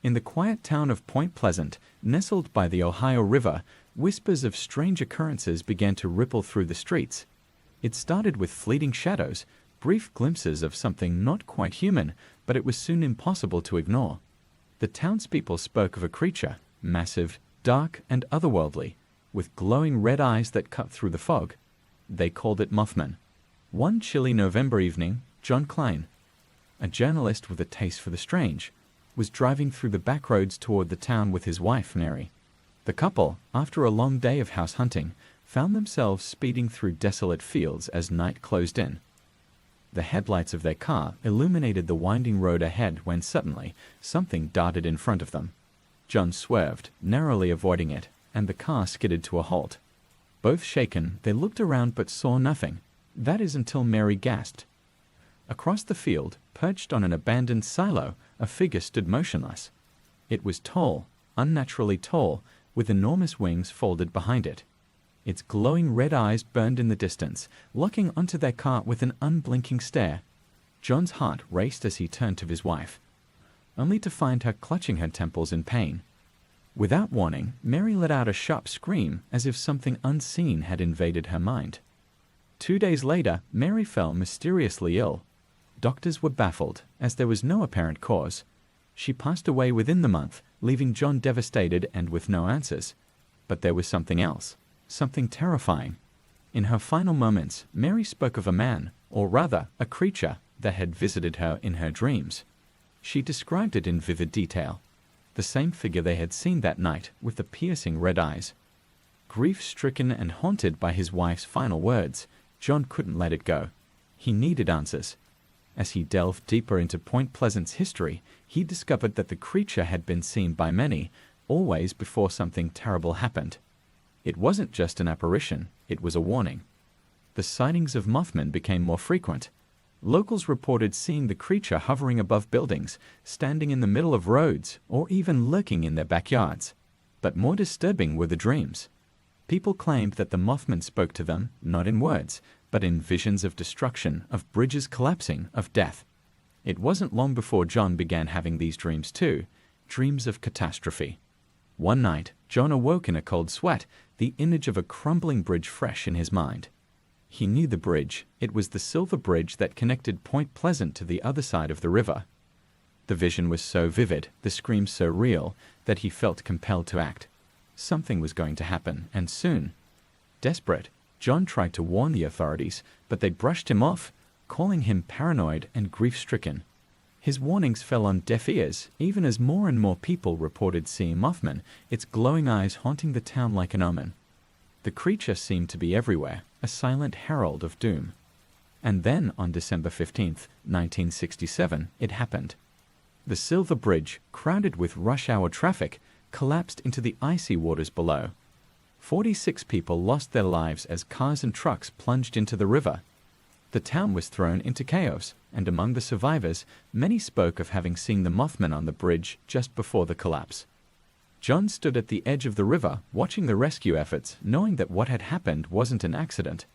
In the quiet town of Point Pleasant, nestled by the Ohio River, whispers of strange occurrences began to ripple through the streets. It started with fleeting shadows, brief glimpses of something not quite human, but it was soon impossible to ignore. The townspeople spoke of a creature, massive, dark, and otherworldly, with glowing red eyes that cut through the fog. They called it Mothman. One chilly November evening, John Klein, a journalist with a taste for the strange, was driving through the back roads toward the town with his wife, Mary. The couple, after a long day of house hunting, found themselves speeding through desolate fields as night closed in. The headlights of their car illuminated the winding road ahead when suddenly something darted in front of them. John swerved, narrowly avoiding it, and the car skidded to a halt. Both shaken, they looked around but saw nothing. That is until Mary gasped. Across the field, perched on an abandoned silo, a figure stood motionless. It was tall, unnaturally tall, with enormous wings folded behind it. Its glowing red eyes burned in the distance, locking onto their car with an unblinking stare. John's heart raced as he turned to his wife, only to find her clutching her temples in pain. Without warning, Mary let out a sharp scream as if something unseen had invaded her mind. 2 days later, Mary fell mysteriously ill. Doctors were baffled, as there was no apparent cause. She passed away within the month, leaving John devastated and with no answers. But there was something else, something terrifying. In her final moments, Mary spoke of a man, or rather, a creature, that had visited her in her dreams. She described it in vivid detail. The same figure they had seen that night, with the piercing red eyes. Grief-stricken and haunted by his wife's final words, John couldn't let it go. He needed answers. As he delved deeper into Point Pleasant's history, he discovered that the creature had been seen by many, always before something terrible happened. It wasn't just an apparition, it was a warning. The sightings of Mothman became more frequent. Locals reported seeing the creature hovering above buildings, standing in the middle of roads, or even lurking in their backyards. But more disturbing were the dreams. People claimed that the Mothman spoke to them, not in words, but in visions of destruction, of bridges collapsing, of death. It wasn't long before John began having these dreams too, dreams of catastrophe. One night, John awoke in a cold sweat, the image of a crumbling bridge fresh in his mind. He knew the bridge. It was the silver bridge that connected Point Pleasant to the other side of the river. The vision was so vivid, the screams so real, that he felt compelled to act. Something was going to happen, and soon. Desperate, John tried to warn the authorities, but they brushed him off, calling him paranoid and grief-stricken. His warnings fell on deaf ears, even as more and more people reported seeing Mothman, its glowing eyes haunting the town like an omen. The creature seemed to be everywhere, a silent herald of doom. And then, on December 15th, 1967, it happened. The Silver Bridge, crowded with rush-hour traffic, collapsed into the icy waters below. 46 people lost their lives as cars and trucks plunged into the river. The town was thrown into chaos, and among the survivors, many spoke of having seen the Mothman on the bridge just before the collapse. John stood at the edge of the river, watching the rescue efforts, knowing that what had happened wasn't an accident.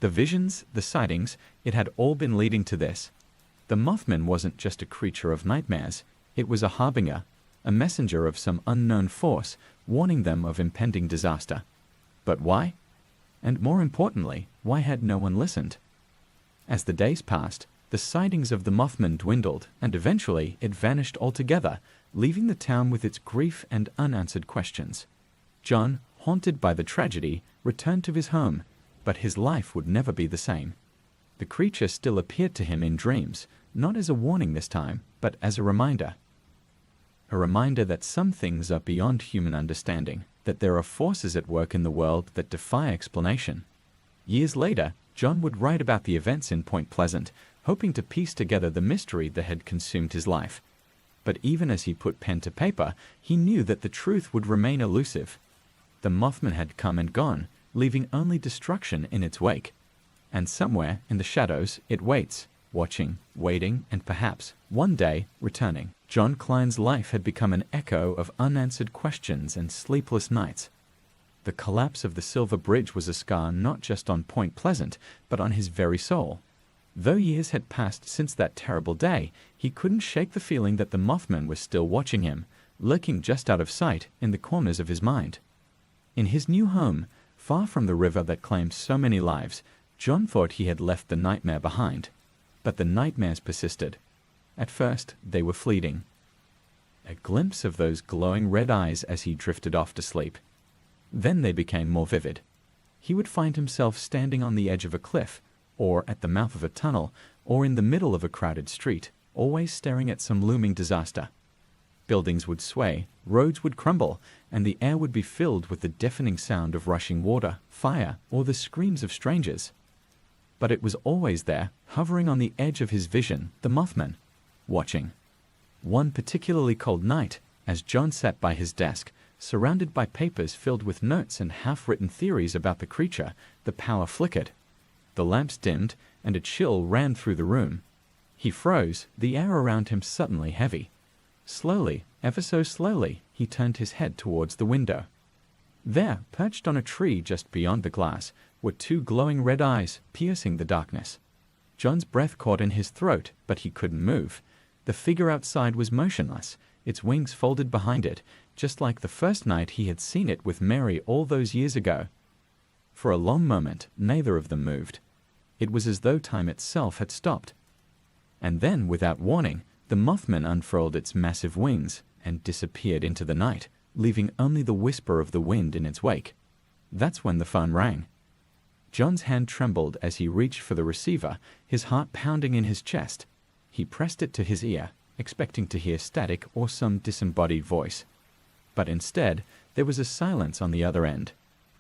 The visions, the sightings, it had all been leading to this. The Mothman wasn't just a creature of nightmares. It was a harbinger, a messenger of some unknown force, warning them of impending disaster. But why? And more importantly, why had no one listened? As the days passed, the sightings of the Mothman dwindled, and eventually it vanished altogether, leaving the town with its grief and unanswered questions. John, haunted by the tragedy, returned to his home, but his life would never be the same. The creature still appeared to him in dreams, not as a warning this time, but as a reminder. A reminder that some things are beyond human understanding, that there are forces at work in the world that defy explanation. Years later, John would write about the events in Point Pleasant, hoping to piece together the mystery that had consumed his life. But even as he put pen to paper, he knew that the truth would remain elusive. The Mothman had come and gone, leaving only destruction in its wake. And somewhere in the shadows it waits, watching, waiting, and perhaps, one day, returning. John Klein's life had become an echo of unanswered questions and sleepless nights. The collapse of the Silver Bridge was a scar not just on Point Pleasant, but on his very soul. Though years had passed since that terrible day, he couldn't shake the feeling that the Mothman was still watching him, lurking just out of sight in the corners of his mind. In his new home, far from the river that claimed so many lives, John thought he had left the nightmare behind. But the nightmares persisted. At first, they were fleeting. A glimpse of those glowing red eyes as he drifted off to sleep. Then they became more vivid. He would find himself standing on the edge of a cliff, or at the mouth of a tunnel, or in the middle of a crowded street, always staring at some looming disaster. Buildings would sway, roads would crumble, and the air would be filled with the deafening sound of rushing water, fire, or the screams of strangers. But it was always there, hovering on the edge of his vision, the Mothman, watching. One particularly cold night, as John sat by his desk, surrounded by papers filled with notes and half-written theories about the creature, the power flickered. The lamps dimmed, and a chill ran through the room. He froze, the air around him suddenly heavy. Slowly, ever so slowly, he turned his head towards the window. There, perched on a tree just beyond the glass, were two glowing red eyes, piercing the darkness. John's breath caught in his throat, but he couldn't move. The figure outside was motionless, its wings folded behind it, just like the first night he had seen it with Mary all those years ago. For a long moment, neither of them moved. It was as though time itself had stopped. And then, without warning, the Mothman unfurled its massive wings and disappeared into the night, leaving only the whisper of the wind in its wake. That's when the phone rang. John's hand trembled as he reached for the receiver, his heart pounding in his chest. He pressed it to his ear, expecting to hear static or some disembodied voice. But instead, there was a silence on the other end.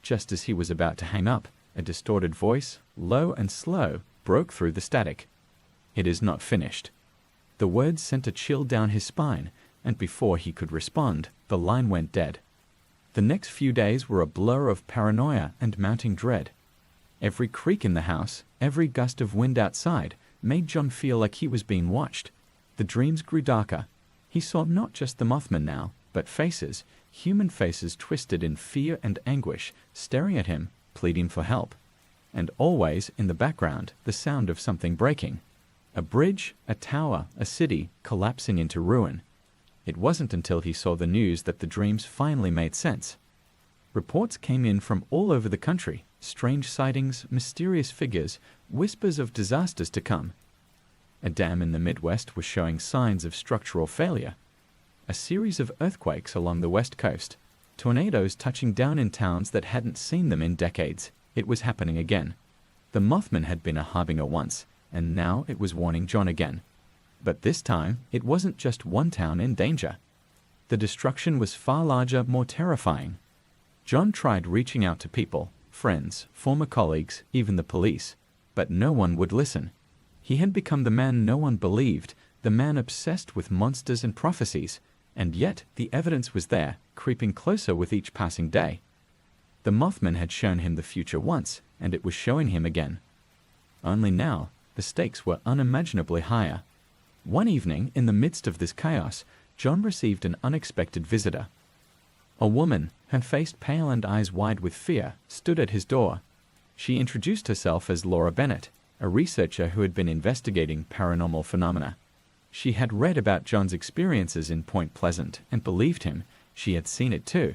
Just as he was about to hang up, a distorted voice, low and slow, broke through the static. "It is not finished." The words sent a chill down his spine, and before he could respond, the line went dead. The next few days were a blur of paranoia and mounting dread. Every creak in the house, every gust of wind outside, made John feel like he was being watched. The dreams grew darker. He saw not just the Mothman now, but faces, human faces twisted in fear and anguish, staring at him, pleading for help. And always, in the background, the sound of something breaking. A bridge, a tower, a city, collapsing into ruin. It wasn't until he saw the news that the dreams finally made sense. Reports came in from all over the country, strange sightings, mysterious figures, whispers of disasters to come. A dam in the Midwest was showing signs of structural failure. A series of earthquakes along the West Coast. Tornadoes touching down in towns that hadn't seen them in decades. It was happening again. The Mothman had been a harbinger once, and now it was warning John again. But this time, it wasn't just one town in danger. The destruction was far larger, more terrifying. John tried reaching out to people, friends, former colleagues, even the police, but no one would listen. He had become the man no one believed, the man obsessed with monsters and prophecies, and yet the evidence was there, creeping closer with each passing day. The Mothman had shown him the future once, and it was showing him again. Only now, the stakes were unimaginably higher. One evening, in the midst of this chaos, John received an unexpected visitor. A woman, her face pale and eyes wide with fear, stood at his door. She introduced herself as Laura Bennett, a researcher who had been investigating paranormal phenomena. She had read about John's experiences in Point Pleasant and believed him. She had seen it too.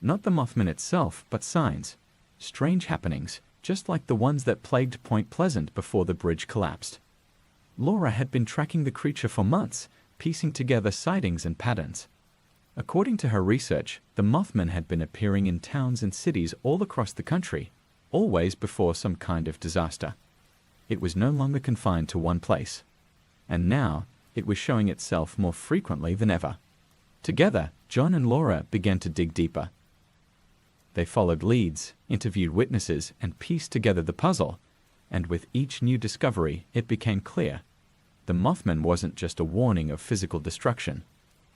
Not the Mothman itself, but signs. Strange happenings, just like the ones that plagued Point Pleasant before the bridge collapsed. Laura had been tracking the creature for months, piecing together sightings and patterns. According to her research, the Mothman had been appearing in towns and cities all across the country, always before some kind of disaster. It was no longer confined to one place. And now, it was showing itself more frequently than ever. Together, John and Laura began to dig deeper. They followed leads, interviewed witnesses, and pieced together the puzzle. And with each new discovery, it became clear. The Mothman wasn't just a warning of physical destruction.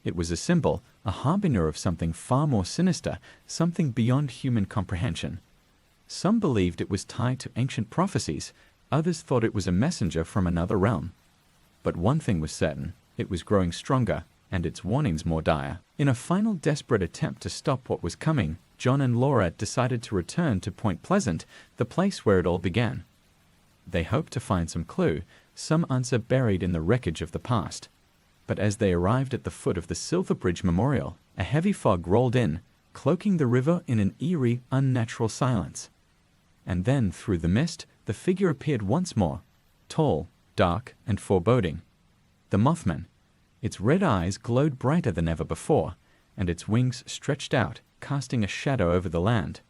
It was a symbol, a harbinger of something far more sinister, something beyond human comprehension. Some believed it was tied to ancient prophecies, others thought it was a messenger from another realm. But one thing was certain, it was growing stronger, and its warnings more dire. In a final desperate attempt to stop what was coming, John and Laura decided to return to Point Pleasant, the place where it all began. They hoped to find some clue, some answer buried in the wreckage of the past. But as they arrived at the foot of the Silver Bridge Memorial, a heavy fog rolled in, cloaking the river in an eerie, unnatural silence. And then, through the mist, the figure appeared once more, tall, dark, and foreboding. The Mothman. Its red eyes glowed brighter than ever before, and its wings stretched out, casting a shadow over the land.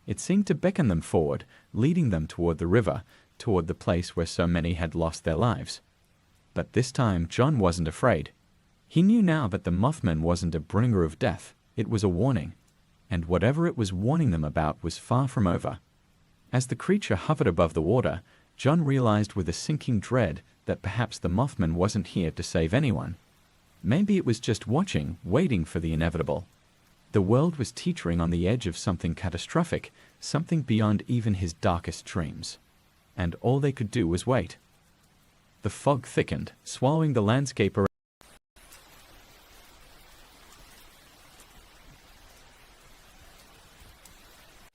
It seemed to beckon them forward, leading them toward the river, toward the place where so many had lost their lives. But this time John wasn't afraid. He knew now that the Mothman wasn't a bringer of death, it was a warning, and whatever it was warning them about was far from over. As the creature hovered above the water, John realized with a sinking dread that perhaps the Mothman wasn't here to save anyone. Maybe it was just watching, waiting for the inevitable. The world was teetering on the edge of something catastrophic, something beyond even his darkest dreams. And all they could do was wait. The fog thickened, swallowing the landscape around.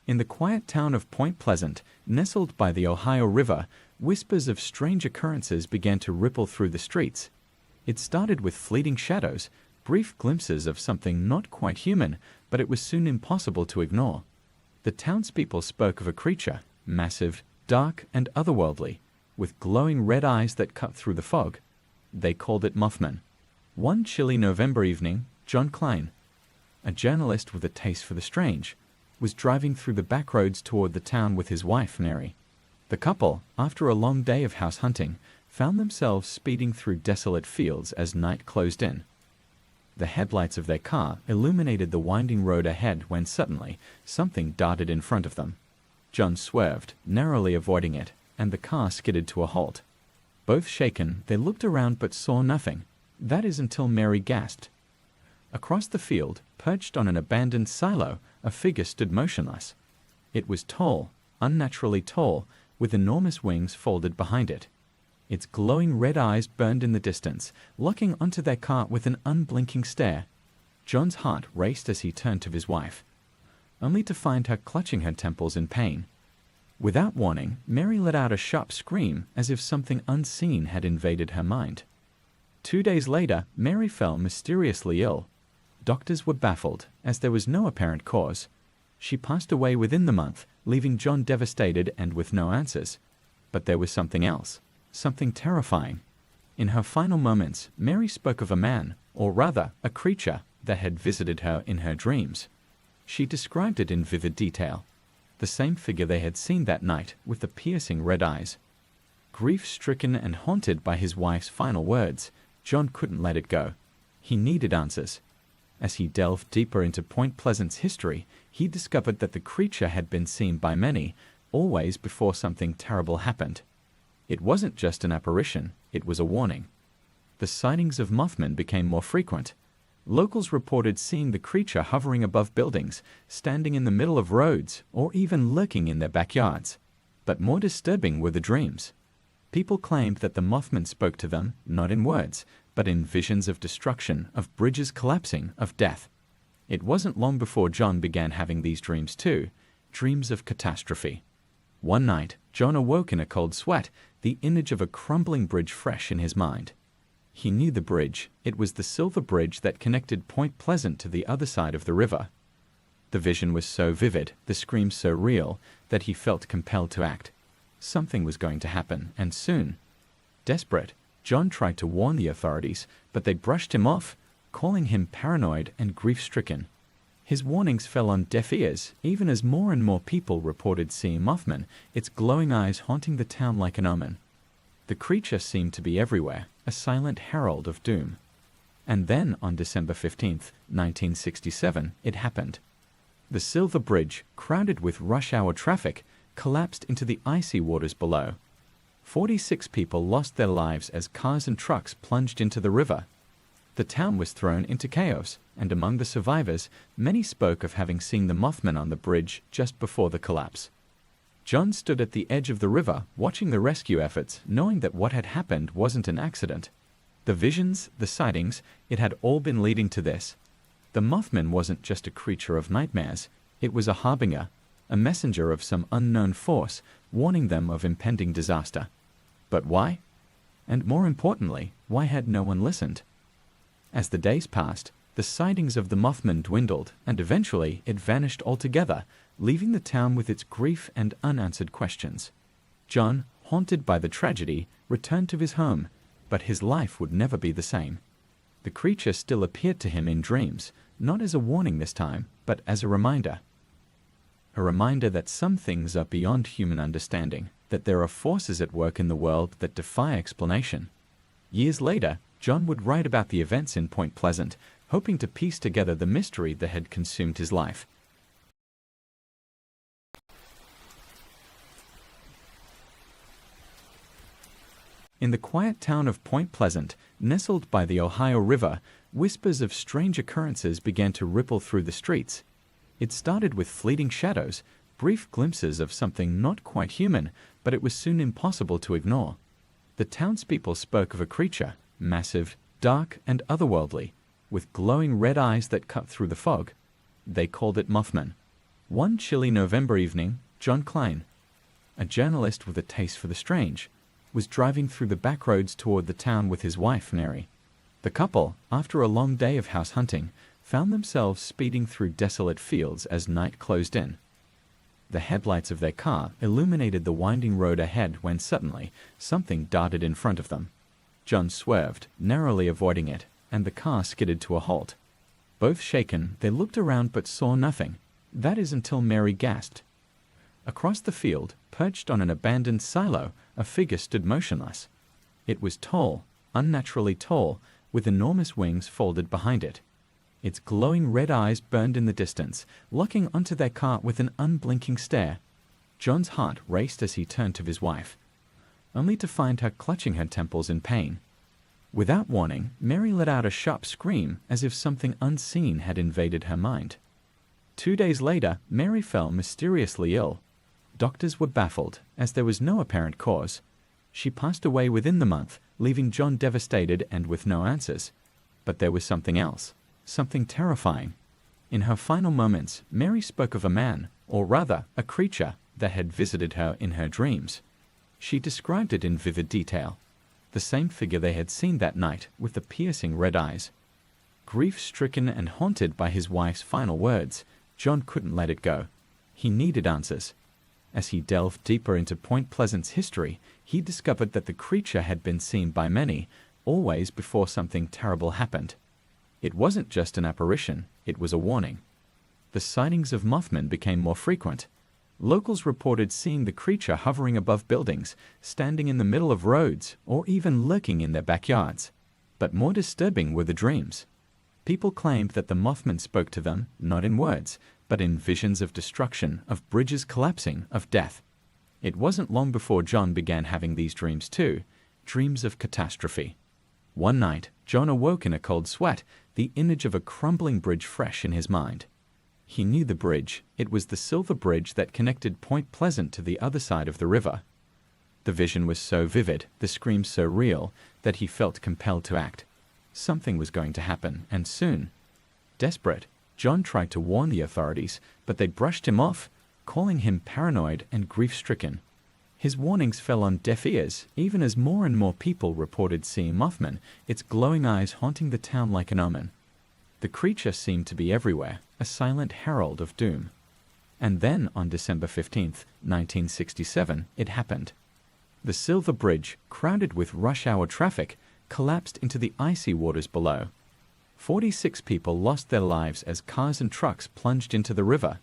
In the quiet town of Point Pleasant, nestled by the Ohio River, whispers of strange occurrences began to ripple through the streets. It started with fleeting shadows, brief glimpses of something not quite human, but it was soon impossible to ignore. The townspeople spoke of a creature, massive, dark, and otherworldly, with glowing red eyes that cut through the fog. They called it Mothman. One chilly November evening, John Klein, a journalist with a taste for the strange, was driving through the back roads toward the town with his wife, Mary. The couple, after a long day of house hunting, found themselves speeding through desolate fields as night closed in. The headlights of their car illuminated the winding road ahead when suddenly something darted in front of them. John swerved, narrowly avoiding it, and the car skidded to a halt. Both shaken, they looked around but saw nothing. That is until Mary gasped. Across the field, perched on an abandoned silo, a figure stood motionless. It was tall, unnaturally tall, with enormous wings folded behind it. Its glowing red eyes burned in the distance, locking onto their car with an unblinking stare. John's heart raced as he turned to his wife, only to find her clutching her temples in pain. Without warning, Mary let out a sharp scream as if something unseen had invaded her mind. 2 days later, Mary fell mysteriously ill. Doctors were baffled, as there was no apparent cause. She passed away within the month, leaving John devastated and with no answers. But there was something else, something terrifying. In her final moments, Mary spoke of a man, or rather, a creature, that had visited her in her dreams. She described it in vivid detail. The same figure they had seen that night, with the piercing red eyes. Grief-stricken and haunted by his wife's final words, John couldn't let it go. He needed answers. As he delved deeper into Point Pleasant's history, he discovered that the creature had been seen by many, always before something terrible happened. It wasn't just an apparition, it was a warning. The sightings of Mothman became more frequent. Locals reported seeing the creature hovering above buildings, standing in the middle of roads, or even lurking in their backyards. But more disturbing were the dreams. People claimed that the Mothman spoke to them, not in words, but in visions of destruction, of bridges collapsing, of death. It wasn't long before John began having these dreams too, dreams of catastrophe. One night, John awoke in a cold sweat, the image of a crumbling bridge fresh in his mind. He knew the bridge. It was the silver bridge that connected Point Pleasant to the other side of the river. The vision was so vivid, the screams so real, that he felt compelled to act. Something was going to happen, and soon. Desperate, John tried to warn the authorities, but they brushed him off, calling him paranoid and grief-stricken. His warnings fell on deaf ears, even as more and more people reported seeing Mothman, its glowing eyes haunting the town like an omen. The creature seemed to be everywhere, a silent herald of doom. And then, on December 15th, 1967, it happened. The Silver Bridge, crowded with rush-hour traffic, collapsed into the icy waters below. 46 people lost their lives as cars and trucks plunged into the river. The town was thrown into chaos, and among the survivors, many spoke of having seen the Mothman on the bridge just before the collapse. John stood at the edge of the river, watching the rescue efforts, knowing that what had happened wasn't an accident. The visions, the sightings, it had all been leading to this. The Mothman wasn't just a creature of nightmares. It was a harbinger, a messenger of some unknown force, warning them of impending disaster. But why? And more importantly, why had no one listened? As the days passed, the sightings of the Mothman dwindled, and eventually it vanished altogether, leaving the town with its grief and unanswered questions. John, haunted by the tragedy, returned to his home, but his life would never be the same. The creature still appeared to him in dreams, not as a warning this time, but as a reminder. A reminder that some things are beyond human understanding, that there are forces at work in the world that defy explanation. Years later, John would write about the events in Point Pleasant, hoping to piece together the mystery that had consumed his life. In the quiet town of Point Pleasant, nestled by the Ohio River, whispers of strange occurrences began to ripple through the streets. It started with fleeting shadows, brief glimpses of something not quite human, but it was soon impossible to ignore. The townspeople spoke of a creature, massive, dark, and otherworldly, with glowing red eyes that cut through the fog. They called it Mothman. One chilly November evening, John Klein, a journalist with a taste for the strange, was driving through the back roads toward the town with his wife, Mary. The couple, after a long day of house hunting, found themselves speeding through desolate fields as night closed in. The headlights of their car illuminated the winding road ahead when suddenly something darted in front of them. John swerved, narrowly avoiding it, and the car skidded to a halt. Both shaken, they looked around but saw nothing. That is until Mary gasped. Across the field, perched on an abandoned silo, a figure stood motionless. It was tall, unnaturally tall, with enormous wings folded behind it. Its glowing red eyes burned in the distance, locking onto their car with an unblinking stare. John's heart raced as he turned to his wife, only to find her clutching her temples in pain. Without warning, Mary let out a sharp scream as if something unseen had invaded her mind. 2 days later, Mary fell mysteriously ill. Doctors were baffled, as there was no apparent cause. She passed away within the month, leaving John devastated and with no answers. But there was something else, something terrifying. In her final moments, Mary spoke of a man, or rather, a creature, that had visited her in her dreams. She described it in vivid detail. The same figure they had seen that night, with the piercing red eyes. Grief-stricken and haunted by his wife's final words, John couldn't let it go. He needed answers. As he delved deeper into Point Pleasant's history, he discovered that the creature had been seen by many, always before something terrible happened. It wasn't just an apparition, it was a warning. The sightings of Mothman became more frequent. Locals reported seeing the creature hovering above buildings, standing in the middle of roads, or even lurking in their backyards. But more disturbing were the dreams. People claimed that the Mothman spoke to them, not in words, but in visions of destruction, of bridges collapsing, of death. It wasn't long before John began having these dreams too, dreams of catastrophe. One night, John awoke in a cold sweat, the image of a crumbling bridge fresh in his mind. He knew the bridge. It was the silver bridge that connected Point Pleasant to the other side of the river. The vision was so vivid, the screams so real, that he felt compelled to act. Something was going to happen, and soon. Desperate, John tried to warn the authorities, but they brushed him off, calling him paranoid and grief-stricken. His warnings fell on deaf ears, even as more and more people reported seeing Mothman, its glowing eyes haunting the town like an omen. The creature seemed to be everywhere, a silent herald of doom. And then, on December 15th, 1967, it happened. The Silver Bridge, crowded with rush-hour traffic, collapsed into the icy waters below. 46 people lost their lives as cars and trucks plunged into the river.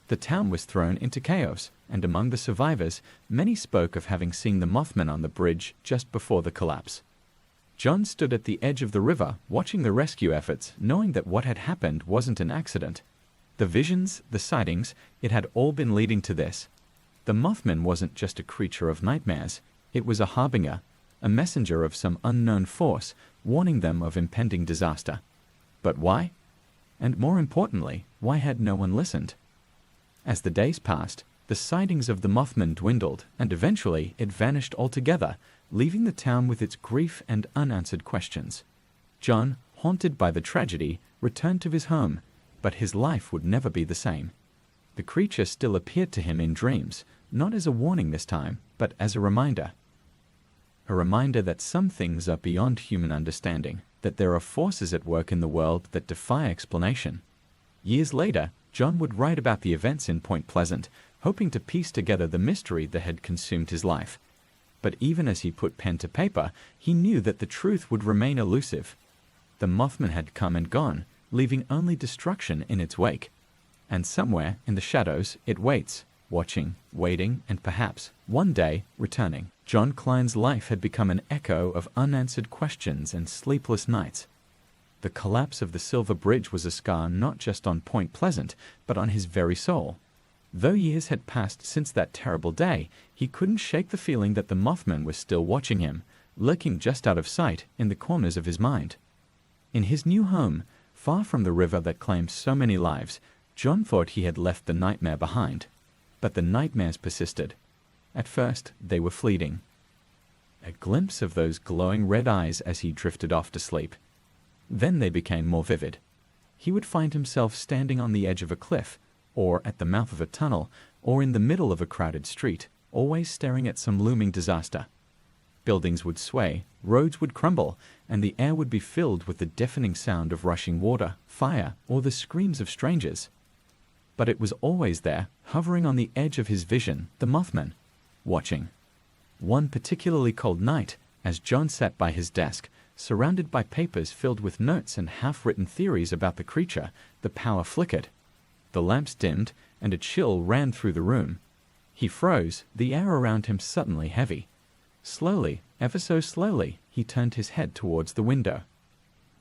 The town was thrown into chaos, and among the survivors, many spoke of having seen the Mothman on the bridge just before the collapse. John stood at the edge of the river, watching the rescue efforts, knowing that what had happened wasn't an accident. The visions, the sightings, it had all been leading to this. The Mothman wasn't just a creature of nightmares. It was a harbinger, a messenger of some unknown force, warning them of impending disaster. But why? And more importantly, why had no one listened? As the days passed, the sightings of the Mothman dwindled, and eventually it vanished altogether, leaving the town with its grief and unanswered questions. John, haunted by the tragedy, returned to his home, but his life would never be the same. The creature still appeared to him in dreams, not as a warning this time, but as a reminder. A reminder that some things are beyond human understanding, that there are forces at work in the world that defy explanation. Years later, John would write about the events in Point Pleasant, hoping to piece together the mystery that had consumed his life. But even as he put pen to paper, he knew that the truth would remain elusive. The Mothman had come and gone, leaving only destruction in its wake. And somewhere in the shadows it waits, watching, waiting, and perhaps, one day, returning. John Klein's life had become an echo of unanswered questions and sleepless nights. The collapse of the Silver Bridge was a scar not just on Point Pleasant, but on his very soul. Though years had passed since that terrible day, he couldn't shake the feeling that the Mothman was still watching him, lurking just out of sight in the corners of his mind. In his new home, far from the river that claimed so many lives, John thought he had left the nightmare behind. But the nightmares persisted. At first, they were fleeting. A glimpse of those glowing red eyes as he drifted off to sleep. Then they became more vivid. He would find himself standing on the edge of a cliff, or at the mouth of a tunnel, or in the middle of a crowded street, always staring at some looming disaster. Buildings would sway, roads would crumble, and the air would be filled with the deafening sound of rushing water, fire, or the screams of strangers. But it was always there, hovering on the edge of his vision, the Mothman, watching. One particularly cold night, as John sat by his desk, surrounded by papers filled with notes and half-written theories about the creature, the power flickered. The lamps dimmed, and a chill ran through the room. He froze, the air around him suddenly heavy. Slowly, ever so slowly, he turned his head towards the window.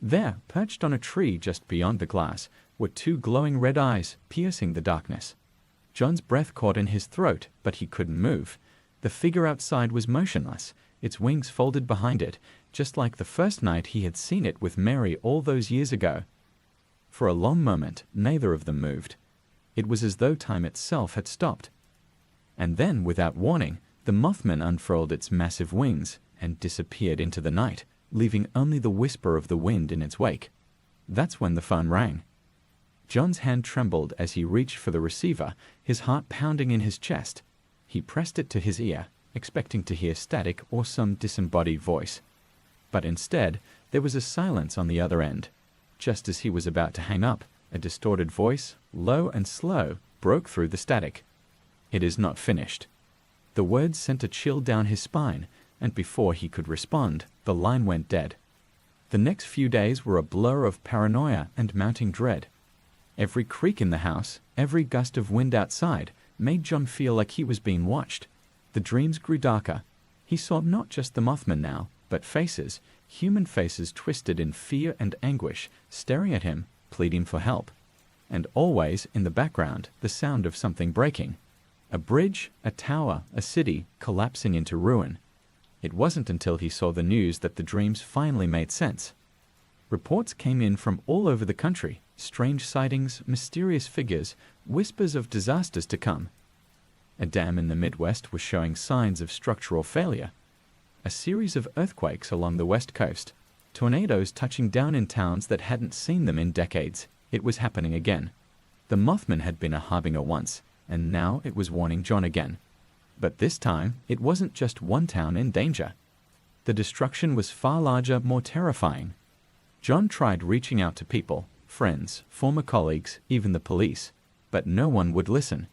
There, perched on a tree just beyond the glass, were two glowing red eyes, piercing the darkness. John's breath caught in his throat, but he couldn't move. The figure outside was motionless, its wings folded behind it, just like the first night he had seen it with Mary all those years ago. For a long moment, neither of them moved. It was as though time itself had stopped. And then, without warning, the Mothman unfurled its massive wings and disappeared into the night, leaving only the whisper of the wind in its wake. That's when the phone rang. John's hand trembled as he reached for the receiver, his heart pounding in his chest. He pressed it to his ear, expecting to hear static or some disembodied voice. But instead, there was a silence on the other end. Just as he was about to hang up, a distorted voice, low and slow, broke through the static. "It is not finished." The words sent a chill down his spine, and before he could respond, the line went dead. The next few days were a blur of paranoia and mounting dread. Every creak in the house, every gust of wind outside, made John feel like he was being watched. The dreams grew darker. He saw not just the Mothman now, but faces, human faces twisted in fear and anguish, staring at him, pleading for help. And always, in the background, the sound of something breaking. A bridge, a tower, a city, collapsing into ruin. It wasn't until he saw the news that the dreams finally made sense. Reports came in from all over the country, strange sightings, mysterious figures, whispers of disasters to come. A dam in the Midwest was showing signs of structural failure. A series of earthquakes along the west coast. Tornadoes touching down in towns that hadn't seen them in decades. It was happening again. The Mothman had been a harbinger once, and now it was warning John again. But this time, it wasn't just one town in danger. The destruction was far larger, more terrifying. John tried reaching out to people, friends, former colleagues, even the police, but no one would listen.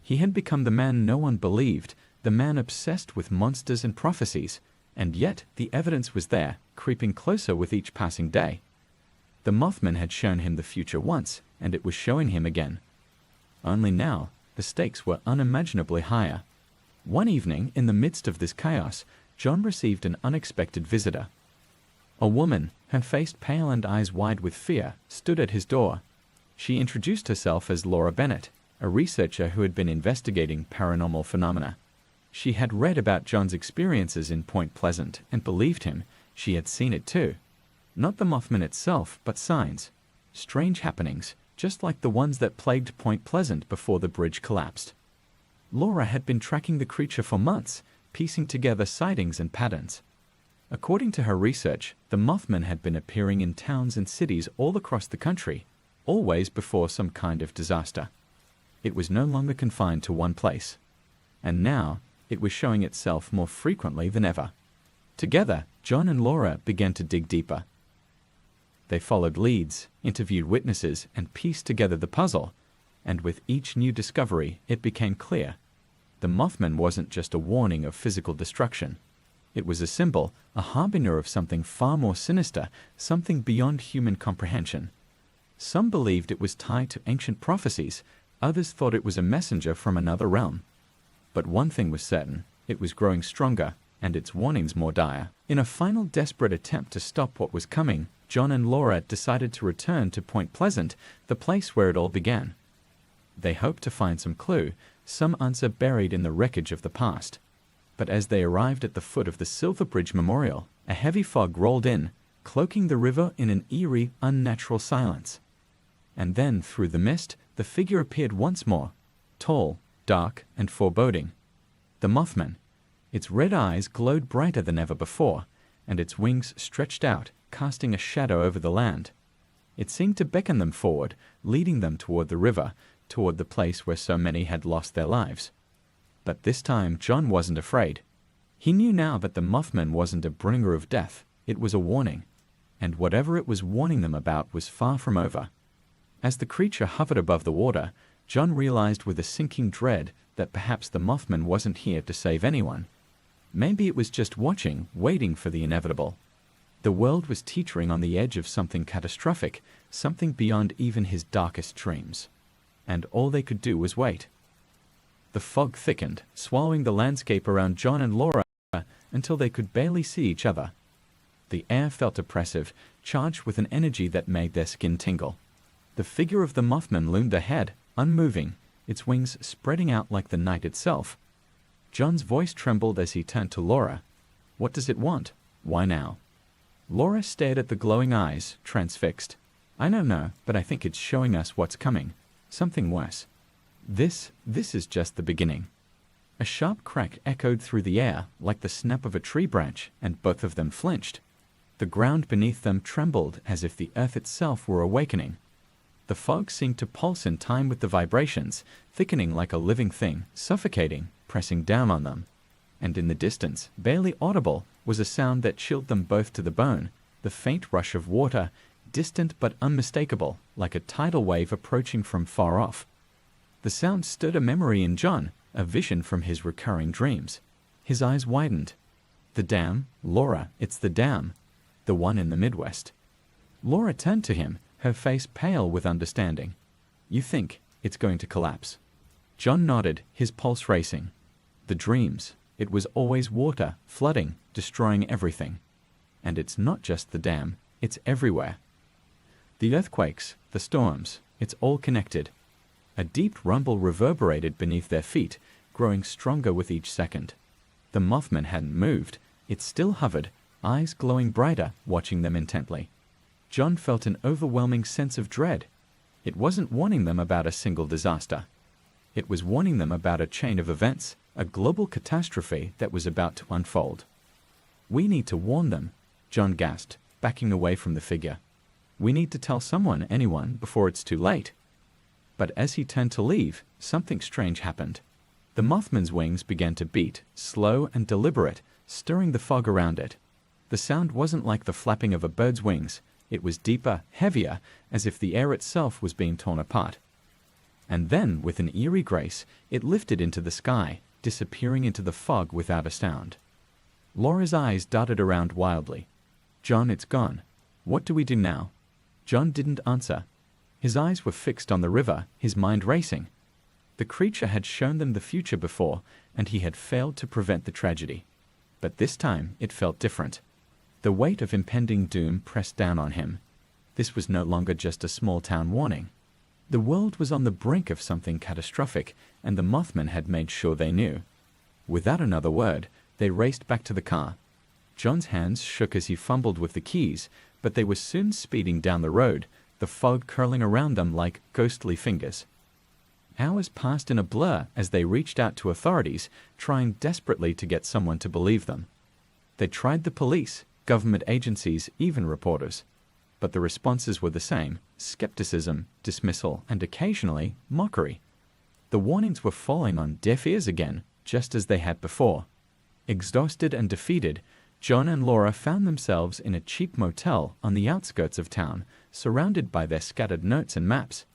He had become the man no one believed, the man obsessed with monsters and prophecies, and yet the evidence was there, creeping closer with each passing day. The Mothman had shown him the future once, and it was showing him again. Only now, the stakes were unimaginably higher. One evening, in the midst of this chaos, John received an unexpected visitor. A woman, her face pale and eyes wide with fear, stood at his door. She introduced herself as Laura Bennett, a researcher who had been investigating paranormal phenomena. She had read about John's experiences in Point Pleasant and believed him. She had seen it too. Not the Mothman itself, but signs. Strange happenings, just like the ones that plagued Point Pleasant before the bridge collapsed. Laura had been tracking the creature for months, piecing together sightings and patterns. According to her research, the Mothman had been appearing in towns and cities all across the country, always before some kind of disaster. It was no longer confined to one place. And now, it was showing itself more frequently than ever. Together, John and Laura began to dig deeper. They followed leads, interviewed witnesses, and pieced together the puzzle. And with each new discovery, it became clear. The Mothman wasn't just a warning of physical destruction. It was a symbol, a harbinger of something far more sinister, something beyond human comprehension. Some believed it was tied to ancient prophecies, others thought it was a messenger from another realm. But one thing was certain, it was growing stronger, and its warnings more dire. In a final desperate attempt to stop what was coming, John and Laura decided to return to Point Pleasant, the place where it all began. They hoped to find some clue, some answer buried in the wreckage of the past. But as they arrived at the foot of the Silver Bridge Memorial, a heavy fog rolled in, cloaking the river in an eerie, unnatural silence. And then, through the mist, the figure appeared once more, tall, dark, and foreboding. The Mothman. Its red eyes glowed brighter than ever before, and its wings stretched out, casting a shadow over the land. It seemed to beckon them forward, leading them toward the river, toward the place where so many had lost their lives. But this time John wasn't afraid. He knew now that the Mothman wasn't a bringer of death, it was a warning, and whatever it was warning them about was far from over. As the creature hovered above the water, John realized with a sinking dread that perhaps the Mothman wasn't here to save anyone. Maybe it was just watching, waiting for the inevitable. The world was teetering on the edge of something catastrophic, something beyond even his darkest dreams. And all they could do was wait. The fog thickened, swallowing the landscape around John and Laura until they could barely see each other. The air felt oppressive, charged with an energy that made their skin tingle. The figure of the Mothman loomed ahead, unmoving, its wings spreading out like the night itself. John's voice trembled as he turned to Laura. What does it want? Why now? Laura stared at the glowing eyes, transfixed. I don't know, but I think it's showing us what's coming. Something worse. This is just the beginning. A sharp crack echoed through the air, like the snap of a tree branch, and both of them flinched. The ground beneath them trembled as if the earth itself were awakening. The fog seemed to pulse in time with the vibrations, thickening like a living thing, suffocating, pressing down on them. And in the distance, barely audible, was a sound that chilled them both to the bone, the faint rush of water, distant but unmistakable, like a tidal wave approaching from far off. The sound stirred a memory in John, a vision from his recurring dreams. His eyes widened. The dam, Laura, it's the dam, the one in the Midwest. Laura turned to him, her face pale with understanding. You think it's going to collapse? John nodded, his pulse racing. The dreams. It was always water, flooding, destroying everything. And it's not just the dam, it's everywhere. The earthquakes, the storms, it's all connected. A deep rumble reverberated beneath their feet, growing stronger with each second. The Mothman hadn't moved. It still hovered, eyes glowing brighter, watching them intently. John felt an overwhelming sense of dread. It wasn't warning them about a single disaster. It was warning them about a chain of events, a global catastrophe that was about to unfold. We need to warn them, John gasped, backing away from the figure. We need to tell someone, anyone, before it's too late. But as he turned to leave, something strange happened. The Mothman's wings began to beat, slow and deliberate, stirring the fog around it. The sound wasn't like the flapping of a bird's wings. It was deeper, heavier, as if the air itself was being torn apart. And then, with an eerie grace, it lifted into the sky, disappearing into the fog without a sound. Laura's eyes darted around wildly. John, it's gone. What do we do now? John didn't answer. His eyes were fixed on the river, his mind racing. The creature had shown them the future before, and he had failed to prevent the tragedy. But this time it felt different. The weight of impending doom pressed down on him. This was no longer just a small-town warning. The world was on the brink of something catastrophic, and the Mothman had made sure they knew. Without another word, they raced back to the car. John's hands shook as he fumbled with the keys, but they were soon speeding down the road, the fog curling around them like ghostly fingers. Hours passed in a blur as they reached out to authorities, trying desperately to get someone to believe them. They tried the police, government agencies, even reporters. But the responses were the same: skepticism, dismissal, and occasionally mockery. The warnings were falling on deaf ears again, just as they had before. Exhausted and defeated, John and Laura found themselves in a cheap motel on the outskirts of town, surrounded by their scattered notes and maps.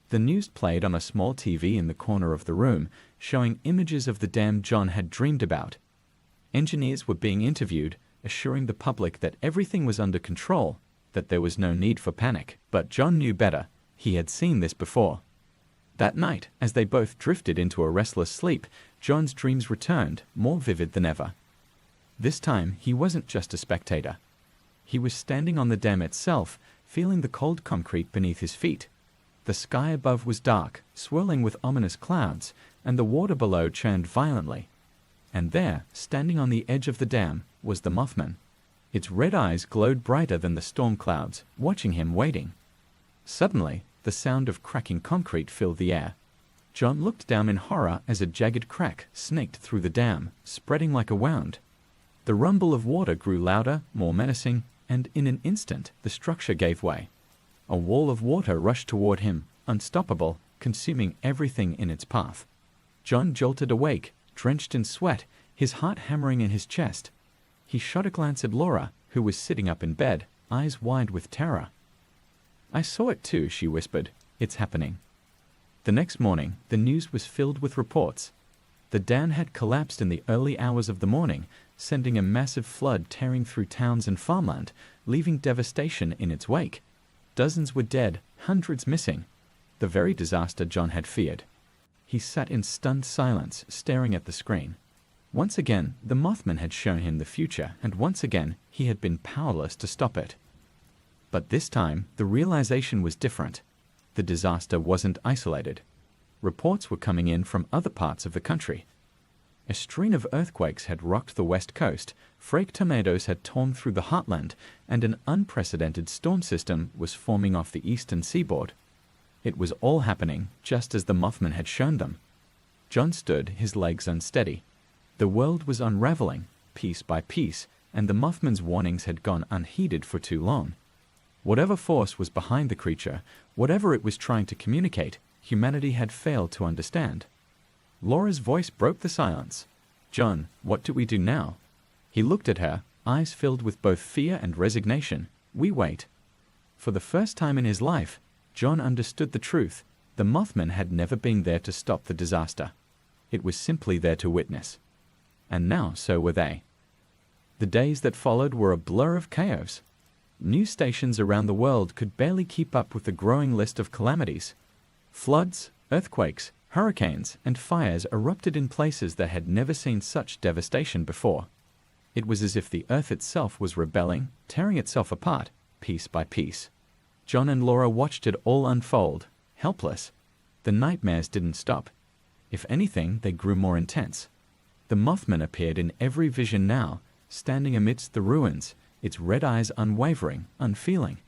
The news played on a small TV in the corner of the room, showing images of the dam John had dreamed about. Engineers were being interviewed, assuring the public that everything was under control, that there was no need for panic. But John knew better. He had seen this before. That night, as they both drifted into a restless sleep, John's dreams returned, more vivid than ever. This time, he wasn't just a spectator. He was standing on the dam itself, feeling the cold concrete beneath his feet. The sky above was dark, swirling with ominous clouds, and the water below churned violently. And there, standing on the edge of the dam, was the Mothman. Its red eyes glowed brighter than the storm clouds, watching him waiting. Suddenly, the sound of cracking concrete filled the air. John looked down in horror as a jagged crack snaked through the dam, spreading like a wound. The rumble of water grew louder, more menacing, and in an instant the structure gave way. A wall of water rushed toward him, unstoppable, consuming everything in its path. John jolted awake, drenched in sweat, his heart hammering in his chest. He shot a glance at Laura, who was sitting up in bed, eyes wide with terror. "I saw it too," she whispered. "It's happening." The next morning, the news was filled with reports. The dam had collapsed in the early hours of the morning, sending a massive flood tearing through towns and farmland, leaving devastation in its wake. Dozens were dead, hundreds missing. The very disaster John had feared. He sat in stunned silence, staring at the screen. Once again, the Mothman had shown him the future, and once again, he had been powerless to stop it. But this time, the realization was different. The disaster wasn't isolated. Reports were coming in from other parts of the country. A string of earthquakes had rocked the west coast, freak tornadoes had torn through the heartland, and an unprecedented storm system was forming off the eastern seaboard. It was all happening just as the Mothman had shown them. John stood, his legs unsteady. The world was unraveling, piece by piece, and the Mothman's warnings had gone unheeded for too long. Whatever force was behind the creature, whatever it was trying to communicate, humanity had failed to understand. Laura's voice broke the silence. "John, what do we do now?" He looked at her, eyes filled with both fear and resignation. "We wait." For the first time in his life, John understood the truth. The Mothman had never been there to stop the disaster. It was simply there to witness. And now so were they. The days that followed were a blur of chaos. News stations around the world could barely keep up with the growing list of calamities. Floods, earthquakes, hurricanes, and fires erupted in places that had never seen such devastation before. It was as if the earth itself was rebelling, tearing itself apart, piece by piece. John and Laura watched it all unfold, helpless. The nightmares didn't stop. If anything, they grew more intense. The Mothman appeared in every vision now, standing amidst the ruins, its red eyes unwavering, unfeeling.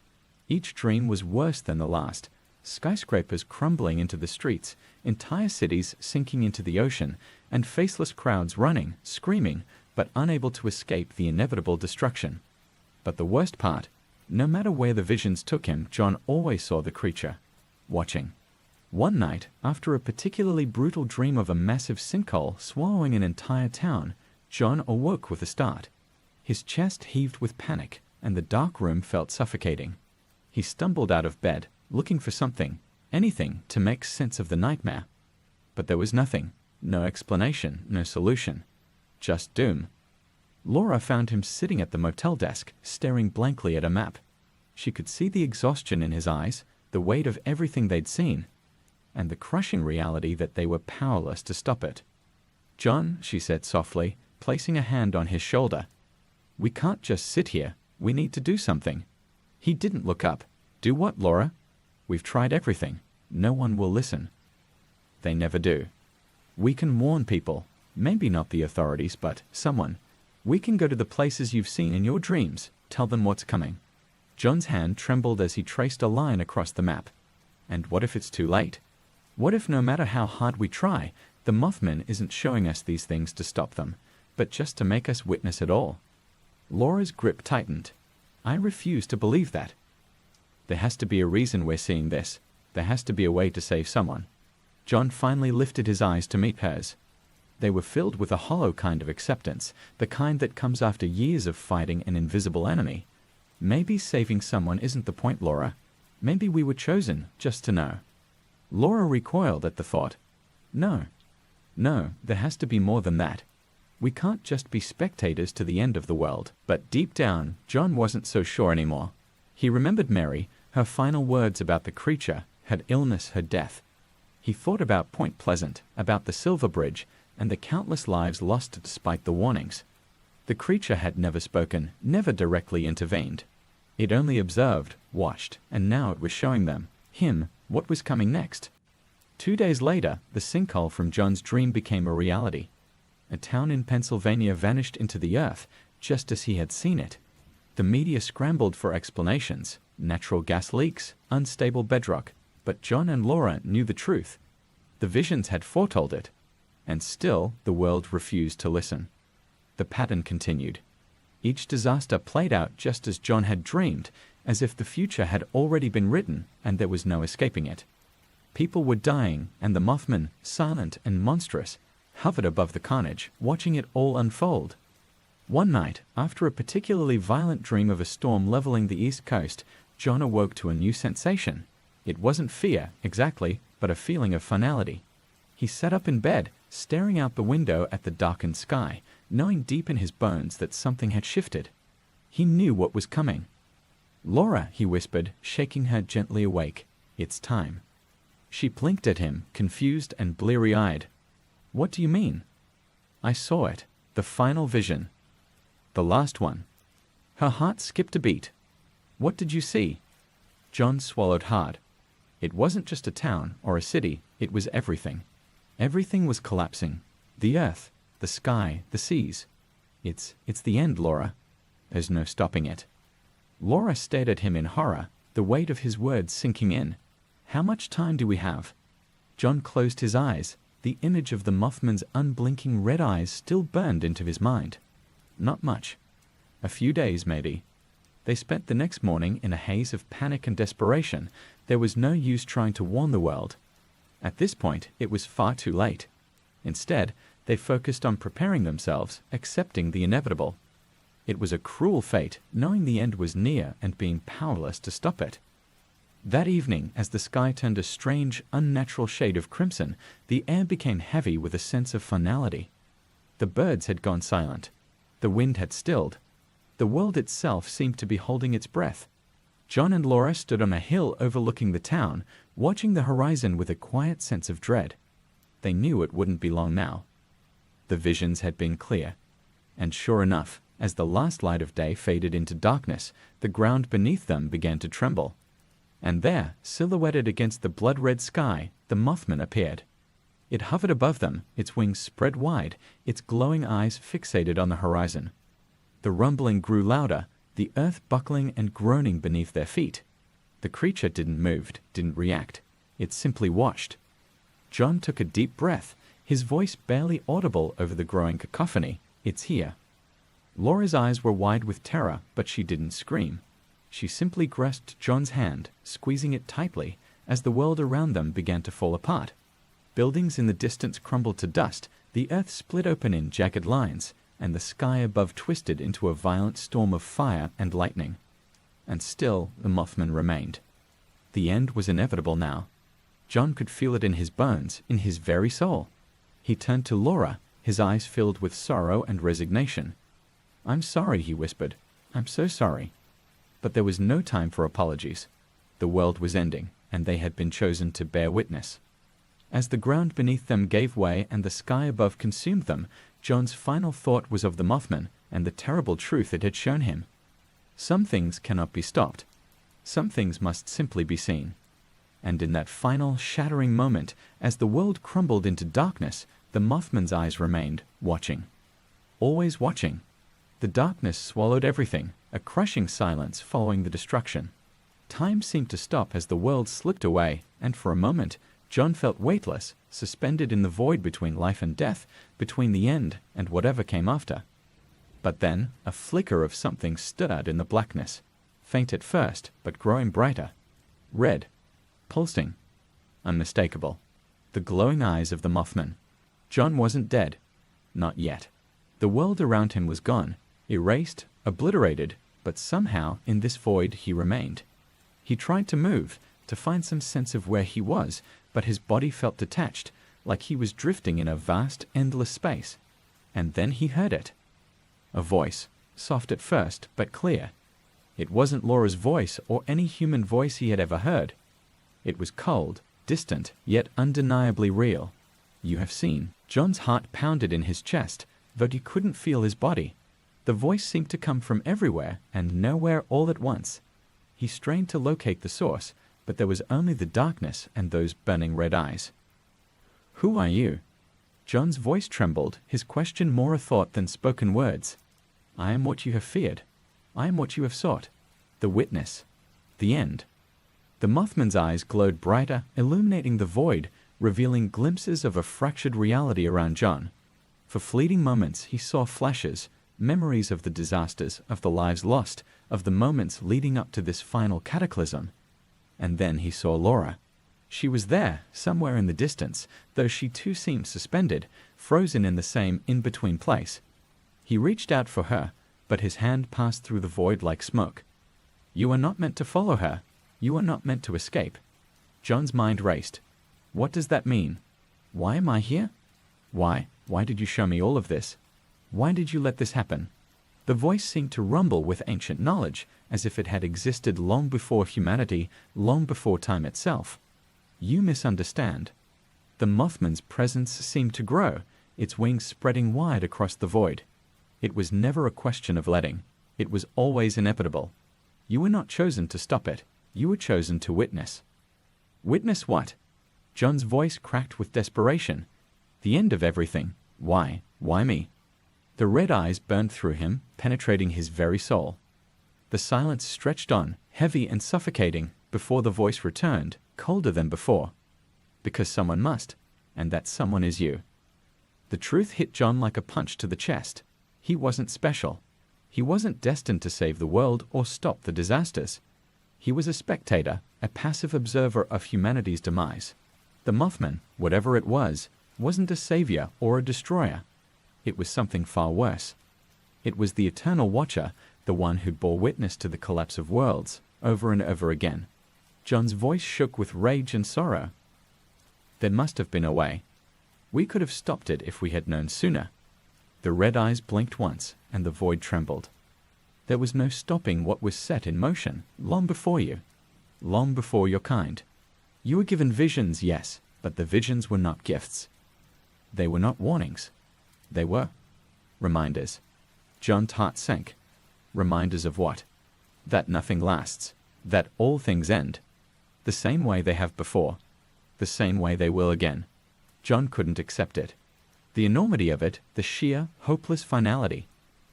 Each dream was worse than the last. Skyscrapers crumbling into the streets, entire cities sinking into the ocean, and faceless crowds running, screaming, but unable to escape the inevitable destruction. But the worst part, no matter where the visions took him, John always saw the creature, watching. One night, after a particularly brutal dream of a massive sinkhole swallowing an entire town, John awoke with a start. His chest heaved with panic, and the dark room felt suffocating. He stumbled out of bed, looking for something, anything, to make sense of the nightmare. But there was nothing, no explanation, no solution. Just doom. Laura found him sitting at the motel desk, staring blankly at a map. She could see the exhaustion in his eyes, the weight of everything they'd seen, and the crushing reality that they were powerless to stop it. "John," she said softly, placing a hand on his shoulder, "we can't just sit here. We need to do something." He didn't look up. "Do what, Laura?" "We've tried everything. No one will listen." "They never do." "We can warn people. Maybe not the authorities, but someone. We can go to the places you've seen in your dreams. Tell them what's coming." John's hand trembled as he traced a line across the map. "And what if it's too late? What if no matter how hard we try, the Mothman isn't showing us these things to stop them, but just to make us witness it all?" Laura's grip tightened. "I refuse to believe that. There has to be a reason we're seeing this. There has to be a way to save someone." John finally lifted his eyes to meet hers. They were filled with a hollow kind of acceptance, the kind that comes after years of fighting an invisible enemy. Maybe saving someone isn't the point, Laura. Maybe we were chosen just to know. Laura recoiled at the thought. No, there has to be more than that. We can't just be spectators to the end of the world. But deep down, John wasn't so sure anymore. He remembered Mary, her final words about the creature, her illness, her death. He thought about Point Pleasant, about the Silver Bridge, and the countless lives lost despite the warnings. The creature had never spoken, never directly intervened. It only observed, watched, and now it was showing them, him, what was coming next. 2 days later, the sinkhole from John's dream became a reality. A town in Pennsylvania vanished into the earth, just as he had seen it. The media scrambled for explanations, natural gas leaks, unstable bedrock, but John and Laura knew the truth. The visions had foretold it, and still the world refused to listen. The pattern continued. Each disaster played out just as John had dreamed, as if the future had already been written and there was no escaping it. People were dying, and the Mothman, silent and monstrous, hovered above the carnage, watching it all unfold. One night, after a particularly violent dream of a storm leveling the East Coast, John awoke to a new sensation. It wasn't fear, exactly, but a feeling of finality. He sat up in bed, staring out the window at the darkened sky, knowing deep in his bones that something had shifted. He knew what was coming. "Laura," he whispered, shaking her gently awake. "It's time." She blinked at him, confused and bleary-eyed. "What do you mean?" "I saw it. The final vision. The last one." Her heart skipped a beat. "What did you see?" John swallowed hard. It wasn't just a town or a city, it was everything. Everything was collapsing. The earth, the sky, the seas. It's the end, Laura. There's no stopping it." Laura stared at him in horror, the weight of his words sinking in. "How much time do we have?" John closed his eyes. The image of the Mothman's unblinking red eyes still burned into his mind. Not much. A few days, maybe. They spent the next morning in a haze of panic and desperation. There was no use trying to warn the world. At this point, it was far too late. Instead, they focused on preparing themselves, accepting the inevitable. It was a cruel fate, knowing the end was near and being powerless to stop it. That evening, as the sky turned a strange, unnatural shade of crimson, the air became heavy with a sense of finality. The birds had gone silent. The wind had stilled. The world itself seemed to be holding its breath. John and Laura stood on a hill overlooking the town, watching the horizon with a quiet sense of dread. They knew it wouldn't be long now. The visions had been clear. And sure enough, as the last light of day faded into darkness, the ground beneath them began to tremble. And there, silhouetted against the blood-red sky, the Mothman appeared. It hovered above them, its wings spread wide, its glowing eyes fixated on the horizon. The rumbling grew louder, the earth buckling and groaning beneath their feet. The creature didn't move, didn't react. It simply watched. John took a deep breath, his voice barely audible over the growing cacophony. "It's here." Laura's eyes were wide with terror, but she didn't scream. She simply grasped John's hand, squeezing it tightly, as the world around them began to fall apart. Buildings in the distance crumbled to dust, the earth split open in jagged lines, and the sky above twisted into a violent storm of fire and lightning. And still the Mothman remained. The end was inevitable now. John could feel it in his bones, in his very soul. He turned to Laura, his eyes filled with sorrow and resignation. "I'm sorry," he whispered. "I'm so sorry." But there was no time for apologies. The world was ending, and they had been chosen to bear witness. As the ground beneath them gave way and the sky above consumed them, John's final thought was of the Mothman and the terrible truth it had shown him. Some things cannot be stopped. Some things must simply be seen. And in that final, shattering moment, as the world crumbled into darkness, the Mothman's eyes remained, watching. Always watching. The darkness swallowed everything, a crushing silence following the destruction. Time seemed to stop as the world slipped away, and for a moment, John felt weightless, suspended in the void between life and death, between the end and whatever came after. But then, a flicker of something stood out in the blackness, faint at first, but growing brighter. Red. Pulsing. Unmistakable. The glowing eyes of the Mothman. John wasn't dead. Not yet. The world around him was gone, erased, obliterated, but somehow in this void he remained. He tried to move, to find some sense of where he was, but his body felt detached, like he was drifting in a vast, endless space. And then he heard it. A voice, soft at first, but clear. It wasn't Laura's voice or any human voice he had ever heard. It was cold, distant, yet undeniably real. You have seen. John's heart pounded in his chest, though he couldn't feel his body. The voice seemed to come from everywhere and nowhere all at once. He strained to locate the source, but there was only the darkness and those burning red eyes. "Who are you?" John's voice trembled, his question more a thought than spoken words. "I am what you have feared. I am what you have sought. The witness. The end." The Mothman's eyes glowed brighter, illuminating the void, revealing glimpses of a fractured reality around John. For fleeting moments he saw flashes, memories of the disasters, of the lives lost, of the moments leading up to this final cataclysm. And then he saw Laura. She was there, somewhere in the distance, though she too seemed suspended, frozen in the same in-between place. He reached out for her, but his hand passed through the void like smoke. "You are not meant to follow her. You are not meant to escape." John's mind raced. What does that mean? Why am I here? Why did you show me all of this? Why did you let this happen? The voice seemed to rumble with ancient knowledge, as if it had existed long before humanity, long before time itself. You misunderstand. The Mothman's presence seemed to grow, its wings spreading wide across the void. It was never a question of letting. It was always inevitable. You were not chosen to stop it. You were chosen to witness. Witness what? John's voice cracked with desperation. The end of everything. Why? Why me? The red eyes burned through him, penetrating his very soul. The silence stretched on, heavy and suffocating, before the voice returned, colder than before. Because someone must, and that someone is you. The truth hit John like a punch to the chest. He wasn't special. He wasn't destined to save the world or stop the disasters. He was a spectator, a passive observer of humanity's demise. The Mothman, whatever it was, wasn't a savior or a destroyer. It was something far worse. It was the eternal watcher, the one who bore witness to the collapse of worlds, over and over again. John's voice shook with rage and sorrow. There must have been a way. We could have stopped it if we had known sooner. The red eyes blinked once, and the void trembled. There was no stopping what was set in motion, long before you. Long before your kind. You were given visions, yes, but the visions were not gifts. They were not warnings. They were reminders. John's heart sank. Reminders of what? That nothing lasts. That all things end. The same way they have before. The same way they will again. John couldn't accept it. The enormity of it, the sheer, hopeless finality.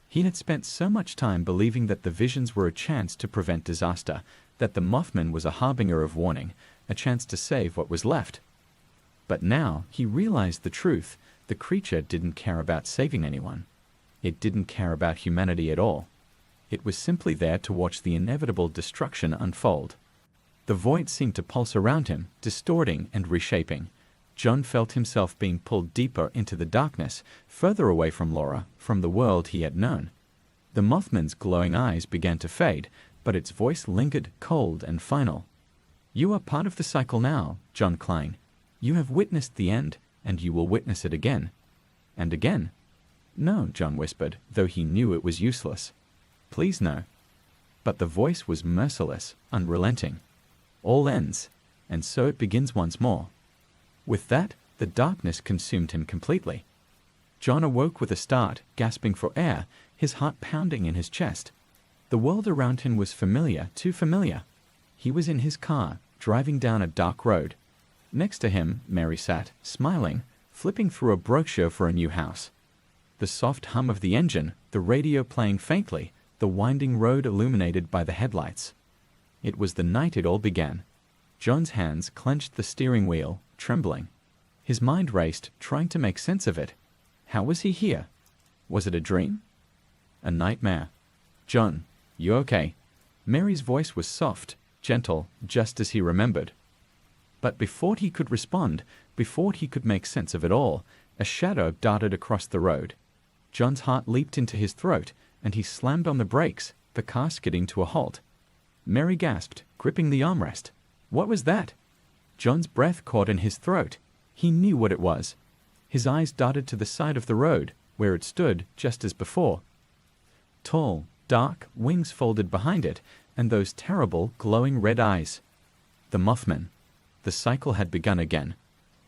He had spent so much time believing that the visions were a chance to prevent disaster, that the Mothman was a harbinger of warning, a chance to save what was left. But now he realized the truth. The creature didn't care about saving anyone. It didn't care about humanity at all. It was simply there to watch the inevitable destruction unfold. The void seemed to pulse around him, distorting and reshaping. John felt himself being pulled deeper into the darkness, further away from Laura, from the world he had known. The Mothman's glowing eyes began to fade, but its voice lingered, cold and final. You are part of the cycle now, John Klein. You have witnessed the end, and you will witness it again. And again. No, John whispered, though he knew it was useless. Please no. But the voice was merciless, unrelenting. All ends, and so it begins once more. With that, the darkness consumed him completely. John awoke with a start, gasping for air, his heart pounding in his chest. The world around him was familiar, too familiar. He was in his car, driving down a dark road. Next to him, Mary sat, smiling, flipping through a brochure for a new house. The soft hum of the engine, the radio playing faintly, the winding road illuminated by the headlights. It was the night it all began. John's hands clenched the steering wheel, trembling. His mind raced, trying to make sense of it. How was he here? Was it a dream? A nightmare? John, you okay? Mary's voice was soft, gentle, just as he remembered. But before he could respond, before he could make sense of it all, A shadow darted across the road. John's heart leaped into his throat, and he slammed on the brakes, the car skidding to a halt. Mary gasped, gripping the armrest. What was that? John's breath caught in his throat. He knew what it was. His eyes darted to the side of the road, where it stood just as before. Tall, dark, wings folded behind it, and those terrible, glowing red eyes. The Mothman. The cycle had begun again.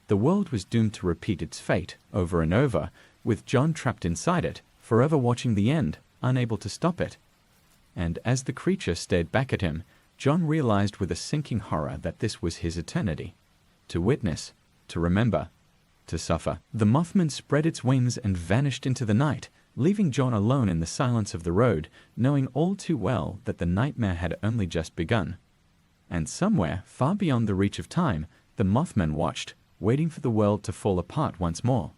The world was doomed to repeat its fate, over and over, with John trapped inside it, forever watching the end, unable to stop it. And as the creature stared back at him, John realized with a sinking horror that this was his eternity. To witness, to remember, to suffer. The Mothman spread its wings and vanished into the night, leaving John alone in the silence of the road, knowing all too well that the nightmare had only just begun. And somewhere, far beyond the reach of time, the Mothman watched, waiting for the world to fall apart once more.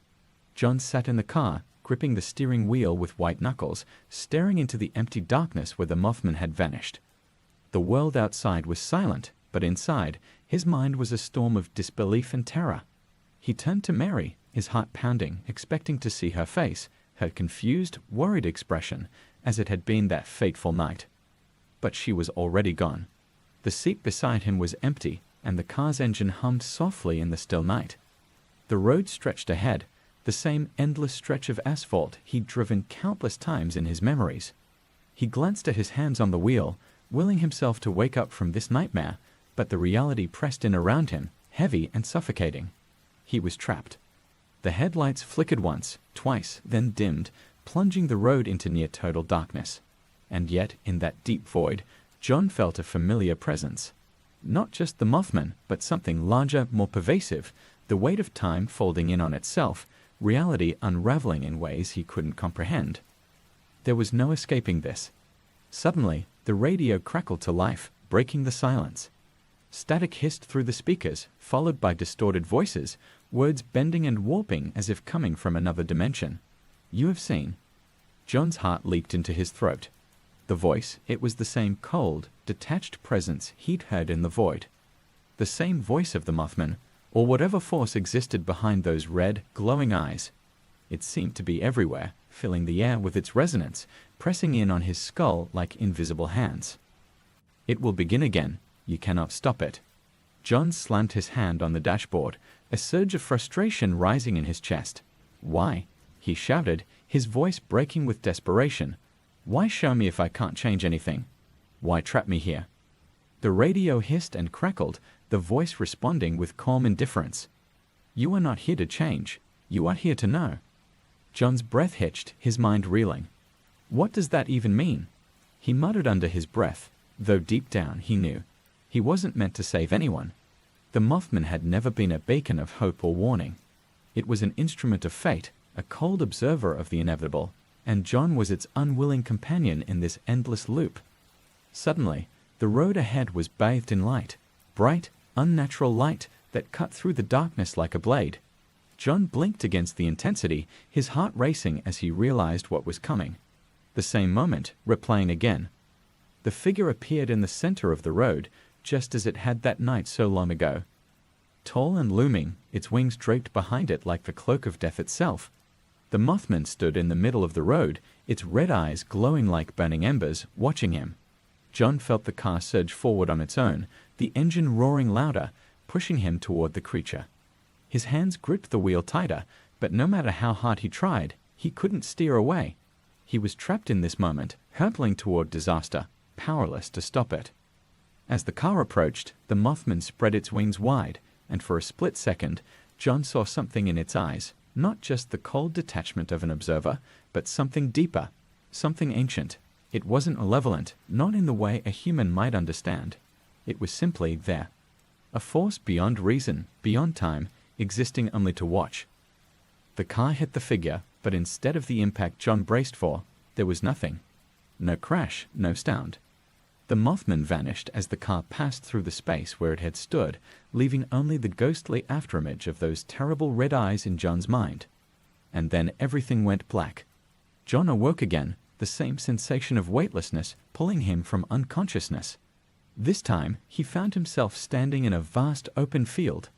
John sat in the car, gripping the steering wheel with white knuckles, staring into the empty darkness where the Mothman had vanished. The world outside was silent, but inside, his mind was a storm of disbelief and terror. He turned to Mary, his heart pounding, expecting to see her face, her confused, worried expression, as it had been that fateful night. But she was already gone. The seat beside him was empty, and the car's engine hummed softly in the still night. The road stretched ahead, the same endless stretch of asphalt he'd driven countless times in his memories. He glanced at his hands on the wheel, willing himself to wake up from this nightmare, but the reality pressed in around him, heavy and suffocating. He was trapped. The headlights flickered once, twice, then dimmed, plunging the road into near-total darkness. And yet, in that deep void, John felt a familiar presence. Not just the Mothman, but something larger, more pervasive, the weight of time folding in on itself, reality unraveling in ways he couldn't comprehend. There was no escaping this. Suddenly, the radio crackled to life, breaking the silence. Static hissed through the speakers, followed by distorted voices, words bending and warping as if coming from another dimension. You have seen. John's heart leaped into his throat. The voice, it was the same cold, detached presence he'd heard in the void. The same voice of the Mothman, or whatever force existed behind those red, glowing eyes. It seemed to be everywhere, filling the air with its resonance, pressing in on his skull like invisible hands. It will begin again. You cannot stop it. John slammed his hand on the dashboard, a surge of frustration rising in his chest. Why? He shouted, his voice breaking with desperation. Why show me if I can't change anything? Why trap me here? The radio hissed and crackled, the voice responding with calm indifference. You are not here to change. You are here to know. John's breath hitched, his mind reeling. What does that even mean? He muttered under his breath, though deep down he knew. He wasn't meant to save anyone. The Mothman had never been a beacon of hope or warning. It was an instrument of fate, a cold observer of the inevitable, and John was its unwilling companion in this endless loop. Suddenly, the road ahead was bathed in light, bright, unnatural light that cut through the darkness like a blade. John blinked against the intensity, his heart racing as he realized what was coming. The same moment, replaying again. The figure appeared in the center of the road, just as it had that night so long ago. Tall and looming, its wings draped behind it like the cloak of death itself. The Mothman stood in the middle of the road, its red eyes glowing like burning embers, watching him. John felt the car surge forward on its own, the engine roaring louder, pushing him toward the creature. His hands gripped the wheel tighter, but no matter how hard he tried, he couldn't steer away. He was trapped in this moment, hurtling toward disaster, powerless to stop it. As the car approached, the Mothman spread its wings wide, and for a split second, John saw something in its eyes, not just the cold detachment of an observer, but something deeper, something ancient. It wasn't malevolent, not in the way a human might understand. It was simply there. A force beyond reason, beyond time, existing only to watch. The car hit the figure, but instead of the impact John braced for, there was nothing. No crash, no sound. The Mothman vanished as the car passed through the space where it had stood, leaving only the ghostly afterimage of those terrible red eyes in John's mind. And then everything went black. John awoke again, the same sensation of weightlessness pulling him from unconsciousness. This time, he found himself standing in a vast open field.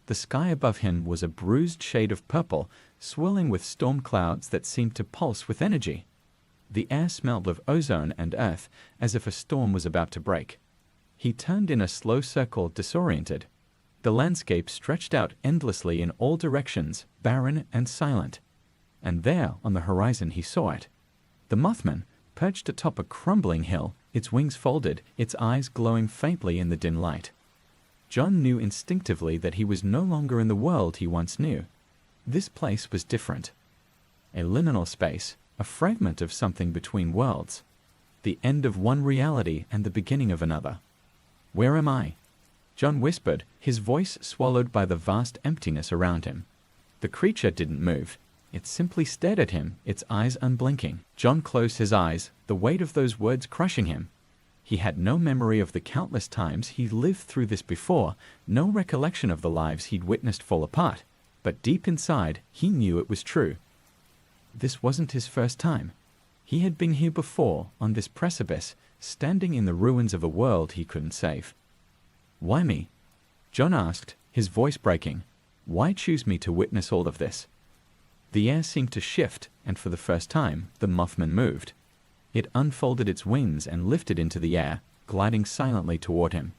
The sky above him was a bruised shade of purple, swirling with storm clouds that seemed to pulse with energy. The air smelled of ozone and earth, as if a storm was about to break. He turned in a slow circle, disoriented. The landscape stretched out endlessly in all directions, barren and silent. And there, on the horizon, he saw it. The Mothman, perched atop a crumbling hill, its wings folded, its eyes glowing faintly in the dim light. John knew instinctively that he was no longer in the world he once knew. This place was different. A liminal space, a fragment of something between worlds. The end of one reality and the beginning of another. "Where am I?" John whispered, his voice swallowed by the vast emptiness around him. The creature didn't move. It simply stared at him, its eyes unblinking. John closed his eyes, the weight of those words crushing him. He had no memory of the countless times he'd lived through this before, no recollection of the lives he'd witnessed fall apart. But deep inside, he knew it was true. This wasn't his first time. He had been here before, on this precipice, standing in the ruins of a world he couldn't save. "Why me?" John asked, his voice breaking. "Why choose me to witness all of this?" The air seemed to shift, and for the first time, the Mothman moved. It unfolded its wings and lifted into the air, gliding silently toward him.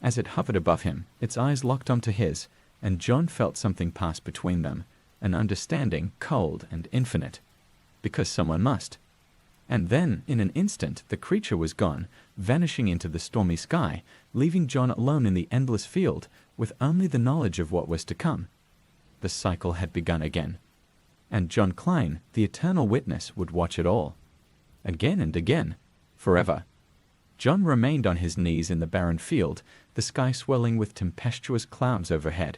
As it hovered above him, its eyes locked onto his, and John felt something pass between them, an understanding cold and infinite. Because someone must. And then, in an instant, the creature was gone, vanishing into the stormy sky, leaving John alone in the endless field, with only the knowledge of what was to come. The cycle had begun again. And John Klein, the eternal witness, would watch it all. Again and again. Forever. John remained on his knees in the barren field, the sky swirling with tempestuous clouds overhead.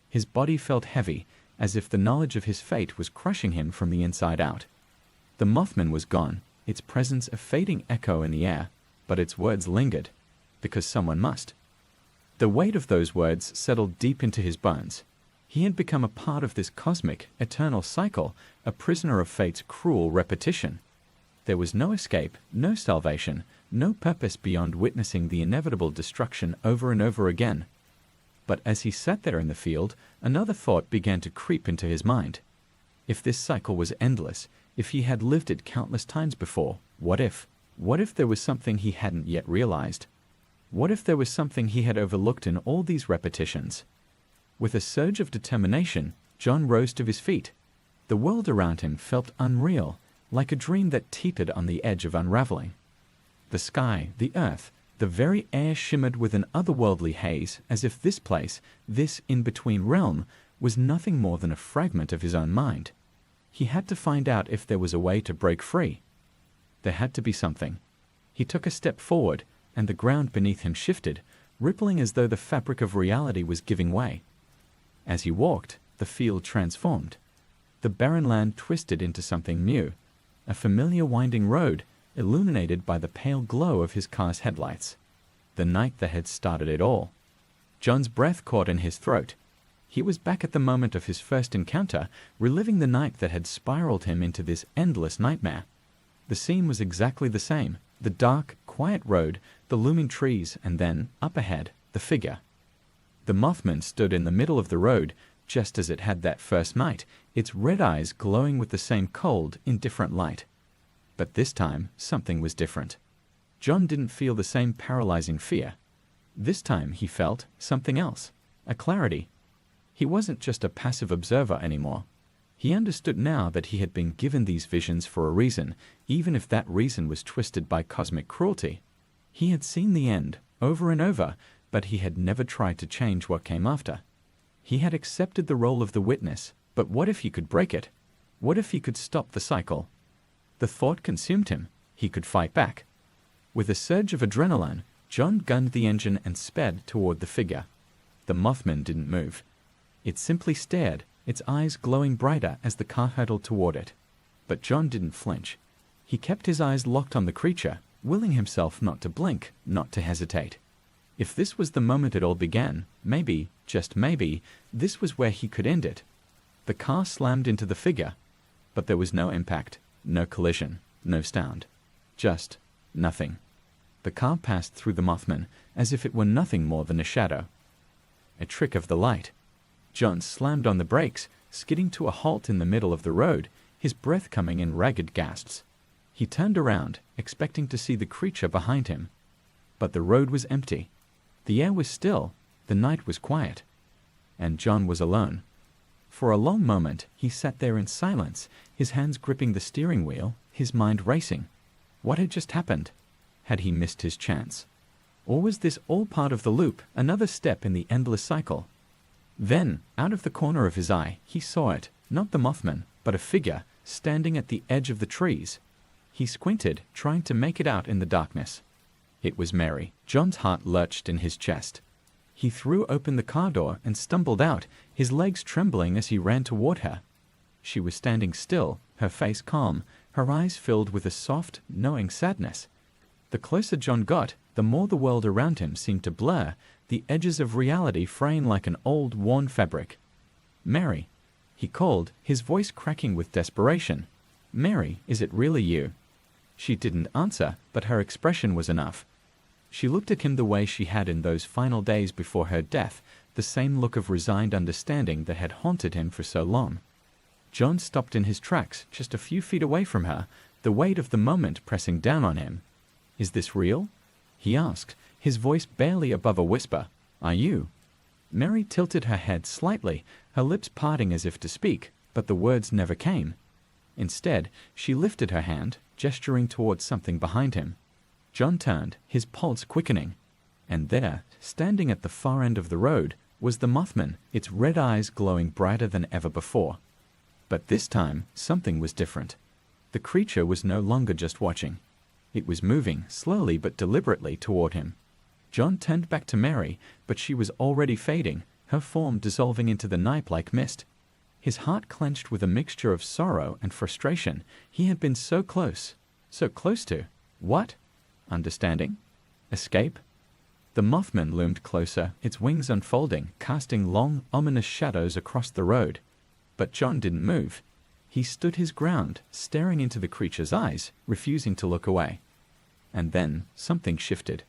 His body felt heavy, as if the knowledge of his fate was crushing him from the inside out. The Mothman was gone, its presence a fading echo in the air, but its words lingered, because someone must. The weight of those words settled deep into his bones. He had become a part of this cosmic, eternal cycle, a prisoner of fate's cruel repetition. There was no escape, no salvation, no purpose beyond witnessing the inevitable destruction over and over again. But as he sat there in the field, another thought began to creep into his mind. If this cycle was endless, if he had lived it countless times before, what if? What if there was something he hadn't yet realized? What if there was something he had overlooked in all these repetitions? With a surge of determination, John rose to his feet. The world around him felt unreal, like a dream that teetered on the edge of unraveling. The sky, the earth, the very air shimmered with an otherworldly haze, as if this place, this in-between realm, was nothing more than a fragment of his own mind. He had to find out if there was a way to break free. There had to be something. He took a step forward, and the ground beneath him shifted, rippling as though the fabric of reality was giving way. As he walked, the field transformed. The barren land twisted into something new, a familiar winding road, illuminated by the pale glow of his car's headlights. The night that had started it all. John's breath caught in his throat. He was back at the moment of his first encounter, reliving the night that had spiraled him into this endless nightmare. The scene was exactly the same. The dark, quiet road, the looming trees, and then, up ahead, the figure. The Mothman stood in the middle of the road, just as it had that first night, its red eyes glowing with the same cold, indifferent light. But this time, something was different. John didn't feel the same paralyzing fear. This time he felt something else, a clarity. He wasn't just a passive observer anymore. He understood now that he had been given these visions for a reason, even if that reason was twisted by cosmic cruelty. He had seen the end, over and over, but he had never tried to change what came after. He had accepted the role of the witness, but what if he could break it? What if he could stop the cycle? The thought consumed him. He could fight back. With a surge of adrenaline, John gunned the engine and sped toward the figure. The Mothman didn't move. It simply stared, its eyes glowing brighter as the car hurtled toward it. But John didn't flinch. He kept his eyes locked on the creature, willing himself not to blink, not to hesitate. If this was the moment it all began, maybe, just maybe, this was where he could end it. The car slammed into the figure, but there was no impact, no collision, no sound. Just nothing. The car passed through the Mothman as if it were nothing more than a shadow. A trick of the light. John slammed on the brakes, skidding to a halt in the middle of the road, his breath coming in ragged gasps. He turned around, expecting to see the creature behind him. But the road was empty. The air was still, the night was quiet. And John was alone. For a long moment, he sat there in silence, his hands gripping the steering wheel, his mind racing. What had just happened? Had he missed his chance? Or was this all part of the loop, another step in the endless cycle? Then, out of the corner of his eye, he saw it, not the Mothman, but a figure, standing at the edge of the trees. He squinted, trying to make it out in the darkness. It was Mary. John's heart lurched in his chest. He threw open the car door and stumbled out, his legs trembling as he ran toward her. She was standing still, her face calm, her eyes filled with a soft, knowing sadness. The closer John got, the more the world around him seemed to blur, the edges of reality fraying like an old, worn fabric. "Mary," he called, his voice cracking with desperation. "Mary, is it really you?" She didn't answer, but her expression was enough. She looked at him the way she had in those final days before her death, the same look of resigned understanding that had haunted him for so long. John stopped in his tracks, just a few feet away from her, the weight of the moment pressing down on him. "Is this real?" he asked, his voice barely above a whisper. "Are you?" Mary tilted her head slightly, her lips parting as if to speak, but the words never came. Instead, she lifted her hand, gesturing towards something behind him. John turned, his pulse quickening. And there, standing at the far end of the road, was the Mothman, its red eyes glowing brighter than ever before. But this time, something was different. The creature was no longer just watching. It was moving, slowly but deliberately, toward him. John turned back to Mary, but she was already fading, her form dissolving into the night like mist. His heart clenched with a mixture of sorrow and frustration. He had been so close to, what? Understanding? Escape? The Mothman loomed closer, its wings unfolding, casting long, ominous shadows across the road. But John didn't move. He stood his ground, staring into the creature's eyes, refusing to look away. And then something shifted.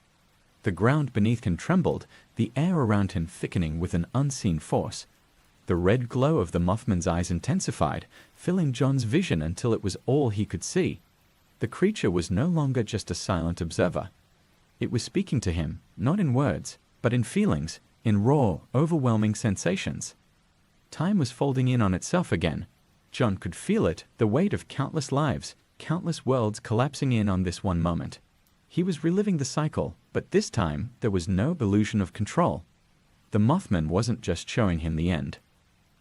The ground beneath him trembled, the air around him thickening with an unseen force. The red glow of the Mothman's eyes intensified, filling John's vision until it was all he could see. The creature was no longer just a silent observer. It was speaking to him, not in words, but in feelings, in raw, overwhelming sensations. Time was folding in on itself again. John could feel it, the weight of countless lives, countless worlds collapsing in on this one moment. He was reliving the cycle, but this time there was no illusion of control. The Mothman wasn't just showing him the end.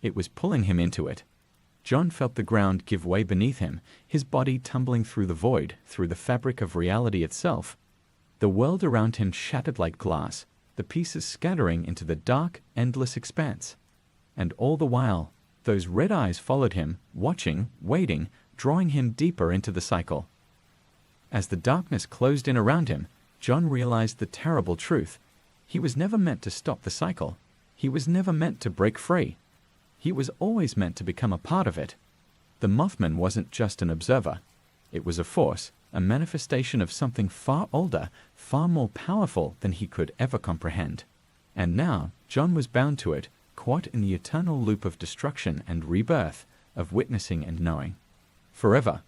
It was pulling him into it. John felt the ground give way beneath him, his body tumbling through the void, through the fabric of reality itself. The world around him shattered like glass, the pieces scattering into the dark, endless expanse. And all the while, those red eyes followed him, watching, waiting, drawing him deeper into the cycle. As the darkness closed in around him, John realized the terrible truth. He was never meant to stop the cycle. He was never meant to break free. He was always meant to become a part of it. The Mothman wasn't just an observer. It was a force, a manifestation of something far older, far more powerful than he could ever comprehend. And now, John was bound to it, caught in the eternal loop of destruction and rebirth, of witnessing and knowing. Forever.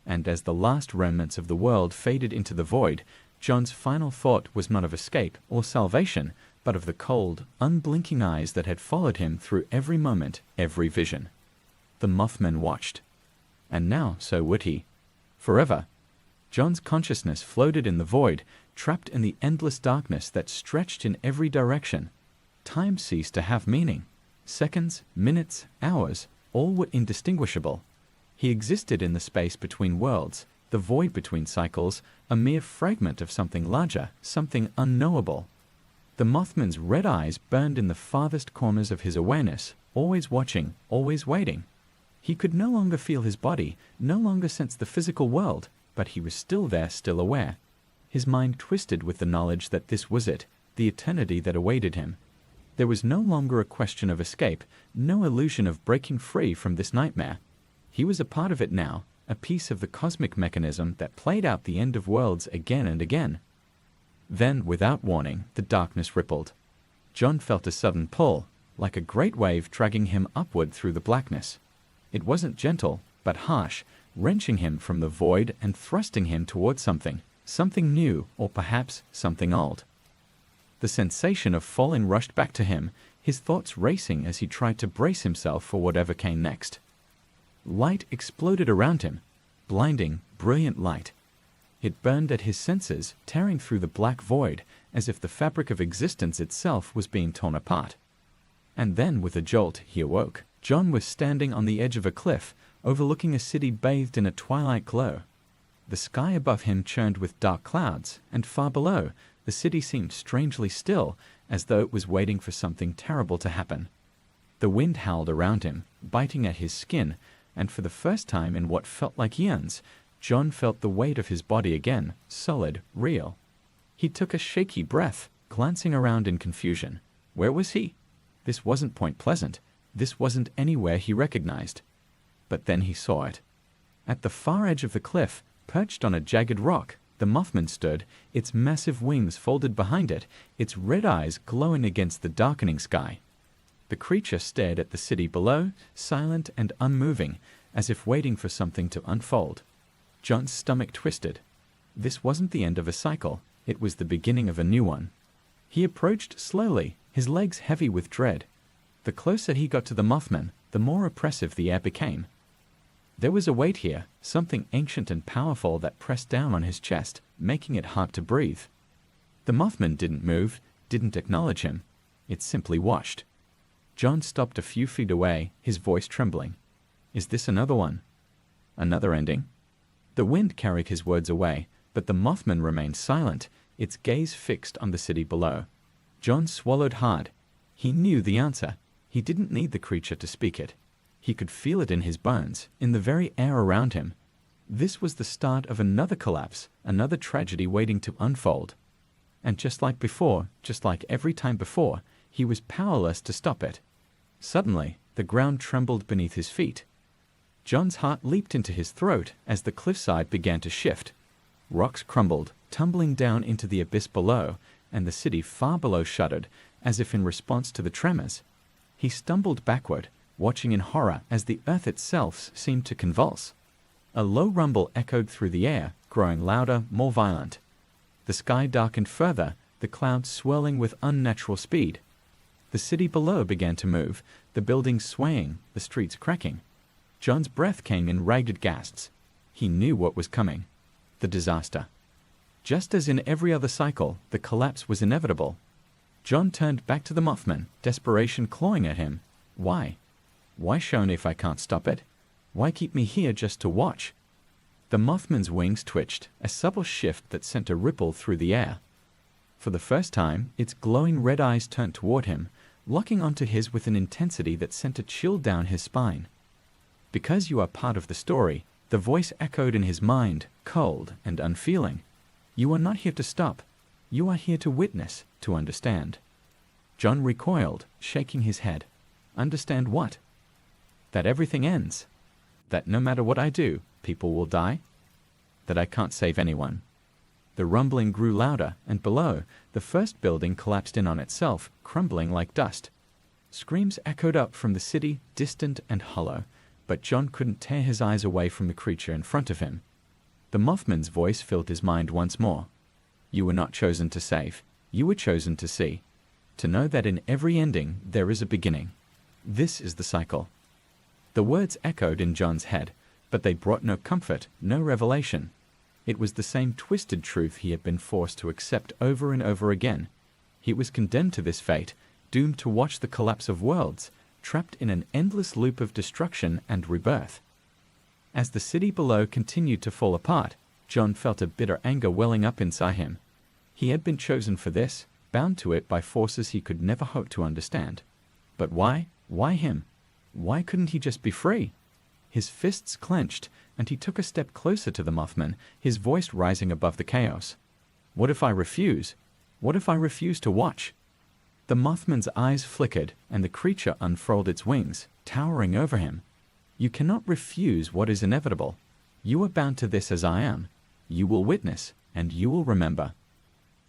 And as the last remnants of the world faded into the void, John's final thought was not of escape or salvation, but of the cold, unblinking eyes that had followed him through every moment, every vision. The Mothman watched. And now so would he. Forever. John's consciousness floated in the void, trapped in the endless darkness that stretched in every direction. Time ceased to have meaning. Seconds, minutes, hours, all were indistinguishable. He existed in the space between worlds, the void between cycles, a mere fragment of something larger, something unknowable. The Mothman's red eyes burned in the farthest corners of his awareness, always watching, always waiting. He could no longer feel his body, no longer sense the physical world, but he was still there, still aware. His mind twisted with the knowledge that this was it, the eternity that awaited him. There was no longer a question of escape, no illusion of breaking free from this nightmare. He was a part of it now, a piece of the cosmic mechanism that played out the end of worlds again and again. Then, without warning, the darkness rippled. John felt a sudden pull, like a great wave dragging him upward through the blackness. It wasn't gentle, but harsh, wrenching him from the void and thrusting him towards something new, or perhaps something old. The sensation of falling rushed back to him, his thoughts racing as he tried to brace himself for whatever came next. Light exploded around him, blinding, brilliant light. It burned at his senses, tearing through the black void, as if the fabric of existence itself was being torn apart. And then, with a jolt, he awoke. John was standing on the edge of a cliff, overlooking a city bathed in a twilight glow. The sky above him churned with dark clouds, and far below, the city seemed strangely still, as though it was waiting for something terrible to happen. The wind howled around him, biting at his skin, and for the first time in what felt like eons, John felt the weight of his body again, solid, real. He took a shaky breath, glancing around in confusion. Where was he? This wasn't Point Pleasant. This wasn't anywhere he recognized. But then he saw it. At the far edge of the cliff, perched on a jagged rock, the Mothman stood, its massive wings folded behind it, its red eyes glowing against the darkening sky. The creature stared at the city below, silent and unmoving, as if waiting for something to unfold. John's stomach twisted. This wasn't the end of a cycle, it was the beginning of a new one. He approached slowly, his legs heavy with dread. The closer he got to the Mothman, the more oppressive the air became. There was a weight here, something ancient and powerful that pressed down on his chest, making it hard to breathe. The Mothman didn't move, didn't acknowledge him. It simply watched. John stopped a few feet away, his voice trembling. Is this another one? Another ending? The wind carried his words away, but the Mothman remained silent, its gaze fixed on the city below. John swallowed hard. He knew the answer. He didn't need the creature to speak it. He could feel it in his bones, in the very air around him. This was the start of another collapse, another tragedy waiting to unfold. And just like before, just like every time before, he was powerless to stop it. Suddenly, the ground trembled beneath his feet. John's heart leaped into his throat as the cliffside began to shift. Rocks crumbled, tumbling down into the abyss below, and the city far below shuddered, as if in response to the tremors. He stumbled backward, watching in horror as the earth itself seemed to convulse. A low rumble echoed through the air, growing louder, more violent. The sky darkened further, the clouds swirling with unnatural speed. The city below began to move, the buildings swaying, the streets cracking. John's breath came in ragged gasps. He knew what was coming. The disaster. Just as in every other cycle, the collapse was inevitable. John turned back to the Mothman, desperation clawing at him. Why? Why shown if I can't stop it? Why keep me here just to watch? The Mothman's wings twitched, a subtle shift that sent a ripple through the air. For the first time, its glowing red eyes turned toward him, locking onto his with an intensity that sent a chill down his spine. Because you are part of the story, the voice echoed in his mind, cold and unfeeling. You are not here to stop. You are here to witness, to understand. John recoiled, shaking his head. Understand what? That everything ends. That no matter what I do, people will die. That I can't save anyone. The rumbling grew louder, and below, the first building collapsed in on itself, crumbling like dust. Screams echoed up from the city, distant and hollow, but John couldn't tear his eyes away from the creature in front of him. The Mothman's voice filled his mind once more. You were not chosen to save. You were chosen to see. To know that in every ending there is a beginning. This is the cycle. The words echoed in John's head, but they brought no comfort, no revelation. It was the same twisted truth he had been forced to accept over and over again. He was condemned to this fate, doomed to watch the collapse of worlds, trapped in an endless loop of destruction and rebirth. As the city below continued to fall apart, John felt a bitter anger welling up inside him. He had been chosen for this, bound to it by forces he could never hope to understand. But why? Why him? Why couldn't he just be free? His fists clenched, and he took a step closer to the Mothman, his voice rising above the chaos. What if I refuse? What if I refuse to watch? The Mothman's eyes flickered, and the creature unfurled its wings, towering over him. You cannot refuse what is inevitable. You are bound to this as I am. You will witness, and you will remember.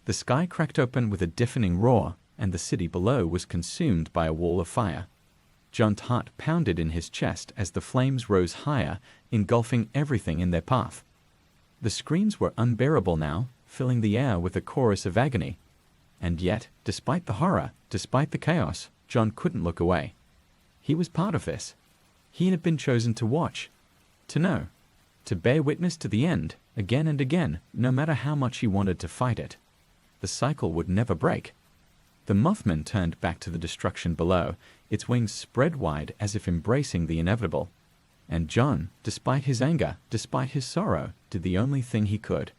The sky cracked open with a deafening roar. and the city below was consumed by a wall of fire. John's heart pounded in his chest as the flames rose higher, engulfing everything in their path. The screams were unbearable now, filling the air with a chorus of agony. And yet, despite the horror, despite the chaos, John couldn't look away. He was part of this. He had been chosen to watch, to know, to bear witness to the end, again and again, no matter how much he wanted to fight it. The cycle would never break. The Mothman turned back to the destruction below, its wings spread wide as if embracing the inevitable. And John, despite his anger, despite his sorrow, did the only thing he could.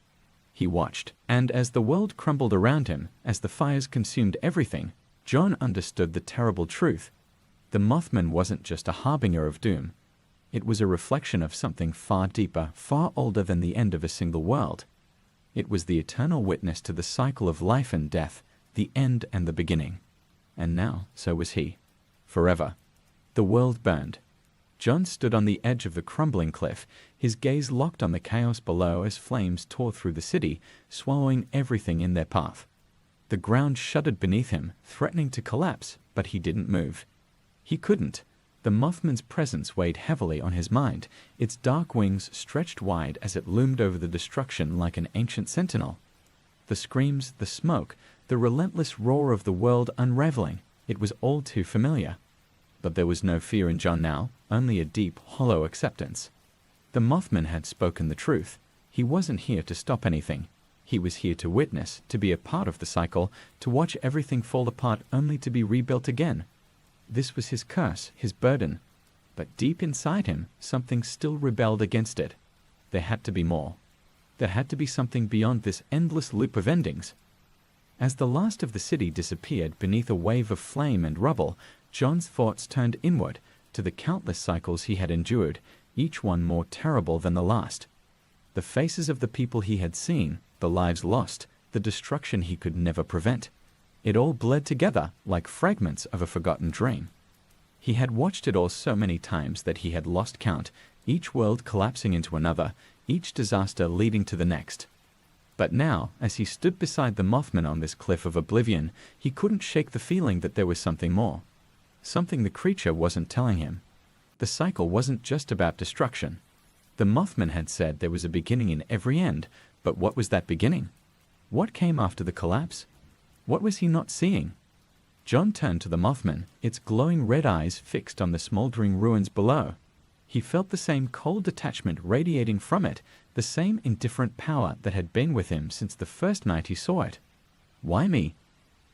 He watched, and as the world crumbled around him, as the fires consumed everything, John understood the terrible truth. The Mothman wasn't just a harbinger of doom. It was a reflection of something far deeper, far older than the end of a single world. It was the eternal witness to the cycle of life and death, the end and the beginning. And now, so was he. Forever. The world burned. John stood on the edge of the crumbling cliff, his gaze locked on the chaos below as flames tore through the city, swallowing everything in their path. The ground shuddered beneath him, threatening to collapse, but he didn't move. He couldn't. The Mothman's presence weighed heavily on his mind, its dark wings stretched wide as it loomed over the destruction like an ancient sentinel. The screams, the smoke, the relentless roar of the world unraveling, it was all too familiar. But there was no fear in John now, only a deep, hollow acceptance. The Mothman had spoken the truth. He wasn't here to stop anything. He was here to witness, to be a part of the cycle, to watch everything fall apart only to be rebuilt again. This was his curse, his burden. But deep inside him, something still rebelled against it. There had to be more. There had to be something beyond this endless loop of endings. As the last of the city disappeared beneath a wave of flame and rubble, John's thoughts turned inward to the countless cycles he had endured, each one more terrible than the last. The faces of the people he had seen, the lives lost, the destruction he could never prevent. It all bled together like fragments of a forgotten dream. He had watched it all so many times that he had lost count, each world collapsing into another, each disaster leading to the next. But now, as he stood beside the Mothman on this cliff of oblivion, he couldn't shake the feeling that there was something more. Something the creature wasn't telling him. The cycle wasn't just about destruction. The Mothman had said there was a beginning in every end, but what was that beginning? What came after the collapse? What was he not seeing? John turned to the Mothman, its glowing red eyes fixed on the smoldering ruins below. He felt the same cold detachment radiating from it, the same indifferent power that had been with him since the first night he saw it. "Why me?"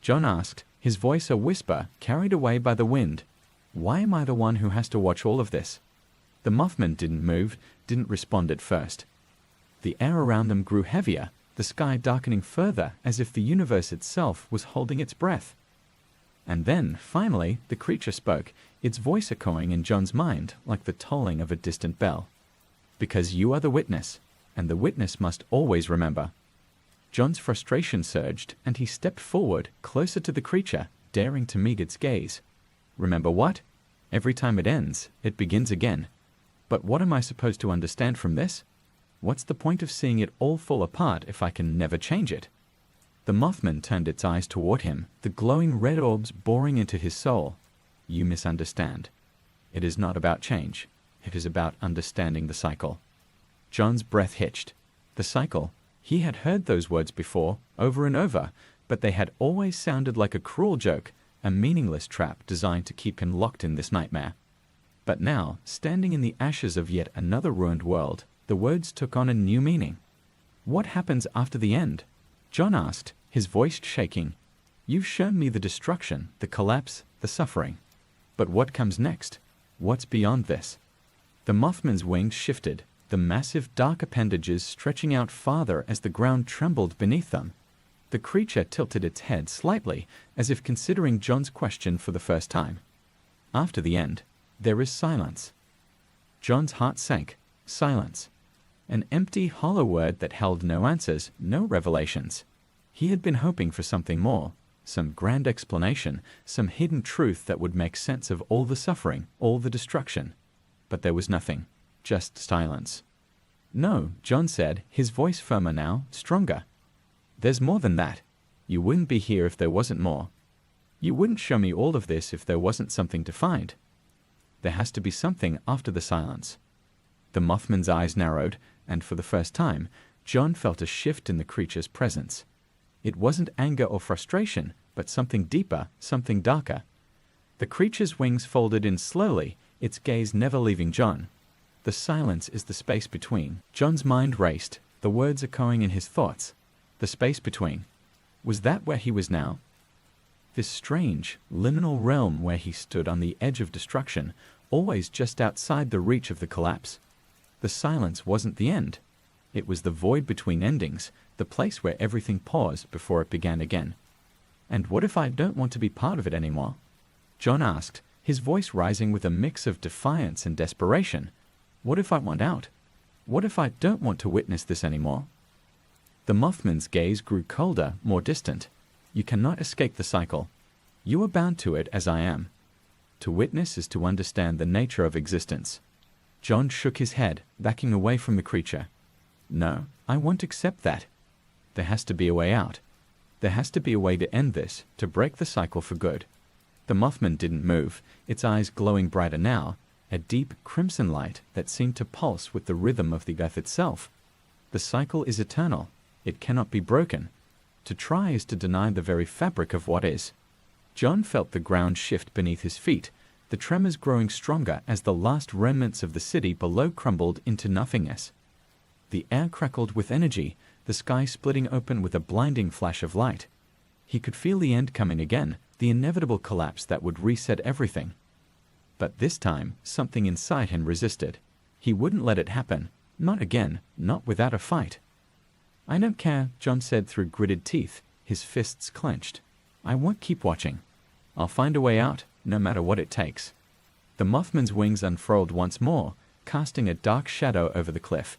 John asked, his voice a whisper carried away by the wind. "Why am I the one who has to watch all of this?" The Mothman didn't move, didn't respond at first. The air around them grew heavier, the sky darkening further as if the universe itself was holding its breath. And then, finally, the creature spoke, its voice echoing in John's mind like the tolling of a distant bell. "Because you are the witness, and the witness must always remember." John's frustration surged, and he stepped forward, closer to the creature, daring to meet its gaze. "Remember what? Every time it ends, it begins again. But what am I supposed to understand from this? What's the point of seeing it all fall apart if I can never change it?" The Mothman turned its eyes toward him, the glowing red orbs boring into his soul. "You misunderstand. It is not about change. It is about understanding the cycle." John's breath hitched. The cycle. He had heard those words before, over and over, but they had always sounded like a cruel joke, a meaningless trap designed to keep him locked in this nightmare. But now, standing in the ashes of yet another ruined world, the words took on a new meaning. "What happens after the end?" John asked, his voice shaking. "You've shown me the destruction, the collapse, the suffering. But what comes next? What's beyond this?" The Mothman's wings shifted, the massive dark appendages stretching out farther as the ground trembled beneath them. The creature tilted its head slightly, as if considering John's question for the first time. "After the end, there is silence." John's heart sank. Silence. An empty, hollow word that held no answers, no revelations. He had been hoping for something more, some grand explanation, some hidden truth that would make sense of all the suffering, all the destruction. But there was nothing, just silence. "No," John said, his voice firmer now, stronger. "There's more than that. You wouldn't be here if there wasn't more. You wouldn't show me all of this if there wasn't something to find. There has to be something after the silence. The Mothman's eyes narrowed, and for the first time, John felt a shift in the creature's presence. It wasn't anger or frustration, but something deeper, something darker. The creature's wings folded in slowly, its gaze never leaving John. The silence is the space between. John's mind raced, the words echoing in his thoughts. The space between. Was that where he was now? This strange, liminal realm where he stood on the edge of destruction, always just outside the reach of the collapse. The silence wasn't the end. It was the void between endings, the place where everything paused before it began again. And what if I don't want to be part of it anymore? John asked, his voice rising with a mix of defiance and desperation. What if I want out? What if I don't want to witness this anymore? The Mothman's gaze grew colder, more distant. You cannot escape the cycle. You are bound to it as I am. To witness is to understand the nature of existence. John shook his head, backing away from the creature. No, I won't accept that. There has to be a way out. There has to be a way to end this, to break the cycle for good. The Mothman didn't move, its eyes glowing brighter now, a deep crimson light that seemed to pulse with the rhythm of the earth itself. The cycle is eternal. It cannot be broken. To try is to deny the very fabric of what is. John felt the ground shift beneath his feet, the tremors growing stronger as the last remnants of the city below crumbled into nothingness. The air crackled with energy, the sky splitting open with a blinding flash of light. He could feel the end coming again, the inevitable collapse that would reset everything. But this time, something inside him resisted. He wouldn't let it happen. Not again, not without a fight. I don't care, John said through gritted teeth, his fists clenched. I won't keep watching. I'll find a way out, no matter what it takes. The Mothman's wings unfurled once more, casting a dark shadow over the cliff.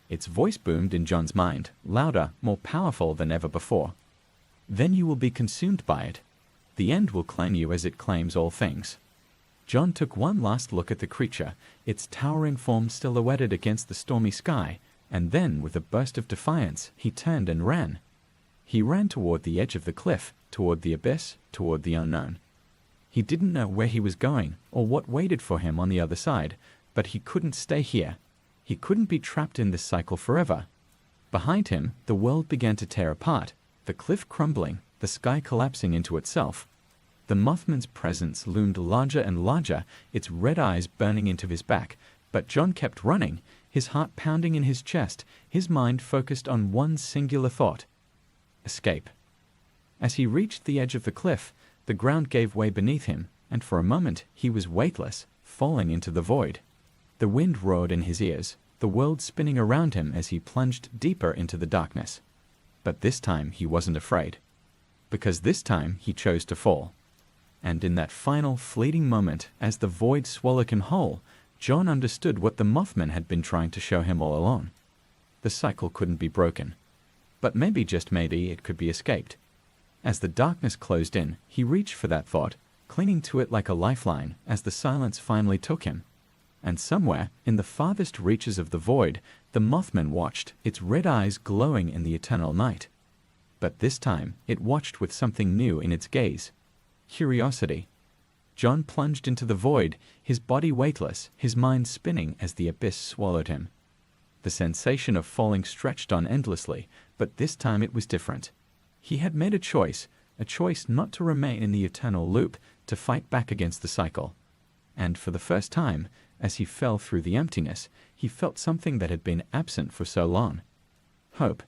Its voice boomed in John's mind, louder, more powerful than ever before. Then you will be consumed by it. The end will claim you as it claims all things. John took one last look at the creature, its towering form silhouetted against the stormy sky, and then, with a burst of defiance, he turned and ran. He ran toward the edge of the cliff, toward the abyss, toward the unknown. He didn't know where he was going, or what waited for him on the other side, but he couldn't stay here. He couldn't be trapped in this cycle forever. Behind him, the world began to tear apart, the cliff crumbling, the sky collapsing into itself. The Mothman's presence loomed larger and larger, its red eyes burning into his back, but John kept running, his heart pounding in his chest, his mind focused on one singular thought: escape. As he reached the edge of the cliff, the ground gave way beneath him, and for a moment he was weightless, falling into the void. The wind roared in his ears, the world spinning around him as he plunged deeper into the darkness. But this time he wasn't afraid, because this time he chose to fall. And in that final fleeting moment, as the void swallowed him whole, John understood what the Mothman had been trying to show him all along. The cycle couldn't be broken. But maybe, just maybe, it could be escaped. As the darkness closed in, he reached for that thought, clinging to it like a lifeline as the silence finally took him. And somewhere, in the farthest reaches of the void, the Mothman watched, its red eyes glowing in the eternal night. But this time, it watched with something new in its gaze: curiosity. John plunged into the void, his body weightless, his mind spinning as the abyss swallowed him. The sensation of falling stretched on endlessly, but this time it was different. He had made a choice not to remain in the eternal loop, to fight back against the cycle. And for the first time, as he fell through the emptiness, he felt something that had been absent for so long: hope.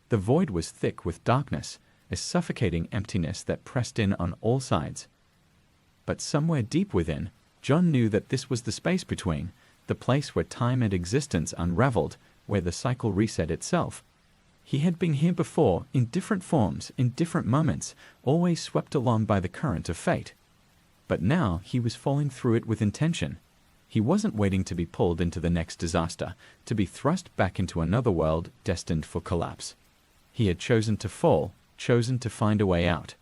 The void was thick with darkness, a suffocating emptiness that pressed in on all sides. But somewhere deep within, John knew that this was the space between, the place where time and existence unraveled, where the cycle reset itself. He had been here before, in different forms, in different moments, always swept along by the current of fate. But now he was falling through it with intention. He wasn't waiting to be pulled into the next disaster, to be thrust back into another world destined for collapse. He had chosen to fall, chosen to find a way out.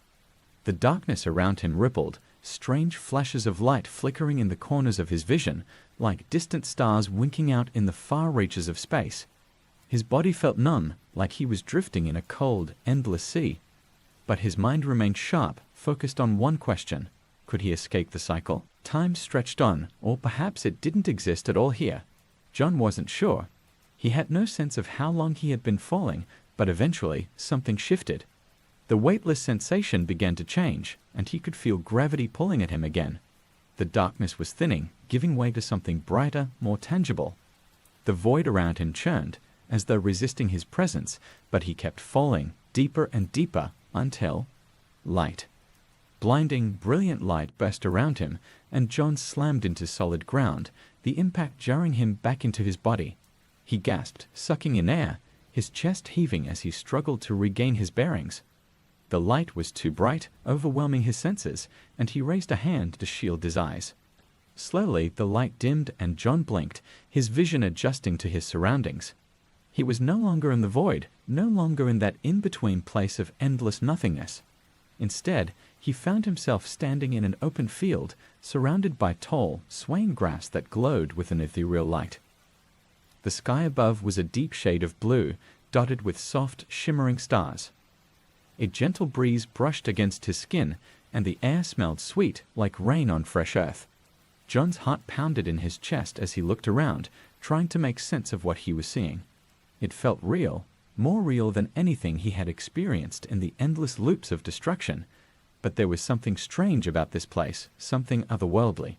The darkness around him rippled, strange flashes of light flickering in the corners of his vision, like distant stars winking out in the far reaches of space. His body felt numb, like he was drifting in a cold, endless sea. But his mind remained sharp, focused on one question. Could he escape the cycle? Time stretched on, or perhaps it didn't exist at all here. John wasn't sure. He had no sense of how long he had been falling, but eventually something shifted. The weightless sensation began to change, and he could feel gravity pulling at him again. The darkness was thinning, giving way to something brighter, more tangible. The void around him churned, as though resisting his presence, but he kept falling, deeper and deeper, until light. Blinding, brilliant light burst around him, and John slammed into solid ground, the impact jarring him back into his body. He gasped, sucking in air, his chest heaving as he struggled to regain his bearings. The light was too bright, overwhelming his senses, and he raised a hand to shield his eyes. Slowly, the light dimmed and John blinked, his vision adjusting to his surroundings. He was no longer in the void, no longer in that in-between place of endless nothingness. Instead, he found himself standing in an open field, surrounded by tall, swaying grass that glowed with an ethereal light. The sky above was a deep shade of blue, dotted with soft, shimmering stars. A gentle breeze brushed against his skin, and the air smelled sweet, like rain on fresh earth. John's heart pounded in his chest as he looked around, trying to make sense of what he was seeing. It felt real, more real than anything he had experienced in the endless loops of destruction, but there was something strange about this place, something otherworldly.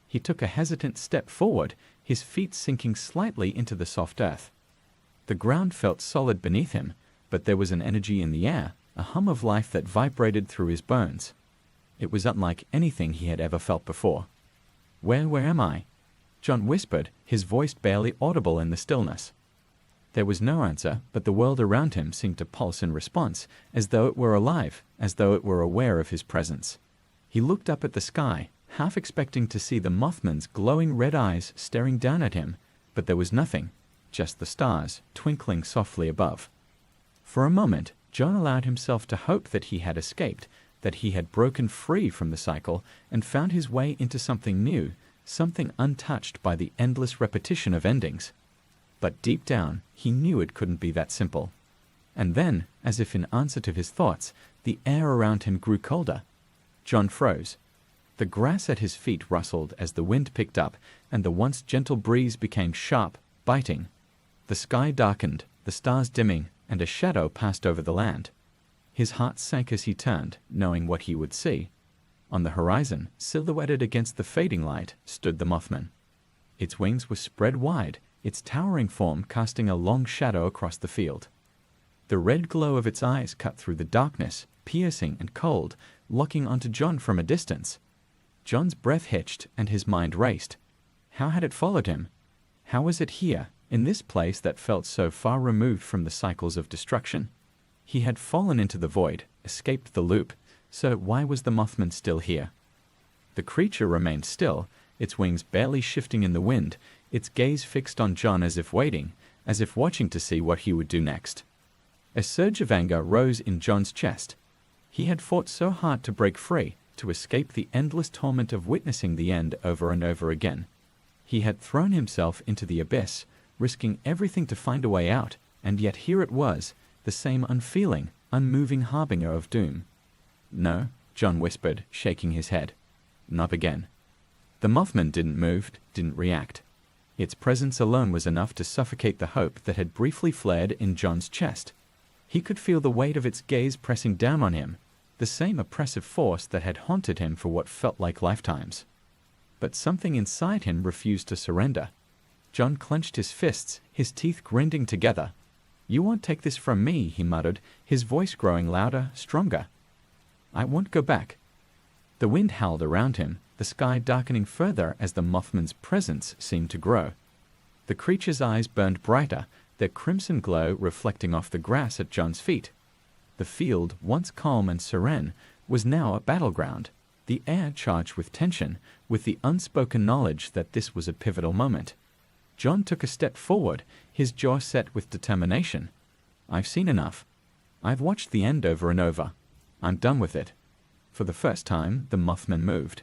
He took a hesitant step forward, his feet sinking slightly into the soft earth. The ground felt solid beneath him, but there was an energy in the air, a hum of life that vibrated through his bones. It was unlike anything he had ever felt before. Where am I?" John whispered, his voice barely audible in the stillness. There was no answer, but the world around him seemed to pulse in response, as though it were alive, as though it were aware of his presence. He looked up at the sky, half expecting to see the Mothman's glowing red eyes staring down at him, but there was nothing, just the stars twinkling softly above. For a moment, John allowed himself to hope that he had escaped, that he had broken free from the cycle and found his way into something new, something untouched by the endless repetition of endings. But deep down, he knew it couldn't be that simple. And then, as if in answer to his thoughts, the air around him grew colder. John froze. The grass at his feet rustled as the wind picked up, and the once gentle breeze became sharp, biting. The sky darkened, the stars dimming, and a shadow passed over the land. His heart sank as he turned, knowing what he would see. On the horizon, silhouetted against the fading light, stood the Mothman. Its wings were spread wide, its towering form casting a long shadow across the field. The red glow of its eyes cut through the darkness, piercing and cold, locking onto John from a distance. John's breath hitched and his mind raced. How had it followed him? How was it here, in this place that felt so far removed from the cycles of destruction? He had fallen into the void, escaped the loop, so why was the Mothman still here? The creature remained still, its wings barely shifting in the wind, its gaze fixed on John as if waiting, as if watching to see what he would do next. A surge of anger rose in John's chest. He had fought so hard to break free, to escape the endless torment of witnessing the end over and over again. He had thrown himself into the abyss, risking everything to find a way out, and yet here it was, the same unfeeling, unmoving harbinger of doom. "No," John whispered, shaking his head. "Not again." The Mothman didn't move, didn't react. Its presence alone was enough to suffocate the hope that had briefly flared in John's chest. He could feel the weight of its gaze pressing down on him, the same oppressive force that had haunted him for what felt like lifetimes. But something inside him refused to surrender. John clenched his fists, his teeth grinding together. "You won't take this from me," he muttered, his voice growing louder, stronger. "I won't go back." The wind howled around him, the sky darkening further as the Mothman's presence seemed to grow. The creature's eyes burned brighter, their crimson glow reflecting off the grass at John's feet. The field, once calm and serene, was now a battleground, the air charged with tension, with the unspoken knowledge that this was a pivotal moment. John took a step forward, his jaw set with determination. "I've seen enough. I've watched the end over and over. I'm done with it." For the first time, the Mothman moved.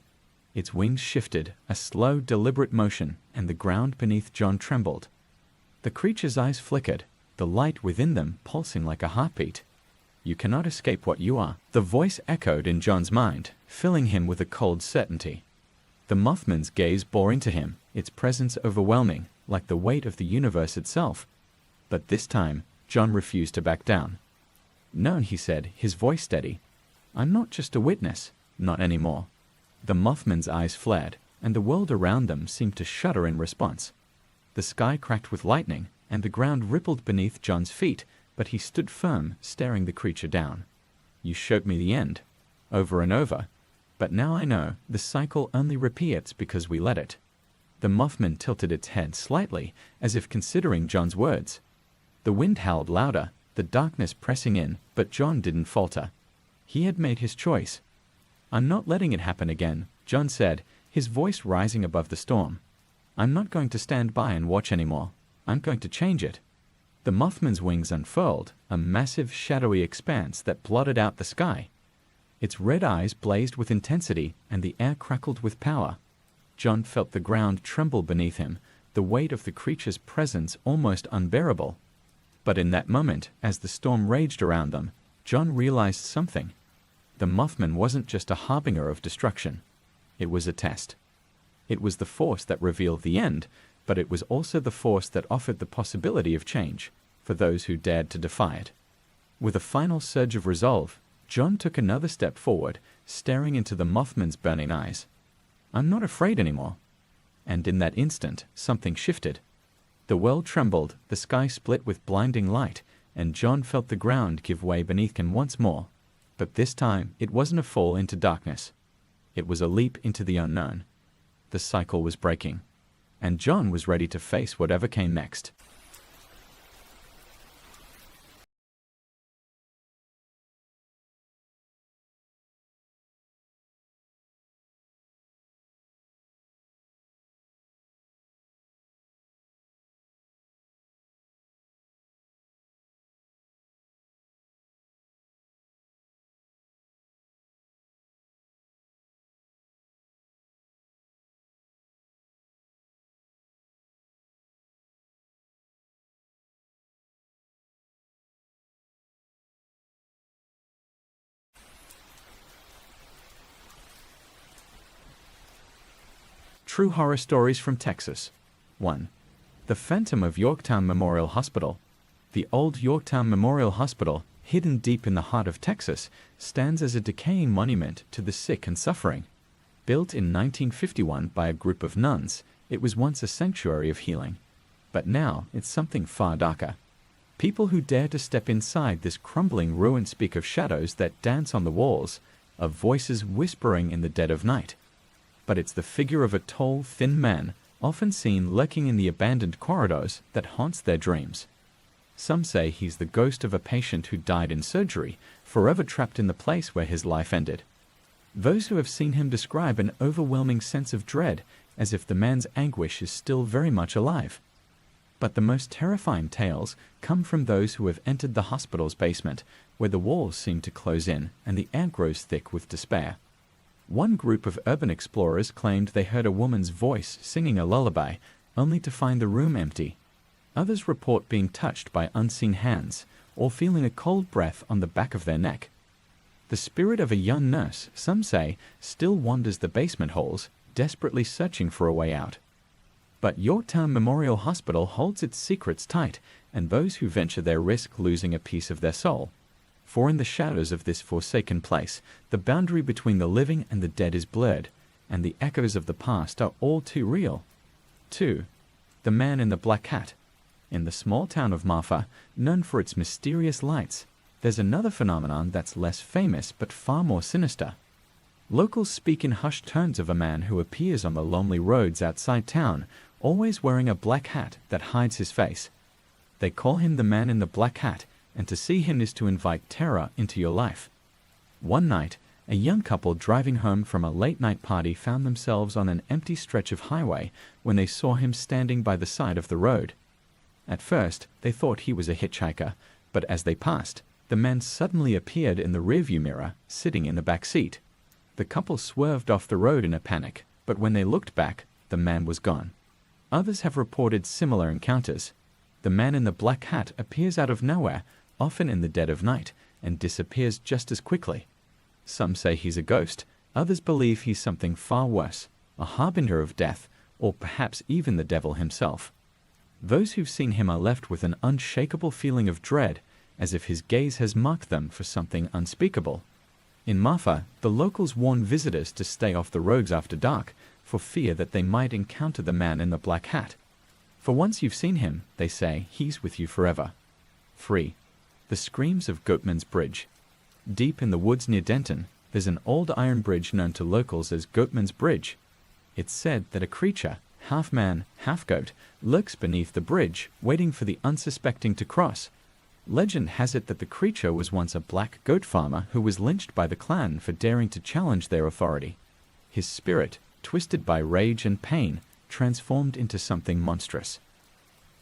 Its wings shifted, a slow, deliberate motion, and the ground beneath John trembled. The creature's eyes flickered, the light within them pulsing like a heartbeat. You cannot escape what you are. The voice echoed in John's mind, filling him with a cold certainty. The Mothman's gaze bore into him, its presence overwhelming, like the weight of the universe itself. But this time, John refused to back down. "No," he said, his voice steady. "I'm not just a witness. Not anymore." The Mothman's eyes flared, and the world around them seemed to shudder in response. The sky cracked with lightning, and the ground rippled beneath John's feet, but he stood firm, staring the creature down. "You showed me the end, over and over. But now I know the cycle only repeats because we let it." The Mothman tilted its head slightly, as if considering John's words. The wind howled louder, the darkness pressing in, but John didn't falter. He had made his choice. "I'm not letting it happen again," John said, his voice rising above the storm. "I'm not going to stand by and watch anymore. I'm going to change it." The Mothman's wings unfurled, a massive shadowy expanse that blotted out the sky. Its red eyes blazed with intensity, and the air crackled with power. John felt the ground tremble beneath him, the weight of the creature's presence almost unbearable. But in that moment, as the storm raged around them, John realized something. The Mothman wasn't just a harbinger of destruction. It was a test. It was the force that revealed the end, but it was also the force that offered the possibility of change for those who dared to defy it. With a final surge of resolve, John took another step forward, staring into the Mothman's burning eyes. "I'm not afraid anymore." And in that instant, something shifted. The world trembled, the sky split with blinding light, and John felt the ground give way beneath him once more. But this time, it wasn't a fall into darkness. It was a leap into the unknown. The cycle was breaking, and John was ready to face whatever came next. True Horror Stories from Texas. 1. The Phantom of Yorktown Memorial Hospital. The old Yorktown Memorial Hospital, hidden deep in the heart of Texas, stands as a decaying monument to the sick and suffering. Built in 1951 by a group of nuns, it was once a sanctuary of healing. But now it's something far darker. People who dare to step inside this crumbling ruin speak of shadows that dance on the walls, of voices whispering in the dead of night. But it's the figure of a tall, thin man, often seen lurking in the abandoned corridors, that haunts their dreams. Some say he's the ghost of a patient who died in surgery, forever trapped in the place where his life ended. Those who have seen him describe an overwhelming sense of dread, as if the man's anguish is still very much alive. But the most terrifying tales come from those who have entered the hospital's basement, where the walls seem to close in and the air grows thick with despair. One group of urban explorers claimed they heard a woman's voice singing a lullaby, only to find the room empty. Others report being touched by unseen hands, or feeling a cold breath on the back of their neck. The spirit of a young nurse, some say, still wanders the basement halls, desperately searching for a way out. But Yorktown Memorial Hospital holds its secrets tight, and those who venture there risk losing a piece of their soul. For in the shadows of this forsaken place, the boundary between the living and the dead is blurred, and the echoes of the past are all too real. 2. The Man in the Black Hat. In the small town of Marfa, known for its mysterious lights, there's another phenomenon that's less famous but far more sinister. Locals speak in hushed tones of a man who appears on the lonely roads outside town, always wearing a black hat that hides his face. They call him the Man in the Black Hat, and to see him is to invite terror into your life. One night, a young couple driving home from a late-night party found themselves on an empty stretch of highway when they saw him standing by the side of the road. At first, they thought he was a hitchhiker, but as they passed, the man suddenly appeared in the rearview mirror, sitting in the back seat. The couple swerved off the road in a panic, but when they looked back, the man was gone. Others have reported similar encounters. The Man in the Black Hat appears out of nowhere, often in the dead of night, and disappears just as quickly. Some say he's a ghost, others believe he's something far worse, a harbinger of death, or perhaps even the devil himself. Those who've seen him are left with an unshakable feeling of dread, as if his gaze has marked them for something unspeakable. In Marfa, the locals warn visitors to stay off the roads after dark, for fear that they might encounter the man in the black hat. For once you've seen him, they say, he's with you forever. 3. The screams of Goatman's Bridge. Deep in the woods near Denton, there's an old iron bridge known to locals as Goatman's Bridge. It's said that a creature, half man, half goat, lurks beneath the bridge, waiting for the unsuspecting to cross. Legend has it that the creature was once a black goat farmer who was lynched by the clan for daring to challenge their authority. His spirit, twisted by rage and pain, transformed into something monstrous.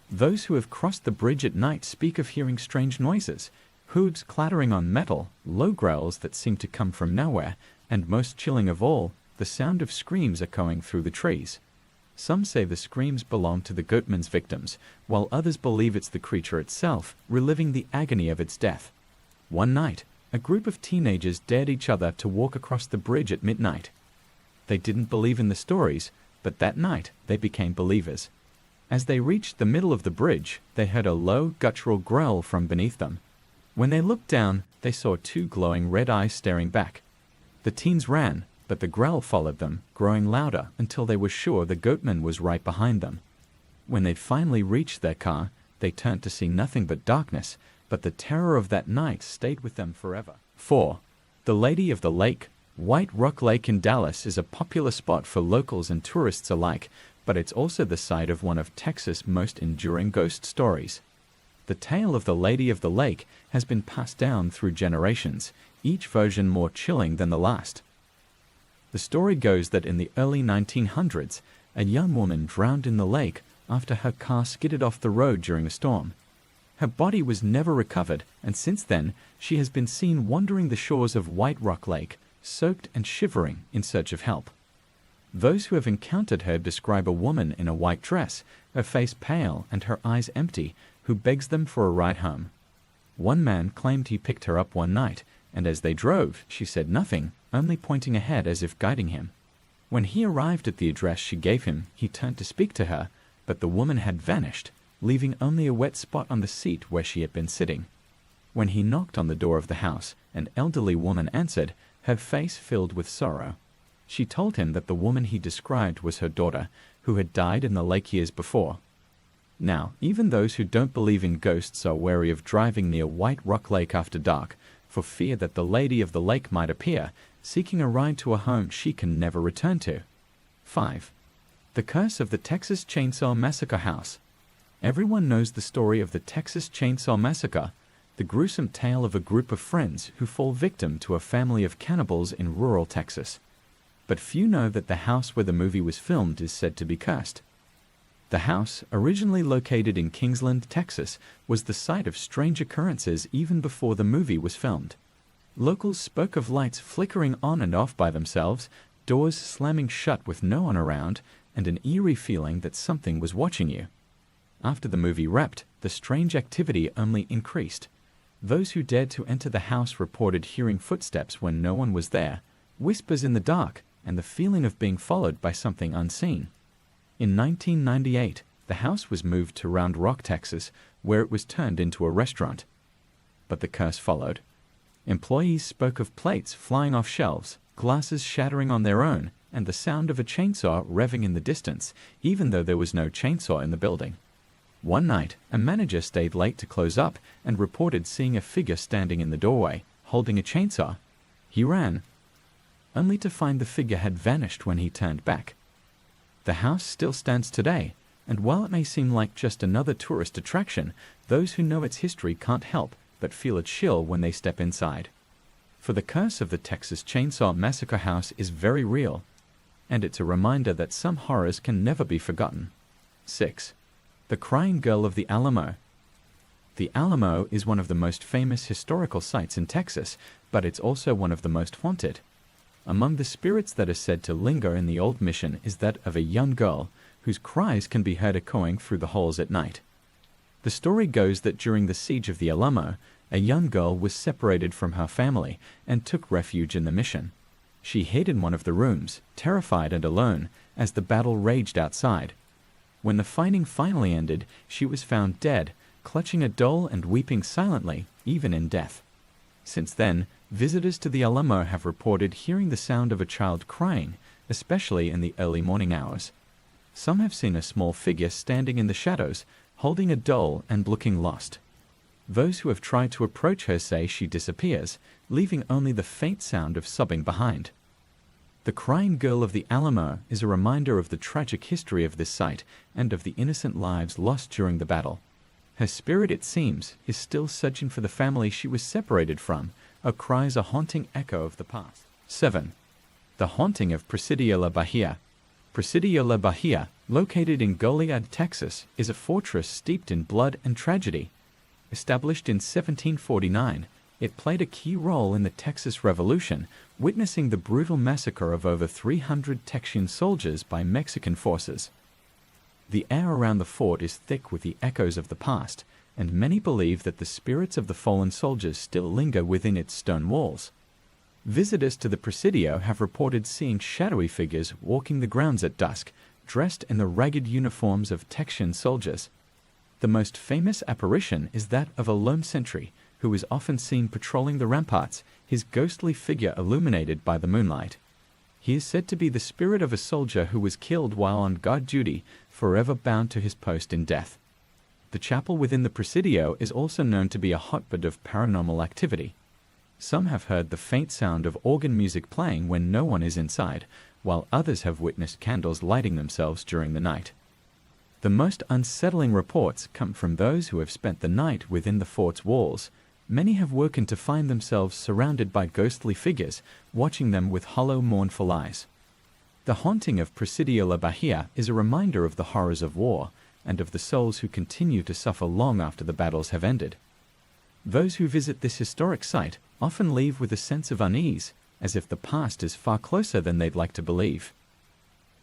Those who have crossed the bridge at night speak of hearing strange noises, hooves clattering on metal, low growls that seem to come from nowhere, and most chilling of all, the sound of screams echoing through the trees. Some say the screams belong to the goatman's victims, while others believe it's the creature itself, reliving the agony of its death. One night, a group of teenagers dared each other to walk across the bridge at midnight. They didn't believe in the stories, but that night they became believers. As they reached the middle of the bridge, they heard a low, guttural growl from beneath them. When they looked down, they saw two glowing red eyes staring back. The teens ran, but the growl followed them, growing louder until they were sure the goatman was right behind them. When they'd finally reached their car, they turned to see nothing but darkness, but the terror of that night stayed with them forever. 4. The Lady of the Lake. White Rock Lake in Dallas is a popular spot for locals and tourists alike, but it's also the site of one of Texas' most enduring ghost stories. The tale of the Lady of the Lake has been passed down through generations, each version more chilling than the last. The story goes that in the early 1900s, a young woman drowned in the lake after her car skidded off the road during a storm. Her body was never recovered, and since then, she has been seen wandering the shores of White Rock Lake, soaked and shivering in search of help. Those who have encountered her describe a woman in a white dress, her face pale and her eyes empty, who begs them for a ride home. One man claimed he picked her up one night, and as they drove, she said nothing, only pointing ahead as if guiding him. When he arrived at the address she gave him, he turned to speak to her, but the woman had vanished, leaving only a wet spot on the seat where she had been sitting. When he knocked on the door of the house, an elderly woman answered, her face filled with sorrow. She told him that the woman he described was her daughter, who had died in the lake years before. Now, even those who don't believe in ghosts are wary of driving near White Rock Lake after dark, for fear that the Lady of the Lake might appear, seeking a ride to a home she can never return to. 5. The Curse of the Texas Chainsaw Massacre House. Everyone knows the story of the Texas Chainsaw Massacre, the gruesome tale of a group of friends who fall victim to a family of cannibals in rural Texas. But few know that the house where the movie was filmed is said to be cursed. The house, originally located in Kingsland, Texas, was the site of strange occurrences even before the movie was filmed. Locals spoke of lights flickering on and off by themselves, doors slamming shut with no one around, and an eerie feeling that something was watching you. After the movie wrapped, the strange activity only increased. Those who dared to enter the house reported hearing footsteps when no one was there, whispers in the dark, and the feeling of being followed by something unseen. In 1998, the house was moved to Round Rock, Texas, where it was turned into a restaurant. But the curse followed. Employees spoke of plates flying off shelves, glasses shattering on their own, and the sound of a chainsaw revving in the distance, even though there was no chainsaw in the building. One night, a manager stayed late to close up and reported seeing a figure standing in the doorway, holding a chainsaw. He ran, only to find the figure had vanished when he turned back. The house still stands today, and while it may seem like just another tourist attraction, those who know its history can't help but feel a chill when they step inside. For the curse of the Texas Chainsaw Massacre House is very real, and it's a reminder that some horrors can never be forgotten. 6. The Crying Girl of the Alamo. The Alamo is one of the most famous historical sites in Texas, but it's also one of the most haunted. Among the spirits that are said to linger in the old mission is that of a young girl whose cries can be heard echoing through the halls at night. The story goes that during the siege of the Alamo, A young girl was separated from her family and took refuge in the mission. She hid in one of the rooms, terrified and alone, as the battle raged outside. When the fighting finally ended, she was found dead, clutching a doll and weeping silently, even in death. Since then, visitors to the Alamo have reported hearing the sound of a child crying, especially in the early morning hours. Some have seen a small figure standing in the shadows, holding a doll and looking lost. Those who have tried to approach her say she disappears, leaving only the faint sound of sobbing behind. The crying girl of the Alamo is a reminder of the tragic history of this site and of the innocent lives lost during the battle. Her spirit, it seems, is still searching for the family she was separated from. Her cries a haunting echo of the past. 7. The haunting of Presidio La Bahia. Presidio La Bahia, located in Goliad, Texas, is a fortress steeped in blood and tragedy. Established in 1749, it played a key role in the Texas Revolution, witnessing the brutal massacre of over 300 Texian soldiers by Mexican forces. The air around the fort is thick with the echoes of the past, and many believe that the spirits of the fallen soldiers still linger within its stone walls. Visitors to the Presidio have reported seeing shadowy figures walking the grounds at dusk, dressed in the ragged uniforms of Texian soldiers. The most famous apparition is that of a lone sentry, who is often seen patrolling the ramparts, his ghostly figure illuminated by the moonlight. He is said to be the spirit of a soldier who was killed while on guard duty, forever bound to his post in death. The chapel within the Presidio is also known to be a hotbed of paranormal activity. Some have heard the faint sound of organ music playing when no one is inside, while others have witnessed candles lighting themselves during the night. The most unsettling reports come from those who have spent the night within the fort's walls. Many have woken to find themselves surrounded by ghostly figures, watching them with hollow, mournful eyes. The haunting of Presidio La Bahia is a reminder of the horrors of war, and of the souls who continue to suffer long after the battles have ended. Those who visit this historic site often leave with a sense of unease, as if the past is far closer than they'd like to believe.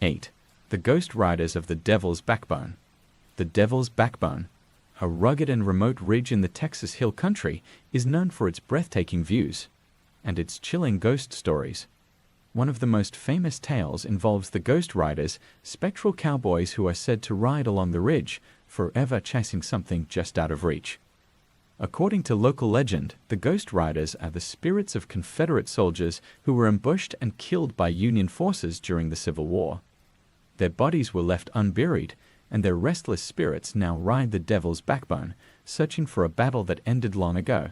8. The Ghost Riders of the Devil's Backbone. The Devil's Backbone, a rugged and remote ridge in the Texas Hill Country, is known for its breathtaking views and its chilling ghost stories. One of the most famous tales involves the Ghost Riders, spectral cowboys who are said to ride along the ridge, forever chasing something just out of reach. According to local legend, the Ghost Riders are the spirits of Confederate soldiers who were ambushed and killed by Union forces during the Civil War. Their bodies were left unburied, and their restless spirits now ride the Devil's Backbone, searching for a battle that ended long ago.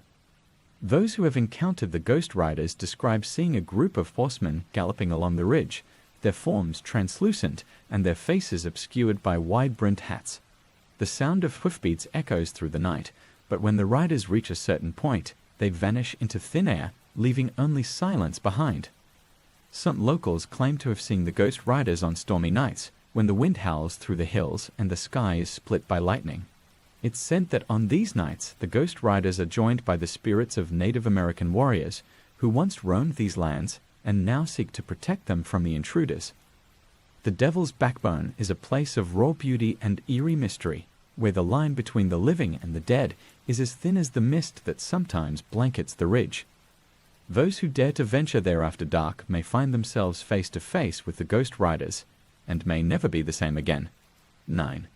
Those who have encountered the Ghost Riders describe seeing a group of horsemen galloping along the ridge, their forms translucent and their faces obscured by wide-brimmed hats. The sound of hoofbeats echoes through the night, but when the riders reach a certain point, they vanish into thin air, leaving only silence behind. Some locals claim to have seen the Ghost Riders on stormy nights, when the wind howls through the hills and the sky is split by lightning. It's said that on these nights, the Ghost Riders are joined by the spirits of Native American warriors, who once roamed these lands and now seek to protect them from the intruders. The Devil's Backbone is a place of raw beauty and eerie mystery, where the line between the living and the dead is as thin as the mist that sometimes blankets the ridge. Those who dare to venture there after dark may find themselves face to face with the Ghost Riders, and may never be the same again. 9.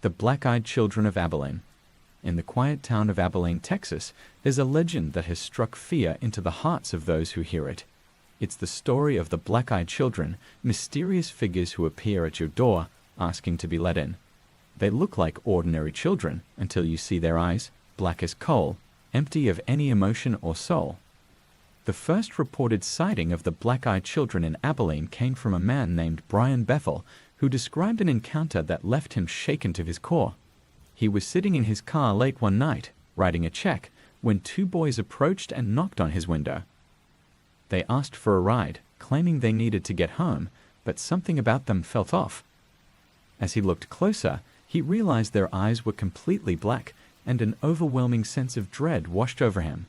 The Black-Eyed Children of Abilene. In the quiet town of Abilene, Texas, there's a legend that has struck fear into the hearts of those who hear it. It's the story of the Black-Eyed Children, mysterious figures who appear at your door, asking to be let in. They look like ordinary children until you see their eyes, black as coal, empty of any emotion or soul. The first reported sighting of the Black-Eyed Children in Abilene came from a man named Brian Bethel, who described an encounter that left him shaken to his core. He was sitting in his car late one night, writing a check, when two boys approached and knocked on his window. They asked for a ride, claiming they needed to get home, but something about them felt off. As he looked closer, he realized their eyes were completely black, and an overwhelming sense of dread washed over him.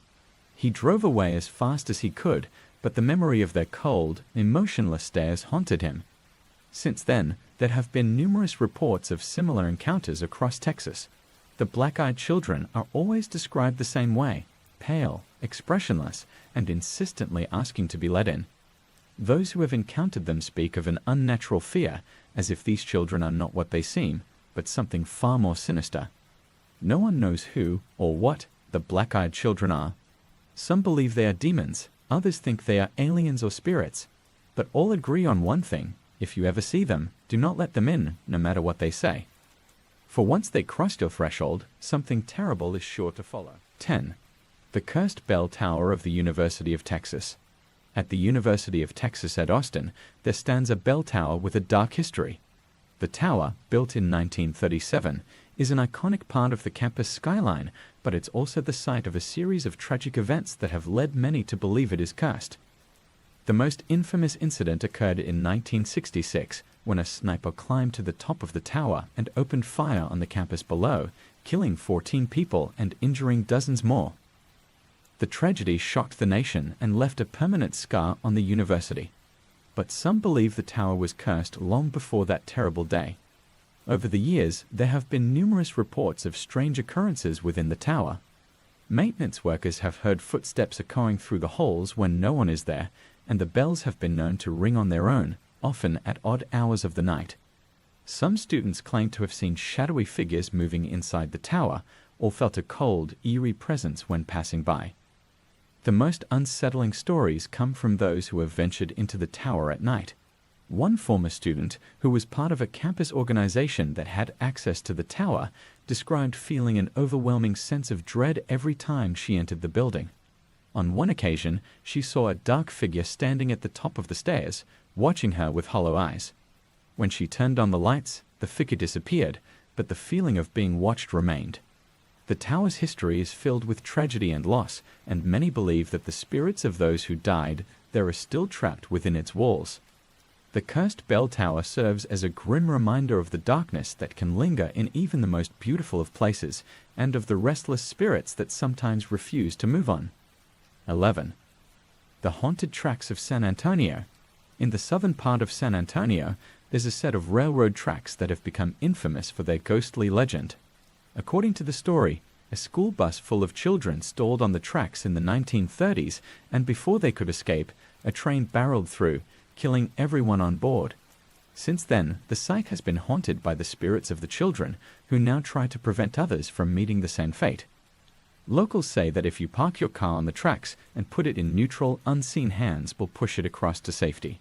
He drove away as fast as he could, but the memory of their cold, emotionless stares haunted him. Since then, there have been numerous reports of similar encounters across Texas. The Black-Eyed Children are always described the same way, pale, expressionless, and insistently asking to be let in. Those who have encountered them speak of an unnatural fear, as if these children are not what they seem, but something far more sinister. No one knows who or what the black-eyed children are. Some believe they are demons, others think they are aliens or spirits, but all agree on one thing: if you ever see them, do not let them in, no matter what they say. For once they cross your threshold, something terrible is sure to follow. 10. The cursed bell tower of the University of Texas. At the University of Texas at Austin, there stands a bell tower with a dark history. The tower, built in 1937, is an iconic part of the campus skyline, but it's also the site of a series of tragic events that have led many to believe it is cursed. The most infamous incident occurred in 1966, when a sniper climbed to the top of the tower and opened fire on the campus below, killing 14 people and injuring dozens more. The tragedy shocked the nation and left a permanent scar on the university. But some believe the tower was cursed long before that terrible day. Over the years, there have been numerous reports of strange occurrences within the tower. Maintenance workers have heard footsteps echoing through the halls when no one is there, and the bells have been known to ring on their own, often at odd hours of the night. Some students claim to have seen shadowy figures moving inside the tower, or felt a cold, eerie presence when passing by. The most unsettling stories come from those who have ventured into the tower at night. One former student, who was part of a campus organization that had access to the tower, described feeling an overwhelming sense of dread every time she entered the building. On one occasion, she saw a dark figure standing at the top of the stairs, watching her with hollow eyes. When she turned on the lights, the figure disappeared, but the feeling of being watched remained. The tower's history is filled with tragedy and loss, and many believe that the spirits of those who died there are still trapped within its walls. The cursed bell tower serves as a grim reminder of the darkness that can linger in even the most beautiful of places, and of the restless spirits that sometimes refuse to move on. 11. The haunted tracks of San Antonio. In the southern part of San Antonio, there's a set of railroad tracks that have become infamous for their ghostly legend. According to the story, a school bus full of children stalled on the tracks in the 1930s, and before they could escape, a train barreled through, killing everyone on board. Since then, the site has been haunted by the spirits of the children, who now try to prevent others from meeting the same fate. Locals say that if you park your car on the tracks and put it in neutral, unseen hands will push it across to safety.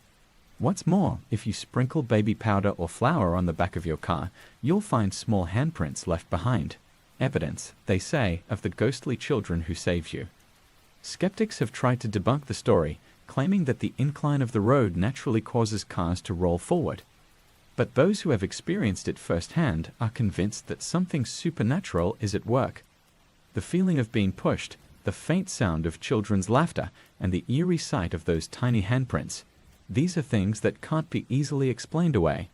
What's more, if you sprinkle baby powder or flour on the back of your car, you'll find small handprints left behind. Evidence, they say, of the ghostly children who saved you. Skeptics have tried to debunk the story, claiming that the incline of the road naturally causes cars to roll forward. But those who have experienced it firsthand are convinced that something supernatural is at work. The feeling of being pushed, the faint sound of children's laughter, and the eerie sight of those tiny handprints, these are things that can't be easily explained away.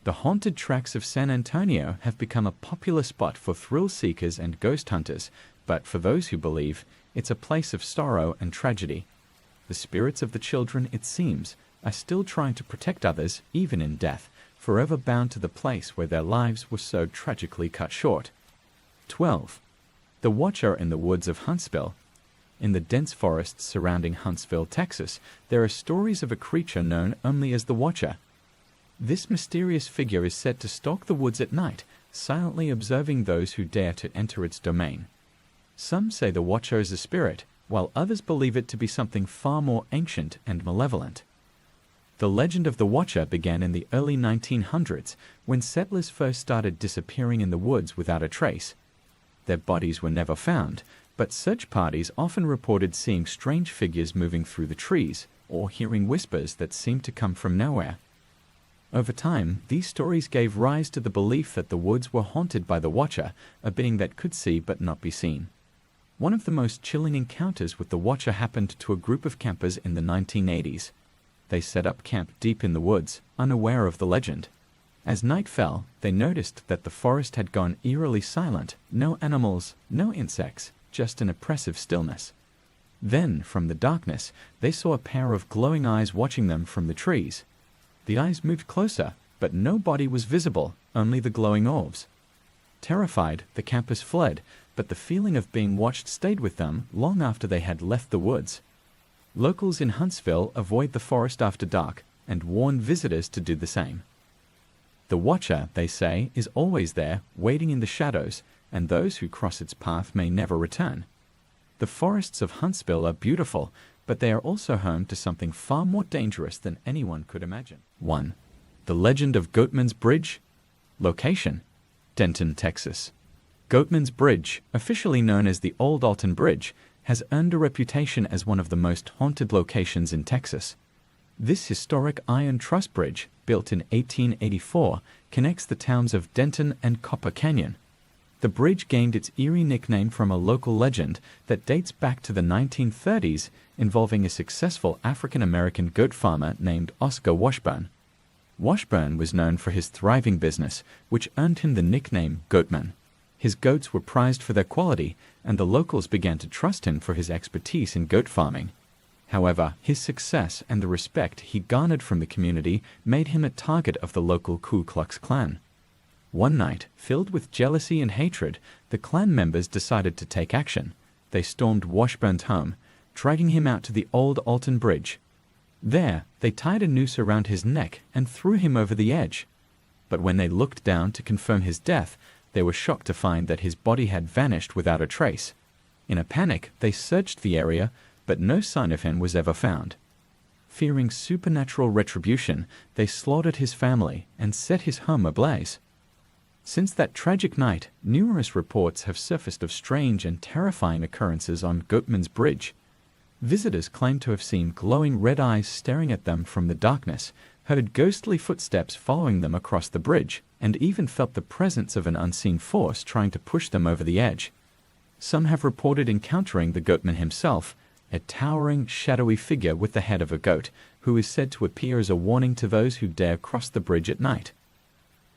The haunted tracks of San Antonio have become a popular spot for thrill seekers and ghost hunters, but for those who believe, it's a place of sorrow and tragedy. The spirits of the children, it seems, are still trying to protect others, even in death, forever bound to the place where their lives were so tragically cut short. 12. The Watcher in the Woods of Huntsville. In the dense forests surrounding Huntsville, Texas, there are stories of a creature known only as the Watcher. This mysterious figure is said to stalk the woods at night, silently observing those who dare to enter its domain. Some say the Watcher is a spirit, while others believe it to be something far more ancient and malevolent. The legend of the Watcher began in the early 1900s, when settlers first started disappearing in the woods without a trace. Their bodies were never found, but search parties often reported seeing strange figures moving through the trees, or hearing whispers that seemed to come from nowhere. Over time, these stories gave rise to the belief that the woods were haunted by the Watcher, a being that could see but not be seen. One of the most chilling encounters with the Watcher happened to a group of campers in the 1980s. They set up camp deep in the woods, unaware of the legend. As night fell, they noticed that the forest had gone eerily silent, no animals, no insects, just an oppressive stillness. Then, from the darkness, they saw a pair of glowing eyes watching them from the trees. The eyes moved closer, but no body was visible, only the glowing orbs. Terrified, the campers fled, but the feeling of being watched stayed with them long after they had left the woods. Locals in Huntsville avoid the forest after dark and warn visitors to do the same. The watcher, they say, is always there, waiting in the shadows, and those who cross its path may never return. The forests of Huntsville are beautiful, but they are also home to something far more dangerous than anyone could imagine. 1. The Legend of Goatman's Bridge. Location: Denton, Texas. Goatman's Bridge, officially known as the Old Alton Bridge, has earned a reputation as one of the most haunted locations in Texas. This historic iron truss bridge, built in 1884, connects the towns of Denton and Copper Canyon. The bridge gained its eerie nickname from a local legend that dates back to the 1930s, involving a successful African-American goat farmer named Oscar Washburn. Washburn was known for his thriving business, which earned him the nickname Goatman. His goats were prized for their quality, and the locals began to trust him for his expertise in goat farming. However, his success and the respect he garnered from the community made him a target of the local Ku Klux Klan. One night, filled with jealousy and hatred, the Klan members decided to take action. They stormed Washburn's home, dragging him out to the Old Alton Bridge. There, they tied a noose around his neck and threw him over the edge. But when they looked down to confirm his death, they were shocked to find that his body had vanished without a trace. In a panic, they searched the area, but no sign of him was ever found. Fearing supernatural retribution, they slaughtered his family and set his home ablaze. Since that tragic night, numerous reports have surfaced of strange and terrifying occurrences on Goatman's Bridge. Visitors claim to have seen glowing red eyes staring at them from the darkness, heard ghostly footsteps following them across the bridge, and even felt the presence of an unseen force trying to push them over the edge. Some have reported encountering the Goatman himself, a towering, shadowy figure with the head of a goat, who is said to appear as a warning to those who dare cross the bridge at night.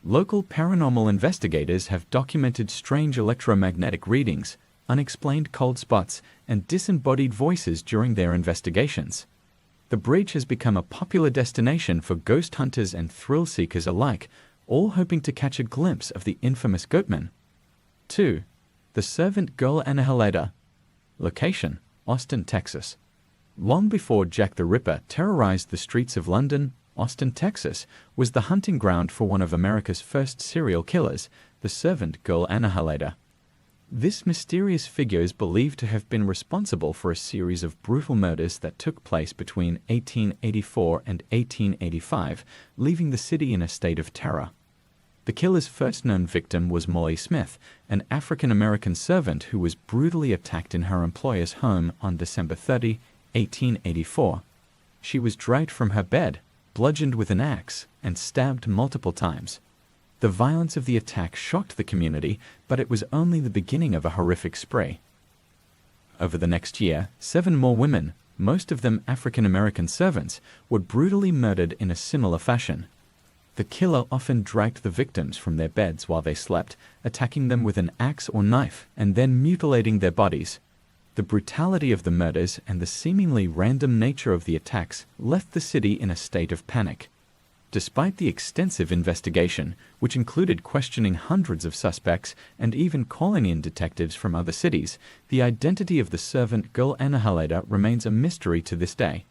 Local paranormal investigators have documented strange electromagnetic readings, unexplained cold spots, and disembodied voices during their investigations. The bridge has become a popular destination for ghost hunters and thrill seekers alike, all hoping to catch a glimpse of the infamous Goatman. 2. The Servant Girl Annihilator. Location: Austin, Texas. Long before Jack the Ripper terrorized the streets of London, Austin, Texas was the hunting ground for one of America's first serial killers, the Servant Girl Annihilator. This mysterious figure is believed to have been responsible for a series of brutal murders that took place between 1884 and 1885, leaving the city in a state of terror. The killer's first known victim was Molly Smith, an African-American servant who was brutally attacked in her employer's home on December 30, 1884. She was dragged from her bed, bludgeoned with an axe, and stabbed multiple times. The violence of the attack shocked the community, but it was only the beginning of a horrific spree. Over the next year, 7 more women, most of them African-American servants, were brutally murdered in a similar fashion. The killer often dragged the victims from their beds while they slept, attacking them with an axe or knife, and then mutilating their bodies. The brutality of the murders and the seemingly random nature of the attacks left the city in a state of panic. Despite the extensive investigation, which included questioning hundreds of suspects and even calling in detectives from other cities, the identity of the Servant Girl Annihilator remains a mystery to this day.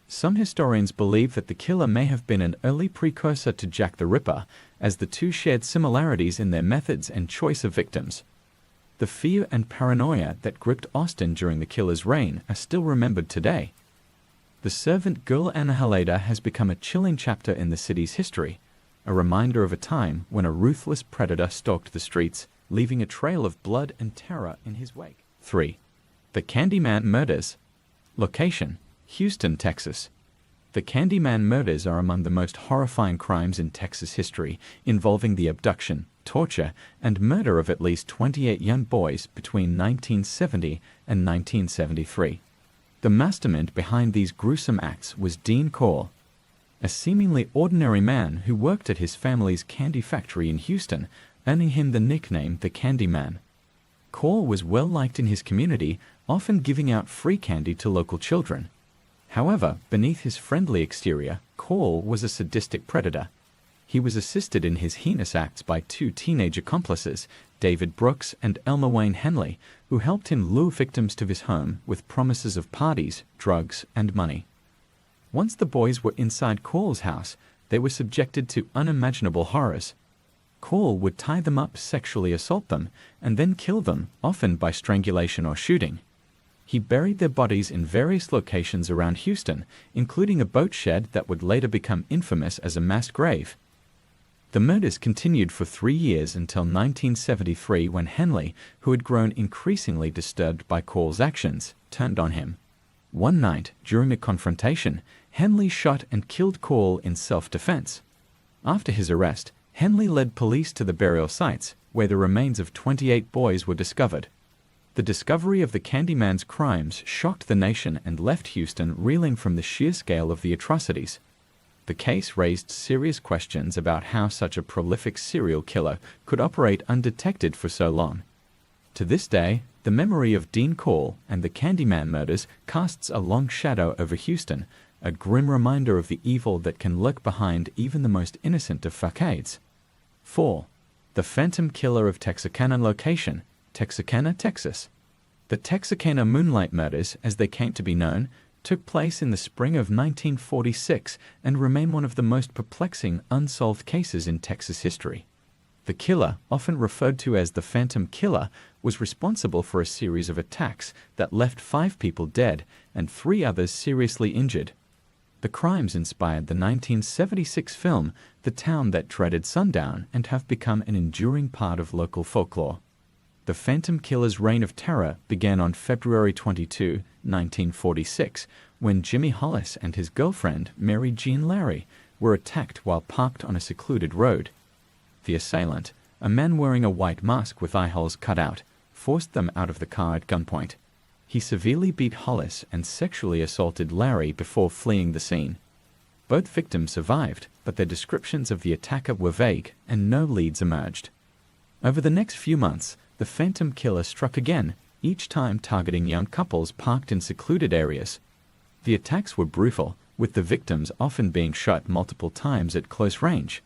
Some historians believe that the killer may have been an early precursor to Jack the Ripper, as the two shared similarities in their methods and choice of victims. The fear and paranoia that gripped Austin during the killer's reign are still remembered today. The Servant Girl Annihilator has become a chilling chapter in the city's history, a reminder of a time when a ruthless predator stalked the streets, leaving a trail of blood and terror in his wake. 3. The Candyman Murders. Location: Houston, Texas. The Candyman murders are among the most horrifying crimes in Texas history, involving the abduction, torture, and murder of at least 28 young boys between 1970 and 1973. The mastermind behind these gruesome acts was Dean Cole, a seemingly ordinary man who worked at his family's candy factory in Houston, earning him the nickname the Candyman. Cole was well liked in his community, often giving out free candy to local children. However, beneath his friendly exterior, Cole was a sadistic predator. He was assisted in his heinous acts by two teenage accomplices, David Brooks and Elmer Wayne Henley, who helped him lure victims to his home with promises of parties, drugs, and money. Once the boys were inside Call's house, they were subjected to unimaginable horrors. Call would tie them up, sexually assault them, and then kill them, often by strangulation or shooting. He buried their bodies in various locations around Houston, including a boat shed that would later become infamous as a mass grave. The murders continued for 3 years until 1973, when Henley, who had grown increasingly disturbed by Call's actions, turned on him. One night, during a confrontation, Henley shot and killed Call in self-defense. After his arrest, Henley led police to the burial sites, where the remains of 28 boys were discovered. The discovery of the Candyman's crimes shocked the nation and left Houston reeling from the sheer scale of the atrocities. The case raised serious questions about how such a prolific serial killer could operate undetected for so long. To this day, the memory of Dean Call and the Candyman murders casts a long shadow over Houston, a grim reminder of the evil that can lurk behind even the most innocent of facades. 4. The Phantom Killer of Texarkana Location, Texarkana, Texas. The Texarkana Moonlight Murders, as they came to be known, took place in the spring of 1946 and remain one of the most perplexing unsolved cases in Texas history. The killer, often referred to as the Phantom Killer, was responsible for a series of attacks that left 5 people dead and 3 others seriously injured. The crimes inspired the 1976 film The Town That Dreaded Sundown and have become an enduring part of local folklore. The Phantom Killer's reign of terror began on February 22, 1946, when Jimmy Hollis and his girlfriend, Mary Jean Larry, were attacked while parked on a secluded road. The assailant, a man wearing a white mask with eye holes cut out, forced them out of the car at gunpoint. He severely beat Hollis and sexually assaulted Larry before fleeing the scene. Both victims survived, but their descriptions of the attacker were vague and no leads emerged. Over the next few months, the Phantom Killer struck again, each time targeting young couples parked in secluded areas. The attacks were brutal, with the victims often being shot multiple times at close range.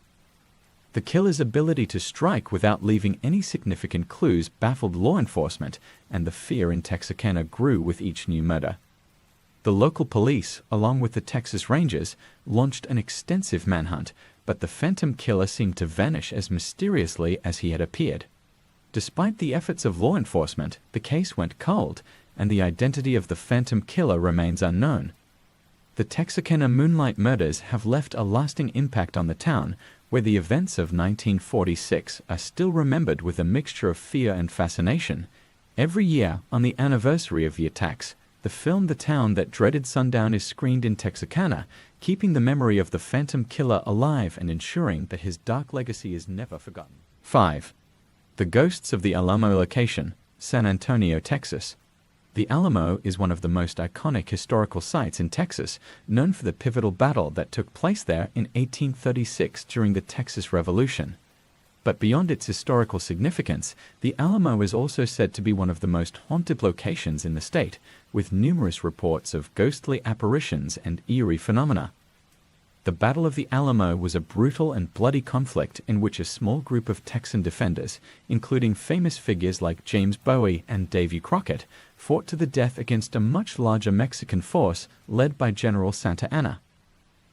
The killer's ability to strike without leaving any significant clues baffled law enforcement, and the fear in Texarkana grew with each new murder. The local police, along with the Texas Rangers, launched an extensive manhunt, but the Phantom Killer seemed to vanish as mysteriously as he had appeared. Despite the efforts of law enforcement, the case went cold, and the identity of the Phantom Killer remains unknown. The Texarkana Moonlight Murders have left a lasting impact on the town, where the events of 1946 are still remembered with a mixture of fear and fascination. Every year, on the anniversary of the attacks, the film The Town That Dreaded Sundown is screened in Texarkana, keeping the memory of the Phantom Killer alive and ensuring that his dark legacy is never forgotten. 5. The Ghosts of the Alamo Location, San Antonio, Texas. The Alamo is one of the most iconic historical sites in Texas, known for the pivotal battle that took place there in 1836 during the Texas Revolution. But beyond its historical significance, the Alamo is also said to be one of the most haunted locations in the state, with numerous reports of ghostly apparitions and eerie phenomena. The Battle of the Alamo was a brutal and bloody conflict in which a small group of Texan defenders, including famous figures like James Bowie and Davy Crockett, fought to the death against a much larger Mexican force led by General Santa Anna.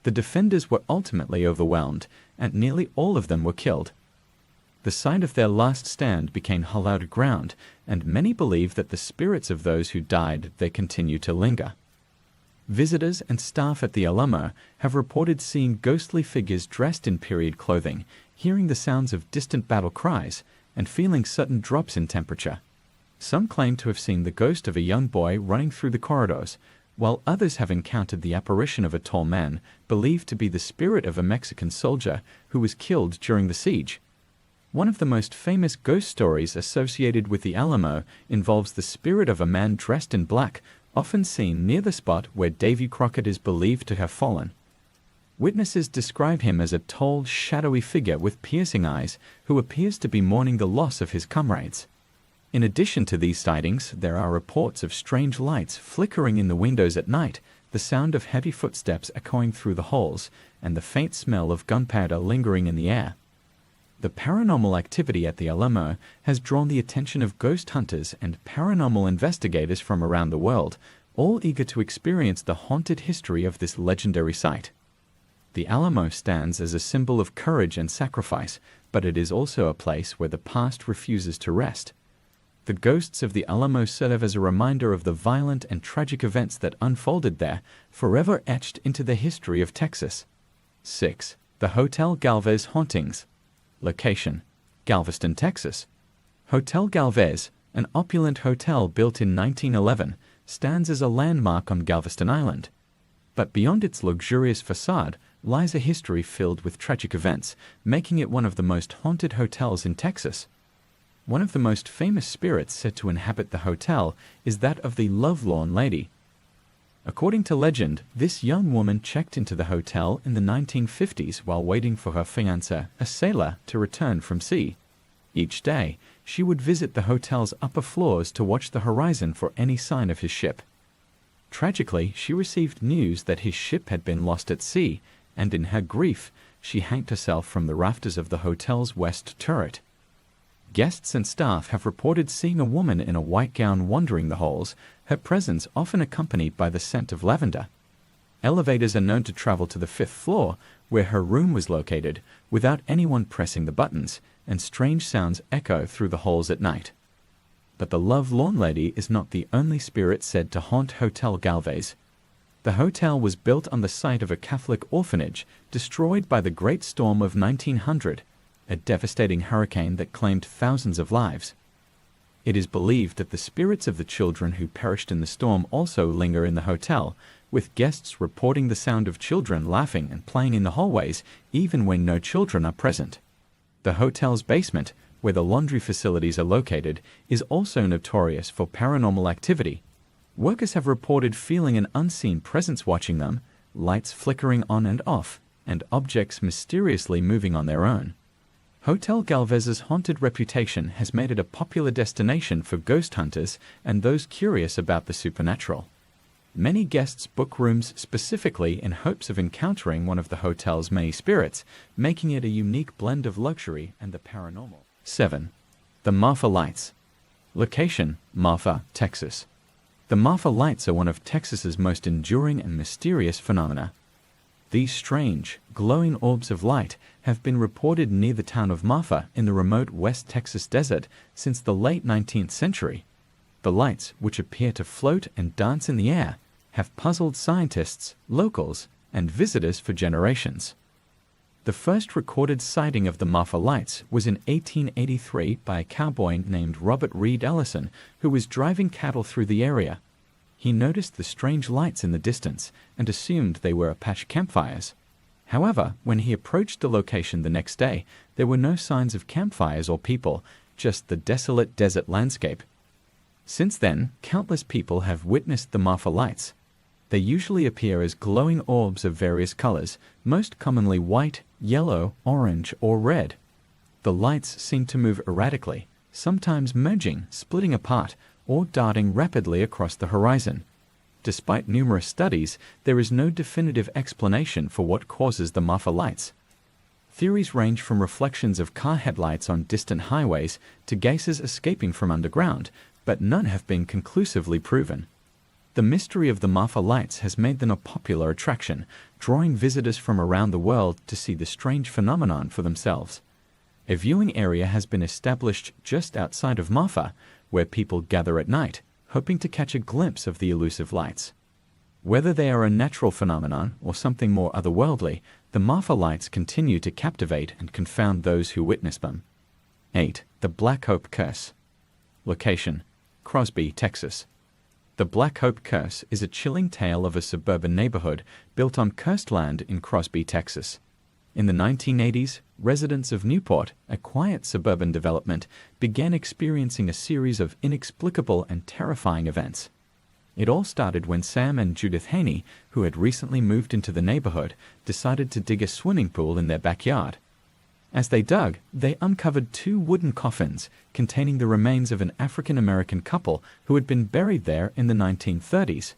The defenders were ultimately overwhelmed, and nearly all of them were killed. The site of their last stand became hallowed ground, and many believe that the spirits of those who died there continue to linger. Visitors and staff at the Alamo have reported seeing ghostly figures dressed in period clothing, hearing the sounds of distant battle cries, and feeling sudden drops in temperature. Some claim to have seen the ghost of a young boy running through the corridors, while others have encountered the apparition of a tall man believed to be the spirit of a Mexican soldier who was killed during the siege. One of the most famous ghost stories associated with the Alamo involves the spirit of a man dressed in black, often seen near the spot where Davy Crockett is believed to have fallen. Witnesses describe him as a tall, shadowy figure with piercing eyes who appears to be mourning the loss of his comrades. In addition to these sightings, there are reports of strange lights flickering in the windows at night, the sound of heavy footsteps echoing through the halls, and the faint smell of gunpowder lingering in the air. The paranormal activity at the Alamo has drawn the attention of ghost hunters and paranormal investigators from around the world, all eager to experience the haunted history of this legendary site. The Alamo stands as a symbol of courage and sacrifice, but it is also a place where the past refuses to rest. The ghosts of the Alamo serve as a reminder of the violent and tragic events that unfolded there, forever etched into the history of Texas. 6. The Hotel Galvez Hauntings. Location: Galveston, Texas. Hotel Galvez, an opulent hotel built in 1911, stands as a landmark on Galveston Island. But beyond its luxurious facade lies a history filled with tragic events, making it one of the most haunted hotels in Texas. One of the most famous spirits said to inhabit the hotel is that of the Lovelorn Lady. According to legend, this young woman checked into the hotel in the 1950s while waiting for her fiancé, a sailor, to return from sea. Each day, she would visit the hotel's upper floors to watch the horizon for any sign of his ship. Tragically, she received news that his ship had been lost at sea, and in her grief, she hanged herself from the rafters of the hotel's west turret. Guests and staff have reported seeing a woman in a white gown wandering the halls, her presence often accompanied by the scent of lavender. Elevators are known to travel to the 5th floor, where her room was located, without anyone pressing the buttons, and strange sounds echo through the halls at night. But the Lovelorn Lady is not the only spirit said to haunt Hotel Galvez. The hotel was built on the site of a Catholic orphanage, destroyed by the Great Storm of 1900, a devastating hurricane that claimed thousands of lives. It is believed that the spirits of the children who perished in the storm also linger in the hotel, with guests reporting the sound of children laughing and playing in the hallways even when no children are present. The hotel's basement, where the laundry facilities are located, is also notorious for paranormal activity. Workers have reported feeling an unseen presence watching them, lights flickering on and off, and objects mysteriously moving on their own. Hotel Galvez's haunted reputation has made it a popular destination for ghost hunters and those curious about the supernatural. Many guests book rooms specifically in hopes of encountering one of the hotel's many spirits, making it a unique blend of luxury and the paranormal. 7. The Marfa Lights. Location: Marfa, Texas. The Marfa Lights are one of Texas's most enduring and mysterious phenomena. These strange, glowing orbs of light have been reported near the town of Marfa in the remote West Texas desert since the late 19th century. The lights, which appear to float and dance in the air, have puzzled scientists, locals, and visitors for generations. The first recorded sighting of the Marfa Lights was in 1883 by a cowboy named Robert Reed Ellison, who was driving cattle through the area. He noticed the strange lights in the distance and assumed they were Apache campfires. However, when he approached the location the next day, there were no signs of campfires or people, just the desolate desert landscape. Since then, countless people have witnessed the Marfa Lights. They usually appear as glowing orbs of various colors, most commonly white, yellow, orange, or red. The lights seem to move erratically, sometimes merging, splitting apart, or darting rapidly across the horizon. Despite numerous studies, there is no definitive explanation for what causes the Marfa Lights. Theories range from reflections of car headlights on distant highways to gases escaping from underground, but none have been conclusively proven. The mystery of the Marfa Lights has made them a popular attraction, drawing visitors from around the world to see the strange phenomenon for themselves. A viewing area has been established just outside of Marfa, where people gather at night, hoping to catch a glimpse of the elusive lights. Whether they are a natural phenomenon or something more otherworldly, the Marfa Lights continue to captivate and confound those who witness them. 8. The Black Hope Curse. Location: Crosby, Texas. The Black Hope Curse is a chilling tale of a suburban neighborhood built on cursed land in Crosby, Texas. In the 1980s, residents of Newport, a quiet suburban development, began experiencing a series of inexplicable and terrifying events. It all started when Sam and Judith Haney, who had recently moved into the neighborhood, decided to dig a swimming pool in their backyard. As they dug, they uncovered 2 wooden coffins containing the remains of an African-American couple who had been buried there in the 1930s.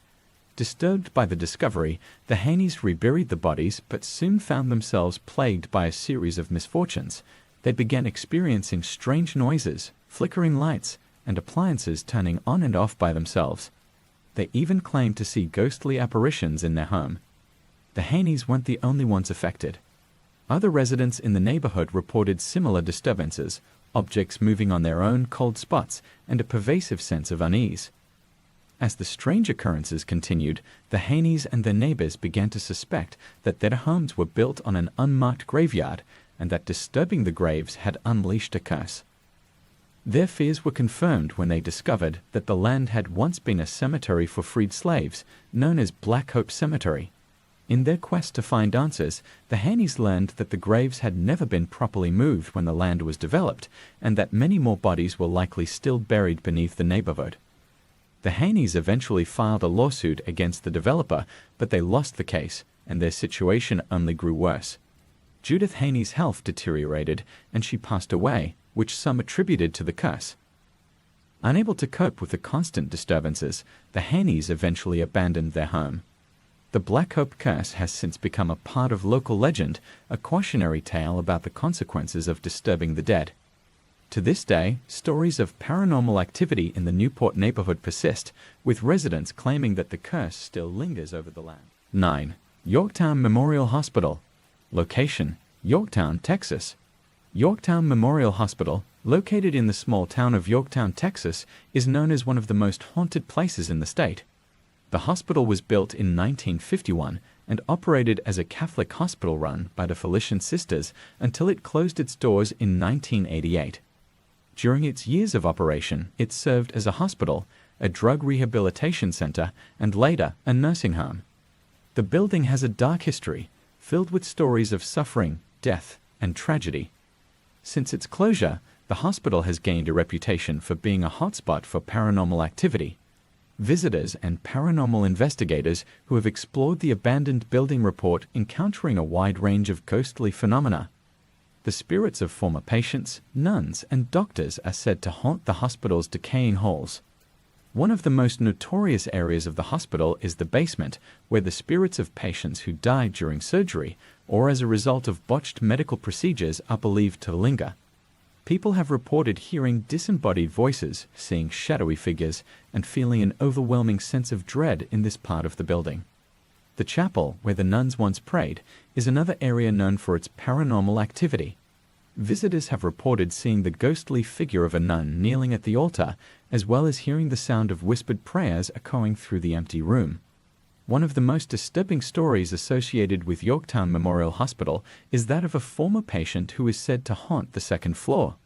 Disturbed by the discovery, the Haneys reburied the bodies but soon found themselves plagued by a series of misfortunes. They began experiencing strange noises, flickering lights, and appliances turning on and off by themselves. They even claimed to see ghostly apparitions in their home. The Haneys weren't the only ones affected. Other residents in the neighborhood reported similar disturbances, objects moving on their own cold spots, and a pervasive sense of unease. As the strange occurrences continued, the Haneys and their neighbors began to suspect that their homes were built on an unmarked graveyard and that disturbing the graves had unleashed a curse. Their fears were confirmed when they discovered that the land had once been a cemetery for freed slaves, known as Black Hope Cemetery. In their quest to find answers, the Haneys learned that the graves had never been properly moved when the land was developed, and that many more bodies were likely still buried beneath the neighborhood. The Haneys eventually filed a lawsuit against the developer, but they lost the case, and their situation only grew worse. Judith Haney's health deteriorated, and she passed away, which some attributed to the curse. Unable to cope with the constant disturbances, the Haneys eventually abandoned their home. The Black Hope curse has since become a part of local legend, a cautionary tale about the consequences of disturbing the dead. To this day, stories of paranormal activity in the Newport neighborhood persist, with residents claiming that the curse still lingers over the land. 9. Yorktown Memorial Hospital. Location: Yorktown, Texas. Yorktown Memorial Hospital, located in the small town of Yorktown, Texas, is known as one of the most haunted places in the state. The hospital was built in 1951 and operated as a Catholic hospital run by the Felician Sisters until it closed its doors in 1988. During its years of operation, it served as a hospital, a drug rehabilitation center, and later a nursing home. The building has a dark history, filled with stories of suffering, death, and tragedy. Since its closure, the hospital has gained a reputation for being a hotspot for paranormal activity. Visitors and paranormal investigators who have explored the abandoned building report encountering a wide range of ghostly phenomena. The spirits of former patients, nuns, and doctors are said to haunt the hospital's decaying halls. One of the most notorious areas of the hospital is the basement, where the spirits of patients who died during surgery or as a result of botched medical procedures are believed to linger. People have reported hearing disembodied voices, seeing shadowy figures, and feeling an overwhelming sense of dread in this part of the building. The chapel, where the nuns once prayed, is another area known for its paranormal activity. Visitors have reported seeing the ghostly figure of a nun kneeling at the altar, as well as hearing the sound of whispered prayers echoing through the empty room. One of the most disturbing stories associated with Yorktown Memorial Hospital is that of a former patient who is said to haunt the second floor.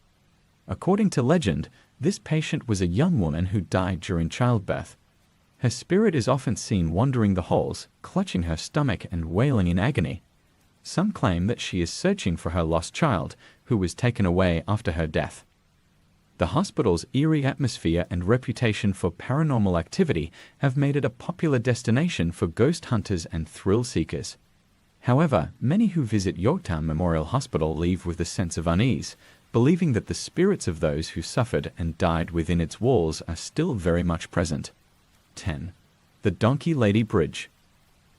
According to legend, this patient was a young woman who died during childbirth. Her spirit is often seen wandering the halls, clutching her stomach and wailing in agony. Some claim that she is searching for her lost child, who was taken away after her death. The hospital's eerie atmosphere and reputation for paranormal activity have made it a popular destination for ghost hunters and thrill seekers. However, many who visit Yorktown Memorial Hospital leave with a sense of unease, believing that the spirits of those who suffered and died within its walls are still very much present. 10. The Donkey Lady Bridge.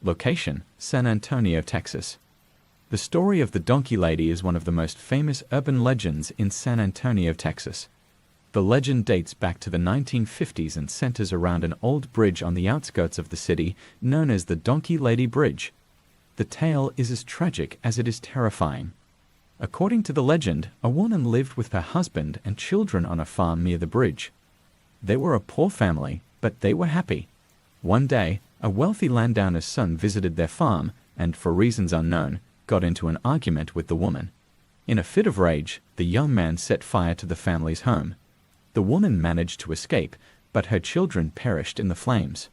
Location: San Antonio, Texas. The story of the Donkey Lady is one of the most famous urban legends in San Antonio, Texas. The legend dates back to the 1950s and centers around an old bridge on the outskirts of the city known as the Donkey Lady Bridge. The tale is as tragic as it is terrifying. According to the legend, a woman lived with her husband and children on a farm near the bridge. They were a poor family, but they were happy. One day, a wealthy landowner's son visited their farm and, for reasons unknown, got into an argument with the woman. In a fit of rage, the young man set fire to the family's home. The woman managed to escape, but her children perished in the flames.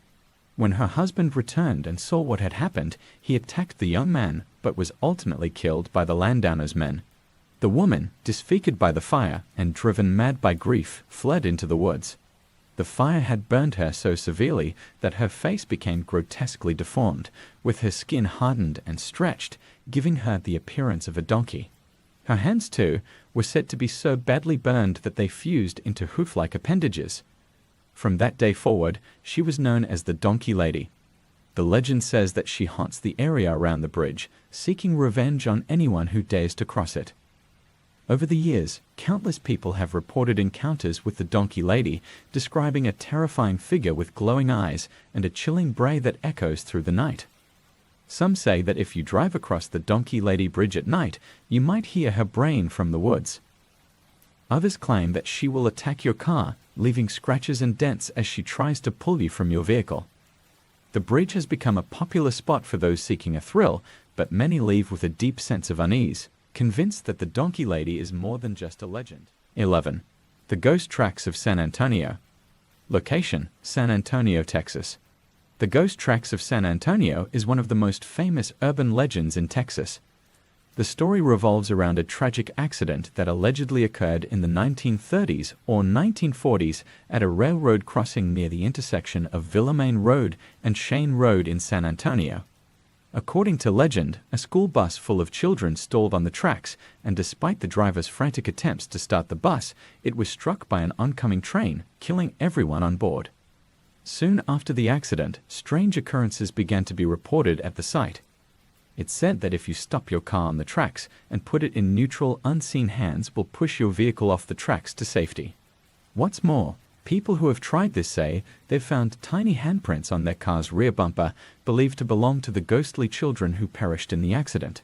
When her husband returned and saw what had happened, he attacked the young man, but was ultimately killed by the landowner's men. The woman, disfigured by the fire and driven mad by grief, fled into the woods. The fire had burned her so severely that her face became grotesquely deformed, with her skin hardened and stretched, giving her the appearance of a donkey. Her hands, too, were said to be so badly burned that they fused into hoof-like appendages. From that day forward, she was known as the Donkey Lady. The legend says that she haunts the area around the bridge, seeking revenge on anyone who dares to cross it. Over the years, countless people have reported encounters with the Donkey Lady, describing a terrifying figure with glowing eyes and a chilling bray that echoes through the night. Some say that if you drive across the Donkey Lady Bridge at night, you might hear her braying from the woods. Others claim that she will attack your car, leaving scratches and dents as she tries to pull you from your vehicle. The bridge has become a popular spot for those seeking a thrill, but many leave with a deep sense of unease, convinced that the Donkey Lady is more than just a legend. 11. The Ghost Tracks of San Antonio. Location: San Antonio, Texas. The Ghost Tracks of San Antonio is one of the most famous urban legends in Texas. The story revolves around a tragic accident that allegedly occurred in the 1930s or 1940s at a railroad crossing near the intersection of Villamain Road and Shane Road in San Antonio. According to legend, a school bus full of children stalled on the tracks, and despite the driver's frantic attempts to start the bus, it was struck by an oncoming train, killing everyone on board. Soon after the accident, strange occurrences began to be reported at the site. It's said that if you stop your car on the tracks and put it in neutral, unseen hands will push your vehicle off the tracks to safety. What's more, people who have tried this say they've found tiny handprints on their car's rear bumper, believed to belong to the ghostly children who perished in the accident.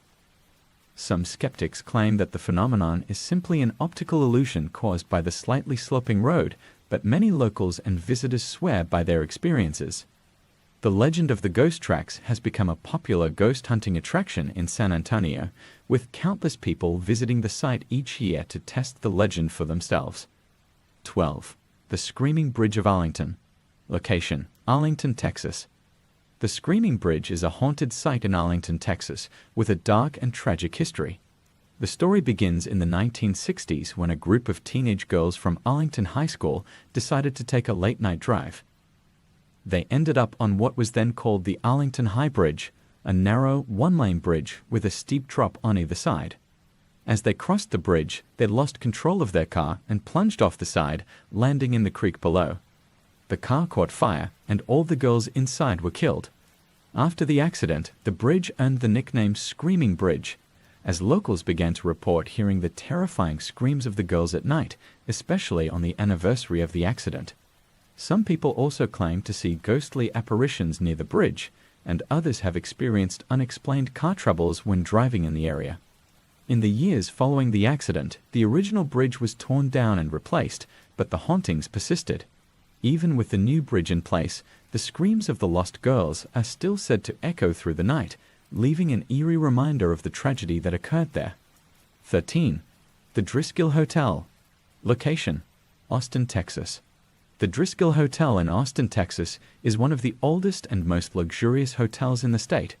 Some skeptics claim that the phenomenon is simply an optical illusion caused by the slightly sloping road, but many locals and visitors swear by their experiences. The legend of the Ghost Tracks has become a popular ghost hunting attraction in San Antonio, with countless people visiting the site each year to test the legend for themselves. 12. The Screaming Bridge of Arlington. Location: Arlington, Texas. The Screaming Bridge is a haunted site in Arlington, Texas, with a dark and tragic history. The story begins in the 1960s when a group of teenage girls from Arlington High School decided to take a late-night drive. They ended up on what was then called the Arlington High Bridge, a narrow, one-lane bridge with a steep drop on either side. As they crossed the bridge, they lost control of their car and plunged off the side, landing in the creek below. The car caught fire, and all the girls inside were killed. After the accident, the bridge earned the nickname Screaming Bridge, as locals began to report hearing the terrifying screams of the girls at night, especially on the anniversary of the accident. Some people also claim to see ghostly apparitions near the bridge, and others have experienced unexplained car troubles when driving in the area. In the years following the accident, the original bridge was torn down and replaced, but the hauntings persisted. Even with the new bridge in place, the screams of the lost girls are still said to echo through the night, leaving an eerie reminder of the tragedy that occurred there. 13. The Driscoll Hotel. Location: Austin, Texas. The Driscoll Hotel in Austin, Texas is one of the oldest and most luxurious hotels in the state.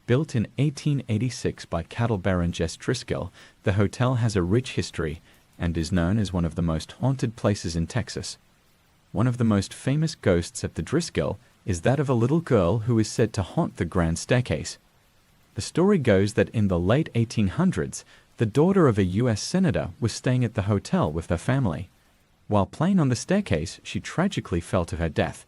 Built in 1886 by cattle baron Jess Driscoll, the hotel has a rich history and is known as one of the most haunted places in Texas. One of the most famous ghosts at the Driscoll is that of a little girl who is said to haunt the grand staircase. The story goes that in the late 1800s, the daughter of a U.S. senator was staying at the hotel with her family. While playing on the staircase, she tragically fell to her death.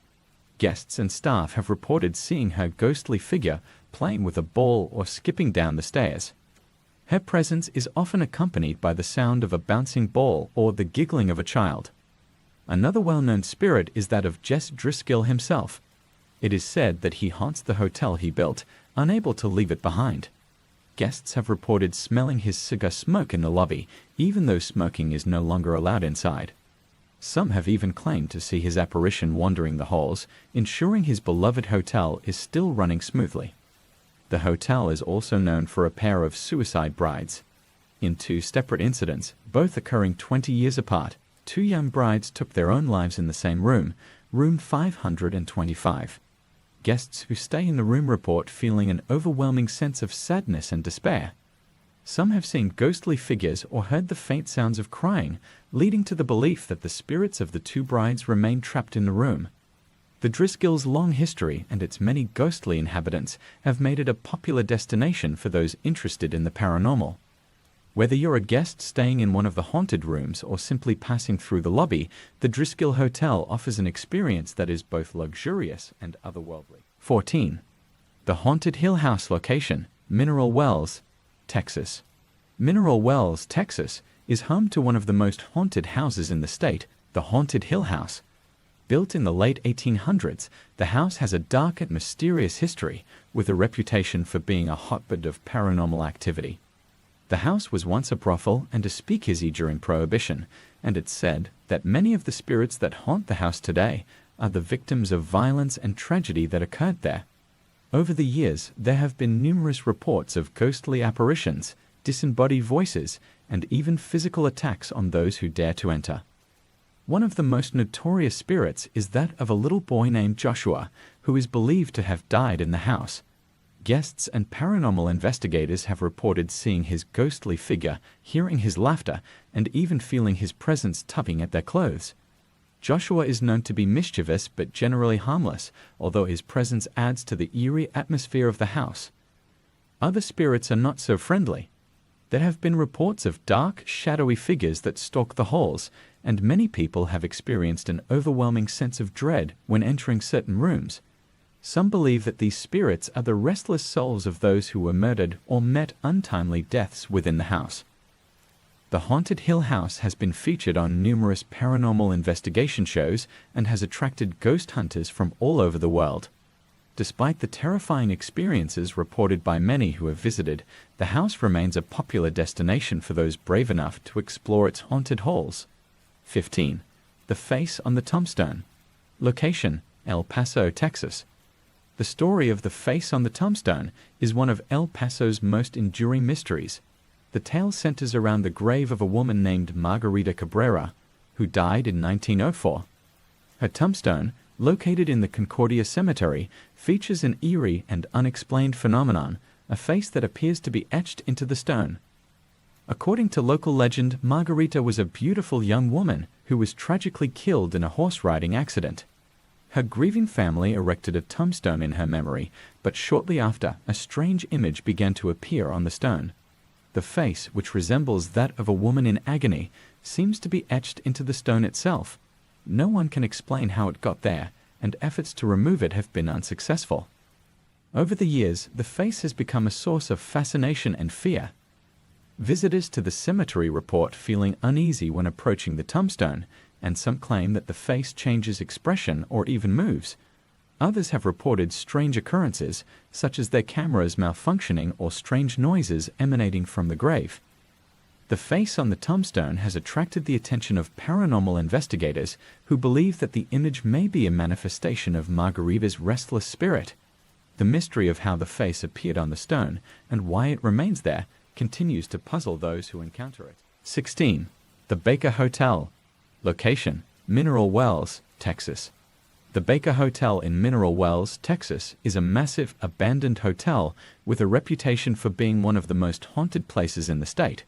Guests and staff have reported seeing her ghostly figure playing with a ball or skipping down the stairs. Her presence is often accompanied by the sound of a bouncing ball or the giggling of a child. Another well-known spirit is that of Jess Driscoll himself. It is said that he haunts the hotel he built, unable to leave it behind. Guests have reported smelling his cigar smoke in the lobby, even though smoking is no longer allowed inside. Some have even claimed to see his apparition wandering the halls, ensuring his beloved hotel is still running smoothly. The hotel is also known for a pair of suicide brides. In two separate incidents, both occurring 20 years apart, two young brides took their own lives in the same room, room 525. Guests who stay in the room report feeling an overwhelming sense of sadness and despair. Some have seen ghostly figures or heard the faint sounds of crying, leading to the belief that the spirits of the two brides remain trapped in the room. The Driscoll's long history and its many ghostly inhabitants have made it a popular destination for those interested in the paranormal. Whether you're a guest staying in one of the haunted rooms or simply passing through the lobby, the Driskill Hotel offers an experience that is both luxurious and otherworldly. 14. The Haunted Hill House location, Mineral Wells, Texas. Mineral Wells, Texas, is home to one of the most haunted houses in the state, the Haunted Hill House. Built in the late 1800s, the house has a dark and mysterious history, with a reputation for being a hotbed of paranormal activity. The house was once a brothel and a speakeasy during Prohibition, and it's said that many of the spirits that haunt the house today are the victims of violence and tragedy that occurred there. Over the years, there have been numerous reports of ghostly apparitions, disembodied voices, and even physical attacks on those who dare to enter. One of the most notorious spirits is that of a little boy named Joshua, who is believed to have died in the house. Guests and paranormal investigators have reported seeing his ghostly figure, hearing his laughter, and even feeling his presence tugging at their clothes. Joshua is known to be mischievous but generally harmless, although his presence adds to the eerie atmosphere of the house. Other spirits are not so friendly. There have been reports of dark, shadowy figures that stalk the halls, and many people have experienced an overwhelming sense of dread when entering certain rooms. Some believe that these spirits are the restless souls of those who were murdered or met untimely deaths within the house. The Haunted Hill House has been featured on numerous paranormal investigation shows and has attracted ghost hunters from all over the world. Despite the terrifying experiences reported by many who have visited, the house remains a popular destination for those brave enough to explore its haunted halls. 15. The Face on the Tombstone. Location, El Paso, Texas. The story of the face on the tombstone is one of El Paso's most enduring mysteries. The tale centers around the grave of a woman named Margarita Cabrera, who died in 1904. Her tombstone, located in the Concordia Cemetery, features an eerie and unexplained phenomenon, a face that appears to be etched into the stone. According to local legend, Margarita was a beautiful young woman who was tragically killed in a horse-riding accident. Her grieving family erected a tombstone in her memory, but shortly after, a strange image began to appear on the stone. The face, which resembles that of a woman in agony, seems to be etched into the stone itself. No one can explain how it got there, and efforts to remove it have been unsuccessful. Over the years, the face has become a source of fascination and fear. Visitors to the cemetery report feeling uneasy when approaching the tombstone, and some claim that the face changes expression or even moves. Others have reported strange occurrences, such as their cameras malfunctioning or strange noises emanating from the grave. The face on the tombstone has attracted the attention of paranormal investigators who believe that the image may be a manifestation of Margarita's restless spirit. The mystery of how the face appeared on the stone and why it remains there continues to puzzle those who encounter it. 16. The Baker Hotel. Location, Mineral Wells, Texas. The Baker Hotel in Mineral Wells, Texas, is a massive, abandoned hotel with a reputation for being one of the most haunted places in the state.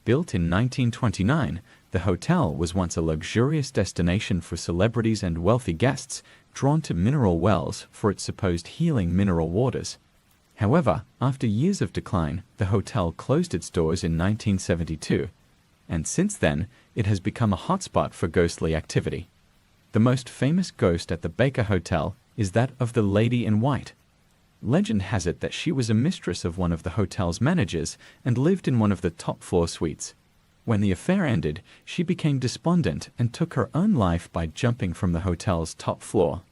Built in 1929, the hotel was once a luxurious destination for celebrities and wealthy guests drawn to Mineral Wells for its supposed healing mineral waters. However, after years of decline, the hotel closed its doors in 1972, and since then, it has become a hotspot for ghostly activity. The most famous ghost at the Baker Hotel is that of the Lady in White. Legend has it that she was a mistress of one of the hotel's managers and lived in one of the top-floor suites. When the affair ended, she became despondent and took her own life by jumping from the hotel's top floor.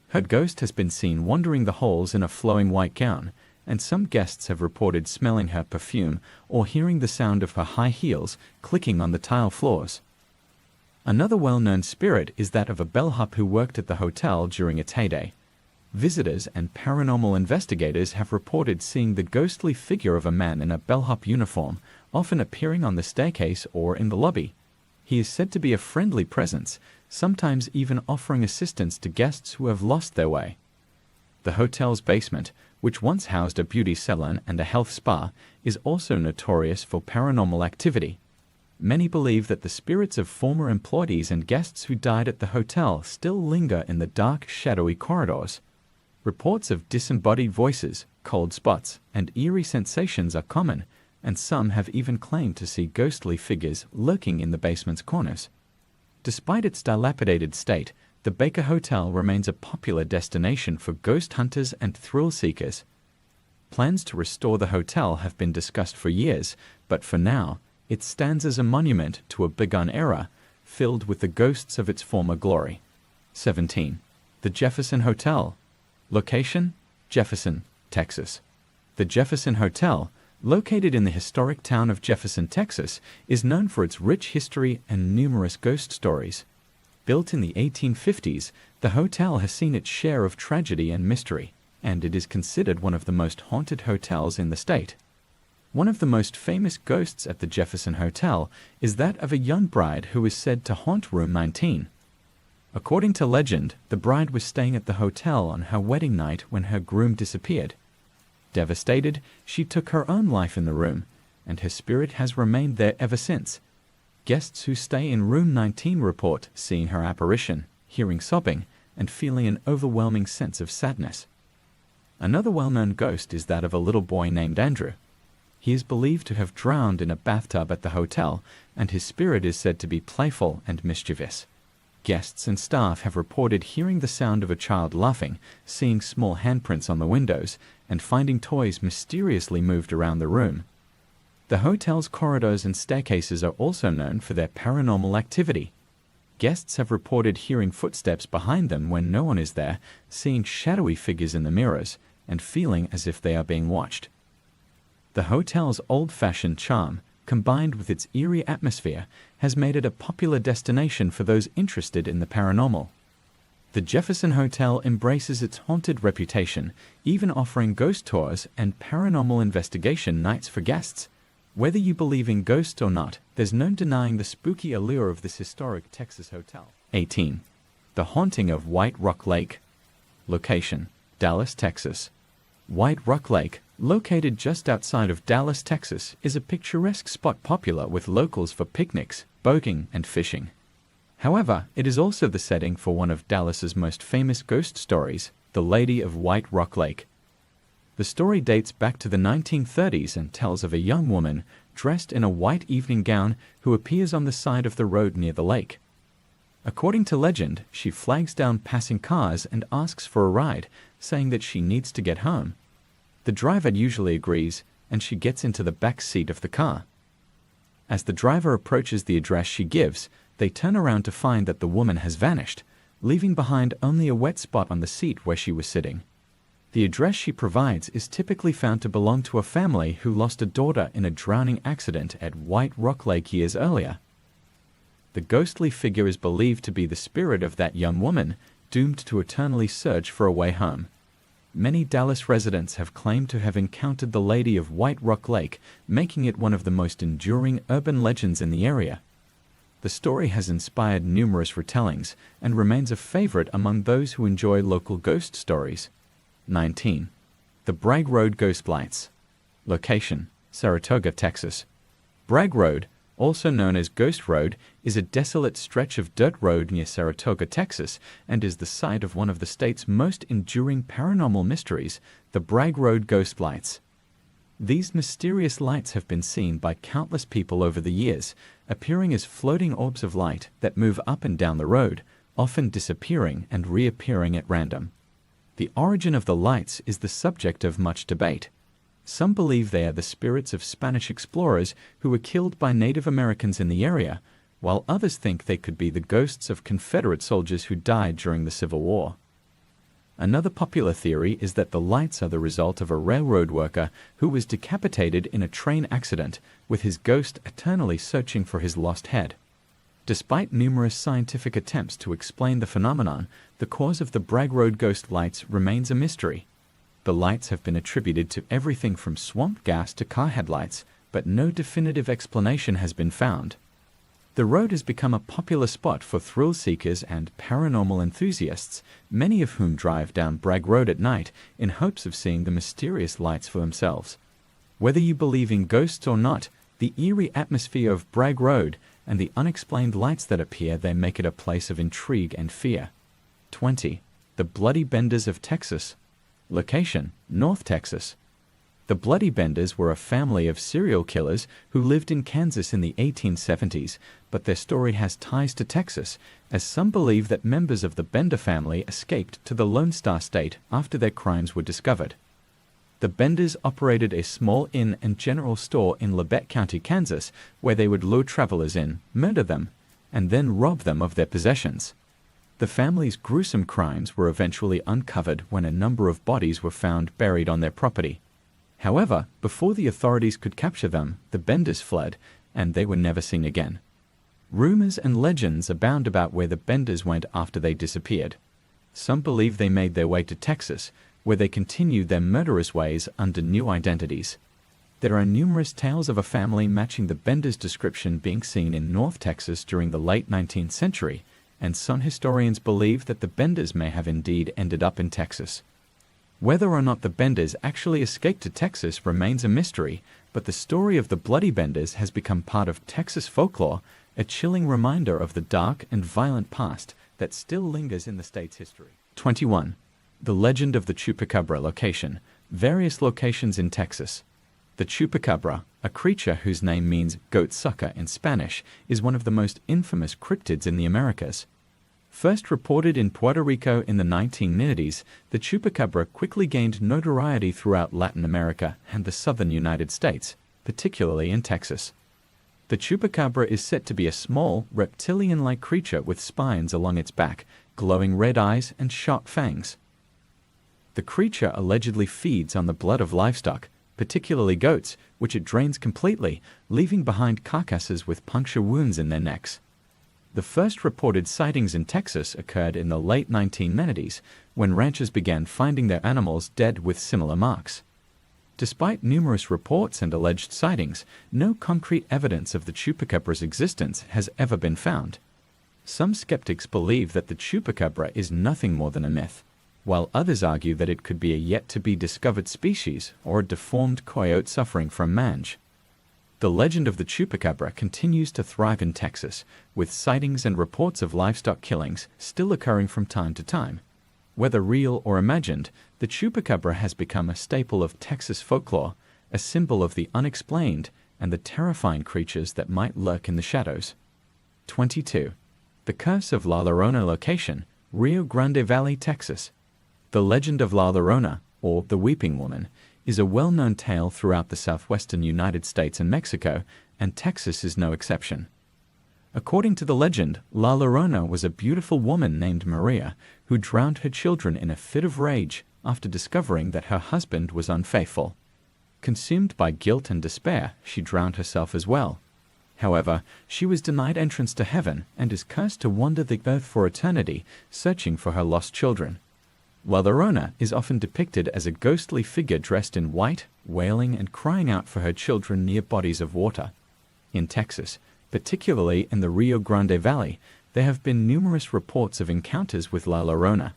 Her ghost has been seen wandering the halls in a flowing white gown, and some guests have reported smelling her perfume or hearing the sound of her high heels clicking on the tile floors. Another well-known spirit is that of a bellhop who worked at the hotel during its heyday. Visitors and paranormal investigators have reported seeing the ghostly figure of a man in a bellhop uniform, often appearing on the staircase or in the lobby. He is said to be a friendly presence, sometimes even offering assistance to guests who have lost their way. The hotel's basement, which once housed a beauty salon and a health spa, is also notorious for paranormal activity. Many believe that the spirits of former employees and guests who died at the hotel still linger in the dark, shadowy corridors. Reports of disembodied voices, cold spots, and eerie sensations are common, and some have even claimed to see ghostly figures lurking in the basement's corners. Despite its dilapidated state, the Baker Hotel remains a popular destination for ghost hunters and thrill seekers. Plans to restore the hotel have been discussed for years, but for now, it stands as a monument to a bygone era filled with the ghosts of its former glory. 17. The Jefferson Hotel. Location: Jefferson, Texas. The Jefferson Hotel, located in the historic town of Jefferson, Texas, is known for its rich history and numerous ghost stories. Built in the 1850s, the hotel has seen its share of tragedy and mystery, and it is considered one of the most haunted hotels in the state. One of the most famous ghosts at the Jefferson Hotel is that of a young bride who is said to haunt room 19. According to legend, the bride was staying at the hotel on her wedding night when her groom disappeared. Devastated, she took her own life in the room, and her spirit has remained there ever since. Guests who stay in room 19 report seeing her apparition, hearing sobbing, and feeling an overwhelming sense of sadness. Another well-known ghost is that of a little boy named Andrew. He is believed to have drowned in a bathtub at the hotel, and his spirit is said to be playful and mischievous. Guests and staff have reported hearing the sound of a child laughing, seeing small handprints on the windows, and finding toys mysteriously moved around the room. The hotel's corridors and staircases are also known for their paranormal activity. Guests have reported hearing footsteps behind them when no one is there, seeing shadowy figures in the mirrors, and feeling as if they are being watched. The hotel's old-fashioned charm, combined with its eerie atmosphere, has made it a popular destination for those interested in the paranormal. The Jefferson Hotel embraces its haunted reputation, even offering ghost tours and paranormal investigation nights for guests. Whether you believe in ghosts or not, there's no denying the spooky allure of this historic Texas hotel. 18. The Haunting of White Rock Lake. Location: Dallas, Texas. White Rock Lake, located just outside of Dallas, Texas, is a picturesque spot popular with locals for picnics, boating, and fishing. However, it is also the setting for one of Dallas's most famous ghost stories, The Lady of White Rock Lake. The story dates back to the 1930s and tells of a young woman dressed in a white evening gown who appears on the side of the road near the lake. According to legend, she flags down passing cars and asks for a ride, saying that she needs to get home. The driver usually agrees, and she gets into the back seat of the car. As the driver approaches the address she gives, they turn around to find that the woman has vanished, leaving behind only a wet spot on the seat where she was sitting. The address she provides is typically found to belong to a family who lost a daughter in a drowning accident at White Rock Lake years earlier. The ghostly figure is believed to be the spirit of that young woman, doomed to eternally search for a way home. Many Dallas residents have claimed to have encountered the Lady of White Rock Lake, making it one of the most enduring urban legends in the area. The story has inspired numerous retellings and remains a favorite among those who enjoy local ghost stories. 19. The Bragg Road Ghost Lights. Location: Saratoga, Texas. Bragg Road, also known as Ghost Road, is a desolate stretch of dirt road near Saratoga, Texas, and is the site of one of the state's most enduring paranormal mysteries, the Bragg Road Ghost Lights. These mysterious lights have been seen by countless people over the years, appearing as floating orbs of light that move up and down the road, often disappearing and reappearing at random. The origin of the lights is the subject of much debate. Some believe they are the spirits of Spanish explorers who were killed by Native Americans in the area, while others think they could be the ghosts of Confederate soldiers who died during the Civil War. Another popular theory is that the lights are the result of a railroad worker who was decapitated in a train accident, with his ghost eternally searching for his lost head. Despite numerous scientific attempts to explain the phenomenon, the cause of the Bragg Road ghost lights remains a mystery. The lights have been attributed to everything from swamp gas to car headlights, but no definitive explanation has been found. The road has become a popular spot for thrill seekers and paranormal enthusiasts, many of whom drive down Bragg Road at night in hopes of seeing the mysterious lights for themselves. Whether you believe in ghosts or not, the eerie atmosphere of Bragg Road and the unexplained lights that appear there make it a place of intrigue and fear. 20. The Bloody Benders of Texas. Location: North Texas. The Bloody Benders were a family of serial killers who lived in Kansas in the 1870s, but their story has ties to Texas, as some believe that members of the Bender family escaped to the Lone Star State after their crimes were discovered. The Benders operated a small inn and general store in Labette County, Kansas, where they would lure travelers in, murder them, and then rob them of their possessions. The family's gruesome crimes were eventually uncovered when a number of bodies were found buried on their property. However, before the authorities could capture them, the Benders fled, and they were never seen again. Rumors and legends abound about where the Benders went after they disappeared. Some believe they made their way to Texas, where they continued their murderous ways under new identities. There are numerous tales of a family matching the Benders' description being seen in North Texas during the late 19th century, and some historians believe that the Benders may have indeed ended up in Texas. Whether or not the Benders actually escaped to Texas remains a mystery, but the story of the Bloody Benders has become part of Texas folklore, a chilling reminder of the dark and violent past that still lingers in the state's history. 21. The Legend of the Chupacabra Location. Various locations in Texas. The Chupacabra, a creature whose name means goat sucker in Spanish, is one of the most infamous cryptids in the Americas. First reported in Puerto Rico in the 1990s, the Chupacabra quickly gained notoriety throughout Latin America and the southern United States, particularly in Texas. The Chupacabra is said to be a small, reptilian-like creature with spines along its back, glowing red eyes, and sharp fangs. The creature allegedly feeds on the blood of livestock, particularly goats, which it drains completely, leaving behind carcasses with puncture wounds in their necks. The first reported sightings in Texas occurred in the late 1990s, when ranchers began finding their animals dead with similar marks. Despite numerous reports and alleged sightings, no concrete evidence of the Chupacabra's existence has ever been found. Some skeptics believe that the Chupacabra is nothing more than a myth, while others argue that it could be a yet-to-be-discovered species or a deformed coyote suffering from mange. The legend of the Chupacabra continues to thrive in Texas, with sightings and reports of livestock killings still occurring from time to time. Whether real or imagined, the Chupacabra has become a staple of Texas folklore, a symbol of the unexplained and the terrifying creatures that might lurk in the shadows. 22. The Curse of La Llorona Location, Rio Grande Valley, Texas. The legend of La Llorona, or the Weeping Woman, is a well-known tale throughout the southwestern United States and Mexico, and Texas is no exception. According to the legend, La Llorona was a beautiful woman named Maria who drowned her children in a fit of rage after discovering that her husband was unfaithful. Consumed by guilt and despair, she drowned herself as well. However, she was denied entrance to heaven and is cursed to wander the earth for eternity, searching for her lost children. La Llorona is often depicted as a ghostly figure dressed in white, wailing and crying out for her children near bodies of water. In Texas, particularly in the Rio Grande Valley, there have been numerous reports of encounters with La Llorona.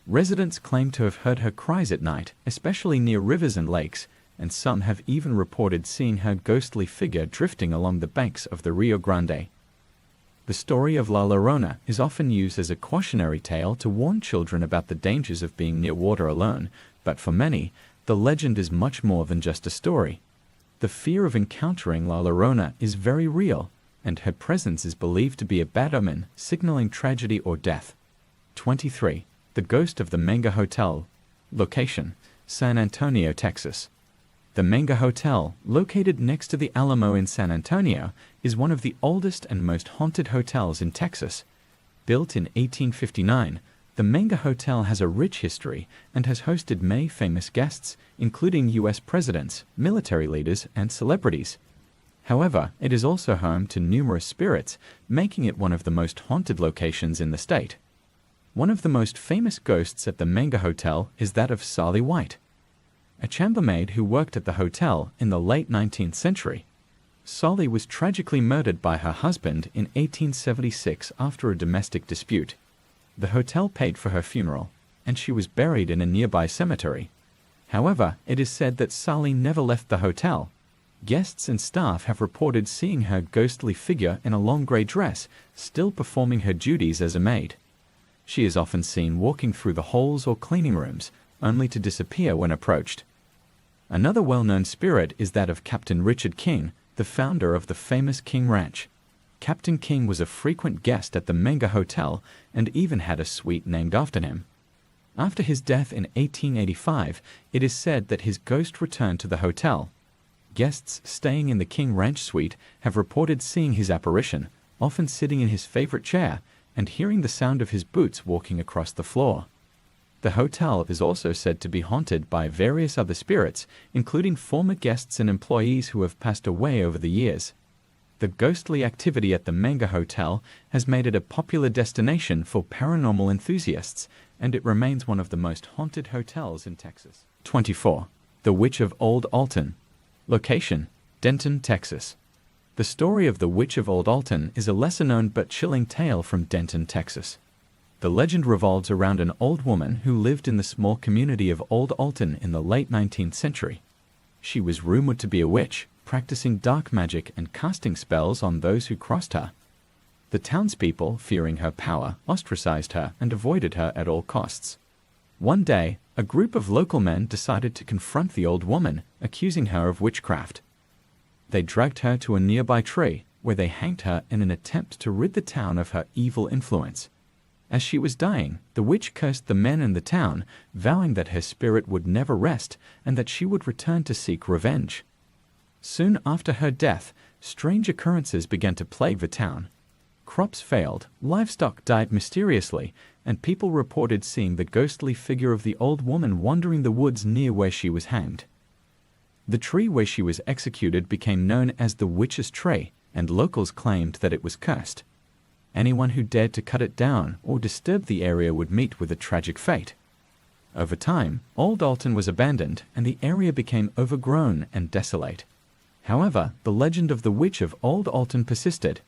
Residents claim to have heard her cries at night, especially near rivers and lakes, and some have even reported seeing her ghostly figure drifting along the banks of the Rio Grande. The story of La Llorona is often used as a cautionary tale to warn children about the dangers of being near water alone, but for many, the legend is much more than just a story. The fear of encountering La Llorona is very real, and her presence is believed to be a bad omen, signaling tragedy or death. 23. The Ghost of the Menga Hotel. Location: San Antonio, Texas. The Menga Hotel, located next to the Alamo in San Antonio, is one of the oldest and most haunted hotels in Texas. Built in 1859, the Menga Hotel has a rich history and has hosted many famous guests, including U.S. presidents, military leaders, and celebrities. However, it is also home to numerous spirits, making it one of the most haunted locations in the state. One of the most famous ghosts at the Menga Hotel is that of Sally White, a chambermaid who worked at the hotel in the late 19th century. Sally was tragically murdered by her husband in 1876 after a domestic dispute. The hotel paid for her funeral, and she was buried in a nearby cemetery. However, it is said that Sally never left the hotel. Guests and staff have reported seeing her ghostly figure in a long grey dress, still performing her duties as a maid. She is often seen walking through the halls or cleaning rooms, only to disappear when approached. Another well-known spirit is that of Captain Richard King, the founder of the famous King Ranch. Captain King was a frequent guest at the Menga Hotel and even had a suite named after him. After his death in 1885, it is said that his ghost returned to the hotel. Guests staying in the King Ranch suite have reported seeing his apparition, often sitting in his favorite chair, and hearing the sound of his boots walking across the floor. The hotel is also said to be haunted by various other spirits, including former guests and employees who have passed away over the years. The ghostly activity at the Menga Hotel has made it a popular destination for paranormal enthusiasts, and it remains one of the most haunted hotels in Texas. 24. The Witch of Old Alton. Location: Denton, Texas. The story of the Witch of Old Alton is a lesser-known but chilling tale from Denton, Texas. The legend revolves around an old woman who lived in the small community of Old Alton in the late 19th century. She was rumored to be a witch, practicing dark magic and casting spells on those who crossed her. The townspeople, fearing her power, ostracized her and avoided her at all costs. One day, a group of local men decided to confront the old woman, accusing her of witchcraft. They dragged her to a nearby tree, where they hanged her in an attempt to rid the town of her evil influence. As she was dying, the witch cursed the men in the town, vowing that her spirit would never rest and that she would return to seek revenge. Soon after her death, strange occurrences began to plague the town. Crops failed, livestock died mysteriously, and people reported seeing the ghostly figure of the old woman wandering the woods near where she was hanged. The tree where she was executed became known as the Witch's Tree, and locals claimed that it was cursed. Anyone who dared to cut it down or disturb the area would meet with a tragic fate. Over time, Old Alton was abandoned, and the area became overgrown and desolate. However, the legend of the Witch of Old Alton persisted.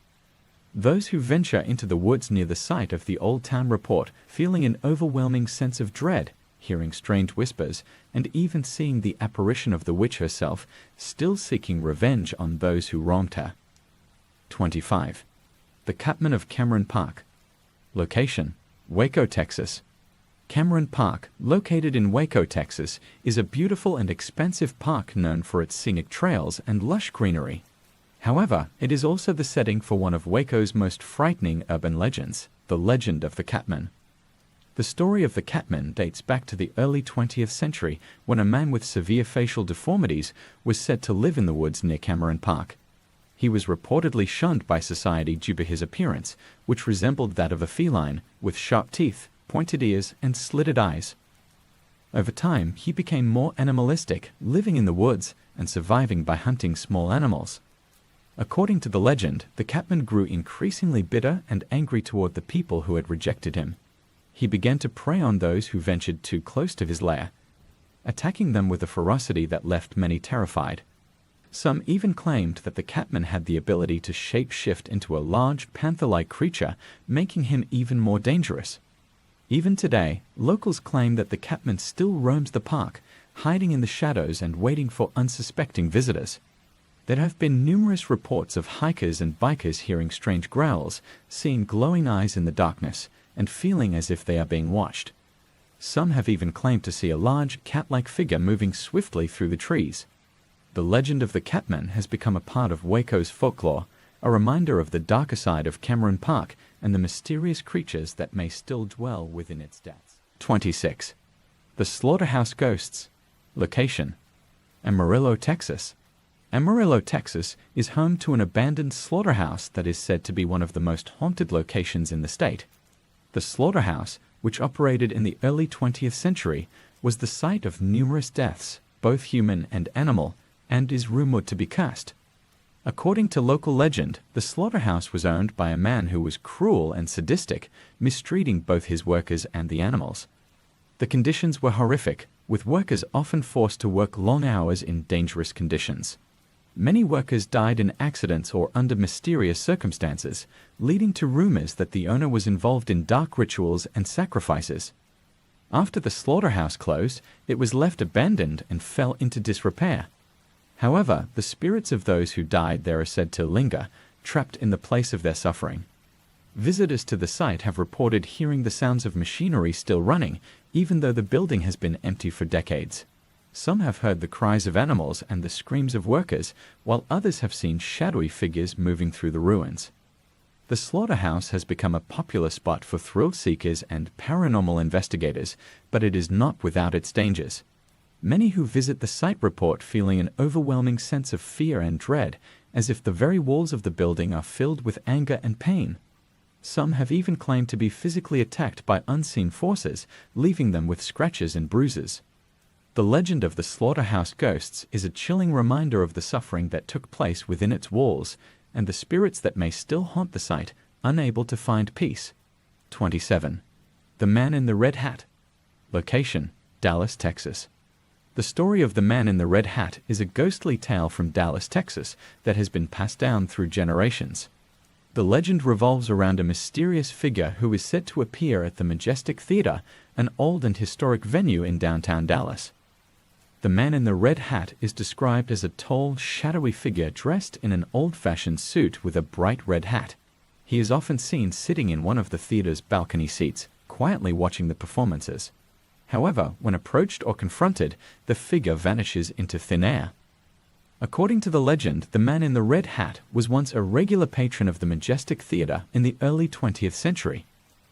Those who venture into the woods near the site of the old town report feeling an overwhelming sense of dread, hearing strange whispers, and even seeing the apparition of the witch herself, still seeking revenge on those who wronged her. 25. The Catman of Cameron Park. Location: Waco, Texas. Cameron Park, located in Waco, Texas, is a beautiful and expansive park known for its scenic trails and lush greenery. However, it is also the setting for one of Waco's most frightening urban legends, the legend of the Catman. The story of the Catman dates back to the early 20th century, when a man with severe facial deformities was said to live in the woods near Cameron Park. He was reportedly shunned by society due to his appearance, which resembled that of a feline, with sharp teeth, pointed ears, and slitted eyes. Over time, he became more animalistic, living in the woods and surviving by hunting small animals. According to the legend, the Catman grew increasingly bitter and angry toward the people who had rejected him. He began to prey on those who ventured too close to his lair, attacking them with a ferocity that left many terrified. Some even claimed that the Catman had the ability to shape-shift into a large, panther-like creature, making him even more dangerous. Even today, locals claim that the Catman still roams the park, hiding in the shadows and waiting for unsuspecting visitors. There have been numerous reports of hikers and bikers hearing strange growls, seeing glowing eyes in the darkness, and feeling as if they are being watched. Some have even claimed to see a large, cat-like figure moving swiftly through the trees. The legend of the Catman has become a part of Waco's folklore, a reminder of the darker side of Cameron Park and the mysterious creatures that may still dwell within its depths. 26. The Slaughterhouse Ghosts. Location: Amarillo, Texas. Amarillo, Texas is home to an abandoned slaughterhouse that is said to be one of the most haunted locations in the state. The slaughterhouse, which operated in the early 20th century, was the site of numerous deaths, both human and animal, and is rumored to be cursed. According to local legend, the slaughterhouse was owned by a man who was cruel and sadistic, mistreating both his workers and the animals. The conditions were horrific, with workers often forced to work long hours in dangerous conditions. Many workers died in accidents or under mysterious circumstances, leading to rumors that the owner was involved in dark rituals and sacrifices. After the slaughterhouse closed, it was left abandoned and fell into disrepair. However, the spirits of those who died there are said to linger, trapped in the place of their suffering. Visitors to the site have reported hearing the sounds of machinery still running, even though the building has been empty for decades. Some have heard the cries of animals and the screams of workers, while others have seen shadowy figures moving through the ruins. The slaughterhouse has become a popular spot for thrill seekers and paranormal investigators, but it is not without its dangers. Many who visit the site report feeling an overwhelming sense of fear and dread, as if the very walls of the building are filled with anger and pain. Some have even claimed to be physically attacked by unseen forces, leaving them with scratches and bruises. The legend of the slaughterhouse ghosts is a chilling reminder of the suffering that took place within its walls, and the spirits that may still haunt the site, unable to find peace. 27. The Man in the Red Hat. Location: Dallas, Texas. The story of the Man in the Red Hat is a ghostly tale from Dallas, Texas, that has been passed down through generations. The legend revolves around a mysterious figure who is said to appear at the Majestic Theater, an old and historic venue in downtown Dallas. The Man in the Red Hat is described as a tall, shadowy figure dressed in an old-fashioned suit with a bright red hat. He is often seen sitting in one of the theater's balcony seats, quietly watching the performances. However, when approached or confronted, the figure vanishes into thin air. According to the legend, the Man in the Red Hat was once a regular patron of the Majestic Theater in the early 20th century.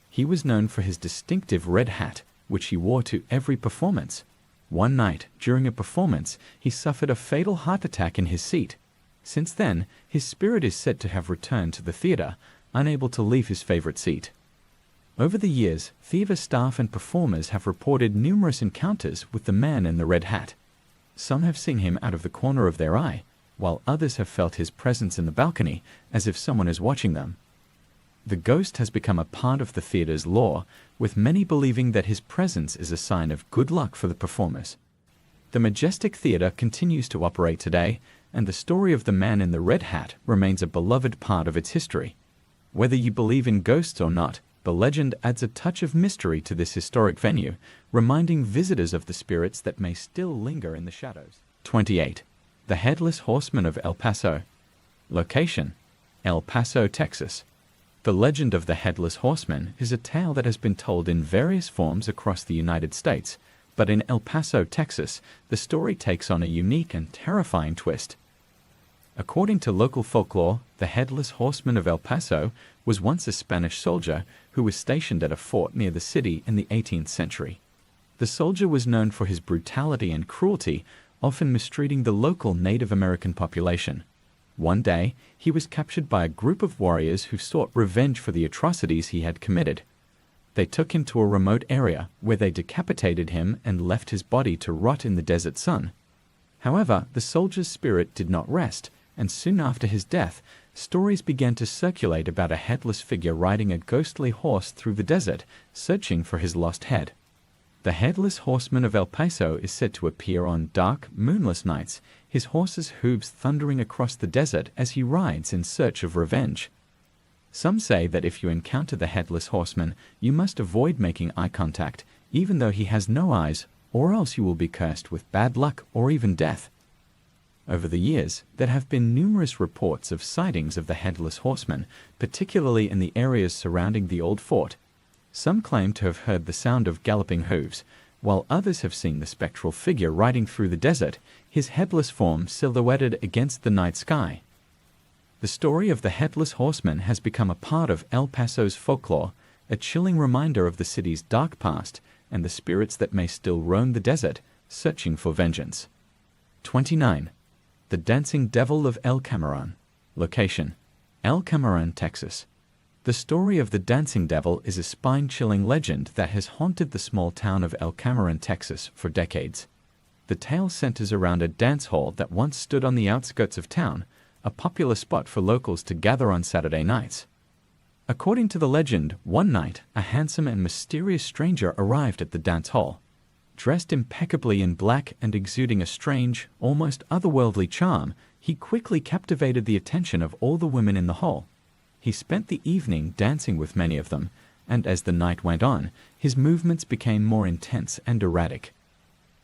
He was known for his distinctive red hat, which he wore to every performance. One night, during a performance, he suffered a fatal heart attack in his seat. Since then, his spirit is said to have returned to the theater, unable to leave his favorite seat. Over the years, theater staff and performers have reported numerous encounters with the Man in the Red Hat. Some have seen him out of the corner of their eye, while others have felt his presence in the balcony, as if someone is watching them. The ghost has become a part of the theater's lore, with many believing that his presence is a sign of good luck for the performers. The Majestic Theater continues to operate today, and the story of the Man in the Red Hat remains a beloved part of its history. Whether you believe in ghosts or not, the legend adds a touch of mystery to this historic venue, reminding visitors of the spirits that may still linger in the shadows. 28. The Headless Horseman of El Paso. Location: El Paso, Texas. The legend of the Headless Horseman is a tale that has been told in various forms across the United States, but in El Paso, Texas, the story takes on a unique and terrifying twist. According to local folklore, the Headless Horseman of El Paso was once a Spanish soldier who was stationed at a fort near the city in the 18th century. The soldier was known for his brutality and cruelty, often mistreating the local Native American population. One day, he was captured by a group of warriors who sought revenge for the atrocities he had committed. They took him to a remote area where they decapitated him and left his body to rot in the desert sun. However, the soldier's spirit did not rest, and soon after his death, stories began to circulate about a headless figure riding a ghostly horse through the desert, searching for his lost head. The Headless Horseman of El Paso is said to appear on dark, moonless nights, his horse's hooves thundering across the desert as he rides in search of revenge. Some say that if you encounter the Headless Horseman, you must avoid making eye contact, even though he has no eyes, or else you will be cursed with bad luck or even death. Over the years, there have been numerous reports of sightings of the Headless Horseman, particularly in the areas surrounding the old fort. Some claim to have heard the sound of galloping hooves, while others have seen the spectral figure riding through the desert, his headless form silhouetted against the night sky. The story of the Headless Horseman has become a part of El Paso's folklore, a chilling reminder of the city's dark past and the spirits that may still roam the desert, searching for vengeance. 29. The Dancing Devil of El Camarón. Location: El Camarón, Texas. The story of the Dancing Devil is a spine-chilling legend that has haunted the small town of El Camarón, Texas, for decades. The tale centers around a dance hall that once stood on the outskirts of town, a popular spot for locals to gather on Saturday nights. According to the legend, one night, a handsome and mysterious stranger arrived at the dance hall. Dressed impeccably in black and exuding a strange, almost otherworldly charm, he quickly captivated the attention of all the women in the hall. He spent the evening dancing with many of them, and as the night went on, his movements became more intense and erratic.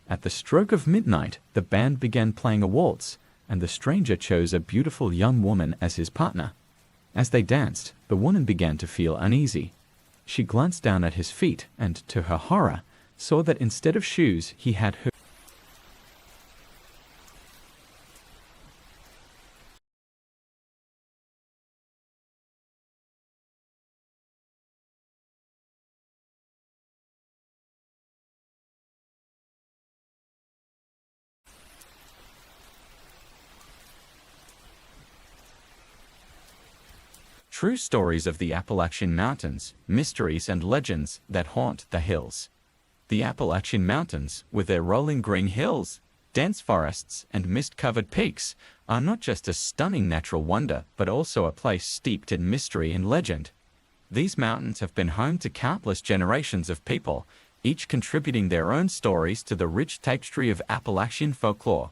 At the stroke of midnight, the band began playing a waltz, and the stranger chose a beautiful young woman as his partner. As they danced, the woman began to feel uneasy. She glanced down at his feet and, to her horror, saw that instead of shoes he had hooves. True stories of the Appalachian Mountains, mysteries and legends that haunt the hills. The Appalachian Mountains, with their rolling green hills, dense forests, and mist-covered peaks, are not just a stunning natural wonder, but also a place steeped in mystery and legend. These mountains have been home to countless generations of people, each contributing their own stories to the rich tapestry of Appalachian folklore.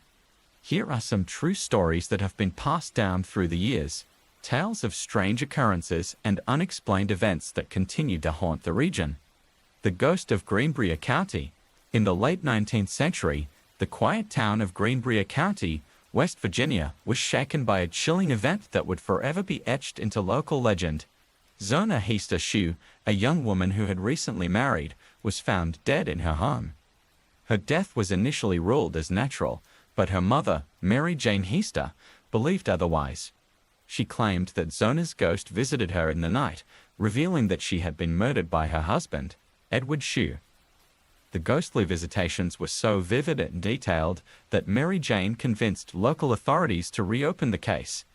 Here are some true stories that have been passed down through the years, tales of strange occurrences and unexplained events that continue to haunt the region. The ghost of Greenbrier County. In the late 19th century, the quiet town of Greenbrier County, West Virginia, was shaken by a chilling event that would forever be etched into local legend. Zona Heaster Shue, a young woman who had recently married, was found dead in her home. Her death was initially ruled as natural, but her mother, Mary Jane Heaster, believed otherwise. She claimed that Zona's ghost visited her in the night, revealing that she had been murdered by her husband, Edward Shue. The ghostly visitations were so vivid and detailed that Mary Jane convinced local authorities to reopen the case.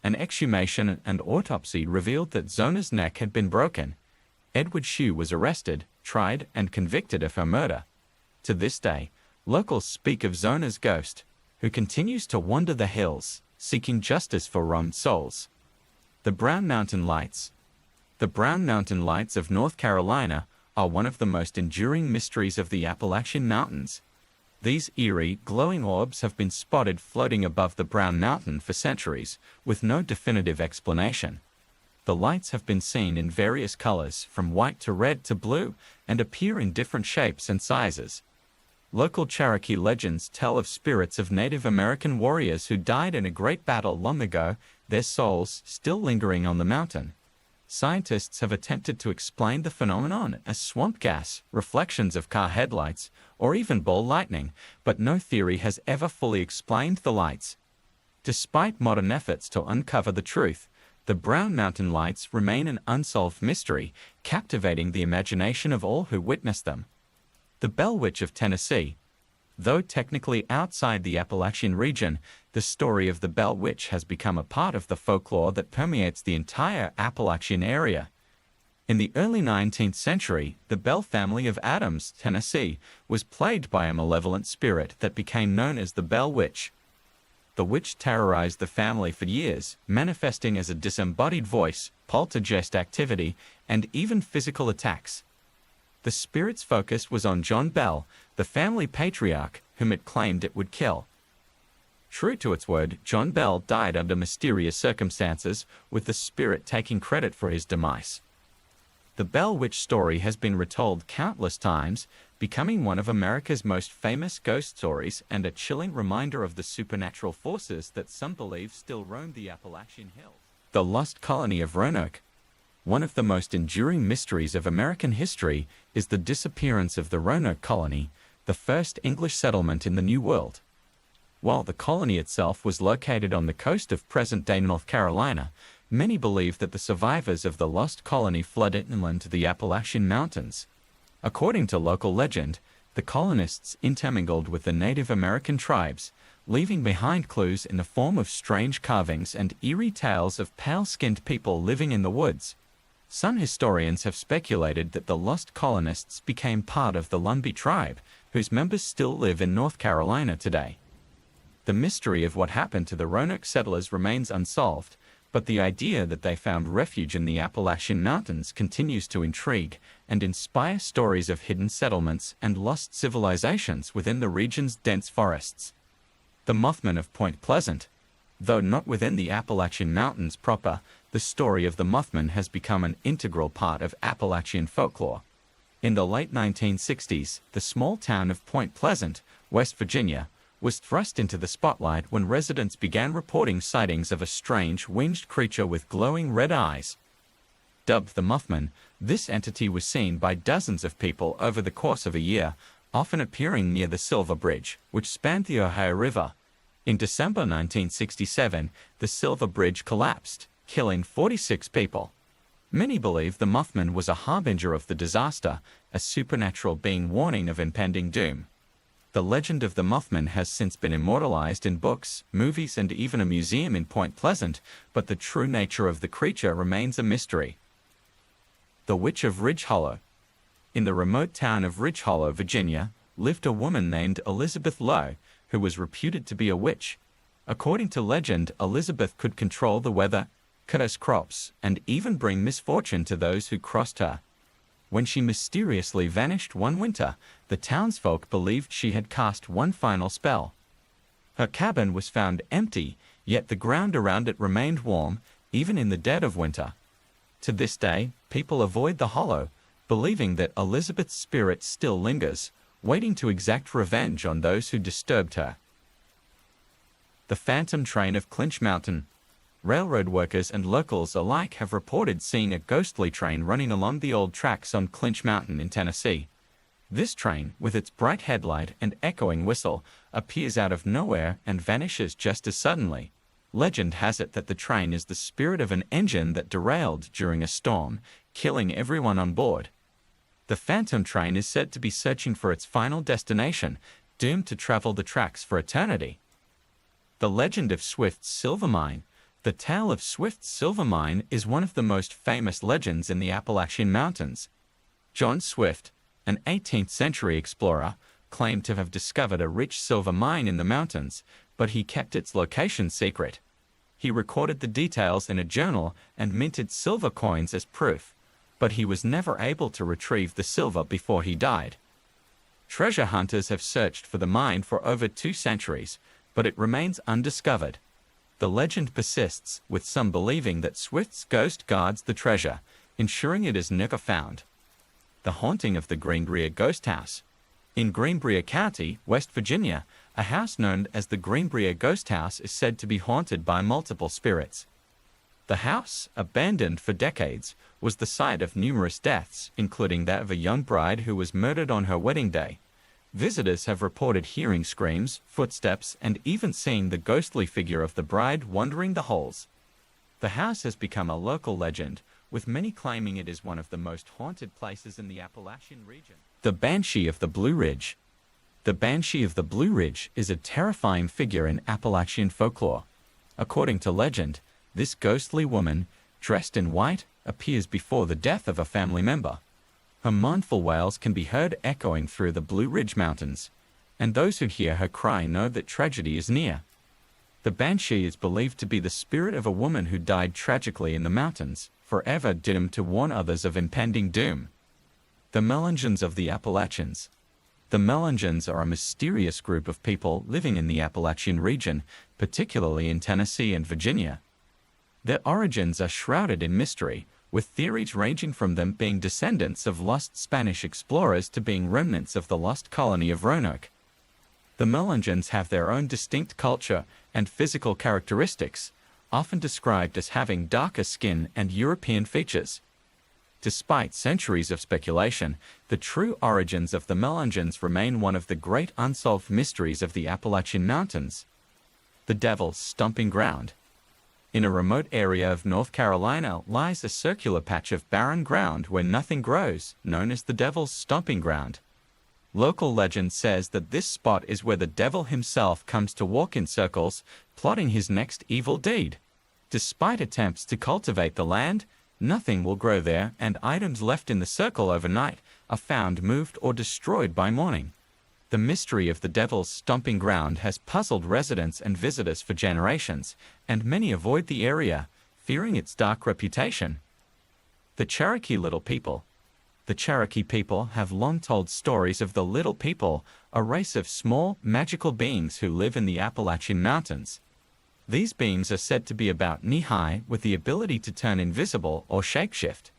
An exhumation and autopsy revealed that Zona's neck had been broken. Edward Shue was arrested, tried, and convicted of her murder. To this day, locals speak of Zona's ghost, who continues to wander the hills, seeking justice for wronged souls. The Brown Mountain Lights. The Brown Mountain Lights of North Carolina are one of the most enduring mysteries of the Appalachian Mountains. These eerie, glowing orbs have been spotted floating above the Brown Mountain for centuries, with no definitive explanation. The lights have been seen in various colors, from white to red to blue, and appear in different shapes and sizes. Local Cherokee legends tell of spirits of Native American warriors who died in a great battle long ago, their souls still lingering on the mountain. Scientists have attempted to explain the phenomenon as swamp gas, reflections of car headlights, or even ball lightning, but no theory has ever fully explained the lights. Despite modern efforts to uncover the truth, the Brown Mountain Lights remain an unsolved mystery, captivating the imagination of all who witness them. The Bell Witch of Tennessee. Though technically outside the Appalachian region, the story of the Bell Witch has become a part of the folklore that permeates the entire Appalachian area. In the early 19th century, the Bell family of Adams, Tennessee, was plagued by a malevolent spirit that became known as the Bell Witch. The witch terrorized the family for years, manifesting as a disembodied voice, poltergeist activity, and even physical attacks. The spirit's focus was on John Bell, the family patriarch, whom it claimed it would kill. True to its word, John Bell died under mysterious circumstances, with the spirit taking credit for his demise. The Bell Witch story has been retold countless times, becoming one of America's most famous ghost stories and a chilling reminder of the supernatural forces that some believe still roam the Appalachian Hills. The Lost Colony of Roanoke. One of the most enduring mysteries of American history is the disappearance of the Roanoke colony, the first English settlement in the New World. While the colony itself was located on the coast of present-day North Carolina, many believe that the survivors of the lost colony fled inland to the Appalachian Mountains. According to local legend, the colonists intermingled with the Native American tribes, leaving behind clues in the form of strange carvings and eerie tales of pale-skinned people living in the woods. Some historians have speculated that the lost colonists became part of the Lumbee tribe, whose members still live in North Carolina today. The mystery of what happened to the Roanoke settlers remains unsolved, but the idea that they found refuge in the Appalachian Mountains continues to intrigue and inspire stories of hidden settlements and lost civilizations within the region's dense forests. The Mothman of Point Pleasant. Though not within the Appalachian Mountains proper, the story of the Mothman has become an integral part of Appalachian folklore. In the late 1960s, the small town of Point Pleasant, West Virginia, was thrust into the spotlight when residents began reporting sightings of a strange, winged creature with glowing red eyes. Dubbed the Mothman, this entity was seen by dozens of people over the course of a year, often appearing near the Silver Bridge, which spanned the Ohio River. In December 1967, the Silver Bridge collapsed, killing 46 people. Many believe the Mothman was a harbinger of the disaster, a supernatural being warning of impending doom. The legend of the Mothman has since been immortalized in books, movies, and even a museum in Point Pleasant, but the true nature of the creature remains a mystery. The Witch of Ridge Hollow. In the remote town of Ridge Hollow, Virginia, lived a woman named Elizabeth Lowe, who was reputed to be a witch. According to legend, Elizabeth could control the weather, curse crops, and even bring misfortune to those who crossed her. When she mysteriously vanished one winter, the townsfolk believed she had cast one final spell. Her cabin was found empty, yet the ground around it remained warm, even in the dead of winter. To this day, people avoid the hollow, believing that Elizabeth's spirit still lingers, waiting to exact revenge on those who disturbed her. The Phantom Train of Clinch Mountain. Railroad workers and locals alike have reported seeing a ghostly train running along the old tracks on Clinch Mountain in Tennessee. This train, with its bright headlight and echoing whistle, appears out of nowhere and vanishes just as suddenly. Legend has it that the train is the spirit of an engine that derailed during a storm, killing everyone on board. The Phantom Train is said to be searching for its final destination, doomed to travel the tracks for eternity. The legend of Swift's silver mine. The tale of Swift's silver mine is one of the most famous legends in the Appalachian Mountains. John Swift, an 18th-century explorer, claimed to have discovered a rich silver mine in the mountains, but he kept its location secret. He recorded the details in a journal and minted silver coins as proof, but he was never able to retrieve the silver before he died. Treasure hunters have searched for the mine for over 2 centuries, but it remains undiscovered. The legend persists, with some believing that Swift's ghost guards the treasure, ensuring it is never found. The haunting of the Greenbrier Ghost House. In Greenbrier County, West Virginia, a house known as the Greenbrier Ghost House is said to be haunted by multiple spirits. The house, abandoned for decades, was the site of numerous deaths, including that of a young bride who was murdered on her wedding day. Visitors have reported hearing screams, footsteps, and even seeing the ghostly figure of the bride wandering the halls. The house has become a local legend, with many claiming it is one of the most haunted places in the Appalachian region. The Banshee of the Blue Ridge. The Banshee of the Blue Ridge is a terrifying figure in Appalachian folklore. According to legend, this ghostly woman, dressed in white, appears before the death of a family member. Her mournful wails can be heard echoing through the Blue Ridge Mountains, and those who hear her cry know that tragedy is near. The Banshee is believed to be the spirit of a woman who died tragically in the mountains, forever doomed to warn others of impending doom. The Melungeons of the Appalachians. The Melungeons are a mysterious group of people living in the Appalachian region, particularly in Tennessee and Virginia. Their origins are shrouded in mystery, with theories ranging from them being descendants of lost Spanish explorers to being remnants of the lost colony of Roanoke. The Melungeons have their own distinct culture and physical characteristics, often described as having darker skin and European features. Despite centuries of speculation, the true origins of the Melungeons remain one of the great unsolved mysteries of the Appalachian Mountains. The Devil's Stomping Ground. In a remote area of North Carolina lies a circular patch of barren ground where nothing grows, known as the Devil's Stomping Ground. Local legend says that this spot is where the devil himself comes to walk in circles, plotting his next evil deed. Despite attempts to cultivate the land, nothing will grow there, and items left in the circle overnight are found moved or destroyed by morning. The mystery of the Devil's Stomping Ground has puzzled residents and visitors for generations, and many avoid the area, fearing its dark reputation. The Cherokee Little People. The Cherokee people have long told stories of the Little People, a race of small, magical beings who live in the Appalachian Mountains. These beings are said to be about knee-high, with the ability to turn invisible or shapeshift.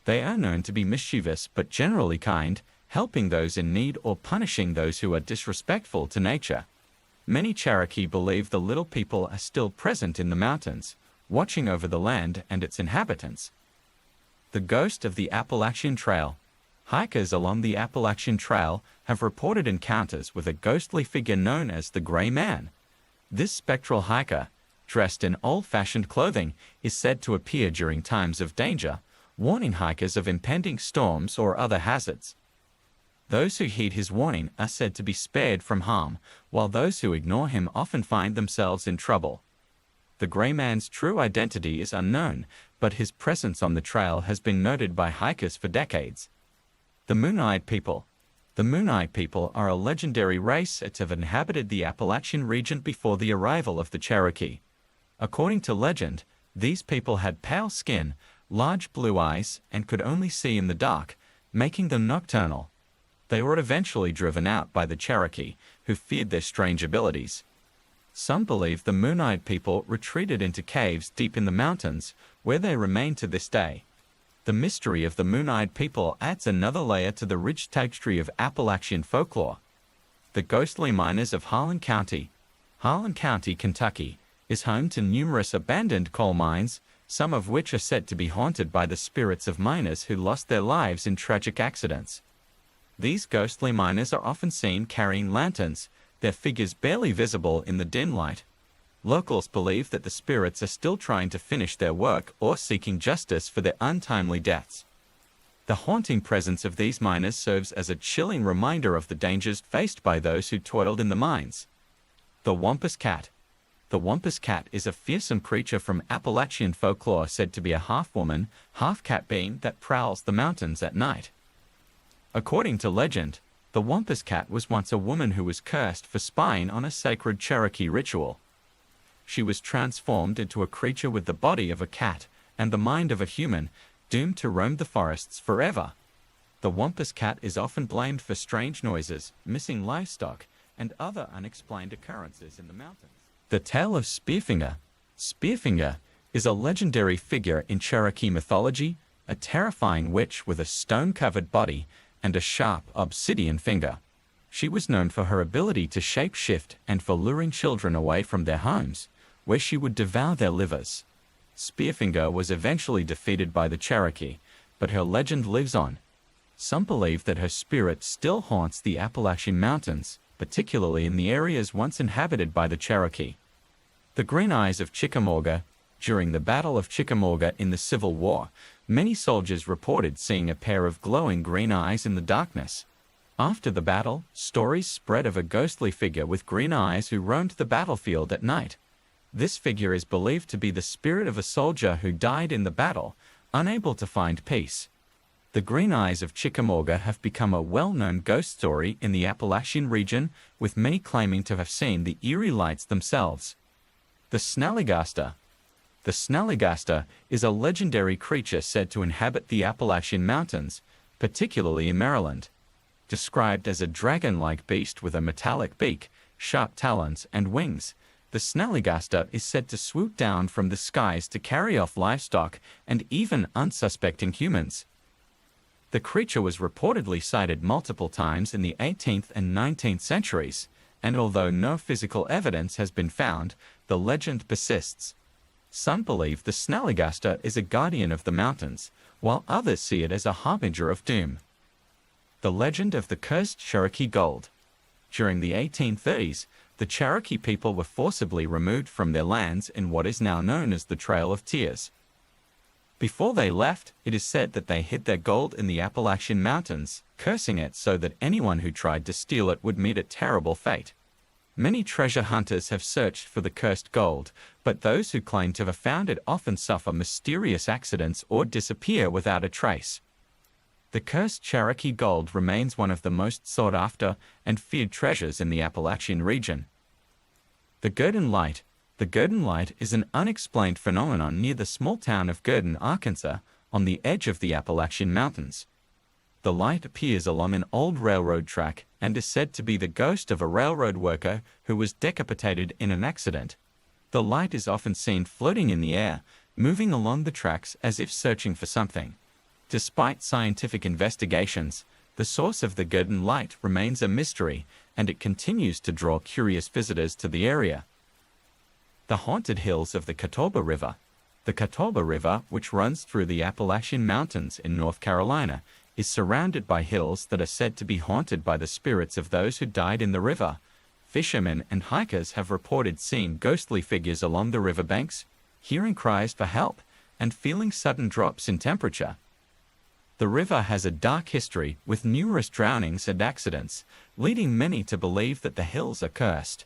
They are known to be mischievous but generally kind, helping those in need or punishing those who are disrespectful to nature. Many Cherokee believe the Little People are still present in the mountains, watching over the land and its inhabitants. The Ghost of the Appalachian Trail. Hikers along the Appalachian Trail have reported encounters with a ghostly figure known as the Gray Man. This spectral hiker, dressed in old-fashioned clothing, is said to appear during times of danger, warning hikers of impending storms or other hazards. Those who heed his warning are said to be spared from harm, while those who ignore him often find themselves in trouble. The Gray Man's true identity is unknown, but his presence on the trail has been noted by hikers for decades. The Moon-Eyed People. The Moon-Eyed People are a legendary race that have inhabited the Appalachian region before the arrival of the Cherokee. According to legend, these people had pale skin, large blue eyes, and could only see in the dark, making them nocturnal. They were eventually driven out by the Cherokee, who feared their strange abilities. Some believe the Moon-Eyed People retreated into caves deep in the mountains, where they remain to this day. The mystery of the Moon-Eyed People adds another layer to the rich tapestry of Appalachian folklore. The ghostly miners of Harlan County. Harlan County, Kentucky, is home to numerous abandoned coal mines, some of which are said to be haunted by the spirits of miners who lost their lives in tragic accidents. These ghostly miners are often seen carrying lanterns, their figures barely visible in the dim light. Locals believe that the spirits are still trying to finish their work or seeking justice for their untimely deaths. The haunting presence of these miners serves as a chilling reminder of the dangers faced by those who toiled in the mines. The Wampus Cat. The Wampus Cat is a fearsome creature from Appalachian folklore said to be a half-woman, half-cat being that prowls the mountains at night. According to legend, the Wampus Cat was once a woman who was cursed for spying on a sacred Cherokee ritual. She was transformed into a creature with the body of a cat and the mind of a human, doomed to roam the forests forever. The Wampus Cat is often blamed for strange noises, missing livestock, and other unexplained occurrences in the mountains. The Tale of Spearfinger. Spearfinger is a legendary figure in Cherokee mythology, a terrifying witch with a stone-covered body and a sharp obsidian finger. She was known for her ability to shape-shift and for luring children away from their homes, where she would devour their livers. Spearfinger was eventually defeated by the Cherokee, but her legend lives on. Some believe that her spirit still haunts the Appalachian Mountains, particularly in the areas once inhabited by the Cherokee. The Green Eyes of Chickamauga. During the Battle of Chickamauga in the Civil War, many soldiers reported seeing a pair of glowing green eyes in the darkness. After the battle, stories spread of a ghostly figure with green eyes who roamed the battlefield at night. This figure is believed to be the spirit of a soldier who died in the battle, unable to find peace. The Green Eyes of Chickamauga have become a well-known ghost story in the Appalachian region, with many claiming to have seen the eerie lights themselves. The Snallygaster. The Snallygaster is a legendary creature said to inhabit the Appalachian Mountains, particularly in Maryland. Described as a dragon-like beast with a metallic beak, sharp talons, and wings, the Snallygaster is said to swoop down from the skies to carry off livestock and even unsuspecting humans. The creature was reportedly sighted multiple times in the 18th and 19th centuries, and although no physical evidence has been found, the legend persists. Some believe the Snallygaster is a guardian of the mountains, while others see it as a harbinger of doom. The legend of the cursed Cherokee gold. During the 1830s, the Cherokee people were forcibly removed from their lands in what is now known as the Trail of Tears. Before they left, it is said that they hid their gold in the Appalachian Mountains, cursing it so that anyone who tried to steal it would meet a terrible fate. Many treasure hunters have searched for the cursed gold, but those who claim to have found it often suffer mysterious accidents or disappear without a trace. The cursed Cherokee gold remains one of the most sought-after and feared treasures in the Appalachian region. The Gurdon Light. The Gurdon Light is an unexplained phenomenon near the small town of Gurdon, Arkansas, on the edge of the Appalachian Mountains. The light appears along an old railroad track and is said to be the ghost of a railroad worker who was decapitated in an accident. The light is often seen floating in the air, moving along the tracks as if searching for something. Despite scientific investigations, the source of the Gurdon Light remains a mystery, and it continues to draw curious visitors to the area. The haunted hills of the Catawba River. The Catawba River, which runs through the Appalachian Mountains in North Carolina, is surrounded by hills that are said to be haunted by the spirits of those who died in the river. Fishermen and hikers have reported seeing ghostly figures along the riverbanks, hearing cries for help, and feeling sudden drops in temperature. The river has a dark history with numerous drownings and accidents, leading many to believe that the hills are cursed.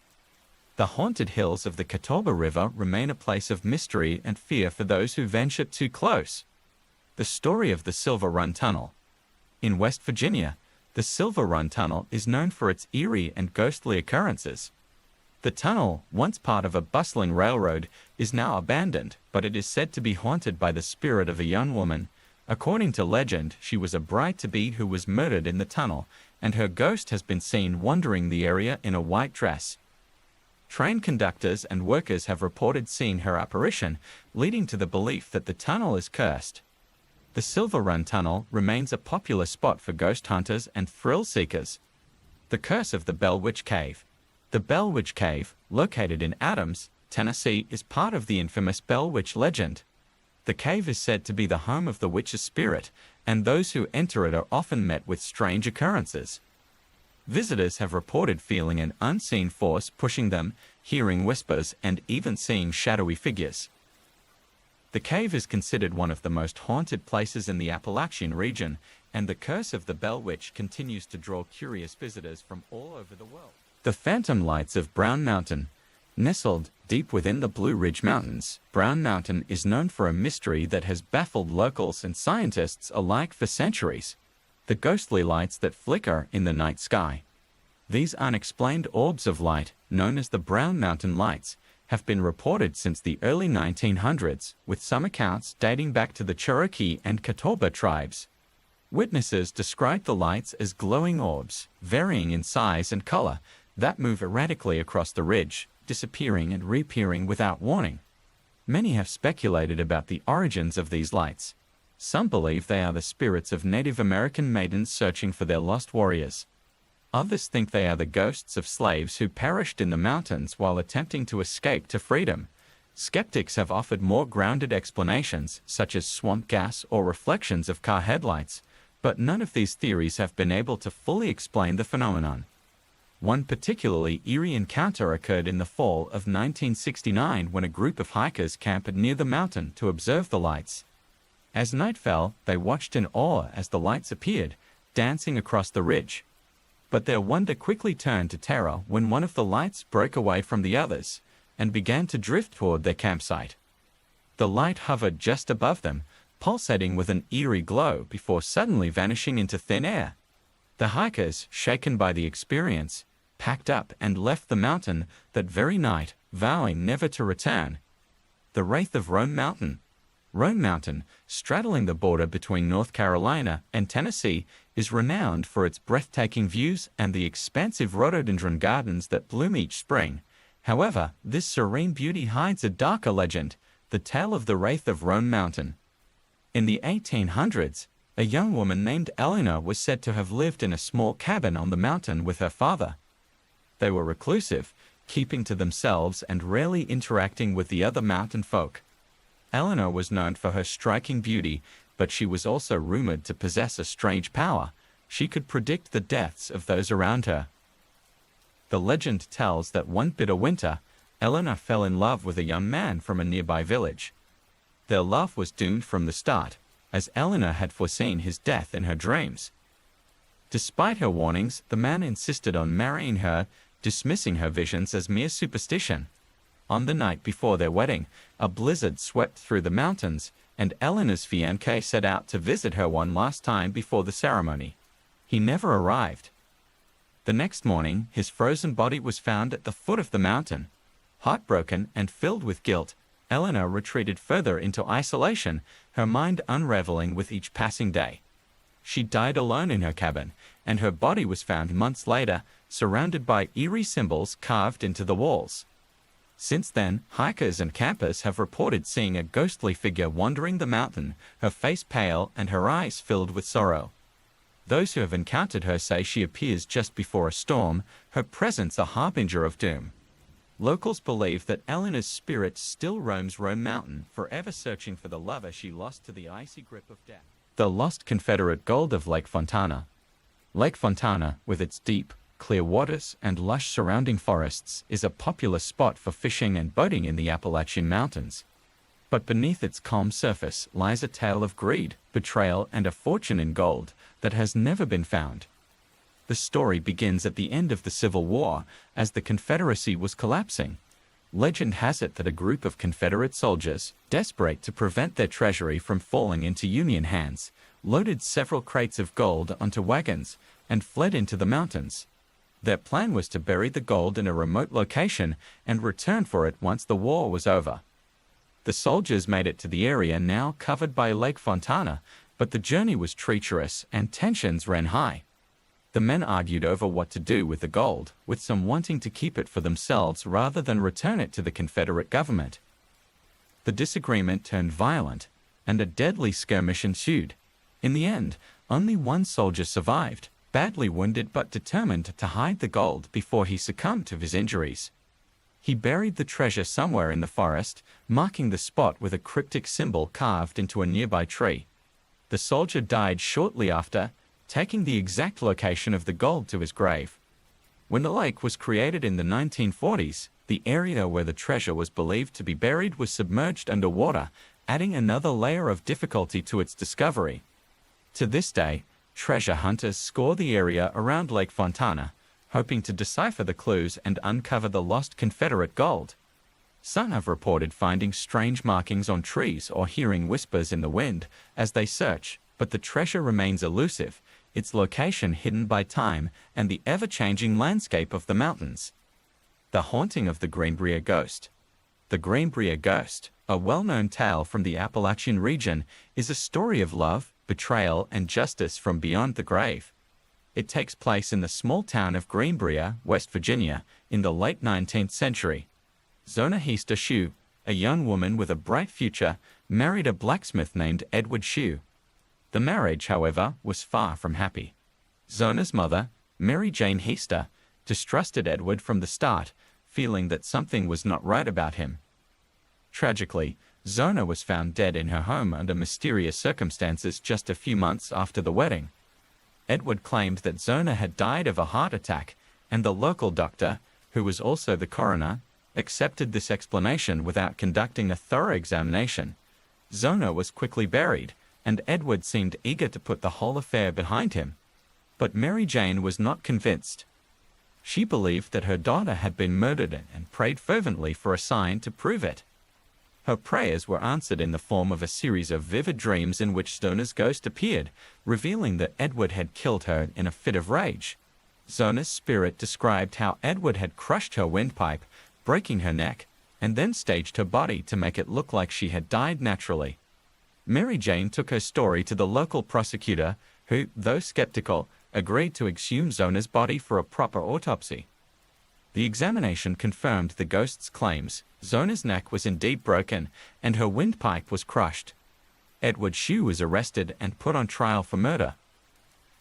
The haunted hills of the Catawba River remain a place of mystery and fear for those who venture too close. The story of the Silver Run Tunnel. In West Virginia, the Silver Run Tunnel is known for its eerie and ghostly occurrences. The tunnel, once part of a bustling railroad, is now abandoned, but it is said to be haunted by the spirit of a young woman. According to legend, she was a bride-to-be who was murdered in the tunnel, and her ghost has been seen wandering the area in a white dress. Train conductors and workers have reported seeing her apparition, leading to the belief that the tunnel is cursed. The Silver Run Tunnel remains a popular spot for ghost hunters and thrill seekers. The Curse of the Bell Witch Cave. The Bell Witch Cave, located in Adams, Tennessee, is part of the infamous Bell Witch legend. The cave is said to be the home of the witch's spirit, and those who enter it are often met with strange occurrences. Visitors have reported feeling an unseen force pushing them, hearing whispers, and even seeing shadowy figures. The cave is considered one of the most haunted places in the Appalachian region, and the Curse of the Bell Witch continues to draw curious visitors from all over the world. The Phantom Lights of Brown Mountain. Nestled deep within the Blue Ridge Mountains, Brown Mountain is known for a mystery that has baffled locals and scientists alike for centuries. The ghostly lights that flicker in the night sky. These unexplained orbs of light, known as the Brown Mountain Lights, have been reported since the early 1900s, with some accounts dating back to the Cherokee and Catawba tribes. Witnesses describe the lights as glowing orbs, varying in size and color, that move erratically across the ridge, disappearing and reappearing without warning. Many have speculated about the origins of these lights. Some believe they are the spirits of Native American maidens searching for their lost warriors. Others think they are the ghosts of slaves who perished in the mountains while attempting to escape to freedom. Skeptics have offered more grounded explanations, such as swamp gas or reflections of car headlights, but none of these theories have been able to fully explain the phenomenon. One particularly eerie encounter occurred in the fall of 1969 when a group of hikers camped near the mountain to observe the lights. As night fell, they watched in awe as the lights appeared, dancing across the ridge. But their wonder quickly turned to terror when one of the lights broke away from the others and began to drift toward their campsite. The light hovered just above them, pulsating with an eerie glow before suddenly vanishing into thin air. The hikers, shaken by the experience, packed up and left the mountain that very night, vowing never to return. The Wraith of Roan Mountain. Roan Mountain, straddling the border between North Carolina and Tennessee, is renowned for its breathtaking views and the expansive rhododendron gardens that bloom each spring. However, this serene beauty hides a darker legend, the tale of the Wraith of Roan Mountain. In the 1800s, a young woman named Eleanor was said to have lived in a small cabin on the mountain with her father. They were reclusive, keeping to themselves and rarely interacting with the other mountain folk. Eleanor was known for her striking beauty, but she was also rumored to possess a strange power. She could predict the deaths of those around her. The legend tells that one bitter winter, Eleanor fell in love with a young man from a nearby village. Their love was doomed from the start, as Eleanor had foreseen his death in her dreams. Despite her warnings, the man insisted on marrying her, dismissing her visions as mere superstition. On the night before their wedding, a blizzard swept through the mountains, and Eleanor's fiancé set out to visit her one last time before the ceremony. He never arrived. The next morning, his frozen body was found at the foot of the mountain. Heartbroken and filled with guilt, Eleanor retreated further into isolation, her mind unraveling with each passing day. She died alone in her cabin, and her body was found months later, surrounded by eerie symbols carved into the walls. Since then, hikers and campers have reported seeing a ghostly figure wandering the mountain, her face pale and her eyes filled with sorrow. Those who have encountered her say she appears just before a storm, her presence a harbinger of doom. Locals believe that Eleanor's spirit still roams Roan Mountain, forever searching for the lover she lost to the icy grip of death. The lost Confederate gold of Lake Fontana. Lake Fontana, with its deep, clear waters and lush surrounding forests, is a popular spot for fishing and boating in the Appalachian Mountains. But beneath its calm surface lies a tale of greed, betrayal, and a fortune in gold that has never been found. The story begins at the end of the Civil War, as the Confederacy was collapsing. Legend has it that a group of Confederate soldiers, desperate to prevent their treasury from falling into Union hands, loaded several crates of gold onto wagons and fled into the mountains. Their plan was to bury the gold in a remote location and return for it once the war was over. The soldiers made it to the area now covered by Lake Fontana, but the journey was treacherous and tensions ran high. The men argued over what to do with the gold, with some wanting to keep it for themselves rather than return it to the Confederate government. The disagreement turned violent, and a deadly skirmish ensued. In the end, only one soldier survived, badly wounded but determined to hide the gold before he succumbed to his injuries. He buried the treasure somewhere in the forest, marking the spot with a cryptic symbol carved into a nearby tree. The soldier died shortly after, taking the exact location of the gold to his grave. When the lake was created in the 1940s, the area where the treasure was believed to be buried was submerged underwater, adding another layer of difficulty to its discovery. To this day, treasure hunters scour the area around Lake Fontana, hoping to decipher the clues and uncover the lost Confederate gold. Some have reported finding strange markings on trees or hearing whispers in the wind as they search, but the treasure remains elusive, its location hidden by time and the ever-changing landscape of the mountains. The haunting of the Greenbrier ghost. The Greenbrier ghost, a well-known tale from the Appalachian region, is a story of love, betrayal, and justice from beyond the grave. It takes place in the small town of Greenbrier, West Virginia, in the late 19th century. Zona Hester Shue, a young woman with a bright future, married a blacksmith named Edward Shue. The marriage, however, was far from happy. Zona's mother, Mary Jane Hester, distrusted Edward from the start, feeling that something was not right about him. Tragically, Zona was found dead in her home under mysterious circumstances just a few months after the wedding. Edward claimed that Zona had died of a heart attack, and the local doctor, who was also the coroner, accepted this explanation without conducting a thorough examination. Zona was quickly buried, and Edward seemed eager to put the whole affair behind him. But Mary Jane was not convinced. She believed that her daughter had been murdered and prayed fervently for a sign to prove it. Her prayers were answered in the form of a series of vivid dreams in which Zona's ghost appeared, revealing that Edward had killed her in a fit of rage. Zona's spirit described how Edward had crushed her windpipe, breaking her neck, and then staged her body to make it look like she had died naturally. Mary Jane took her story to the local prosecutor, who, though skeptical, agreed to exhume Zona's body for a proper autopsy. The examination confirmed the ghost's claims. Zona's neck was indeed broken, and her windpipe was crushed. Edward Shue was arrested and put on trial for murder.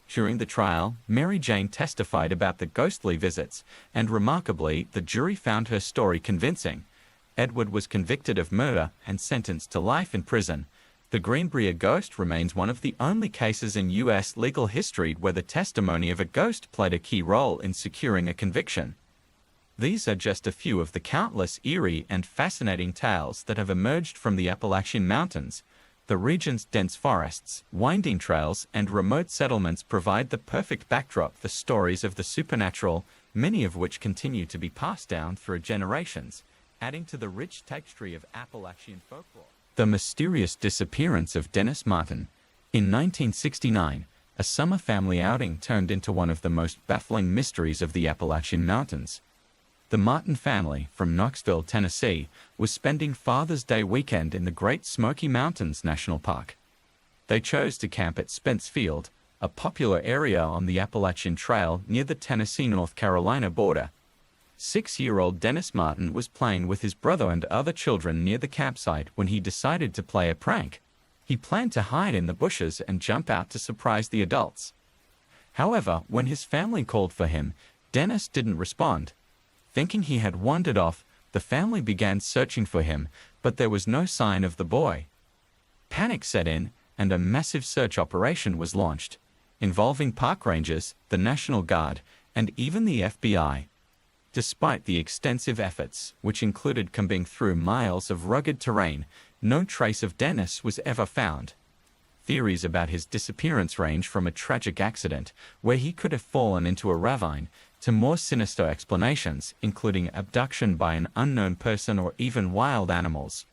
During the trial, Mary Jane testified about the ghostly visits, and remarkably, the jury found her story convincing. Edward was convicted of murder and sentenced to life in prison. The Greenbrier ghost remains one of the only cases in U.S. legal history where the testimony of a ghost played a key role in securing a conviction. These are just a few of the countless eerie and fascinating tales that have emerged from the Appalachian Mountains. The region's dense forests, winding trails, and remote settlements provide the perfect backdrop for stories of the supernatural, many of which continue to be passed down through generations, adding to the rich tapestry of Appalachian folklore. The mysterious disappearance of Dennis Martin. In 1969, a summer family outing turned into one of the most baffling mysteries of the Appalachian Mountains. The Martin family, from Knoxville, Tennessee, was spending Father's Day weekend in the Great Smoky Mountains National Park. They chose to camp at Spence Field, a popular area on the Appalachian Trail near the Tennessee-North Carolina border. 6-year-old Dennis Martin was playing with his brother and other children near the campsite when he decided to play a prank. He planned to hide in the bushes and jump out to surprise the adults. However, when his family called for him, Dennis didn't respond. Thinking he had wandered off, the family began searching for him, but there was no sign of the boy. Panic set in, and a massive search operation was launched, involving park rangers, the National Guard, and even the FBI. Despite the extensive efforts, which included combing through miles of rugged terrain, no trace of Dennis was ever found. Theories about his disappearance range from a tragic accident, where he could have fallen into a ravine, to more sinister explanations, including abduction by an unknown person or even wild animals.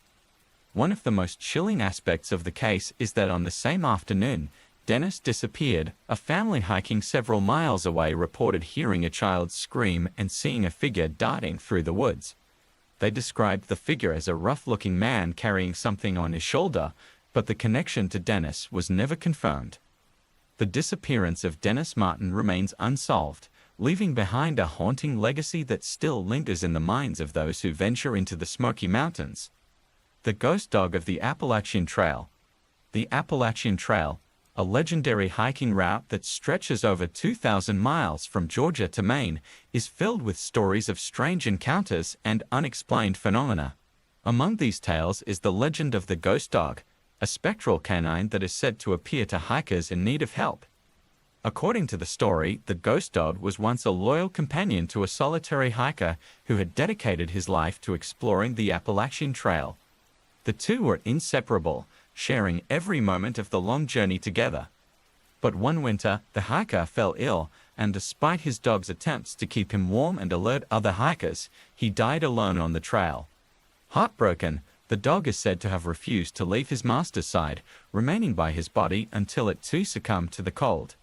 One of the most chilling aspects of the case is that on the same afternoon, Dennis disappeared. A family hiking several miles away reported hearing a child scream and seeing a figure darting through the woods. They described the figure as a rough-looking man carrying something on his shoulder, but the connection to Dennis was never confirmed. The disappearance of Dennis Martin remains unsolved, leaving behind a haunting legacy that still lingers in the minds of those who venture into the Smoky Mountains. The Ghost Dog of the Appalachian Trail. The Appalachian Trail, a legendary hiking route that stretches over 2,000 miles from Georgia to Maine, is filled with stories of strange encounters and unexplained phenomena. Among these tales is the legend of the Ghost Dog, a spectral canine that is said to appear to hikers in need of help. According to the story, the Ghost Dog was once a loyal companion to a solitary hiker who had dedicated his life to exploring the Appalachian Trail. The two were inseparable, sharing every moment of the long journey together. But one winter, the hiker fell ill, and despite his dog's attempts to keep him warm and alert other hikers, he died alone on the trail. Heartbroken, the dog is said to have refused to leave his master's side, remaining by his body until it too succumbed to the cold.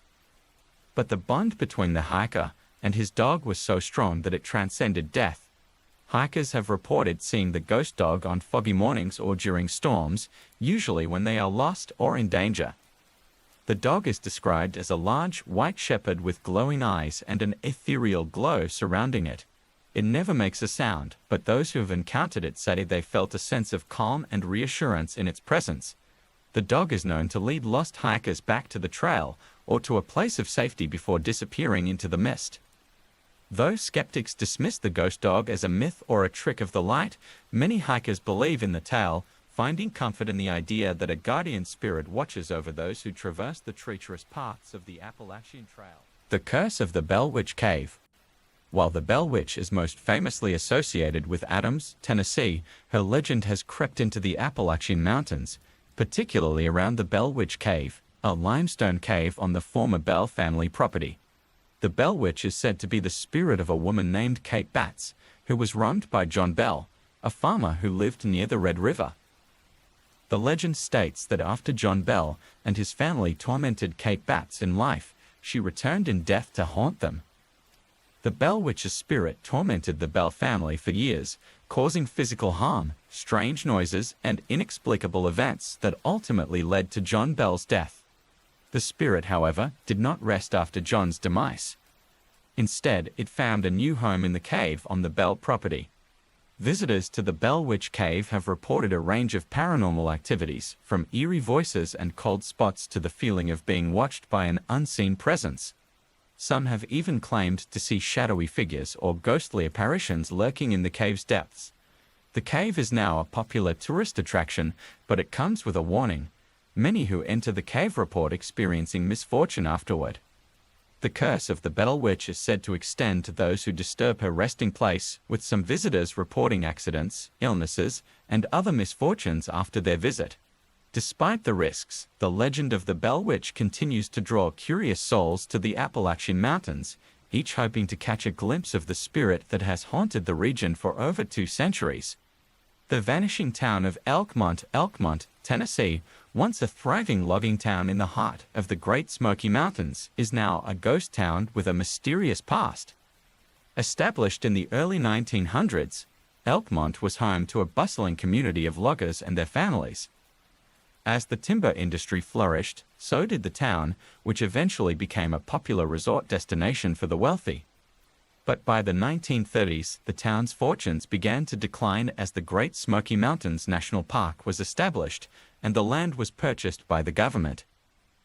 But the bond between the hiker and his dog was so strong that it transcended death. Hikers have reported seeing the Ghost Dog on foggy mornings or during storms, usually when they are lost or in danger. The dog is described as a large, white shepherd with glowing eyes and an ethereal glow surrounding it. It never makes a sound, but those who have encountered it say they felt a sense of calm and reassurance in its presence. The dog is known to lead lost hikers back to the trail or to a place of safety before disappearing into the mist. Though skeptics dismiss the Ghost Dog as a myth or a trick of the light, many hikers believe in the tale, finding comfort in the idea that a guardian spirit watches over those who traverse the treacherous paths of the Appalachian Trail. The Curse of the Bell Witch Cave. While the Bell Witch is most famously associated with Adams, Tennessee, her legend has crept into the Appalachian Mountains, particularly around the Bell Witch Cave, a limestone cave on the former Bell family property. The Bell Witch is said to be the spirit of a woman named Kate Batts, who was wronged by John Bell, a farmer who lived near the Red River. The legend states that after John Bell and his family tormented Kate Batts in life, she returned in death to haunt them. The Bell Witch's spirit tormented the Bell family for years, causing physical harm, strange noises, and inexplicable events that ultimately led to John Bell's death. The spirit, however, did not rest after John's demise. Instead, it found a new home in the cave on the Bell property. Visitors to the Bell Witch Cave have reported a range of paranormal activities, from eerie voices and cold spots to the feeling of being watched by an unseen presence. Some have even claimed to see shadowy figures or ghostly apparitions lurking in the cave's depths. The cave is now a popular tourist attraction, but it comes with a warning. Many who enter the cave report experiencing misfortune afterward. The curse of the Bell Witch is said to extend to those who disturb her resting place, with some visitors reporting accidents, illnesses, and other misfortunes after their visit. Despite the risks, the legend of the Bell Witch continues to draw curious souls to the Appalachian Mountains, each hoping to catch a glimpse of the spirit that has haunted the region for over 2 centuries. The vanishing town of Elkmont, Tennessee, once a thriving logging town in the heart of the Great Smoky Mountains, is now a ghost town with a mysterious past. Established in the early 1900s, Elkmont was home to a bustling community of loggers and their families. As the timber industry flourished, so did the town, which eventually became a popular resort destination for the wealthy. But by the 1930s, the town's fortunes began to decline as the Great Smoky Mountains National Park was established, and the land was purchased by the government.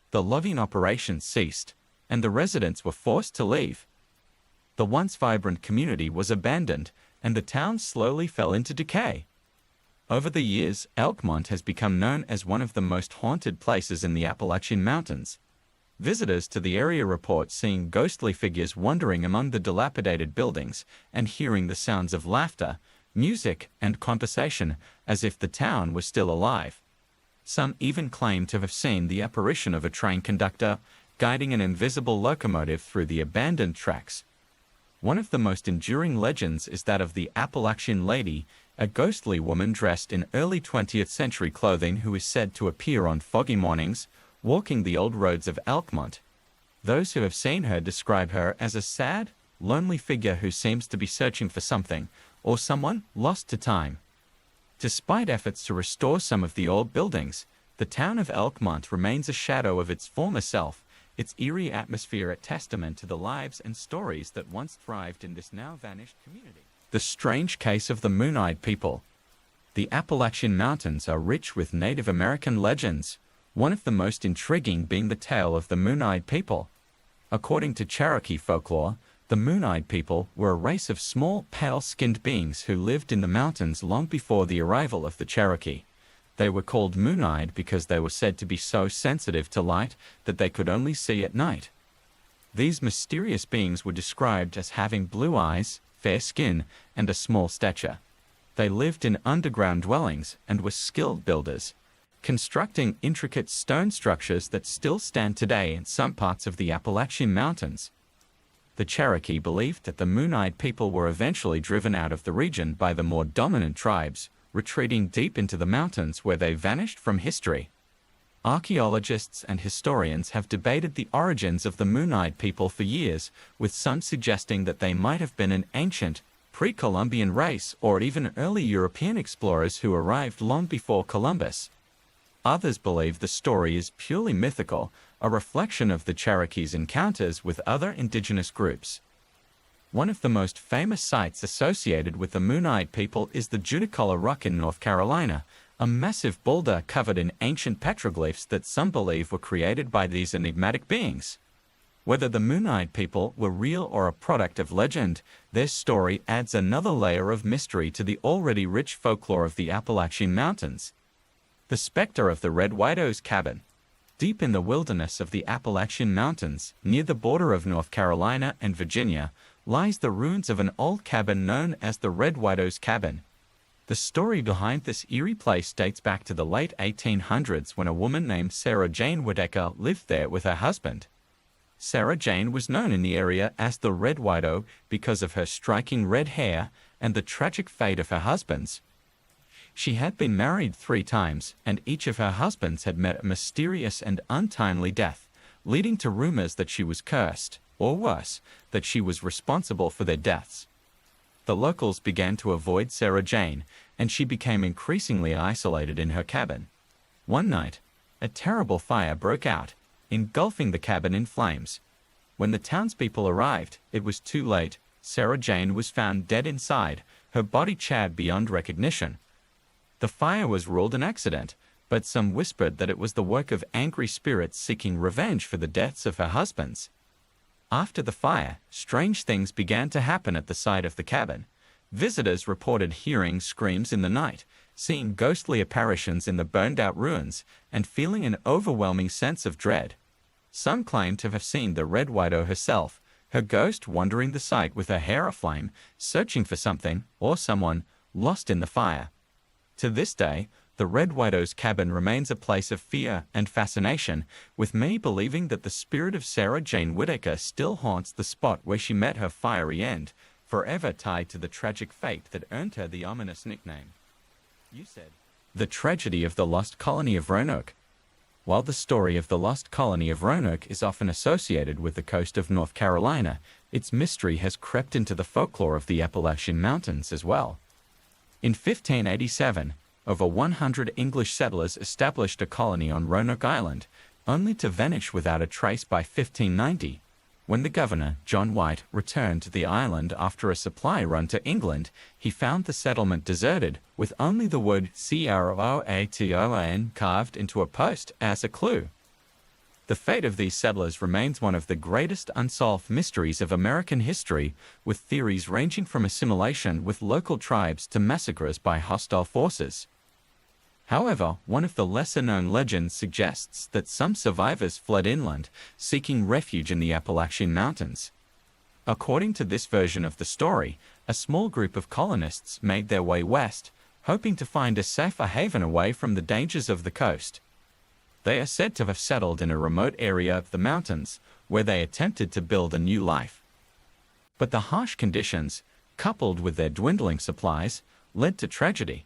The logging operations ceased, and the residents were forced to leave. The once vibrant community was abandoned, and the town slowly fell into decay. Over the years, Elkmont has become known as one of the most haunted places in the Appalachian Mountains. Visitors to the area report seeing ghostly figures wandering among the dilapidated buildings and hearing the sounds of laughter, music, and conversation as if the town was still alive. Some even claim to have seen the apparition of a train conductor guiding an invisible locomotive through the abandoned tracks. One of the most enduring legends is that of the Appalachian Lady, a ghostly woman dressed in early 20th century clothing who is said to appear on foggy mornings, walking the old roads of Elkmont. Those who have seen her describe her as a sad, lonely figure who seems to be searching for something, or someone lost to time. Despite efforts to restore some of the old buildings, the town of Elkmont remains a shadow of its former self, its eerie atmosphere a testament to the lives and stories that once thrived in this now vanished community. The strange case of the Moon-Eyed People. The Appalachian Mountains are rich with Native American legends, one of the most intriguing being the tale of the Moon-Eyed People. According to Cherokee folklore, the Moon-Eyed People were a race of small, pale-skinned beings who lived in the mountains long before the arrival of the Cherokee. They were called moon-eyed because they were said to be so sensitive to light that they could only see at night. These mysterious beings were described as having blue eyes, fair skin, and a small stature. They lived in underground dwellings and were skilled builders, constructing intricate stone structures that still stand today in some parts of the Appalachian Mountains. The Cherokee believed that the Moon-Eyed People were eventually driven out of the region by the more dominant tribes, retreating deep into the mountains where they vanished from history. Archaeologists and historians have debated the origins of the Moon-Eyed People for years, with some suggesting that they might have been an ancient, pre-Columbian race or even early European explorers who arrived long before Columbus. Others believe the story is purely mythical, a reflection of the Cherokees' encounters with other indigenous groups. One of the most famous sites associated with the Moon-Eyed People is the Judicola Rock in North Carolina, a massive boulder covered in ancient petroglyphs that some believe were created by these enigmatic beings. Whether the Moon-Eyed People were real or a product of legend, their story adds another layer of mystery to the already rich folklore of the Appalachian Mountains. The specter of the Red Widows cabin. Deep in the wilderness of the Appalachian Mountains, near the border of North Carolina and Virginia, lies the ruins of an old cabin known as the Red Widows cabin. The story behind this eerie place dates back to the late 1800s when a woman named Sarah Jane Whittaker lived there with her husband. Sarah Jane was known in the area as the Red Widow because of her striking red hair and the tragic fate of her husbands. She had been married 3 times, and each of her husbands had met a mysterious and untimely death, leading to rumors that she was cursed, or worse, that she was responsible for their deaths. The locals began to avoid Sarah Jane, and she became increasingly isolated in her cabin. One night, a terrible fire broke out, engulfing the cabin in flames. When the townspeople arrived, it was too late. Sarah Jane was found dead inside, her body charred beyond recognition. The fire was ruled an accident, but some whispered that it was the work of angry spirits seeking revenge for the deaths of her husbands. After the fire, strange things began to happen at the side of the cabin. Visitors reported hearing screams in the night, seeing ghostly apparitions in the burned-out ruins, and feeling an overwhelming sense of dread. Some claimed to have seen the Red Widow herself, her ghost wandering the site with her hair aflame, searching for something or someone lost in the fire. To this day, the Red Widow's cabin remains a place of fear and fascination, with many believing that the spirit of Sarah Jane Whittaker still haunts the spot where she met her fiery end, forever tied to the tragic fate that earned her the ominous nickname. You said. The tragedy of the lost colony of Roanoke. While the story of the lost colony of Roanoke is often associated with the coast of North Carolina, its mystery has crept into the folklore of the Appalachian Mountains as well. In 1587, over 100 English settlers established a colony on Roanoke Island, only to vanish without a trace by 1590. When the governor, John White, returned to the island after a supply run to England, he found the settlement deserted, with only the word Croaton carved into a post as a clue. The fate of these settlers remains one of the greatest unsolved mysteries of American history, with theories ranging from assimilation with local tribes to massacres by hostile forces. However, one of the lesser-known legends suggests that some survivors fled inland, seeking refuge in the Appalachian Mountains. According to this version of the story, a small group of colonists made their way west, hoping to find a safer haven away from the dangers of the coast. They are said to have settled in a remote area of the mountains, where they attempted to build a new life. But the harsh conditions, coupled with their dwindling supplies, led to tragedy.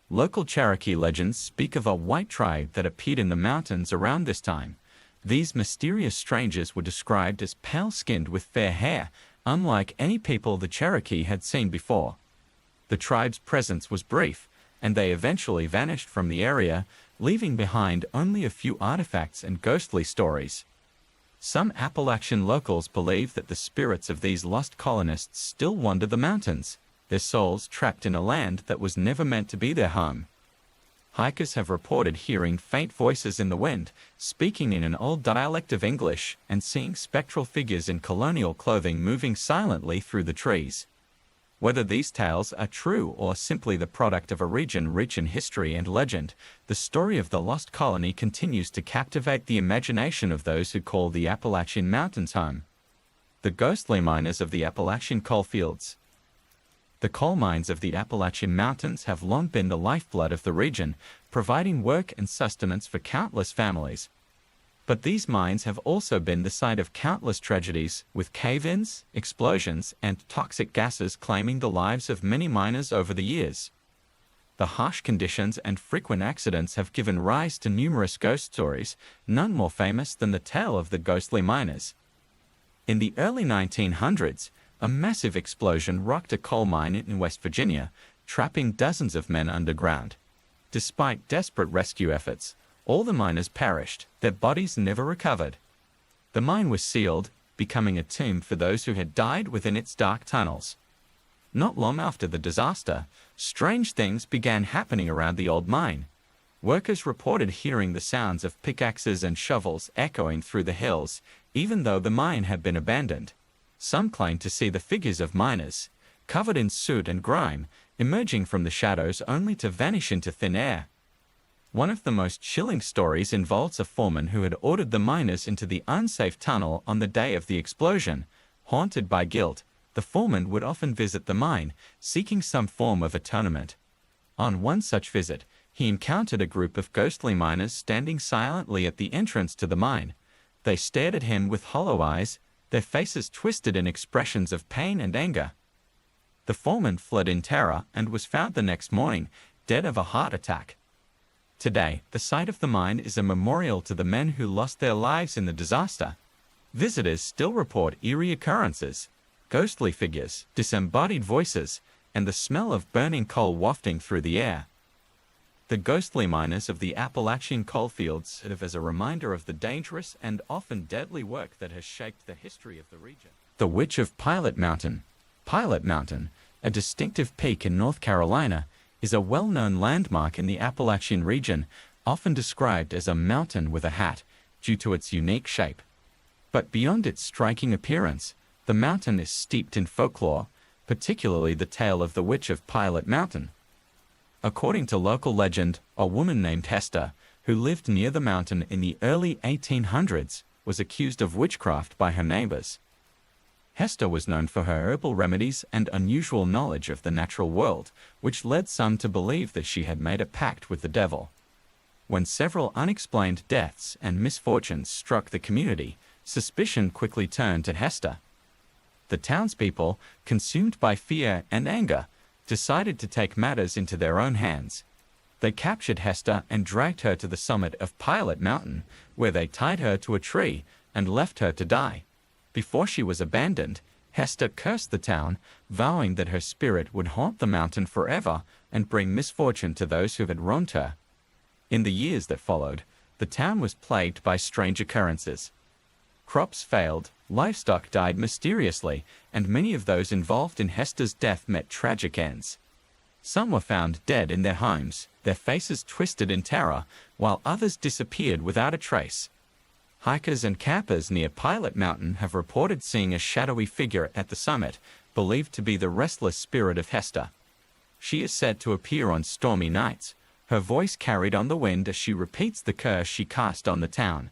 Local Cherokee legends speak of a white tribe that appeared in the mountains around this time. These mysterious strangers were described as pale-skinned with fair hair, unlike any people the Cherokee had seen before. The tribe's presence was brief, and they eventually vanished from the area, leaving behind only a few artifacts and ghostly stories. Some Appalachian locals believe that the spirits of these lost colonists still wander the mountains, their souls trapped in a land that was never meant to be their home. Hikers have reported hearing faint voices in the wind, speaking in an old dialect of English, and seeing spectral figures in colonial clothing moving silently through the trees. Whether these tales are true or simply the product of a region rich in history and legend, the story of the lost colony continues to captivate the imagination of those who call the Appalachian Mountains home. The ghostly miners of the Appalachian coalfields. The coal mines of the Appalachian Mountains have long been the lifeblood of the region, providing work and sustenance for countless families. But these mines have also been the site of countless tragedies, with cave-ins, explosions, and toxic gases claiming the lives of many miners over the years. The harsh conditions and frequent accidents have given rise to numerous ghost stories, none more famous than the tale of the ghostly miners. In the early 1900s, a massive explosion rocked a coal mine in West Virginia, trapping dozens of men underground. Despite desperate rescue efforts, all the miners perished, their bodies never recovered. The mine was sealed, becoming a tomb for those who had died within its dark tunnels. Not long after the disaster, strange things began happening around the old mine. Workers reported hearing the sounds of pickaxes and shovels echoing through the hills, even though the mine had been abandoned. Some claimed to see the figures of miners, covered in soot and grime, emerging from the shadows only to vanish into thin air. One of the most chilling stories involves a foreman who had ordered the miners into the unsafe tunnel on the day of the explosion. Haunted by guilt, the foreman would often visit the mine, seeking some form of atonement. On one such visit, he encountered a group of ghostly miners standing silently at the entrance to the mine. They stared at him with hollow eyes, their faces twisted in expressions of pain and anger. The foreman fled in terror and was found the next morning, dead of a heart attack. Today, the site of the mine is a memorial to the men who lost their lives in the disaster. Visitors still report eerie occurrences, ghostly figures, disembodied voices, and the smell of burning coal wafting through the air. The ghostly miners of the Appalachian coalfields serve as a reminder of the dangerous and often deadly work that has shaped the history of the region. The Witch of Pilot Mountain. Pilot Mountain, a distinctive peak in North Carolina, is a well-known landmark in the Appalachian region, often described as a mountain with a hat, due to its unique shape. But beyond its striking appearance, the mountain is steeped in folklore, particularly the tale of the Witch of Pilot Mountain. According to local legend, a woman named Hester, who lived near the mountain in the early 1800s, was accused of witchcraft by her neighbors. Hester was known for her herbal remedies and unusual knowledge of the natural world, which led some to believe that she had made a pact with the devil. When several unexplained deaths and misfortunes struck the community, suspicion quickly turned to Hester. The townspeople, consumed by fear and anger, decided to take matters into their own hands. They captured Hester and dragged her to the summit of Pilot Mountain, where they tied her to a tree and left her to die. Before she was abandoned, Hester cursed the town, vowing that her spirit would haunt the mountain forever and bring misfortune to those who had wronged her. In the years that followed, the town was plagued by strange occurrences. Crops failed, livestock died mysteriously, and many of those involved in Hester's death met tragic ends. Some were found dead in their homes, their faces twisted in terror, while others disappeared without a trace. Hikers and campers near Pilot Mountain have reported seeing a shadowy figure at the summit, believed to be the restless spirit of Hester. She is said to appear on stormy nights, Her voice carried on the wind as she repeats the curse she cast on the town.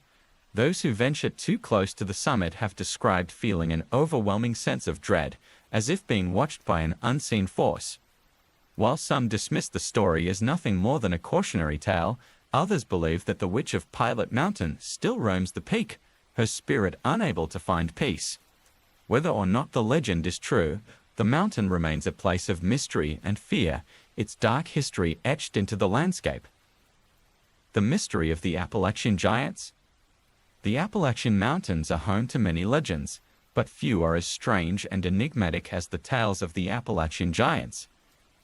Those who venture too close to the summit have described feeling an overwhelming sense of dread, as if being watched by an unseen force. While some dismiss the story as nothing more than a cautionary tale, others believe that the Witch of Pilot Mountain still roams the peak, her spirit unable to find peace. Whether or not the legend is true, the mountain remains a place of mystery and fear, its dark history etched into the landscape. The mystery of the Appalachian Giants. The Appalachian Mountains are home to many legends, but few are as strange and enigmatic as the tales of the Appalachian Giants.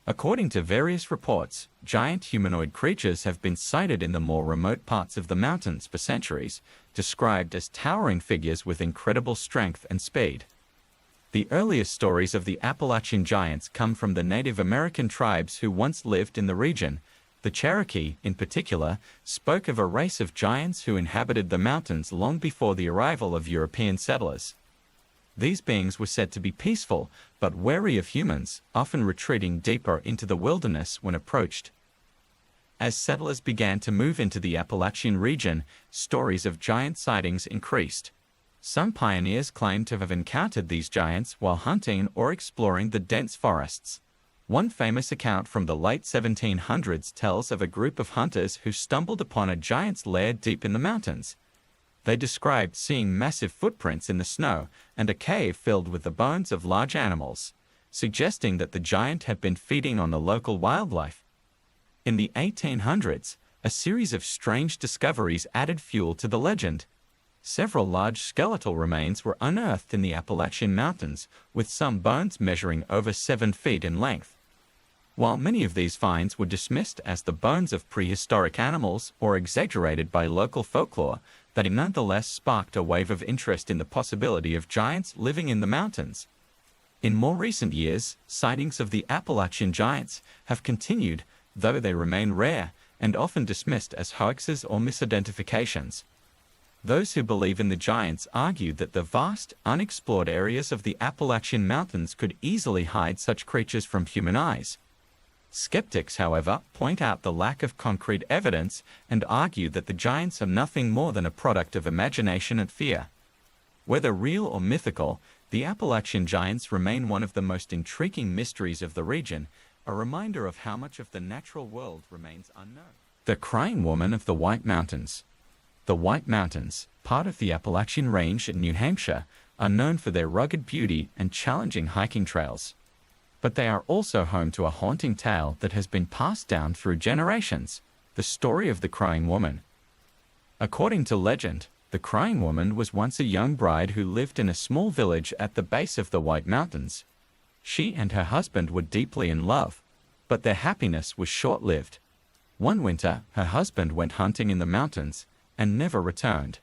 According to various reports, giant humanoid creatures have been sighted in the more remote parts of the mountains for centuries, described as towering figures with incredible strength and speed. The earliest stories of the Appalachian Giants come from the Native American tribes who once lived in the region. The Cherokee, in particular, spoke of a race of giants who inhabited the mountains long before the arrival of European settlers. These beings were said to be peaceful, but wary of humans, often retreating deeper into the wilderness when approached. As settlers began to move into the Appalachian region, stories of giant sightings increased. Some pioneers claimed to have encountered these giants while hunting or exploring the dense forests. One famous account from the late 1700s tells of a group of hunters who stumbled upon a giant's lair deep in the mountains. They described seeing massive footprints in the snow and a cave filled with the bones of large animals, suggesting that the giant had been feeding on the local wildlife. In the 1800s, a series of strange discoveries added fuel to the legend. Several large skeletal remains were unearthed in the Appalachian Mountains, with some bones measuring over 7 feet in length. While many of these finds were dismissed as the bones of prehistoric animals or exaggerated by local folklore, they nonetheless sparked a wave of interest in the possibility of giants living in the mountains. In more recent years, sightings of the Appalachian Giants have continued, though they remain rare and often dismissed as hoaxes or misidentifications. Those who believe in the giants argue that the vast, unexplored areas of the Appalachian Mountains could easily hide such creatures from human eyes. Skeptics, however, point out the lack of concrete evidence and argue that the giants are nothing more than a product of imagination and fear. Whether real or mythical, the Appalachian Giants remain one of the most intriguing mysteries of the region, a reminder of how much of the natural world remains unknown. The Crying Woman of the White Mountains. The White Mountains, part of the Appalachian Range in New Hampshire, are known for their rugged beauty and challenging hiking trails. But they are also home to a haunting tale that has been passed down through generations, the story of the Crying Woman. According to legend, the Crying Woman was once a young bride who lived in a small village at the base of the White Mountains. She and her husband were deeply in love, but their happiness was short-lived. One winter, her husband went hunting in the mountains and never returned.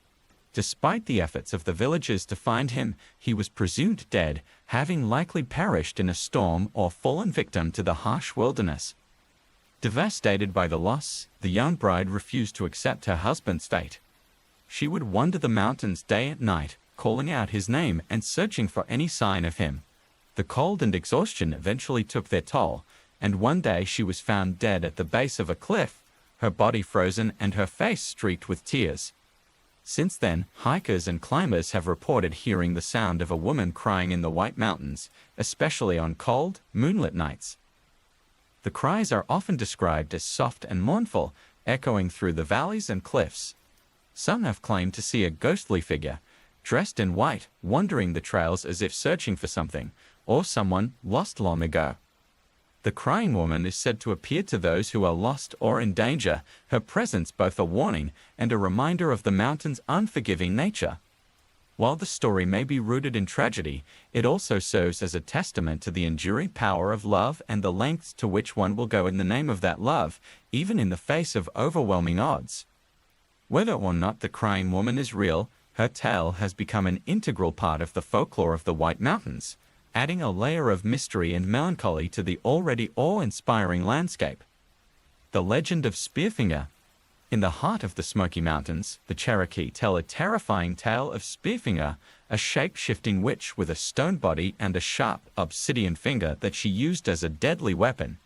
Despite the efforts of the villagers to find him, he was presumed dead, having likely perished in a storm or fallen victim to the harsh wilderness. Devastated by the loss, the young bride refused to accept her husband's fate. She would wander the mountains day and night, calling out his name and searching for any sign of him. The cold and exhaustion eventually took their toll, and one day she was found dead at the base of a cliff, her body frozen and her face streaked with tears. Since then, hikers and climbers have reported hearing the sound of a woman crying in the White Mountains, especially on cold, moonlit nights. The cries are often described as soft and mournful, echoing through the valleys and cliffs. Some have claimed to see a ghostly figure, dressed in white, wandering the trails as if searching for something, or someone lost long ago. The Crying Woman is said to appear to those who are lost or in danger, her presence both a warning and a reminder of the mountain's unforgiving nature. While the story may be rooted in tragedy, it also serves as a testament to the enduring power of love and the lengths to which one will go in the name of that love, even in the face of overwhelming odds. Whether or not the Crying Woman is real, her tale has become an integral part of the folklore of the White Mountains, adding a layer of mystery and melancholy to the already awe-inspiring landscape. The legend of Spearfinger. In the heart of the Smoky Mountains, the Cherokee tell a terrifying tale of Spearfinger, a shape-shifting witch with a stone body and a sharp obsidian finger that she used as a deadly weapon.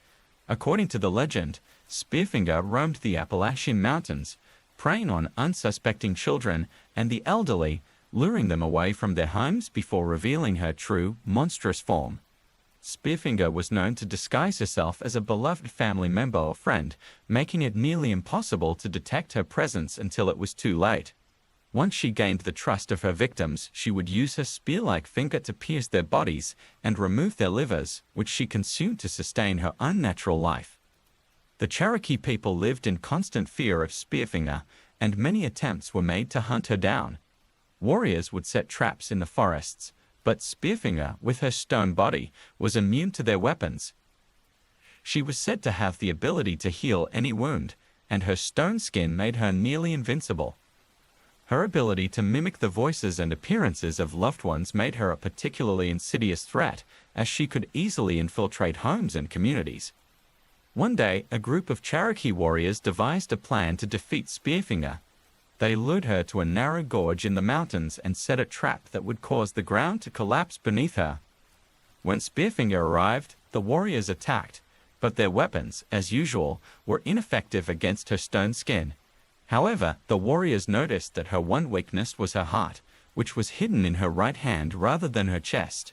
According to the legend, Spearfinger roamed the Appalachian Mountains, preying on unsuspecting children and the elderly, luring them away from their homes before revealing her true, monstrous form. Spearfinger was known to disguise herself as a beloved family member or friend, making it nearly impossible to detect her presence until it was too late. Once she gained the trust of her victims, she would use her spear-like finger to pierce their bodies and remove their livers, which she consumed to sustain her unnatural life. The Cherokee people lived in constant fear of Spearfinger, and many attempts were made to hunt her down. Warriors would set traps in the forests, but Spearfinger, with her stone body, was immune to their weapons. She was said to have the ability to heal any wound, and her stone skin made her nearly invincible. Her ability to mimic the voices and appearances of loved ones made her a particularly insidious threat, as she could easily infiltrate homes and communities. One day, a group of Cherokee warriors devised a plan to defeat Spearfinger. They lured her to a narrow gorge in the mountains and set a trap that would cause the ground to collapse beneath her. When Spearfinger arrived, the warriors attacked, but their weapons, as usual, were ineffective against her stone skin. However, the warriors noticed that her one weakness was her heart, which was hidden in her right hand rather than her chest.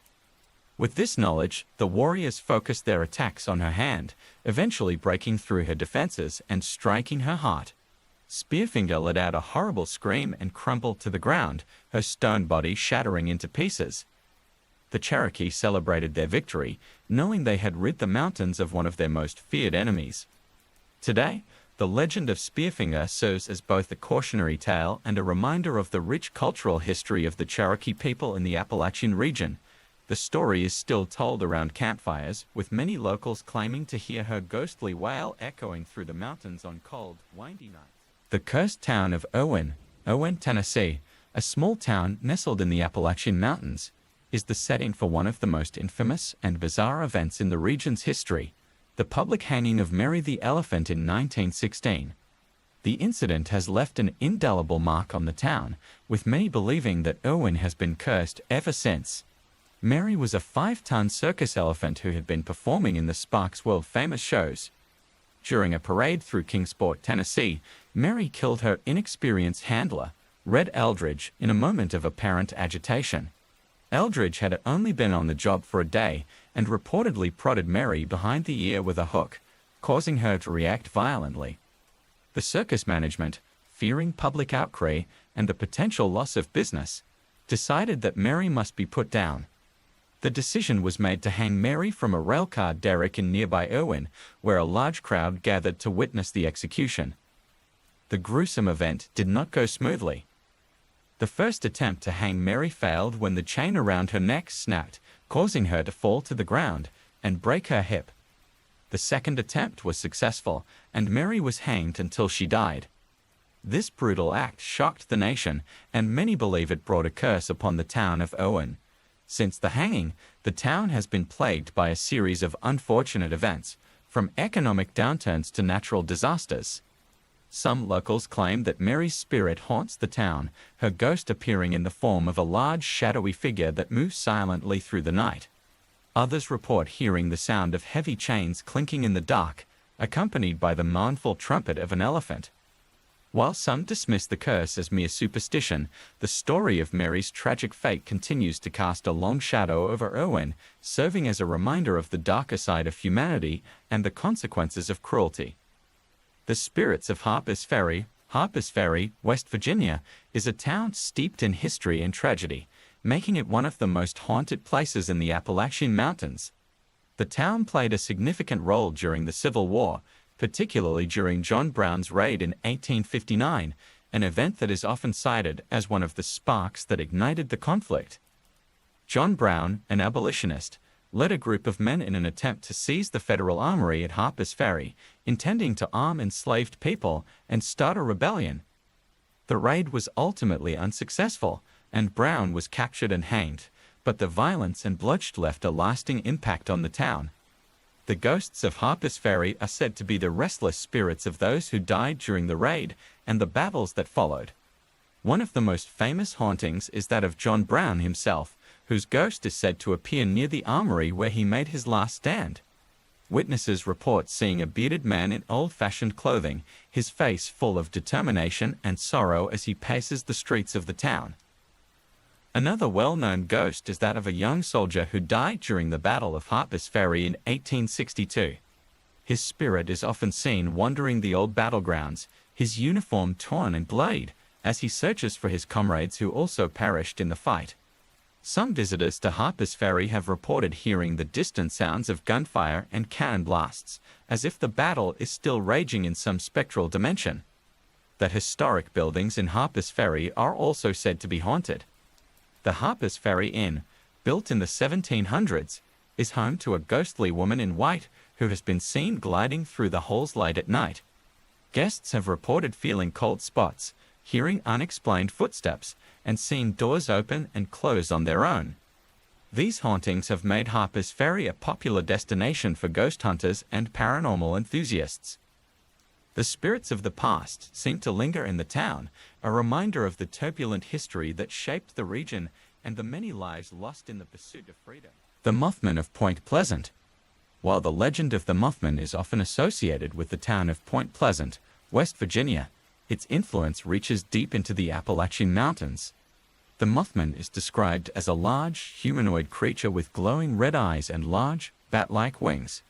With this knowledge, the warriors focused their attacks on her hand, eventually breaking through her defenses and striking her heart. Spearfinger let out a horrible scream and crumpled to the ground, her stone body shattering into pieces. The Cherokee celebrated their victory, knowing they had rid the mountains of one of their most feared enemies. Today, the legend of Spearfinger serves as both a cautionary tale and a reminder of the rich cultural history of the Cherokee people in the Appalachian region. The story is still told around campfires, with many locals claiming to hear her ghostly wail echoing through the mountains on cold, windy nights. The cursed town of Owen, Tennessee, a small town nestled in the Appalachian Mountains, is the setting for one of the most infamous and bizarre events in the region's history, the public hanging of Mary the Elephant in 1916. The incident has left an indelible mark on the town, with many believing that Owen has been cursed ever since. Mary was a 5-ton circus elephant who had been performing in the Sparks world-famous shows. During a parade through Kingsport, Tennessee, Mary killed her inexperienced handler, Red Eldridge, in a moment of apparent agitation. Eldridge had only been on the job for a day and reportedly prodded Mary behind the ear with a hook, causing her to react violently. The circus management, fearing public outcry and the potential loss of business, decided that Mary must be put down. The decision was made to hang Mary from a railcar derrick in nearby Owen, where a large crowd gathered to witness the execution. The gruesome event did not go smoothly. The first attempt to hang Mary failed when the chain around her neck snapped, causing her to fall to the ground and break her hip. The second attempt was successful, and Mary was hanged until she died. This brutal act shocked the nation, and many believe it brought a curse upon the town of Owen. Since the hanging, the town has been plagued by a series of unfortunate events, from economic downturns to natural disasters. Some locals claim that Mary's spirit haunts the town, her ghost appearing in the form of a large shadowy figure that moves silently through the night. Others report hearing the sound of heavy chains clinking in the dark, accompanied by the mournful trumpet of an elephant. While some dismiss the curse as mere superstition, the story of Mary's tragic fate continues to cast a long shadow over Owen, serving as a reminder of the darker side of humanity and the consequences of cruelty. The spirits of Harper's Ferry, West Virginia, is a town steeped in history and tragedy, making it one of the most haunted places in the Appalachian Mountains. The town played a significant role during the Civil War, particularly during John Brown's raid in 1859, an event that is often cited as one of the sparks that ignited the conflict. John Brown, an abolitionist, led a group of men in an attempt to seize the federal armory at Harper's Ferry, intending to arm enslaved people and start a rebellion. The raid was ultimately unsuccessful, and Brown was captured and hanged, but the violence and bloodshed left a lasting impact on the town. The ghosts of Harper's Ferry are said to be the restless spirits of those who died during the raid and the battles that followed. One of the most famous hauntings is that of John Brown himself, whose ghost is said to appear near the armory where he made his last stand. Witnesses report seeing a bearded man in old-fashioned clothing, his face full of determination and sorrow as he paces the streets of the town. Another well-known ghost is that of a young soldier who died during the Battle of Harper's Ferry in 1862. His spirit is often seen wandering the old battlegrounds, his uniform torn and bloodied, as he searches for his comrades who also perished in the fight. Some visitors to Harper's Ferry have reported hearing the distant sounds of gunfire and cannon blasts, as if the battle is still raging in some spectral dimension. The historic buildings in Harper's Ferry are also said to be haunted. The Harper's Ferry Inn, built in the 1700s, is home to a ghostly woman in white who has been seen gliding through the halls late at night. Guests have reported feeling cold spots, hearing unexplained footsteps, and seeing doors open and close on their own. These hauntings have made Harper's Ferry a popular destination for ghost hunters and paranormal enthusiasts. The spirits of the past seem to linger in the town, a reminder of the turbulent history that shaped the region and the many lives lost in the pursuit of freedom. The Mothman of Point Pleasant. While the legend of the Mothman is often associated with the town of Point Pleasant, West Virginia, its influence reaches deep into the Appalachian Mountains. The Mothman is described as a large, humanoid creature with glowing red eyes and large, bat-like wings.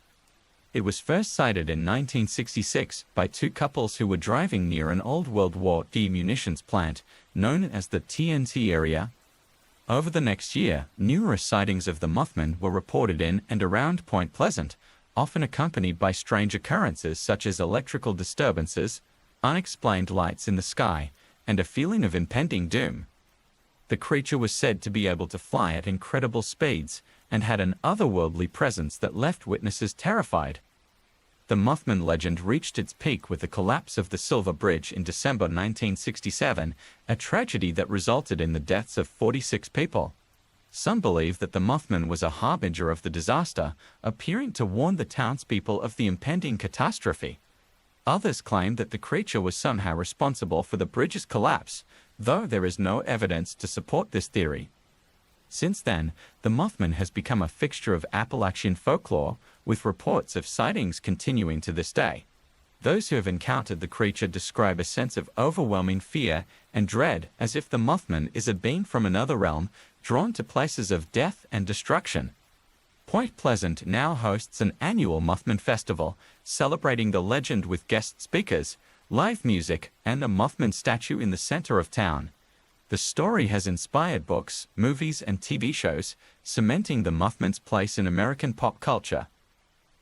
It was first sighted in 1966 by two couples who were driving near an old World War II munitions plant known as the TNT area. Over the next year, numerous sightings of the Mothman were reported in and around Point Pleasant, often accompanied by strange occurrences such as electrical disturbances, unexplained lights in the sky, and a feeling of impending doom. The creature was said to be able to fly at incredible speeds and had an otherworldly presence that left witnesses terrified. The Mothman legend reached its peak with the collapse of the Silver Bridge in December 1967, a tragedy that resulted in the deaths of 46 people. Some believe that the Mothman was a harbinger of the disaster, appearing to warn the townspeople of the impending catastrophe. Others claim that the creature was somehow responsible for the bridge's collapse, though there is no evidence to support this theory. Since then, the Mothman has become a fixture of Appalachian folklore, with reports of sightings continuing to this day. Those who have encountered the creature describe a sense of overwhelming fear and dread, as if the Mothman is a being from another realm, drawn to places of death and destruction. Point Pleasant now hosts an annual Mothman Festival, celebrating the legend with guest speakers, live music, and a Mothman statue in the center of town. The story has inspired books, movies, and TV shows, cementing the Mothman's place in American pop culture.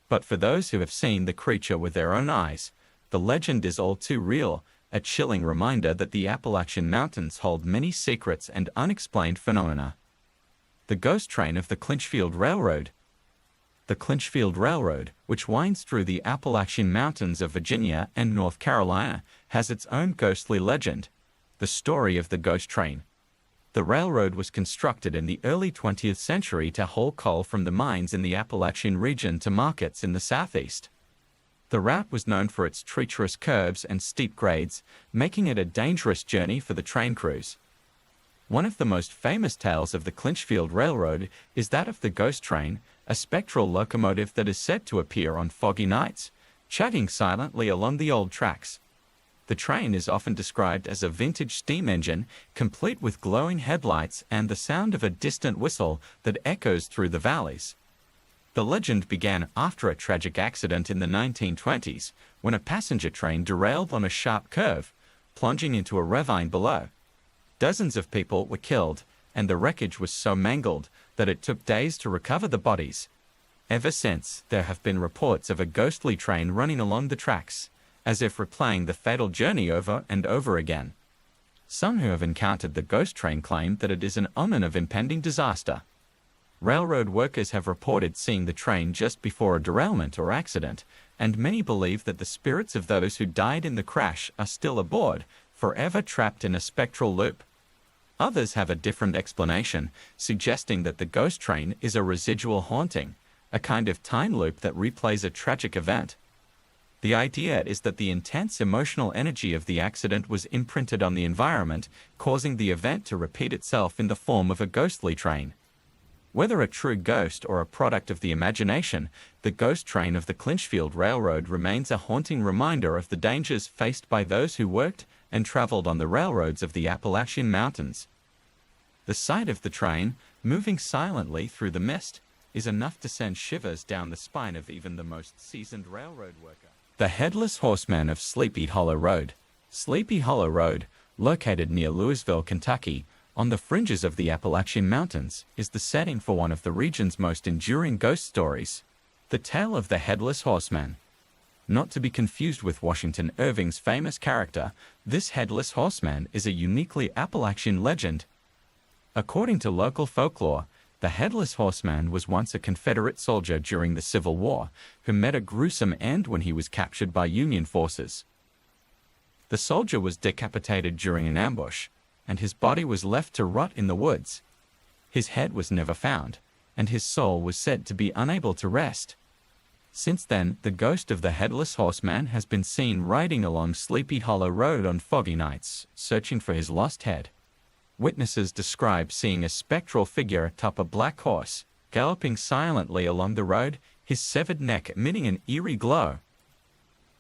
But for those who have seen the creature with their own eyes, the legend is all too real, a chilling reminder that the Appalachian Mountains hold many secrets and unexplained phenomena. The ghost train of the Clinchfield Railroad. The Clinchfield Railroad, which winds through the Appalachian Mountains of Virginia and North Carolina, has its own ghostly legend. The story of the ghost train. The railroad was constructed in the early 20th century to haul coal from the mines in the Appalachian region to markets in the southeast. The route was known for its treacherous curves and steep grades, making it a dangerous journey for the train crews. One of the most famous tales of the Clinchfield Railroad is that of the ghost train, a spectral locomotive that is said to appear on foggy nights, chugging silently along the old tracks. The train is often described as a vintage steam engine, complete with glowing headlights and the sound of a distant whistle that echoes through the valleys. The legend began after a tragic accident in the 1920s, when a passenger train derailed on a sharp curve, plunging into a ravine below. Dozens of people were killed, and the wreckage was so mangled that it took days to recover the bodies. Ever since, there have been reports of a ghostly train running along the tracks, as if replaying the fatal journey over and over again. Some who have encountered the ghost train claim that it is an omen of impending disaster. Railroad workers have reported seeing the train just before a derailment or accident, and many believe that the spirits of those who died in the crash are still aboard, forever trapped in a spectral loop. Others have a different explanation, suggesting that the ghost train is a residual haunting, a kind of time loop that replays a tragic event. The idea is that the intense emotional energy of the accident was imprinted on the environment, causing the event to repeat itself in the form of a ghostly train. Whether a true ghost or a product of the imagination, the ghost train of the Clinchfield Railroad remains a haunting reminder of the dangers faced by those who worked and traveled on the railroads of the Appalachian Mountains. The sight of the train, moving silently through the mist, is enough to send shivers down the spine of even the most seasoned railroad worker. The Headless Horseman of Sleepy Hollow Road. Sleepy Hollow Road, located near Louisville, Kentucky, on the fringes of the Appalachian Mountains, is the setting for one of the region's most enduring ghost stories, the tale of the Headless Horseman. Not to be confused with Washington Irving's famous character, this Headless Horseman is a uniquely Appalachian legend. According to local folklore, the Headless Horseman was once a Confederate soldier during the Civil War who met a gruesome end when he was captured by Union forces. The soldier was decapitated during an ambush, and his body was left to rot in the woods. His head was never found, and his soul was said to be unable to rest. Since then, the ghost of the Headless Horseman has been seen riding along Sleepy Hollow Road on foggy nights, searching for his lost head. Witnesses describe seeing a spectral figure atop a black horse, galloping silently along the road, his severed neck emitting an eerie glow.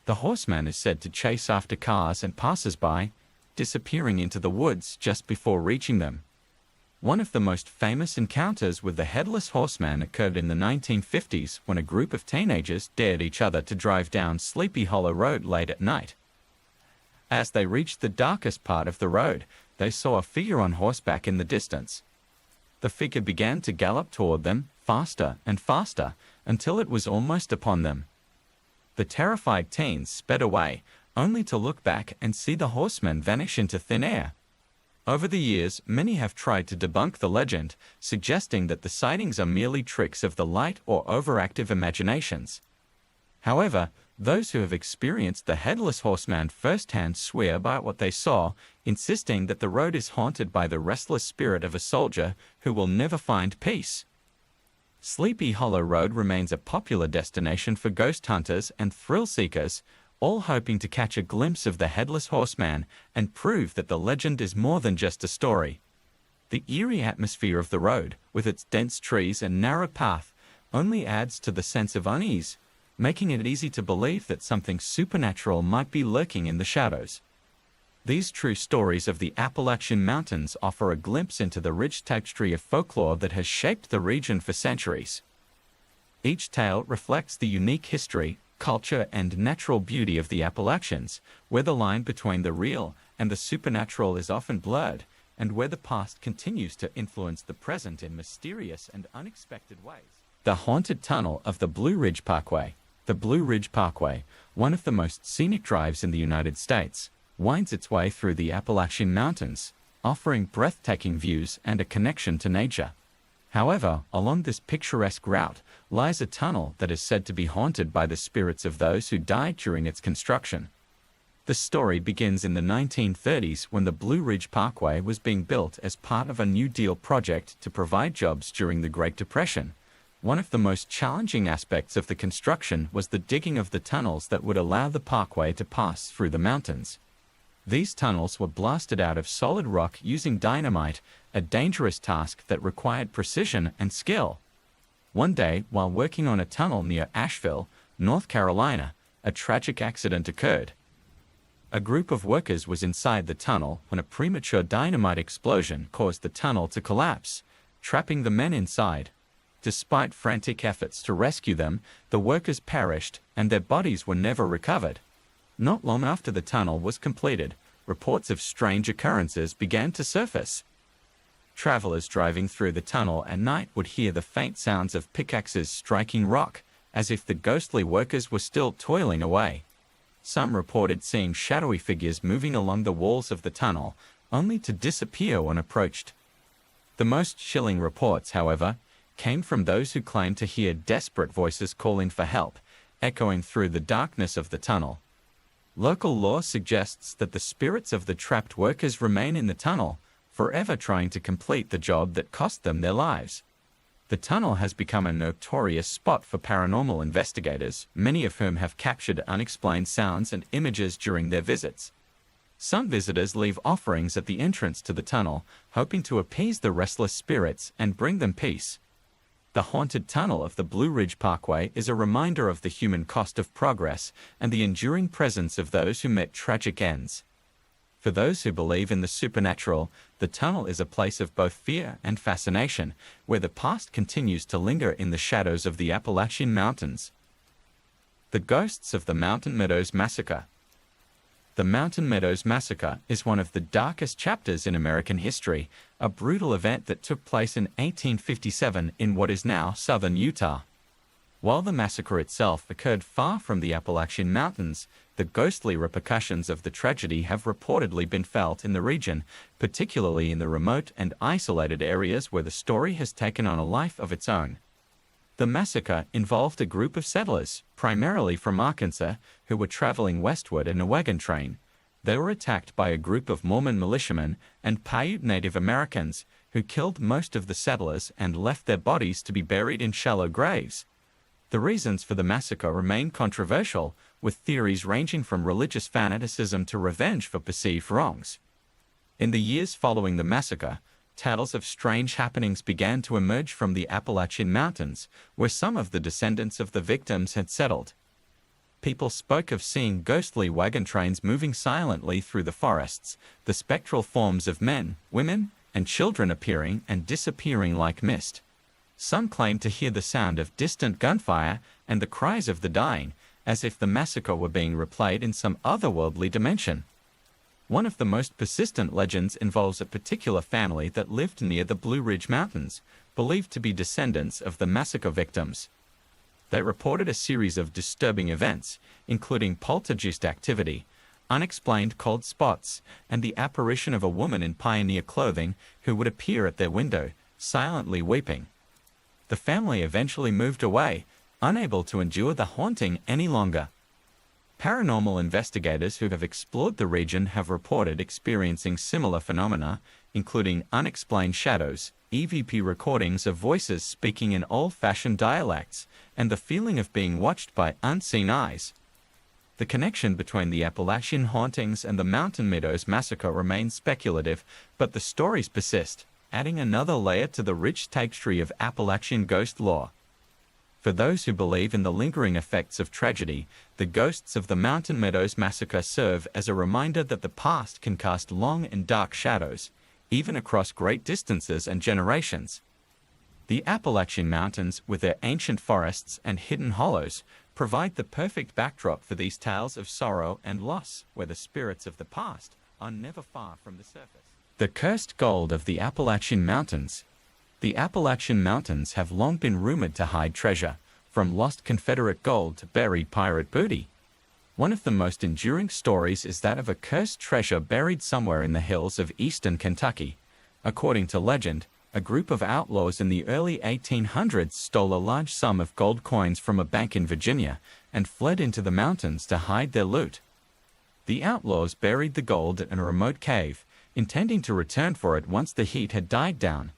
The horseman is said to chase after cars and passers-by, disappearing into the woods just before reaching them. One of the most famous encounters with the Headless Horseman occurred in the 1950s when a group of teenagers dared each other to drive down Sleepy Hollow Road late at night. As they reached the darkest part of the road, they saw a figure on horseback in the distance. The figure began to gallop toward them, faster and faster, until it was almost upon them. The terrified teens sped away, only to look back and see the horseman vanish into thin air. Over the years, many have tried to debunk the legend, suggesting that the sightings are merely tricks of the light or overactive imaginations. However, those who have experienced the Headless Horseman firsthand swear by what they saw, insisting that the road is haunted by the restless spirit of a soldier who will never find peace. Sleepy Hollow Road remains a popular destination for ghost hunters and thrill seekers, all hoping to catch a glimpse of the Headless Horseman and prove that the legend is more than just a story. The eerie atmosphere of the road, with its dense trees and narrow path, only adds to the sense of unease, making it easy to believe that something supernatural might be lurking in the shadows. These true stories of the Appalachian Mountains offer a glimpse into the rich tapestry of folklore that has shaped the region for centuries. Each tale reflects the unique history, culture, and natural beauty of the Appalachians, where the line between the real and the supernatural is often blurred, and where the past continues to influence the present in mysterious and unexpected ways. The Haunted Tunnel of the Blue Ridge Parkway. The Blue Ridge Parkway, one of the most scenic drives in the United States, winds its way through the Appalachian Mountains, offering breathtaking views and a connection to nature. However, along this picturesque route lies a tunnel that is said to be haunted by the spirits of those who died during its construction. The story begins in the 1930s when the Blue Ridge Parkway was being built as part of a New Deal project to provide jobs during the Great Depression. One of the most challenging aspects of the construction was the digging of the tunnels that would allow the parkway to pass through the mountains. These tunnels were blasted out of solid rock using dynamite, a dangerous task that required precision and skill. One day, while working on a tunnel near Asheville, North Carolina, a tragic accident occurred. A group of workers was inside the tunnel when a premature dynamite explosion caused the tunnel to collapse, trapping the men inside. Despite frantic efforts to rescue them, the workers perished and their bodies were never recovered. Not long after the tunnel was completed, reports of strange occurrences began to surface. Travelers driving through the tunnel at night would hear the faint sounds of pickaxes striking rock, as if the ghostly workers were still toiling away. Some reported seeing shadowy figures moving along the walls of the tunnel, only to disappear when approached. The most chilling reports, however, came from those who claimed to hear desperate voices calling for help, echoing through the darkness of the tunnel. Local law suggests that the spirits of the trapped workers remain in the tunnel, forever trying to complete the job that cost them their lives. The tunnel has become a notorious spot for paranormal investigators, many of whom have captured unexplained sounds and images during their visits. Some visitors leave offerings at the entrance to the tunnel, hoping to appease the restless spirits and bring them peace. The haunted tunnel of the Blue Ridge Parkway is a reminder of the human cost of progress and the enduring presence of those who met tragic ends. For those who believe in the supernatural, the tunnel is a place of both fear and fascination, where the past continues to linger in the shadows of the Appalachian Mountains. The Ghosts of the Mountain Meadows Massacre. The Mountain Meadows Massacre is one of the darkest chapters in American history, a brutal event that took place in 1857 in what is now southern Utah. While the massacre itself occurred far from the Appalachian Mountains, the ghostly repercussions of the tragedy have reportedly been felt in the region, particularly in the remote and isolated areas where the story has taken on a life of its own. The massacre involved a group of settlers, primarily from Arkansas, who were traveling westward in a wagon train. They were attacked by a group of Mormon militiamen and Paiute Native Americans, who killed most of the settlers and left their bodies to be buried in shallow graves. The reasons for the massacre remain controversial, with theories ranging from religious fanaticism to revenge for perceived wrongs. In the years following the massacre, tales of strange happenings began to emerge from the Appalachian Mountains, where some of the descendants of the victims had settled. People spoke of seeing ghostly wagon trains moving silently through the forests, the spectral forms of men, women, and children appearing and disappearing like mist. Some claimed to hear the sound of distant gunfire and the cries of the dying, as if the massacre were being replayed in some otherworldly dimension. One of the most persistent legends involves a particular family that lived near the Blue Ridge Mountains, believed to be descendants of the massacre victims. They reported a series of disturbing events, including poltergeist activity, unexplained cold spots, and the apparition of a woman in pioneer clothing who would appear at their window, silently weeping. The family eventually moved away, unable to endure the haunting any longer. Paranormal investigators who have explored the region have reported experiencing similar phenomena, including unexplained shadows, EVP recordings of voices speaking in old-fashioned dialects, and the feeling of being watched by unseen eyes. The connection between the Appalachian hauntings and the Mountain Meadows massacre remains speculative, but the stories persist, adding another layer to the rich tapestry of Appalachian ghost lore. For those who believe in the lingering effects of tragedy, the Ghosts of the Mountain Meadows massacre serve as a reminder that the past can cast long and dark shadows, even across great distances and generations. The Appalachian Mountains, with their ancient forests and hidden hollows, provide the perfect backdrop for these tales of sorrow and loss, where the spirits of the past are never far from the surface. The cursed gold of the Appalachian Mountains. The Appalachian Mountains have long been rumored to hide treasure, from lost Confederate gold to buried pirate booty. One of the most enduring stories is that of a cursed treasure buried somewhere in the hills of eastern Kentucky. According to legend, a group of outlaws in the early 1800s stole a large sum of gold coins from a bank in Virginia and fled into the mountains to hide their loot. The outlaws buried the gold in a remote cave, intending to return for it once the heat had died down.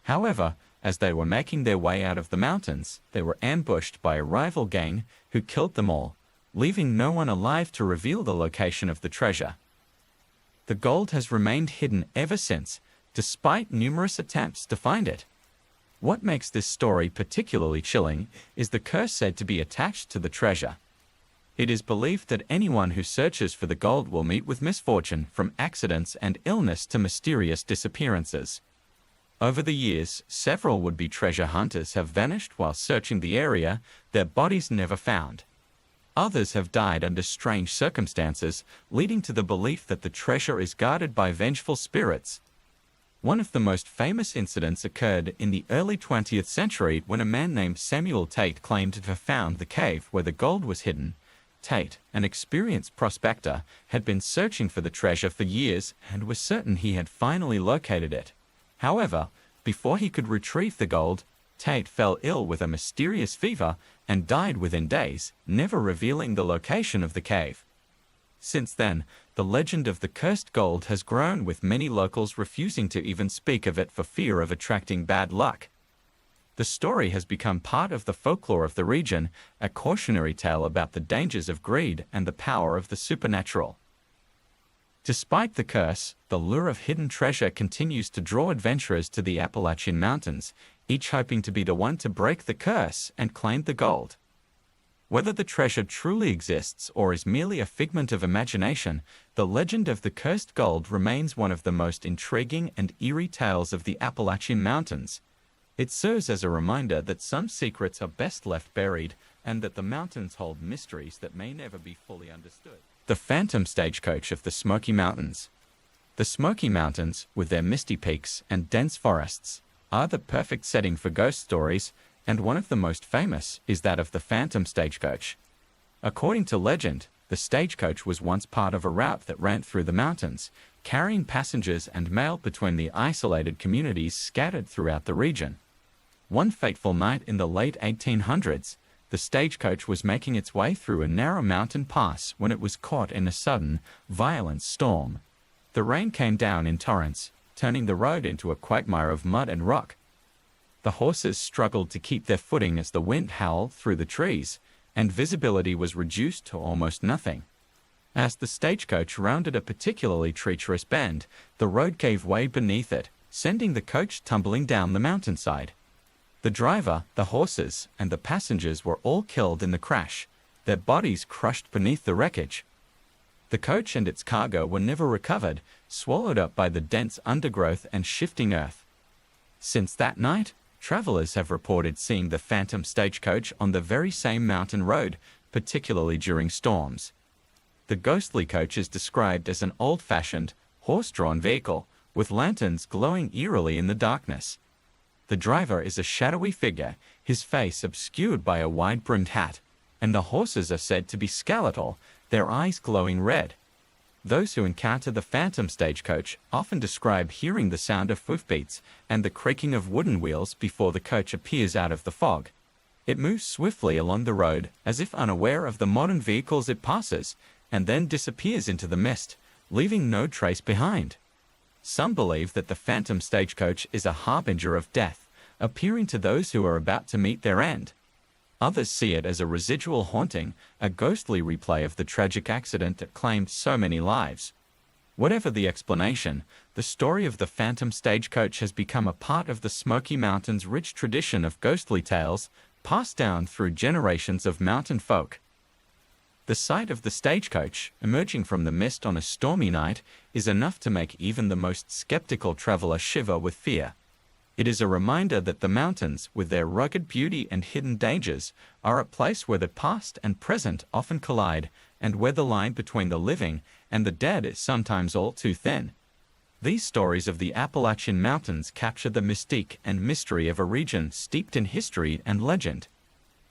However, as they were making their way out of the mountains, they were ambushed by a rival gang who killed them all, leaving no one alive to reveal the location of the treasure. The gold has remained hidden ever since, despite numerous attempts to find it. What makes this story particularly chilling is the curse said to be attached to the treasure. It is believed that anyone who searches for the gold will meet with misfortune, from accidents and illness to mysterious disappearances. Over the years, several would-be treasure hunters have vanished while searching the area, their bodies never found. Others have died under strange circumstances, leading to the belief that the treasure is guarded by vengeful spirits. One of the most famous incidents occurred in the early 20th century when a man named Samuel Tate claimed to have found the cave where the gold was hidden. Tate, an experienced prospector, had been searching for the treasure for years and was certain he had finally located it. However, before he could retrieve the gold, Tate fell ill with a mysterious fever and died within days, never revealing the location of the cave. Since then, the legend of the cursed gold has grown, with many locals refusing to even speak of it for fear of attracting bad luck. The story has become part of the folklore of the region, a cautionary tale about the dangers of greed and the power of the supernatural. Despite the curse, the lure of hidden treasure continues to draw adventurers to the Appalachian Mountains, each hoping to be the one to break the curse and claim the gold. Whether the treasure truly exists or is merely a figment of imagination, the legend of the cursed gold remains one of the most intriguing and eerie tales of the Appalachian Mountains. It serves as a reminder that some secrets are best left buried, and that the mountains hold mysteries that may never be fully understood. The Phantom Stagecoach of the Smoky Mountains. The Smoky Mountains, with their misty peaks and dense forests, are the perfect setting for ghost stories, and one of the most famous is that of the Phantom Stagecoach. According to legend, the stagecoach was once part of a route that ran through the mountains, carrying passengers and mail between the isolated communities scattered throughout the region. One fateful night in the late 1800s, the stagecoach was making its way through a narrow mountain pass when it was caught in a sudden, violent storm. The rain came down in torrents, turning the road into a quagmire of mud and rock. The horses struggled to keep their footing as the wind howled through the trees, and visibility was reduced to almost nothing. As the stagecoach rounded a particularly treacherous bend, the road gave way beneath it, sending the coach tumbling down the mountainside. The driver, the horses, and the passengers were all killed in the crash, their bodies crushed beneath the wreckage. The coach and its cargo were never recovered, swallowed up by the dense undergrowth and shifting earth. Since that night, travelers have reported seeing the phantom stagecoach on the very same mountain road, particularly during storms. The ghostly coach is described as an old-fashioned, horse-drawn vehicle, with lanterns glowing eerily in the darkness. The driver is a shadowy figure, his face obscured by a wide-brimmed hat, and the horses are said to be skeletal, their eyes glowing red. Those who encounter the phantom stagecoach often describe hearing the sound of hoofbeats and the creaking of wooden wheels before the coach appears out of the fog. It moves swiftly along the road as if unaware of the modern vehicles it passes, and then disappears into the mist, leaving no trace behind. Some believe that the phantom stagecoach is a harbinger of death, appearing to those who are about to meet their end. Others see it as a residual haunting, a ghostly replay of the tragic accident that claimed so many lives. Whatever the explanation, the story of the phantom stagecoach has become a part of the Smoky Mountains' rich tradition of ghostly tales, passed down through generations of mountain folk. The sight of the stagecoach, emerging from the mist on a stormy night, is enough to make even the most skeptical traveler shiver with fear. It is a reminder that the mountains, with their rugged beauty and hidden dangers, are a place where the past and present often collide, and where the line between the living and the dead is sometimes all too thin. These stories of the Appalachian Mountains capture the mystique and mystery of a region steeped in history and legend.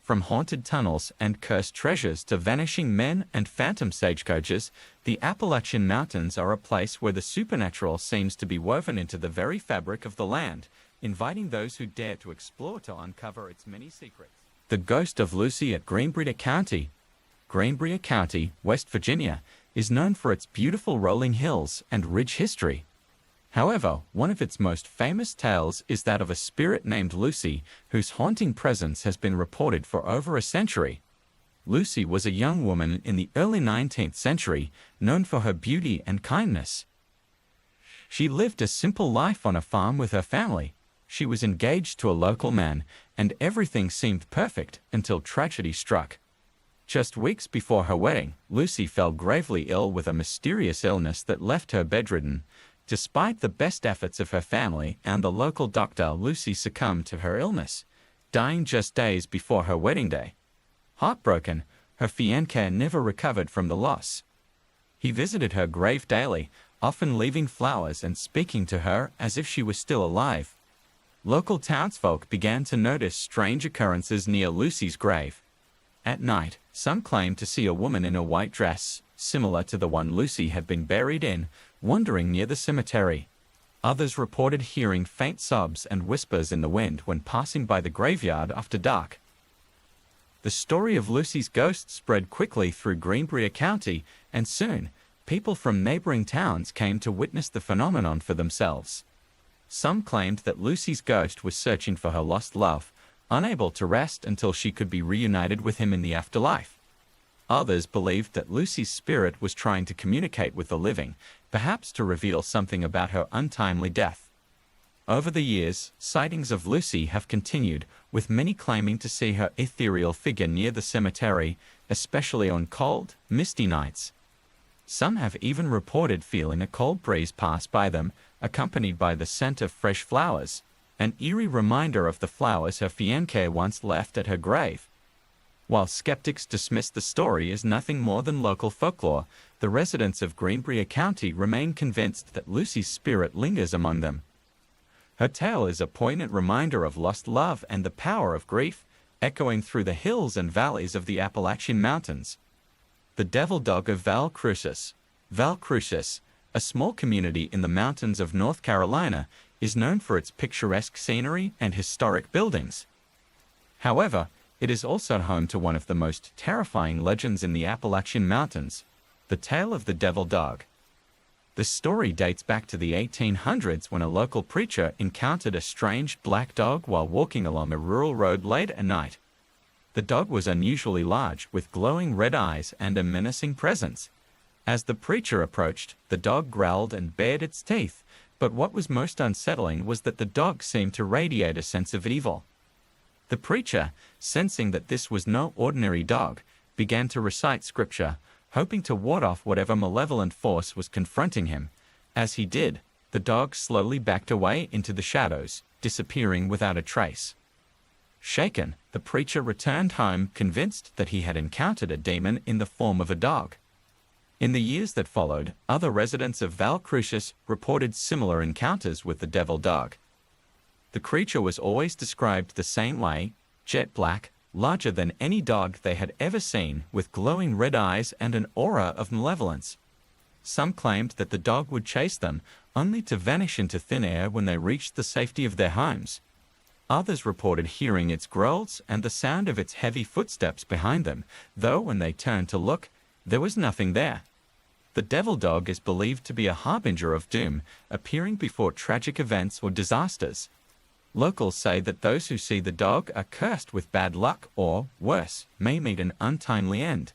From haunted tunnels and cursed treasures to vanishing men and phantom stagecoaches, the Appalachian Mountains are a place where the supernatural seems to be woven into the very fabric of the land, inviting those who dare to explore to uncover its many secrets. The ghost of Lucy at Greenbrier County. Greenbrier County, West Virginia, is known for its beautiful rolling hills and rich history. However, one of its most famous tales is that of a spirit named Lucy, whose haunting presence has been reported for over a century. Lucy was a young woman in the early 19th century, known for her beauty and kindness. She lived a simple life on a farm with her family. She was engaged to a local man, and everything seemed perfect until tragedy struck. Just weeks before her wedding, Lucy fell gravely ill with a mysterious illness that left her bedridden. Despite the best efforts of her family and the local doctor, Lucy succumbed to her illness, dying just days before her wedding day. Heartbroken, her fiancé never recovered from the loss. He visited her grave daily, often leaving flowers and speaking to her as if she was still alive. Local townsfolk began to notice strange occurrences near Lucy's grave. At night, some claimed to see a woman in a white dress, similar to the one Lucy had been buried in, wandering near the cemetery. Others reported hearing faint sobs and whispers in the wind when passing by the graveyard after dark. The story of Lucy's ghost spread quickly through Greenbrier County, and soon, people from neighboring towns came to witness the phenomenon for themselves. Some claimed that Lucy's ghost was searching for her lost love, unable to rest until she could be reunited with him in the afterlife. Others believed that Lucy's spirit was trying to communicate with the living, perhaps to reveal something about her untimely death. Over the years, sightings of Lucy have continued, with many claiming to see her ethereal figure near the cemetery, especially on cold, misty nights. Some have even reported feeling a cold breeze pass by them, accompanied by the scent of fresh flowers, an eerie reminder of the flowers her fiancé once left at her grave. While skeptics dismiss the story as nothing more than local folklore, the residents of Greenbrier County remain convinced that Lucy's spirit lingers among them. Her tale is a poignant reminder of lost love and the power of grief, echoing through the hills and valleys of the Appalachian Mountains. The Devil Dog of Val Crucis. Val Crucis, a small community in the mountains of North Carolina, is known for its picturesque scenery and historic buildings. However, it is also home to one of the most terrifying legends in the Appalachian Mountains, the tale of the Devil Dog. The story dates back to the 1800s when a local preacher encountered a strange black dog while walking along a rural road late at night. The dog was unusually large, with glowing red eyes and a menacing presence. As the preacher approached, the dog growled and bared its teeth, but what was most unsettling was that the dog seemed to radiate a sense of evil. The preacher, sensing that this was no ordinary dog, began to recite scripture, hoping to ward off whatever malevolent force was confronting him. As he did, the dog slowly backed away into the shadows, disappearing without a trace. Shaken, the preacher returned home, convinced that he had encountered a demon in the form of a dog. In the years that followed, other residents of Val Crucis reported similar encounters with the devil dog. The creature was always described the same way, jet black, larger than any dog they had ever seen, with glowing red eyes and an aura of malevolence. Some claimed that the dog would chase them, only to vanish into thin air when they reached the safety of their homes. Others reported hearing its growls and the sound of its heavy footsteps behind them, though when they turned to look, there was nothing there. The devil dog is believed to be a harbinger of doom, appearing before tragic events or disasters. Locals say that those who see the dog are cursed with bad luck or, worse, may meet an untimely end.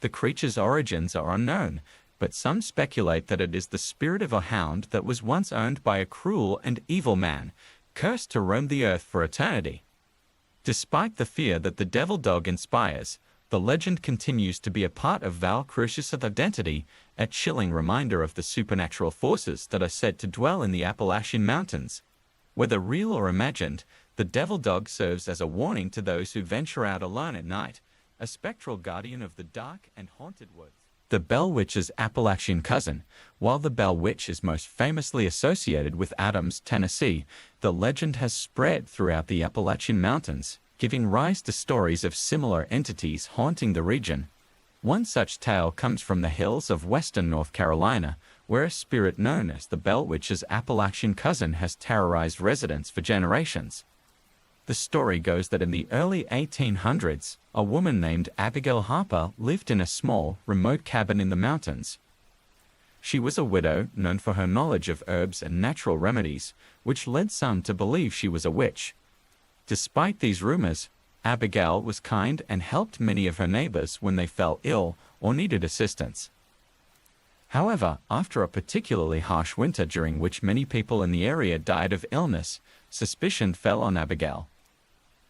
The creature's origins are unknown, but some speculate that it is the spirit of a hound that was once owned by a cruel and evil man, cursed to roam the earth for eternity. Despite the fear that the devil dog inspires, the legend continues to be a part of Val Crucis' identity, a chilling reminder of the supernatural forces that are said to dwell in the Appalachian Mountains. Whether real or imagined, the devil dog serves as a warning to those who venture out alone at night, a spectral guardian of the dark and haunted woods. The Bell Witch's Appalachian cousin. While the Bell Witch is most famously associated with Adams, Tennessee, the legend has spread throughout the Appalachian Mountains, giving rise to stories of similar entities haunting the region. One such tale comes from the hills of western North Carolina, where a spirit known as the Bell Witch's Appalachian cousin has terrorized residents for generations. The story goes that in the early 1800s, a woman named Abigail Harper lived in a small, remote cabin in the mountains. She was a widow known for her knowledge of herbs and natural remedies, which led some to believe she was a witch. Despite these rumors, Abigail was kind and helped many of her neighbors when they fell ill or needed assistance. However, after a particularly harsh winter during which many people in the area died of illness, suspicion fell on Abigail.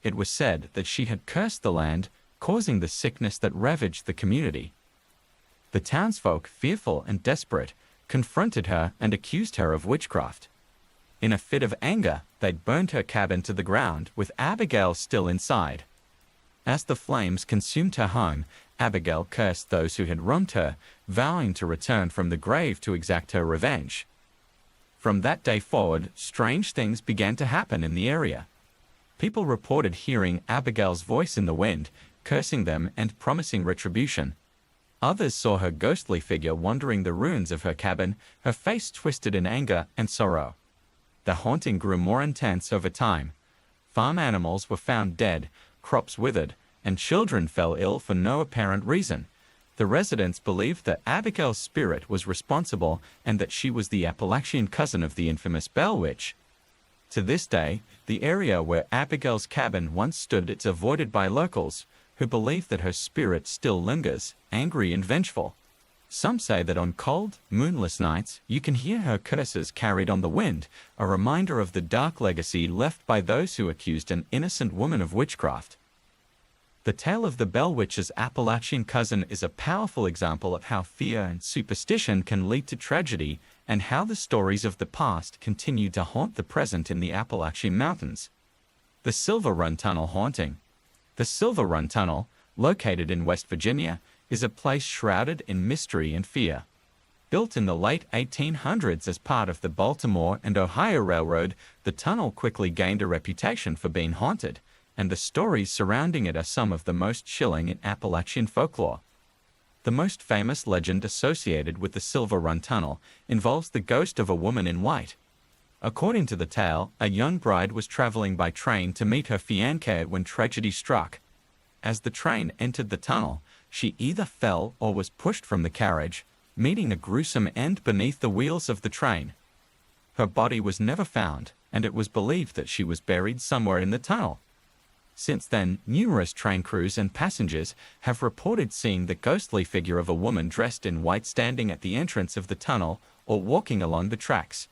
It was said that she had cursed the land, causing the sickness that ravaged the community. The townsfolk, fearful and desperate, confronted her and accused her of witchcraft. In a fit of anger, they'd burned her cabin to the ground, with Abigail still inside. As the flames consumed her home, Abigail cursed those who had wronged her, vowing to return from the grave to exact her revenge. From that day forward, strange things began to happen in the area. People reported hearing Abigail's voice in the wind, cursing them and promising retribution. Others saw her ghostly figure wandering the ruins of her cabin, her face twisted in anger and sorrow. The haunting grew more intense over time. Farm animals were found dead, crops withered, and children fell ill for no apparent reason. The residents believed that Abigail's spirit was responsible and that she was the Appalachian cousin of the infamous Bell Witch. To this day, the area where Abigail's cabin once stood is avoided by locals, who believe that her spirit still lingers, angry and vengeful. Some say that on cold, moonless nights, you can hear her curses carried on the wind, a reminder of the dark legacy left by those who accused an innocent woman of witchcraft. The tale of the Bell Witch's Appalachian cousin is a powerful example of how fear and superstition can lead to tragedy, and how the stories of the past continue to haunt the present in the Appalachian Mountains. The Silver Run Tunnel haunting. The Silver Run Tunnel, located in West Virginia, is a place shrouded in mystery and fear. Built in the late 1800s as part of the Baltimore and Ohio Railroad, the tunnel quickly gained a reputation for being haunted, and the stories surrounding it are some of the most chilling in Appalachian folklore. The most famous legend associated with the Silver Run Tunnel involves the ghost of a woman in white. According to the tale, a young bride was traveling by train to meet her fiancé when tragedy struck. As the train entered the tunnel, she either fell or was pushed from the carriage, meeting a gruesome end beneath the wheels of the train. Her body was never found, and it was believed that she was buried somewhere in the tunnel. Since then, numerous train crews and passengers have reported seeing the ghostly figure of a woman dressed in white standing at the entrance of the tunnel or walking along the tracks.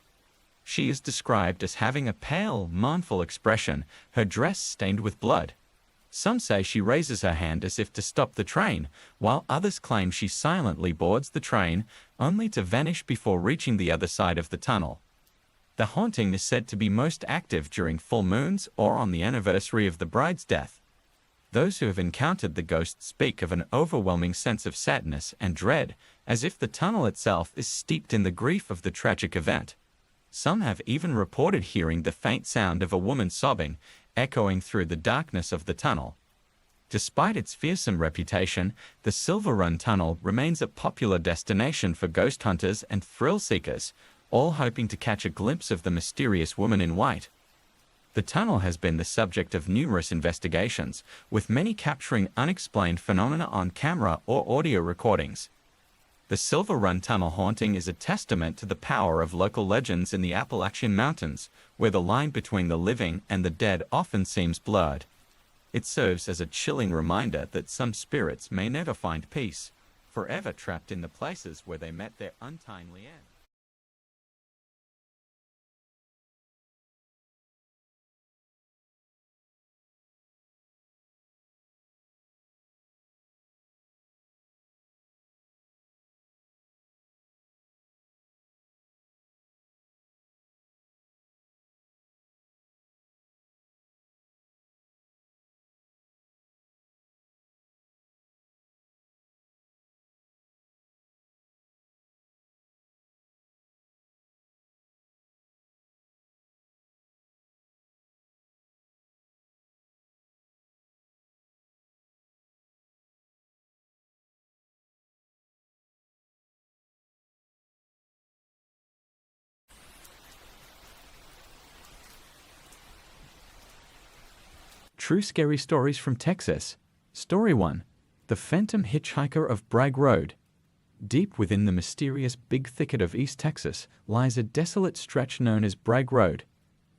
She is described as having a pale, mournful expression, her dress stained with blood. Some say she raises her hand as if to stop the train, while others claim she silently boards the train, only to vanish before reaching the other side of the tunnel. The haunting is said to be most active during full moons or on the anniversary of the bride's death. Those who have encountered the ghost speak of an overwhelming sense of sadness and dread, as if the tunnel itself is steeped in the grief of the tragic event. Some have even reported hearing the faint sound of a woman sobbing, echoing through the darkness of the tunnel. Despite its fearsome reputation, the Silver Run Tunnel remains a popular destination for ghost hunters and thrill seekers, all hoping to catch a glimpse of the mysterious woman in white. The tunnel has been the subject of numerous investigations, with many capturing unexplained phenomena on camera or audio recordings. The Silver Run Tunnel haunting is a testament to the power of local legends in the Appalachian Mountains, where the line between the living and the dead often seems blurred. It serves as a chilling reminder that some spirits may never find peace, forever trapped in the places where they met their untimely end. True Scary Stories from Texas. Story 1. The Phantom Hitchhiker of Bragg Road. Deep within the mysterious Big Thicket of East Texas lies a desolate stretch known as Bragg Road.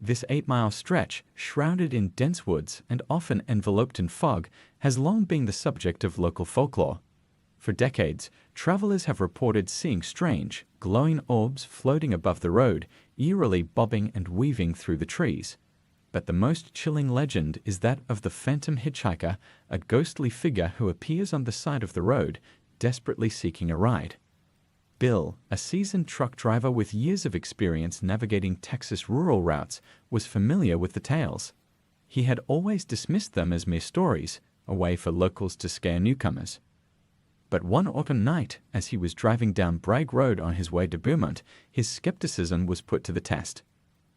This 8-mile stretch, shrouded in dense woods and often enveloped in fog, has long been the subject of local folklore. For decades, travelers have reported seeing strange, glowing orbs floating above the road, eerily bobbing and weaving through the trees. But the most chilling legend is that of the Phantom Hitchhiker, a ghostly figure who appears on the side of the road, desperately seeking a ride. Bill, a seasoned truck driver with years of experience navigating Texas rural routes, was familiar with the tales. He had always dismissed them as mere stories, a way for locals to scare newcomers. But one autumn night, as he was driving down Bragg Road on his way to Beaumont, his skepticism was put to the test.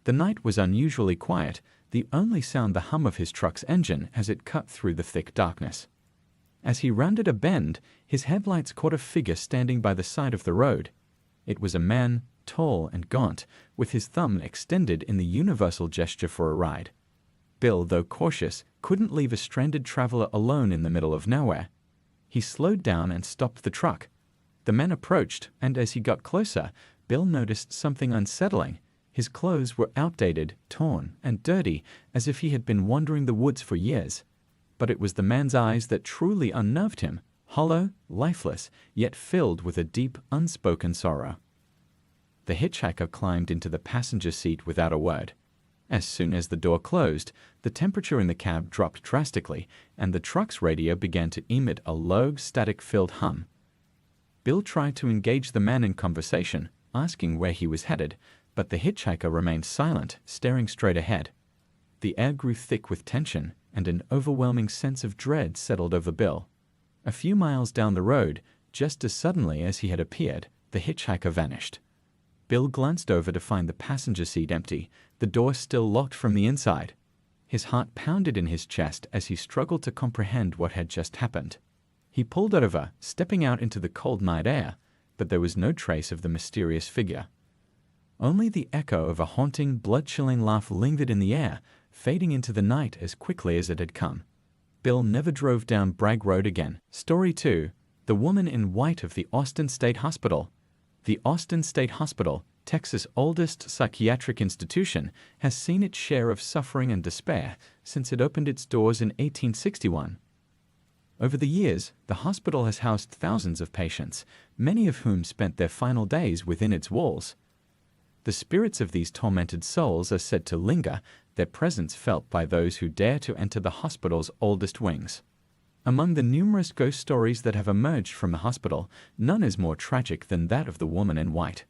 The night was unusually quiet, the only sound the hum of his truck's engine as it cut through the thick darkness. As he rounded a bend, his headlights caught a figure standing by the side of the road. It was a man, tall and gaunt, with his thumb extended in the universal gesture for a ride. Bill, though cautious, couldn't leave a stranded traveler alone in the middle of nowhere. He slowed down and stopped the truck. The man approached, and as he got closer, Bill noticed something unsettling. His clothes were outdated, torn, and dirty, as if he had been wandering the woods for years. But it was the man's eyes that truly unnerved him, hollow, lifeless, yet filled with a deep, unspoken sorrow. The hitchhiker climbed into the passenger seat without a word. As soon as the door closed, the temperature in the cab dropped drastically, and the truck's radio began to emit a low, static-filled hum. Bill tried to engage the man in conversation, asking where he was headed, but the hitchhiker remained silent, staring straight ahead. The air grew thick with tension, and an overwhelming sense of dread settled over Bill. A few miles down the road, just as suddenly as he had appeared, the hitchhiker vanished. Bill glanced over to find the passenger seat empty, the door still locked from the inside. His heart pounded in his chest as he struggled to comprehend what had just happened. He pulled over, stepping out into the cold night air, but there was no trace of the mysterious figure. Only the echo of a haunting, blood-chilling laugh lingered in the air, fading into the night as quickly as it had come. Bill never drove down Bragg Road again. Story 2. The Woman in White of the Austin State Hospital. The Austin State Hospital, Texas' oldest psychiatric institution, has seen its share of suffering and despair since it opened its doors in 1861. Over the years, the hospital has housed thousands of patients, many of whom spent their final days within its walls. The spirits of these tormented souls are said to linger, their presence felt by those who dare to enter the hospital's oldest wings. Among the numerous ghost stories that have emerged from the hospital, none is more tragic than that of the woman in white.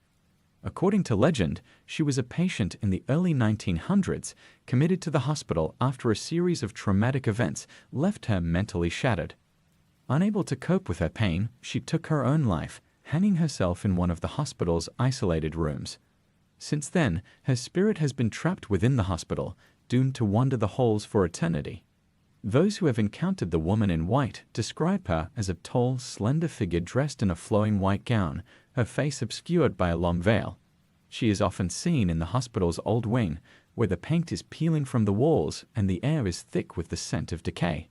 According to legend, she was a patient in the early 1900s, committed to the hospital after a series of traumatic events left her mentally shattered. Unable to cope with her pain, she took her own life, hanging herself in one of the hospital's isolated rooms. Since then, her spirit has been trapped within the hospital, doomed to wander the halls for eternity. Those who have encountered the woman in white describe her as a tall, slender figure dressed in a flowing white gown, her face obscured by a long veil. She is often seen in the hospital's old wing, where the paint is peeling from the walls and the air is thick with the scent of decay.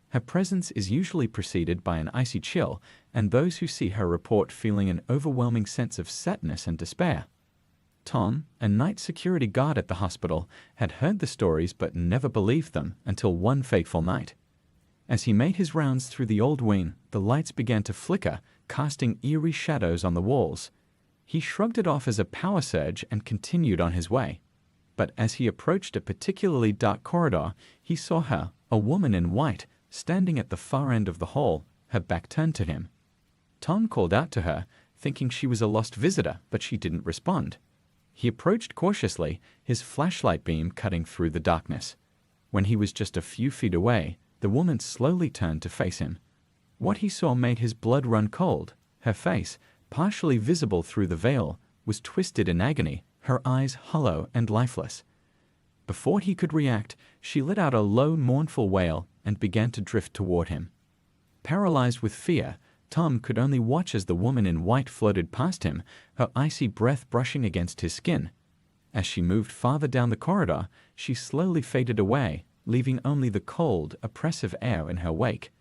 Her presence is usually preceded by an icy chill, and those who see her report feeling an overwhelming sense of sadness and despair. Tom, a night security guard at the hospital, had heard the stories but never believed them until one fateful night. As he made his rounds through the old wing, the lights began to flicker, casting eerie shadows on the walls. He shrugged it off as a power surge and continued on his way. But as he approached a particularly dark corridor, he saw her, a woman in white, standing at the far end of the hall, her back turned to him. Tom called out to her, thinking she was a lost visitor, but she didn't respond. He approached cautiously, his flashlight beam cutting through the darkness. When he was just a few feet away, the woman slowly turned to face him. What he saw made his blood run cold. Her face, partially visible through the veil, was twisted in agony, her eyes hollow and lifeless. Before he could react, she let out a low, mournful wail and began to drift toward him. Paralyzed with fear, Tom could only watch as the woman in white floated past him, her icy breath brushing against his skin. As she moved farther down the corridor, she slowly faded away, leaving only the cold, oppressive air in her wake.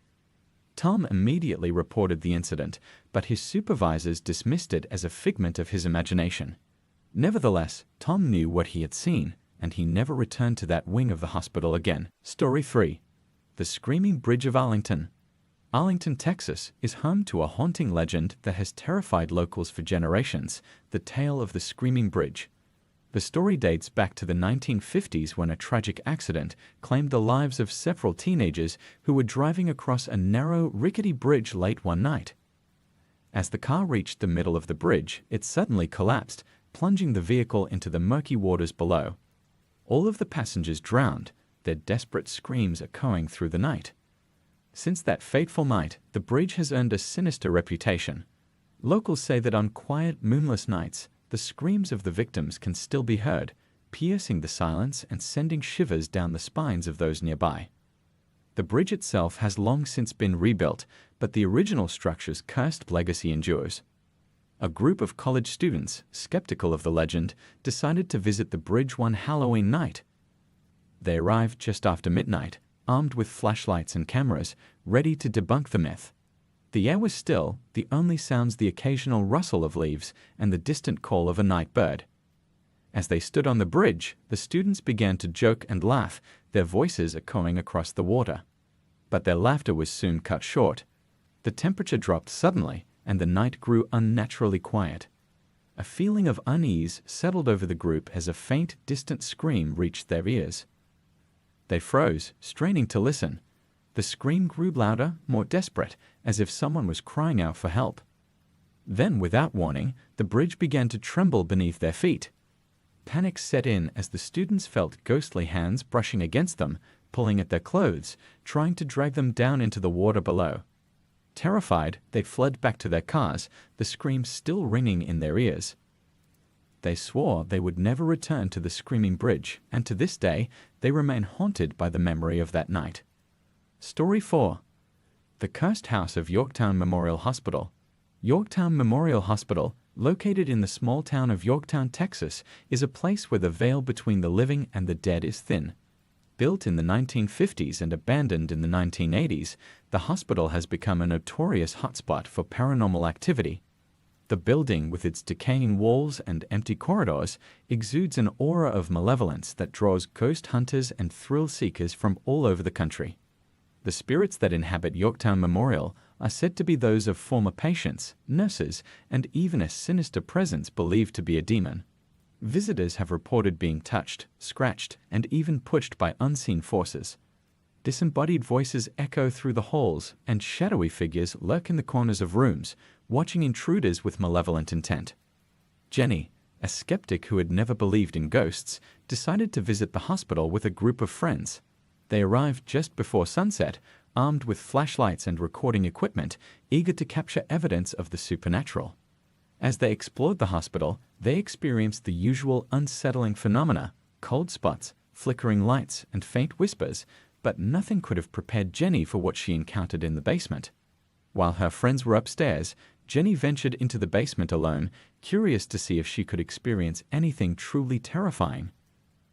Tom immediately reported the incident, but his supervisors dismissed it as a figment of his imagination. Nevertheless, Tom knew what he had seen, and he never returned to that wing of the hospital again. Story 3. The Screaming Bridge of Arlington. Arlington, Texas, is home to a haunting legend that has terrified locals for generations, the tale of the Screaming Bridge. The story dates back to the 1950s when a tragic accident claimed the lives of several teenagers who were driving across a narrow, rickety bridge late one night. As the car reached the middle of the bridge, it suddenly collapsed, plunging the vehicle into the murky waters below. All of the passengers drowned, their desperate screams echoing through the night. Since that fateful night, the bridge has earned a sinister reputation. Locals say that on quiet, moonless nights, the screams of the victims can still be heard, piercing the silence and sending shivers down the spines of those nearby. The bridge itself has long since been rebuilt, but the original structure's cursed legacy endures. A group of college students, skeptical of the legend, decided to visit the bridge one Halloween night. They arrived just after midnight, armed with flashlights and cameras, ready to debunk the myth. The air was still, the only sounds the occasional rustle of leaves and the distant call of a night bird. As they stood on the bridge, the students began to joke and laugh, their voices echoing across the water. But their laughter was soon cut short. The temperature dropped suddenly, and the night grew unnaturally quiet. A feeling of unease settled over the group as a faint, distant scream reached their ears. They froze, straining to listen. The scream grew louder, more desperate, as if someone was crying out for help. Then, without warning, the bridge began to tremble beneath their feet. Panic set in as the students felt ghostly hands brushing against them, pulling at their clothes, trying to drag them down into the water below. Terrified, they fled back to their cars, the scream still ringing in their ears. They swore they would never return to the screaming bridge, and to this day, they remain haunted by the memory of that night. Story 4. The Cursed House of Yorktown Memorial Hospital. Yorktown Memorial Hospital, located in the small town of Yorktown, Texas, is a place where the veil between the living and the dead is thin. Built in the 1950s and abandoned in the 1980s, the hospital has become a notorious hotspot for paranormal activity. The building, with its decaying walls and empty corridors, exudes an aura of malevolence that draws ghost hunters and thrill seekers from all over the country. The spirits that inhabit Yorktown Memorial are said to be those of former patients, nurses, and even a sinister presence believed to be a demon. Visitors have reported being touched, scratched, and even pushed by unseen forces. Disembodied voices echo through the halls, and shadowy figures lurk in the corners of rooms, watching intruders with malevolent intent. Jenny, a skeptic who had never believed in ghosts, decided to visit the hospital with a group of friends. They arrived just before sunset, armed with flashlights and recording equipment, eager to capture evidence of the supernatural. As they explored the hospital, they experienced the usual unsettling phenomena: cold spots, flickering lights, and faint whispers, but nothing could have prepared Jenny for what she encountered in the basement. While her friends were upstairs, Jenny ventured into the basement alone, curious to see if she could experience anything truly terrifying.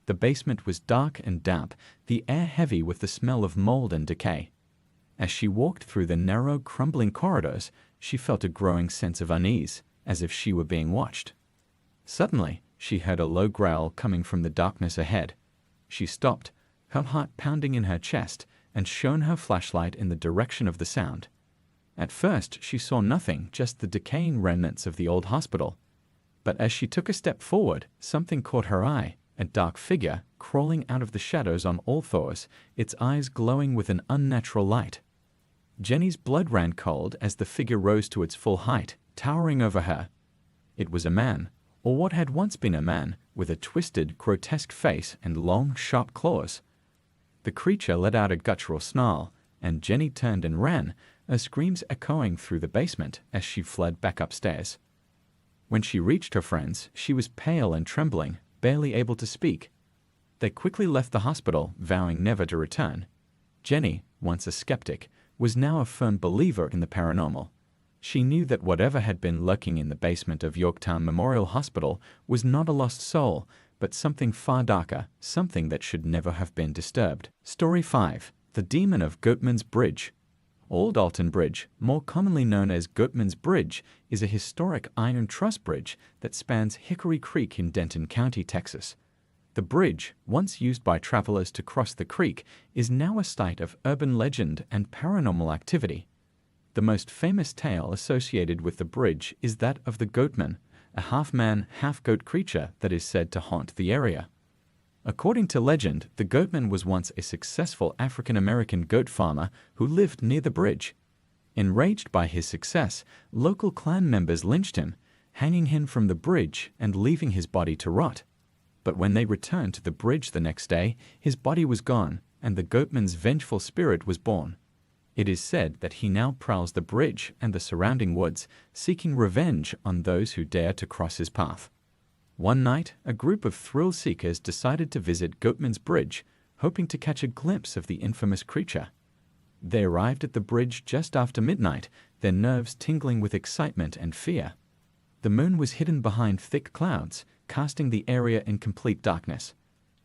The basement was dark and damp, the air heavy with the smell of mold and decay. As she walked through the narrow, crumbling corridors, she felt a growing sense of unease, as if she were being watched. Suddenly, she heard a low growl coming from the darkness ahead. She stopped, her heart pounding in her chest, and shone her flashlight in the direction of the sound. At first, she saw nothing, just the decaying remnants of the old hospital. But as she took a step forward, something caught her eye, a dark figure crawling out of the shadows on all fours, its eyes glowing with an unnatural light. Jenny's blood ran cold as the figure rose to its full height, towering over her. It was a man, or what had once been a man, with a twisted, grotesque face and long, sharp claws. The creature let out a guttural snarl, and Jenny turned and ran, her screams echoing through the basement as she fled back upstairs. When she reached her friends, she was pale and trembling, barely able to speak. They quickly left the hospital, vowing never to return. Jenny, once a skeptic, was now a firm believer in the paranormal. She knew that whatever had been lurking in the basement of Yorktown Memorial Hospital was not a lost soul, but something far darker, something that should never have been disturbed. Story 5. The Demon of Goatman's Bridge. Old Alton Bridge, more commonly known as Goatman's Bridge, is a historic iron truss bridge that spans Hickory Creek in Denton County, Texas. The bridge, once used by travelers to cross the creek, is now a site of urban legend and paranormal activity. The most famous tale associated with the bridge is that of the Goatman, a half-man, half-goat creature that is said to haunt the area. According to legend, the Goatman was once a successful African-American goat farmer who lived near the bridge. Enraged by his success, local clan members lynched him, hanging him from the bridge and leaving his body to rot. But when they returned to the bridge the next day, his body was gone, and the Goatman's vengeful spirit was born. It is said that he now prowls the bridge and the surrounding woods, seeking revenge on those who dare to cross his path. One night, a group of thrill seekers decided to visit Goatman's Bridge, hoping to catch a glimpse of the infamous creature. They arrived at the bridge just after midnight, their nerves tingling with excitement and fear. The moon was hidden behind thick clouds, casting the area in complete darkness.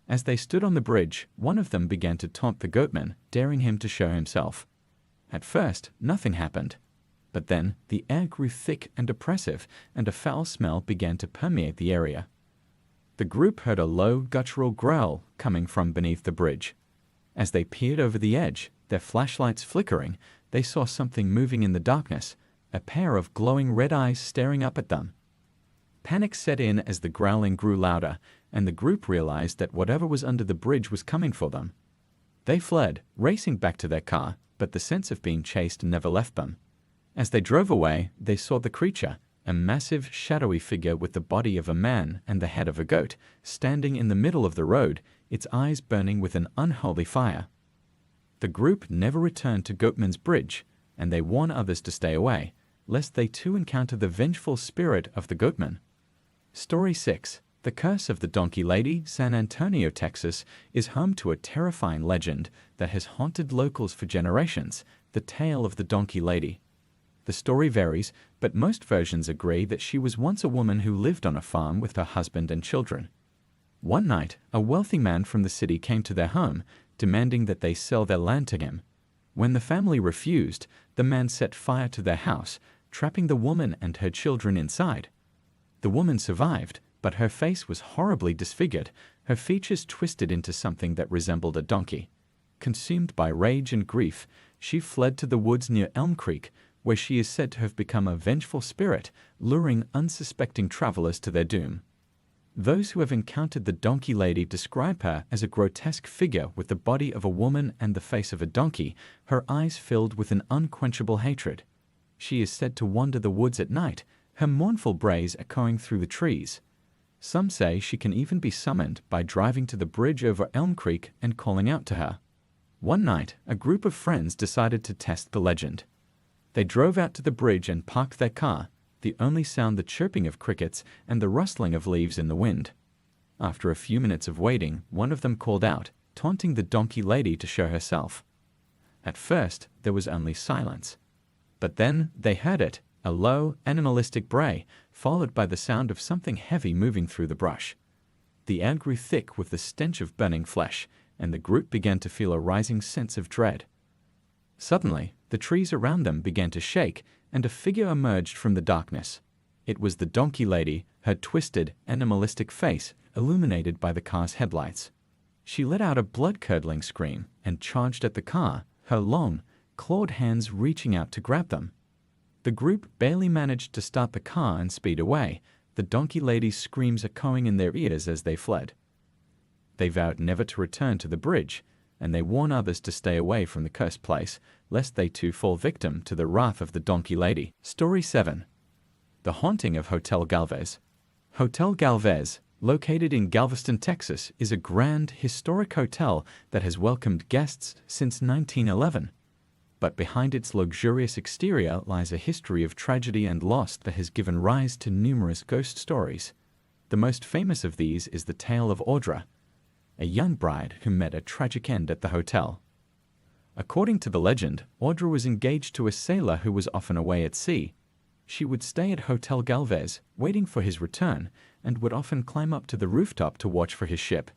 As they stood on the bridge, one of them began to taunt the Goatman, daring him to show himself. At first, nothing happened. But then, the air grew thick and oppressive, and a foul smell began to permeate the area. The group heard a low, guttural growl coming from beneath the bridge. As they peered over the edge, their flashlights flickering, they saw something moving in the darkness, a pair of glowing red eyes staring up at them. Panic set in as the growling grew louder, and the group realized that whatever was under the bridge was coming for them. They fled, racing back to their car, but the sense of being chased never left them. As they drove away, they saw the creature, a massive, shadowy figure with the body of a man and the head of a goat, standing in the middle of the road, its eyes burning with an unholy fire. The group never returned to Goatman's Bridge, and they warn others to stay away, lest they too encounter the vengeful spirit of the Goatman. Story 6. The Curse of the Donkey Lady. San Antonio, Texas, is home to a terrifying legend that has haunted locals for generations, the tale of the Donkey Lady. The story varies, but most versions agree that she was once a woman who lived on a farm with her husband and children. One night, a wealthy man from the city came to their home, demanding that they sell their land to him. When the family refused, the man set fire to their house, trapping the woman and her children inside. The woman survived, but her face was horribly disfigured, her features twisted into something that resembled a donkey. Consumed by rage and grief, she fled to the woods near Elm Creek, where she is said to have become a vengeful spirit, luring unsuspecting travelers to their doom. Those who have encountered the Donkey Lady describe her as a grotesque figure with the body of a woman and the face of a donkey, her eyes filled with an unquenchable hatred. She is said to wander the woods at night, her mournful brays echoing through the trees. Some say she can even be summoned by driving to the bridge over Elm Creek and calling out to her. One night, a group of friends decided to test the legend. They drove out to the bridge and parked their car, the only sound the chirping of crickets and the rustling of leaves in the wind. After a few minutes of waiting, one of them called out, taunting the Donkey Lady to show herself. At first, there was only silence. But then they heard it, a low, animalistic bray, followed by the sound of something heavy moving through the brush. The air grew thick with the stench of burning flesh, and the group began to feel a rising sense of dread. Suddenly, the trees around them began to shake, and a figure emerged from the darkness. It was the Donkey Lady, her twisted, animalistic face illuminated by the car's headlights. She let out a blood-curdling scream and charged at the car, her long, clawed hands reaching out to grab them. The group barely managed to start the car and speed away, the Donkey Lady's screams echoing in their ears as they fled. They vowed never to return to the bridge, and they warn others to stay away from the cursed place, lest they too fall victim to the wrath of the Donkey Lady. Story 7. The Haunting of Hotel Galvez. Hotel Galvez, located in Galveston, Texas, is a grand, historic hotel that has welcomed guests since 1911. But behind its luxurious exterior lies a history of tragedy and loss that has given rise to numerous ghost stories. The most famous of these is the tale of Audra, a young bride who met a tragic end at the hotel. According to the legend, Audra was engaged to a sailor who was often away at sea. She would stay at Hotel Galvez, waiting for his return, and would often climb up to the rooftop to watch for his ship.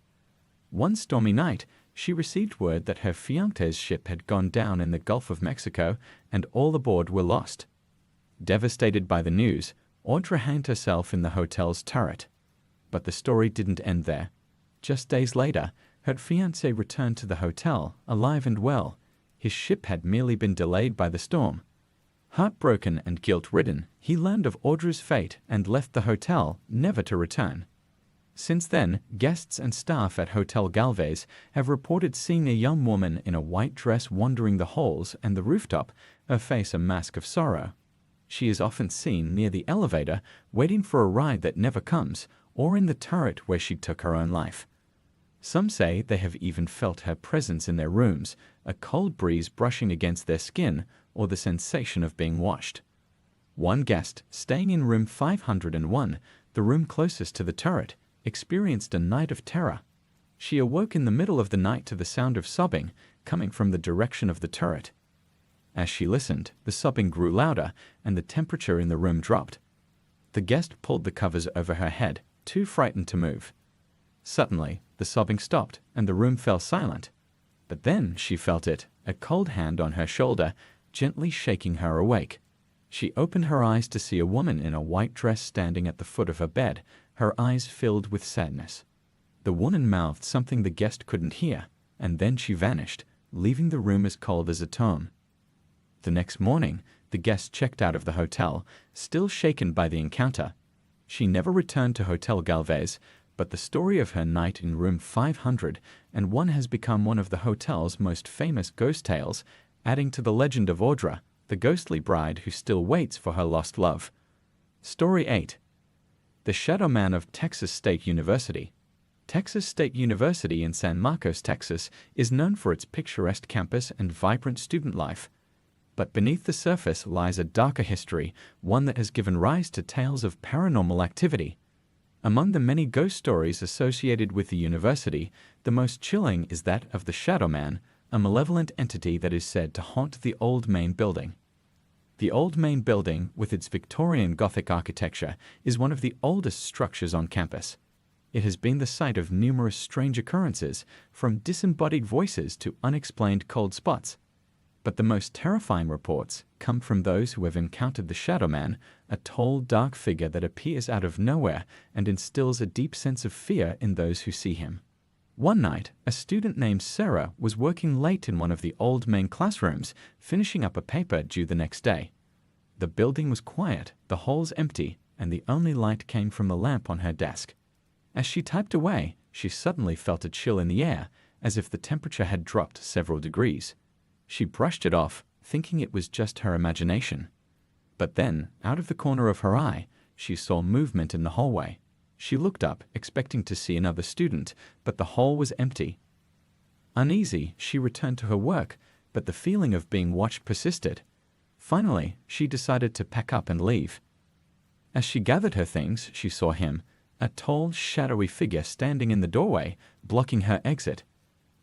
One stormy night, she received word that her fiancé's ship had gone down in the Gulf of Mexico and all aboard were lost. Devastated by the news, Audra hanged herself in the hotel's turret. But the story didn't end there. Just days later, her fiancé returned to the hotel, alive and well. His ship had merely been delayed by the storm. Heartbroken and guilt-ridden, he learned of Audra's fate and left the hotel, never to return. Since then, guests and staff at Hotel Galvez have reported seeing a young woman in a white dress wandering the halls and the rooftop, her face a mask of sorrow. She is often seen near the elevator, waiting for a ride that never comes, or in the turret where she took her own life. Some say they have even felt her presence in their rooms, a cold breeze brushing against their skin, or the sensation of being washed. One guest, staying in room 501, the room closest to the turret, experienced a night of terror. She awoke in the middle of the night to the sound of sobbing coming from the direction of the turret. As she listened, the sobbing grew louder and the temperature in the room dropped. The guest pulled the covers over her head, too frightened to move. Suddenly, the sobbing stopped and the room fell silent. But then she felt it, a cold hand on her shoulder, gently shaking her awake. She opened her eyes to see a woman in a white dress standing at the foot of her bed, her eyes filled with sadness. The woman mouthed something the guest couldn't hear, and then she vanished, leaving the room as cold as a tomb. The next morning, the guest checked out of the hotel, still shaken by the encounter. She never returned to Hotel Galvez, but the story of her night in room 501 has become one of the hotel's most famous ghost tales, adding to the legend of Audra, the ghostly bride who still waits for her lost love. Story 8. The Shadow Man of Texas State University. Texas State University in San Marcos, Texas, is known for its picturesque campus and vibrant student life. But beneath the surface lies a darker history, one that has given rise to tales of paranormal activity. Among the many ghost stories associated with the university, the most chilling is that of the Shadow Man, a malevolent entity that is said to haunt the old main building. The old main building, with its Victorian Gothic architecture, is one of the oldest structures on campus. It has been the site of numerous strange occurrences, from disembodied voices to unexplained cold spots. But the most terrifying reports come from those who have encountered the Shadow Man, a tall, dark figure that appears out of nowhere and instills a deep sense of fear in those who see him. One night, a student named Sarah was working late in one of the old main classrooms, finishing up a paper due the next day. The building was quiet, the halls empty, and the only light came from the lamp on her desk. As she typed away, she suddenly felt a chill in the air, as if the temperature had dropped several degrees. She brushed it off, thinking it was just her imagination. But then, out of the corner of her eye, she saw movement in the hallway. She looked up, expecting to see another student, but the hall was empty. Uneasy, she returned to her work, but the feeling of being watched persisted. Finally, she decided to pack up and leave. As she gathered her things, she saw him, a tall, shadowy figure standing in the doorway, blocking her exit.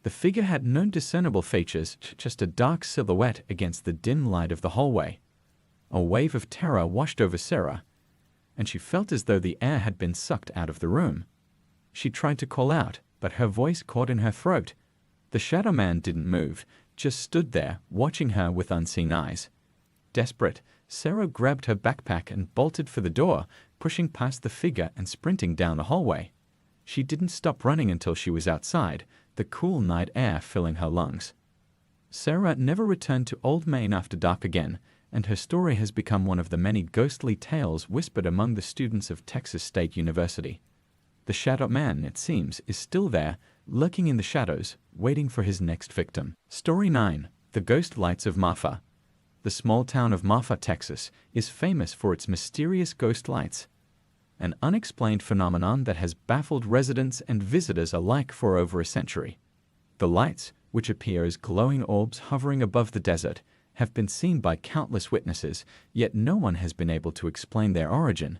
The figure had no discernible features, just a dark silhouette against the dim light of the hallway. A wave of terror washed over Sarah, and she felt as though the air had been sucked out of the room. She tried to call out, but her voice caught in her throat. The Shadow Man didn't move, just stood there, watching her with unseen eyes. Desperate, Sarah grabbed her backpack and bolted for the door, pushing past the figure and sprinting down the hallway. She didn't stop running until she was outside, the cool night air filling her lungs. Sarah never returned to Old Main after dark again, and her story has become one of the many ghostly tales whispered among the students of Texas State University. The Shadow Man, it seems, is still there, lurking in the shadows, waiting for his next victim. Story 9. The Ghost Lights of Marfa. The small town of Marfa, Texas, is famous for its mysterious ghost lights, an unexplained phenomenon that has baffled residents and visitors alike for over a century. The lights, which appear as glowing orbs hovering above the desert, have been seen by countless witnesses, yet no one has been able to explain their origin.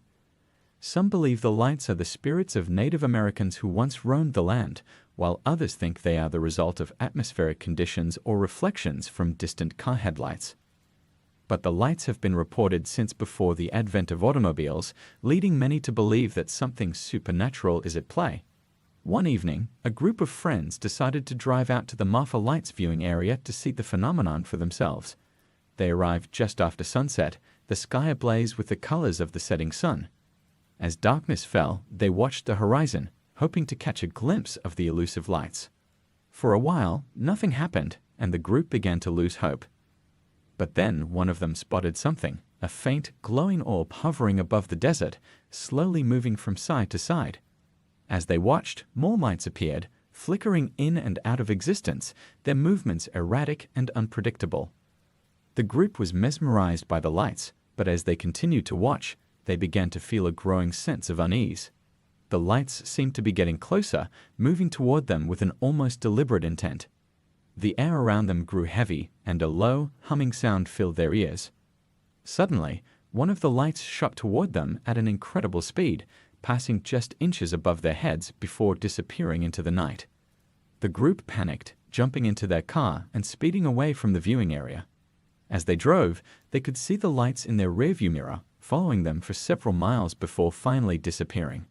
Some believe the lights are the spirits of Native Americans who once roamed the land, while others think they are the result of atmospheric conditions or reflections from distant car headlights. But the lights have been reported since before the advent of automobiles, leading many to believe that something supernatural is at play. One evening, a group of friends decided to drive out to the Marfa Lights viewing area to see the phenomenon for themselves. They arrived just after sunset, the sky ablaze with the colors of the setting sun. As darkness fell, they watched the horizon, hoping to catch a glimpse of the elusive lights. For a while, nothing happened, and the group began to lose hope. But then one of them spotted something, a faint, glowing orb hovering above the desert, slowly moving from side to side. As they watched, more lights appeared, flickering in and out of existence, their movements erratic and unpredictable. The group was mesmerized by the lights, but as they continued to watch, they began to feel a growing sense of unease. The lights seemed to be getting closer, moving toward them with an almost deliberate intent. The air around them grew heavy, and a low, humming sound filled their ears. Suddenly, one of the lights shot toward them at an incredible speed, passing just inches above their heads before disappearing into the night. The group panicked, jumping into their car and speeding away from the viewing area. As they drove, they could see the lights in their rearview mirror, following them for several miles before finally disappearing.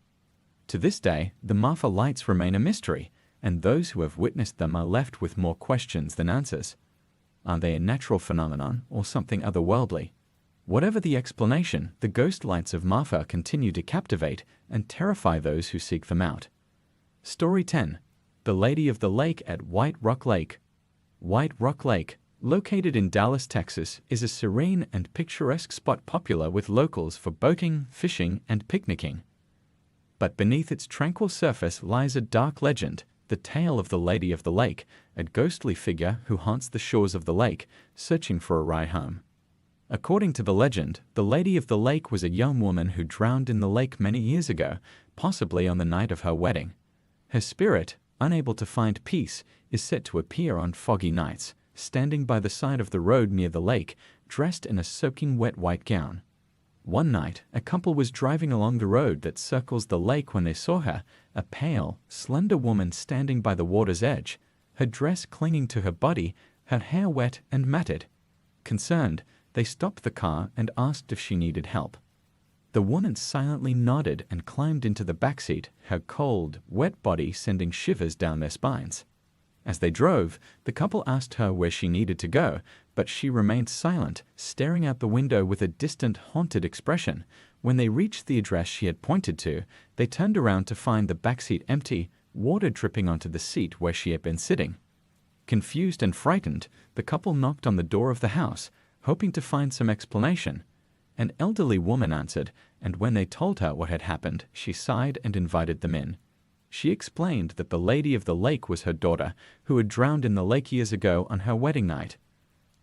To this day, the Marfa Lights remain a mystery, and those who have witnessed them are left with more questions than answers. Are they a natural phenomenon or something otherworldly? Whatever the explanation, the ghost lights of Marfa continue to captivate and terrify those who seek them out. Story 10. The Lady of the Lake at White Rock Lake. White Rock Lake, located in Dallas, Texas, is a serene and picturesque spot popular with locals for boating, fishing, and picnicking. But beneath its tranquil surface lies a dark legend, the tale of the Lady of the Lake, a ghostly figure who haunts the shores of the lake, searching for a ride home. According to the legend, the Lady of the Lake was a young woman who drowned in the lake many years ago, possibly on the night of her wedding. Her spirit, unable to find peace, is said to appear on foggy nights, standing by the side of the road near the lake, dressed in a soaking wet white gown. One night, a couple was driving along the road that circles the lake when they saw her, a pale, slender woman standing by the water's edge, her dress clinging to her body, her hair wet and matted. Concerned, they stopped the car and asked if she needed help. The woman silently nodded and climbed into the backseat, her cold, wet body sending shivers down their spines. As they drove, the couple asked her where she needed to go, but she remained silent, staring out the window with a distant, haunted expression. When they reached the address she had pointed to, they turned around to find the backseat empty, water dripping onto the seat where she had been sitting. Confused and frightened, the couple knocked on the door of the house, hoping to find some explanation. An elderly woman answered, and when they told her what had happened, she sighed and invited them in. She explained that the Lady of the Lake was her daughter, who had drowned in the lake years ago on her wedding night.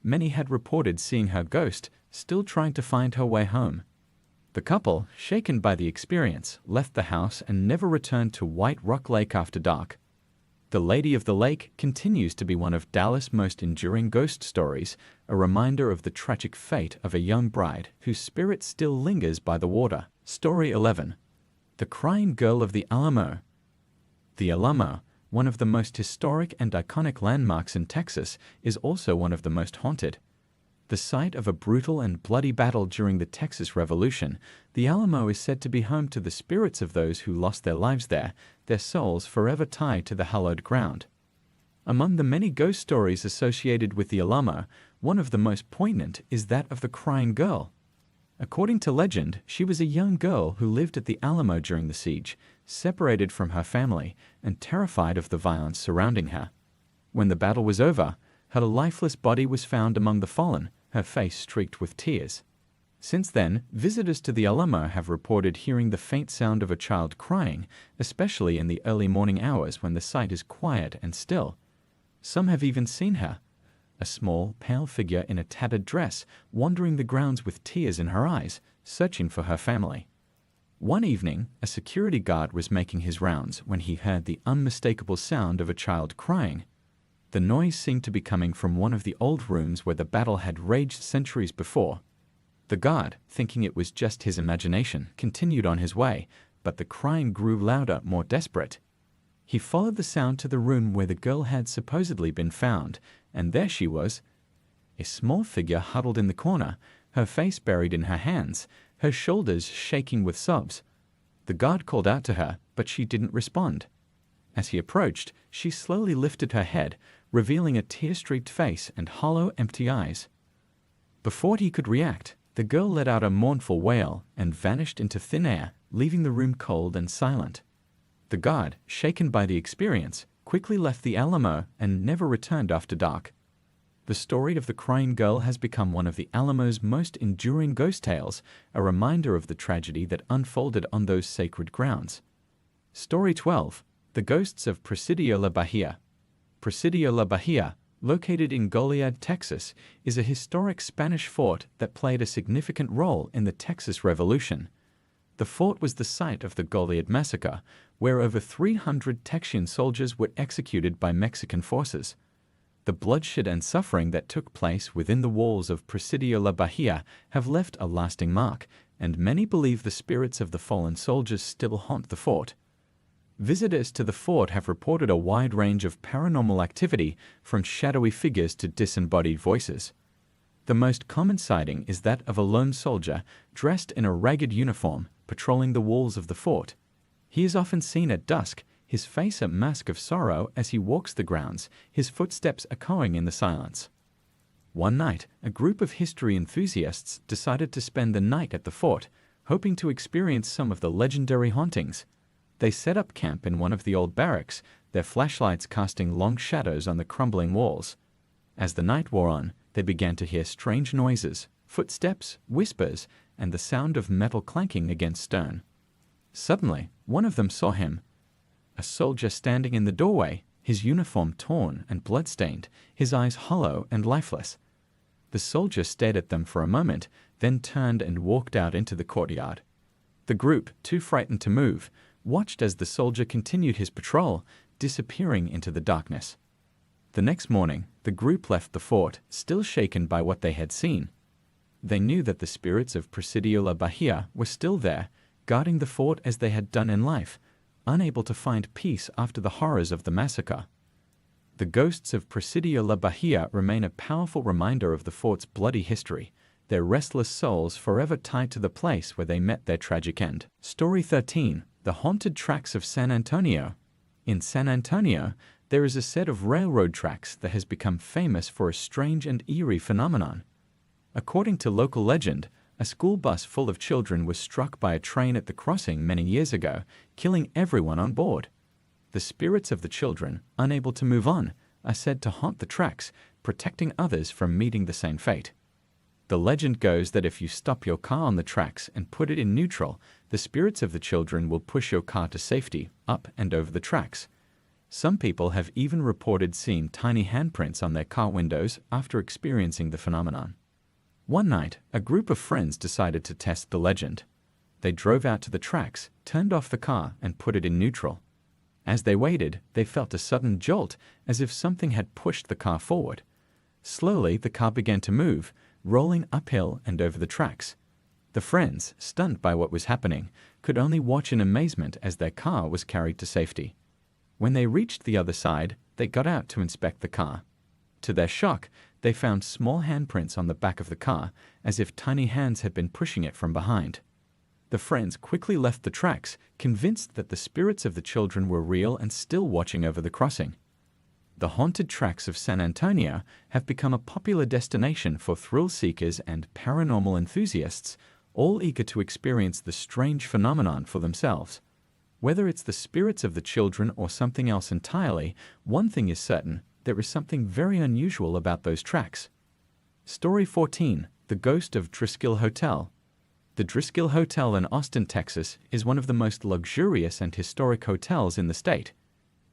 Many had reported seeing her ghost, still trying to find her way home. The couple, shaken by the experience, left the house and never returned to White Rock Lake after dark. The Lady of the Lake continues to be one of Dallas' most enduring ghost stories, a reminder of the tragic fate of a young bride whose spirit still lingers by the water. Story 11. The Crying Girl of the Alamo. The Alamo, one of the most historic and iconic landmarks in Texas, is also one of the most haunted. The site of a brutal and bloody battle during the Texas Revolution, the Alamo is said to be home to the spirits of those who lost their lives there, their souls forever tied to the hallowed ground. Among the many ghost stories associated with the Alamo, one of the most poignant is that of the Crying Girl. According to legend, she was a young girl who lived at the Alamo during the siege, separated from her family and terrified of the violence surrounding her. When the battle was over, her lifeless body was found among the fallen, her face streaked with tears. Since then, visitors to the Alamo have reported hearing the faint sound of a child crying, especially in the early morning hours when the site is quiet and still. Some have even seen her, a small, pale figure in a tattered dress, wandering the grounds with tears in her eyes, searching for her family. One evening, a security guard was making his rounds when he heard the unmistakable sound of a child crying. The noise seemed to be coming from one of the old rooms where the battle had raged centuries before. The guard, thinking it was just his imagination, continued on his way, but the crying grew louder, more desperate. He followed the sound to the room where the girl had supposedly been found, and there she was, a small figure huddled in the corner, her face buried in her hands, her shoulders shaking with sobs. The guard called out to her, but she didn't respond. As he approached, she slowly lifted her head, revealing a tear-streaked face and hollow, empty eyes. Before he could react, the girl let out a mournful wail and vanished into thin air, leaving the room cold and silent. The guard, shaken by the experience, quickly left the Alamo and never returned after dark. The story of the Crying Girl has become one of the Alamo's most enduring ghost tales, a reminder of the tragedy that unfolded on those sacred grounds. Story 12. The Ghosts of Presidio La Bahia. Presidio La Bahia, located in Goliad, Texas, is a historic Spanish fort that played a significant role in the Texas Revolution. The fort was the site of the Goliad Massacre, where over 300 Texian soldiers were executed by Mexican forces. The bloodshed and suffering that took place within the walls of Presidio La Bahia have left a lasting mark, and many believe the spirits of the fallen soldiers still haunt the fort. Visitors to the fort have reported a wide range of paranormal activity, from shadowy figures to disembodied voices. The most common sighting is that of a lone soldier dressed in a ragged uniform, patrolling the walls of the fort. He is often seen at dusk, his face a mask of sorrow as he walks the grounds, his footsteps echoing in the silence. One night, a group of history enthusiasts decided to spend the night at the fort, hoping to experience some of the legendary hauntings. They set up camp in one of the old barracks, their flashlights casting long shadows on the crumbling walls. As the night wore on, they began to hear strange noises, footsteps, whispers, and the sound of metal clanking against stone. Suddenly, one of them saw him, a soldier standing in the doorway, his uniform torn and blood-stained, his eyes hollow and lifeless. The soldier stared at them for a moment, then turned and walked out into the courtyard. The group, too frightened to move, watched as the soldier continued his patrol, disappearing into the darkness. The next morning, the group left the fort, still shaken by what they had seen. They knew that the spirits of Presidio La Bahia were still there, guarding the fort as they had done in life, unable to find peace after the horrors of the massacre. The ghosts of Presidio La Bahia remain a powerful reminder of the fort's bloody history, their restless souls forever tied to the place where they met their tragic end. Story 13. The Haunted Tracks of San Antonio. In San Antonio, there is a set of railroad tracks that has become famous for a strange and eerie phenomenon. According to local legend, a school bus full of children was struck by a train at the crossing many years ago, killing everyone on board. The spirits of the children, unable to move on, are said to haunt the tracks, protecting others from meeting the same fate. The legend goes that if you stop your car on the tracks and put it in neutral, the spirits of the children will push your car to safety, up and over the tracks. Some people have even reported seeing tiny handprints on their car windows after experiencing the phenomenon. One night, a group of friends decided to test the legend. They drove out to the tracks, turned off the car, and put it in neutral. As they waited, they felt a sudden jolt, as if something had pushed the car forward. Slowly, the car began to move, rolling uphill and over the tracks. The friends, stunned by what was happening, could only watch in amazement as their car was carried to safety. When they reached the other side, they got out to inspect the car. To their shock, they found small handprints on the back of the car, as if tiny hands had been pushing it from behind. The friends quickly left the tracks, convinced that the spirits of the children were real and still watching over the crossing. The haunted tracks of San Antonio have become a popular destination for thrill-seekers and paranormal enthusiasts, all eager to experience the strange phenomenon for themselves. Whether it's the spirits of the children or something else entirely, one thing is certain: there is something very unusual about those tracks. Story 14. The Ghost of Driscoll Hotel. The Driscoll Hotel in Austin, Texas, is one of the most luxurious and historic hotels in the state.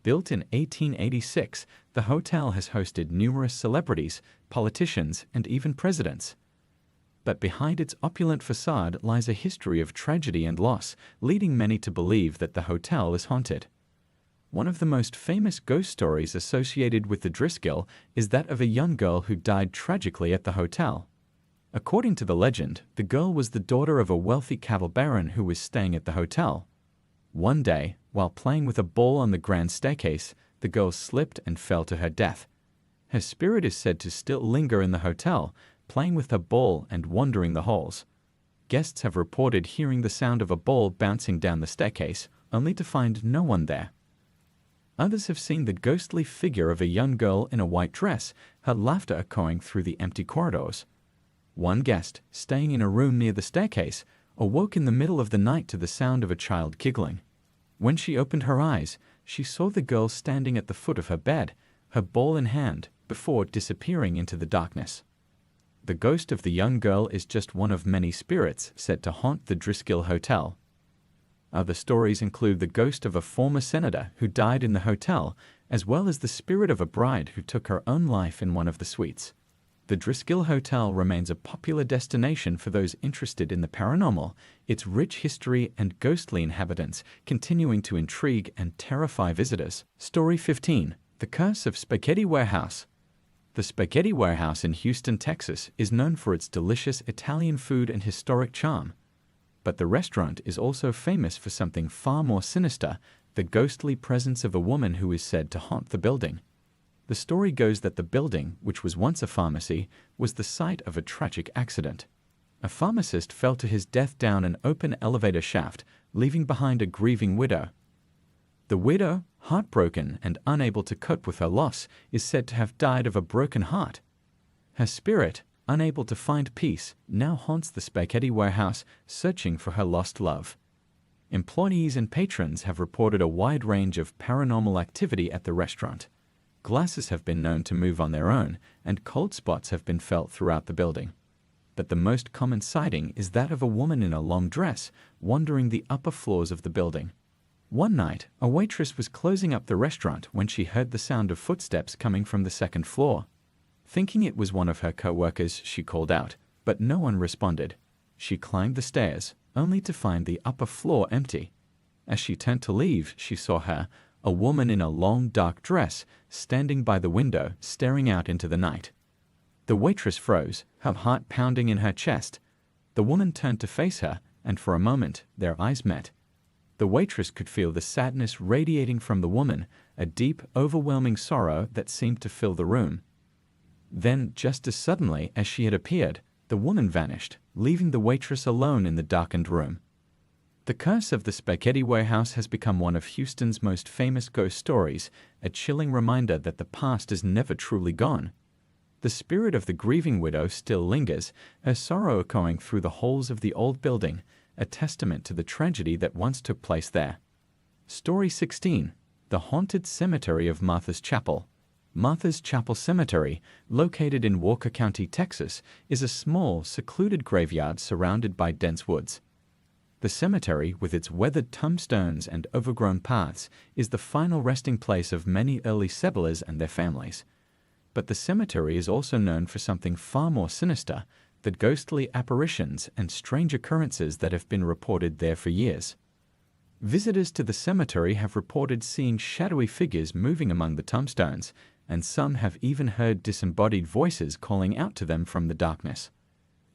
Built in 1886, the hotel has hosted numerous celebrities, politicians, and even presidents. But behind its opulent facade lies a history of tragedy and loss, leading many to believe that the hotel is haunted. One of the most famous ghost stories associated with the Driscoll is that of a young girl who died tragically at the hotel. According to the legend, the girl was the daughter of a wealthy cattle baron who was staying at the hotel. One day, while playing with a ball on the grand staircase, the girl slipped and fell to her death. Her spirit is said to still linger in the hotel, playing with her ball and wandering the halls. Guests have reported hearing the sound of a ball bouncing down the staircase, only to find no one there. Others have seen the ghostly figure of a young girl in a white dress, her laughter echoing through the empty corridors. One guest, staying in a room near the staircase, awoke in the middle of the night to the sound of a child giggling. When she opened her eyes, she saw the girl standing at the foot of her bed, her ball in hand, before disappearing into the darkness. The ghost of the young girl is just one of many spirits said to haunt the Driscoll Hotel. Other stories include the ghost of a former senator who died in the hotel, as well as the spirit of a bride who took her own life in one of the suites. The Driscoll Hotel remains a popular destination for those interested in the paranormal, its rich history and ghostly inhabitants continuing to intrigue and terrify visitors. Story 15. The Curse of Spaghetti Warehouse. The Spaghetti Warehouse in Houston, Texas is known for its delicious Italian food and historic charm. But the restaurant is also famous for something far more sinister: the ghostly presence of a woman who is said to haunt the building. The story goes that the building, which was once a pharmacy, was the site of a tragic accident. A pharmacist fell to his death down an open elevator shaft, leaving behind a grieving widow. The widow, heartbroken and unable to cope with her loss, is said to have died of a broken heart. Her spirit, unable to find peace, now haunts the Spaghetti Warehouse, searching for her lost love. Employees and patrons have reported a wide range of paranormal activity at the restaurant. Glasses have been known to move on their own, and cold spots have been felt throughout the building. But the most common sighting is that of a woman in a long dress wandering the upper floors of the building. One night, a waitress was closing up the restaurant when she heard the sound of footsteps coming from the second floor. Thinking it was one of her co-workers, she called out, but no one responded. She climbed the stairs, only to find the upper floor empty. As she turned to leave, she saw her, a woman in a long dark dress, standing by the window, staring out into the night. The waitress froze, her heart pounding in her chest. The woman turned to face her, and for a moment, their eyes met. The waitress could feel the sadness radiating from the woman, a deep, overwhelming sorrow that seemed to fill the room. Then, just as suddenly as she had appeared, the woman vanished, leaving the waitress alone in the darkened room. The curse of the spaghetti warehouse has become one of Houston's most famous ghost stories, a chilling reminder that the past is never truly gone. The spirit of the grieving widow still lingers, her sorrow echoing through the halls of the old building, a testament to the tragedy that once took place there. Story 16. The Haunted Cemetery of Martha's Chapel. Martha's Chapel Cemetery, located in Walker County, Texas, is a small, secluded graveyard surrounded by dense woods. The cemetery, with its weathered tombstones and overgrown paths, is the final resting place of many early settlers and their families. But the cemetery is also known for something far more sinister, the ghostly apparitions and strange occurrences that have been reported there for years. Visitors to the cemetery have reported seeing shadowy figures moving among the tombstones, and some have even heard disembodied voices calling out to them from the darkness.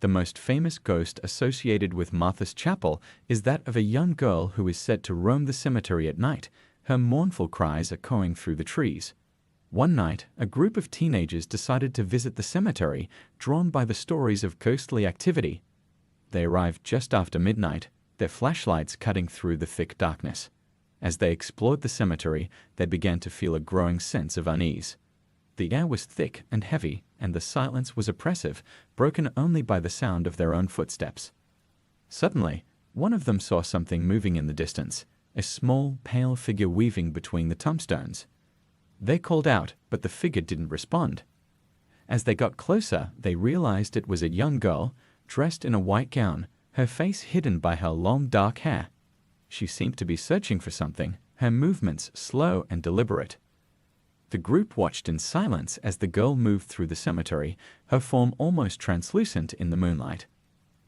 The most famous ghost associated with Martha's Chapel is that of a young girl who is said to roam the cemetery at night, her mournful cries echoing through the trees. One night, a group of teenagers decided to visit the cemetery, drawn by the stories of ghostly activity. They arrived just after midnight, their flashlights cutting through the thick darkness. As they explored the cemetery, they began to feel a growing sense of unease. The air was thick and heavy, and the silence was oppressive, broken only by the sound of their own footsteps. Suddenly, one of them saw something moving in the distance, a small, pale figure weaving between the tombstones. They called out, but the figure didn't respond. As they got closer, they realized it was a young girl, dressed in a white gown, her face hidden by her long dark hair. She seemed to be searching for something, her movements slow and deliberate. The group watched in silence as the girl moved through the cemetery, her form almost translucent in the moonlight.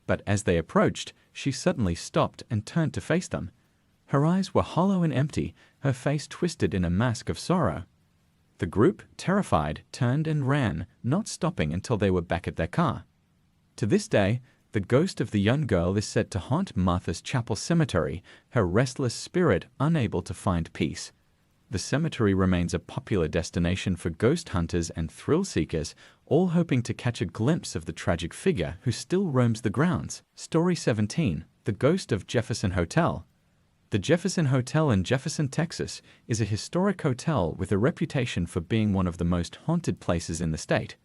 But as they approached, she suddenly stopped and turned to face them. Her eyes were hollow and empty, her face twisted in a mask of sorrow. The group, terrified, turned and ran, not stopping until they were back at their car. To this day, the ghost of the young girl is said to haunt Martha's Chapel Cemetery, her restless spirit unable to find peace. The cemetery remains a popular destination for ghost hunters and thrill seekers, all hoping to catch a glimpse of the tragic figure who still roams the grounds. Story 17. The Ghost of Jefferson Hotel. The Jefferson Hotel in Jefferson, Texas, is a historic hotel with a reputation for being one of the most haunted places in the state.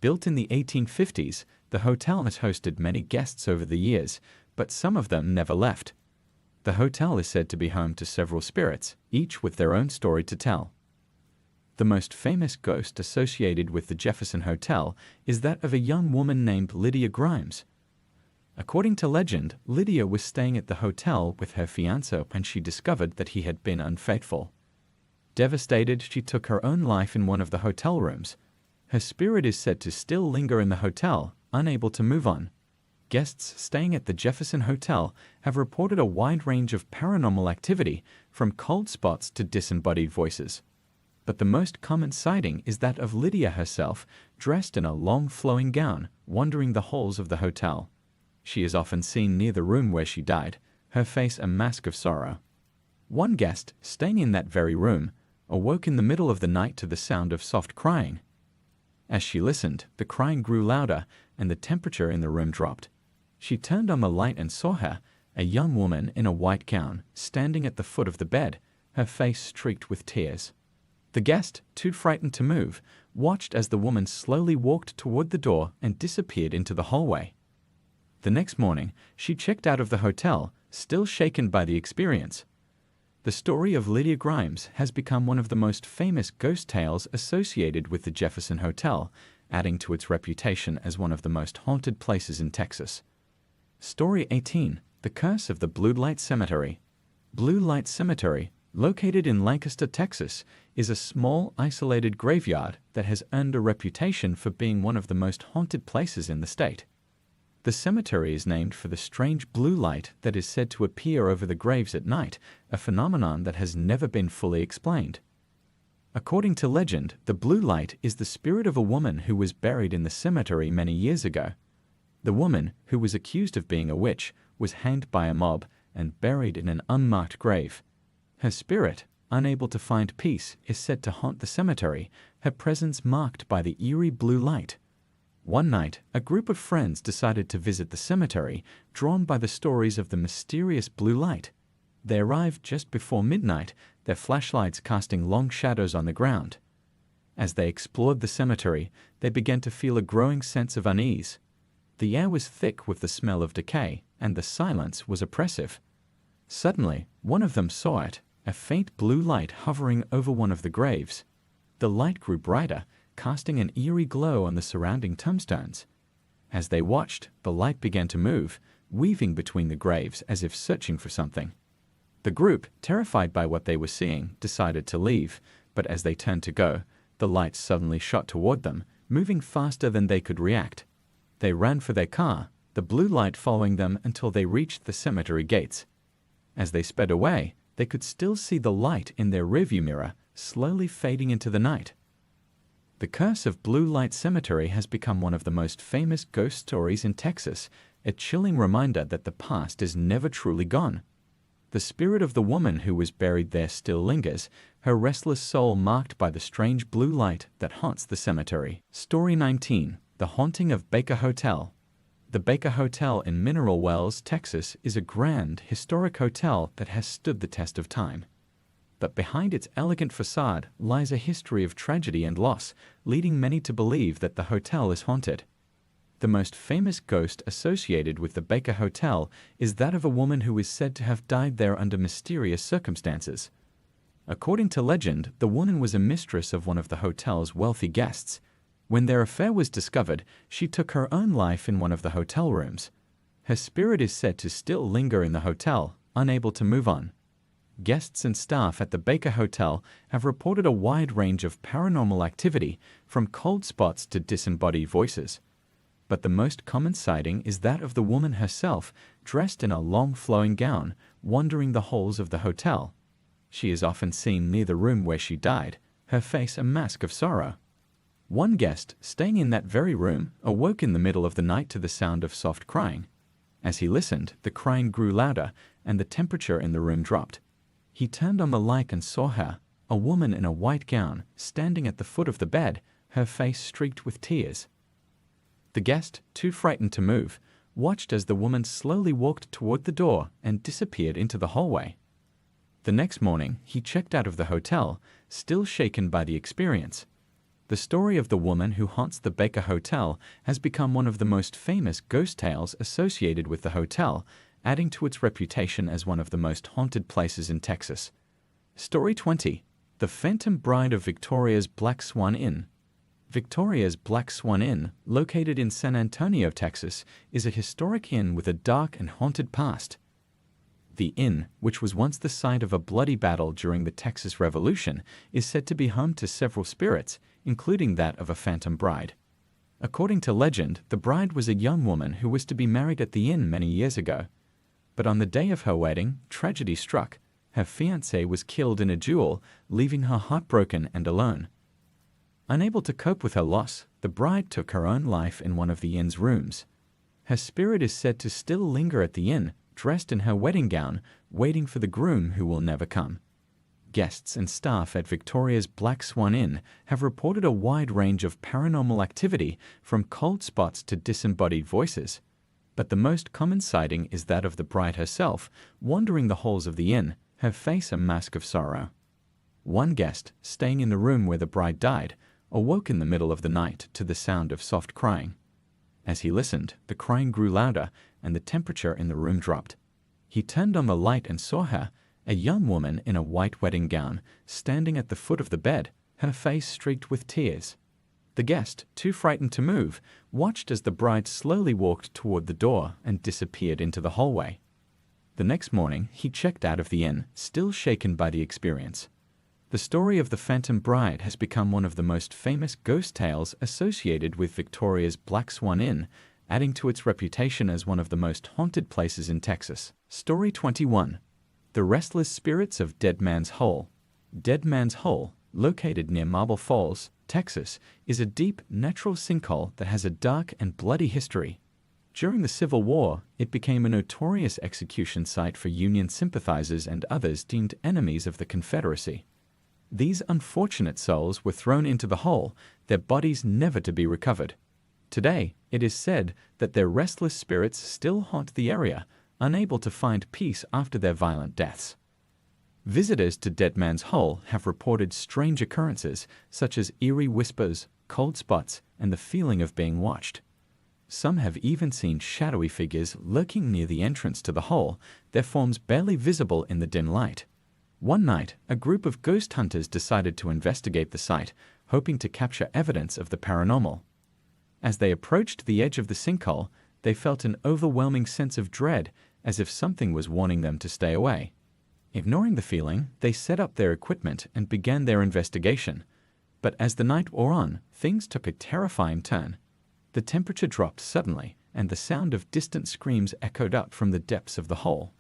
Built in the 1850s, the hotel has hosted many guests over the years, but some of them never left. The hotel is said to be home to several spirits, each with their own story to tell. The most famous ghost associated with the Jefferson Hotel is that of a young woman named Lydia Grimes. According to legend, Lydia was staying at the hotel with her fiancé when she discovered that he had been unfaithful. Devastated, she took her own life in one of the hotel rooms. Her spirit is said to still linger in the hotel, unable to move on. Guests staying at the Jefferson Hotel have reported a wide range of paranormal activity, from cold spots to disembodied voices. But the most common sighting is that of Lydia herself, dressed in a long flowing gown, wandering the halls of the hotel. She is often seen near the room where she died, her face a mask of sorrow. One guest, staying in that very room, awoke in the middle of the night to the sound of soft crying. As she listened, the crying grew louder, and the temperature in the room dropped. She turned on the light and saw her, a young woman in a white gown, standing at the foot of the bed, her face streaked with tears. The guest, too frightened to move, watched as the woman slowly walked toward the door and disappeared into the hallway. The next morning, she checked out of the hotel, still shaken by the experience. The story of Lydia Grimes has become one of the most famous ghost tales associated with the Jefferson Hotel, adding to its reputation as one of the most haunted places in Texas. Story 18. The Curse of the Blue Light Cemetery. Blue Light Cemetery, located in Lancaster, Texas, is a small, isolated graveyard that has earned a reputation for being one of the most haunted places in the state. The cemetery is named for the strange blue light that is said to appear over the graves at night, a phenomenon that has never been fully explained. According to legend, the blue light is the spirit of a woman who was buried in the cemetery many years ago. The woman, who was accused of being a witch, was hanged by a mob and buried in an unmarked grave. Her spirit, unable to find peace, is said to haunt the cemetery, her presence marked by the eerie blue light. One night, a group of friends decided to visit the cemetery, drawn by the stories of the mysterious blue light. They arrived just before midnight, their flashlights casting long shadows on the ground. As they explored the cemetery, they began to feel a growing sense of unease. The air was thick with the smell of decay, and the silence was oppressive. Suddenly, one of them saw it, a faint blue light hovering over one of the graves. The light grew brighter, casting an eerie glow on the surrounding tombstones. As they watched, the light began to move, weaving between the graves as if searching for something. The group, terrified by what they were seeing, decided to leave, but as they turned to go, the light suddenly shot toward them, moving faster than they could react. They ran for their car, the blue light following them until they reached the cemetery gates. As they sped away, they could still see the light in their rearview mirror, slowly fading into the night. The Curse of Blue Light Cemetery has become one of the most famous ghost stories in Texas, a chilling reminder that the past is never truly gone. The spirit of the woman who was buried there still lingers, her restless soul marked by the strange blue light that haunts the cemetery. Story 19. The Haunting of Baker Hotel. The Baker Hotel in Mineral Wells, Texas, is a grand, historic hotel that has stood the test of time. But behind its elegant facade lies a history of tragedy and loss, leading many to believe that the hotel is haunted. The most famous ghost associated with the Baker Hotel is that of a woman who is said to have died there under mysterious circumstances. According to legend, the woman was a mistress of one of the hotel's wealthy guests. When their affair was discovered, she took her own life in one of the hotel rooms. Her spirit is said to still linger in the hotel, unable to move on. Guests and staff at the Baker Hotel have reported a wide range of paranormal activity, from cold spots to disembodied voices. But the most common sighting is that of the woman herself, dressed in a long flowing gown, wandering the halls of the hotel. She is often seen near the room where she died, her face a mask of sorrow. One guest, staying in that very room, awoke in the middle of the night to the sound of soft crying. As he listened, the crying grew louder, and the temperature in the room dropped. He turned on the light and saw her, a woman in a white gown, standing at the foot of the bed, her face streaked with tears. The guest, too frightened to move, watched as the woman slowly walked toward the door and disappeared into the hallway. The next morning, he checked out of the hotel, still shaken by the experience. The story of the woman who haunts the Baker Hotel has become one of the most famous ghost tales associated with the hotel, adding to its reputation as one of the most haunted places in Texas. Story 20. The Phantom Bride of Victoria's Black Swan Inn. Victoria's Black Swan Inn, located in San Antonio, Texas, is a historic inn with a dark and haunted past. The inn, which was once the site of a bloody battle during the Texas Revolution, is said to be home to several spirits, including that of a phantom bride. According to legend, the bride was a young woman who was to be married at the inn many years ago. But on the day of her wedding, tragedy struck. Her fiancé was killed in a duel, leaving her heartbroken and alone. Unable to cope with her loss, the bride took her own life in one of the inn's rooms. Her spirit is said to still linger at the inn, dressed in her wedding gown, waiting for the groom who will never come. Guests and staff at Victoria's Black Swan Inn have reported a wide range of paranormal activity, from cold spots to disembodied voices. But the most common sighting is that of the bride herself, wandering the halls of the inn, her face a mask of sorrow. One guest, staying in the room where the bride died, awoke in the middle of the night to the sound of soft crying. As he listened, the crying grew louder, and the temperature in the room dropped. He turned on the light and saw her, A young woman in a white wedding gown, standing at the foot of the bed, her face streaked with tears. The guest, too frightened to move, watched as the bride slowly walked toward the door and disappeared into the hallway. The next morning, he checked out of the inn, still shaken by the experience. The story of the Phantom Bride has become one of the most famous ghost tales associated with Victoria's Black Swan Inn, adding to its reputation as one of the most haunted places in Texas. Story 21. The Restless Spirits of Dead Man's Hole. Dead Man's Hole, located near Marble Falls, Texas, is a deep, natural sinkhole that has a dark and bloody history. During the Civil War, it became a notorious execution site for Union sympathizers and others deemed enemies of the Confederacy. These unfortunate souls were thrown into the hole, their bodies never to be recovered. Today, it is said that their restless spirits still haunt the area, unable to find peace after their violent deaths. Visitors to Dead Man's Hole have reported strange occurrences, such as eerie whispers, cold spots, and the feeling of being watched. Some have even seen shadowy figures lurking near the entrance to the hole, their forms barely visible in the dim light. One night, a group of ghost hunters decided to investigate the site, hoping to capture evidence of the paranormal. As they approached the edge of the sinkhole, they felt an overwhelming sense of dread, as if something was warning them to stay away. Ignoring the feeling, they set up their equipment and began their investigation. But as the night wore on, things took a terrifying turn. The temperature dropped suddenly, and the sound of distant screams echoed up from the depths of the hole.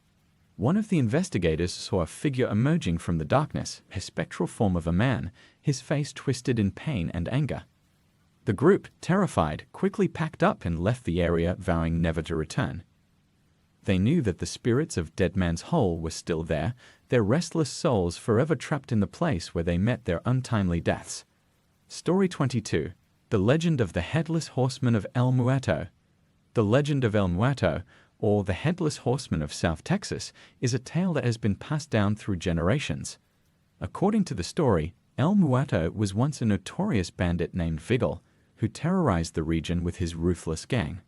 One of the investigators saw a figure emerging from the darkness, a spectral form of a man, his face twisted in pain and anger. The group, terrified, quickly packed up and left the area, vowing never to return. They knew that the spirits of Dead Man's Hole were still there, their restless souls forever trapped in the place where they met their untimely deaths. Story 22. The Legend of the Headless Horseman of El Muerto. The Legend of El Muerto, or the Headless Horseman of South Texas, is a tale that has been passed down through generations. According to the story, El Muerto was once a notorious bandit named Vidal, who terrorized the region with his ruthless gang.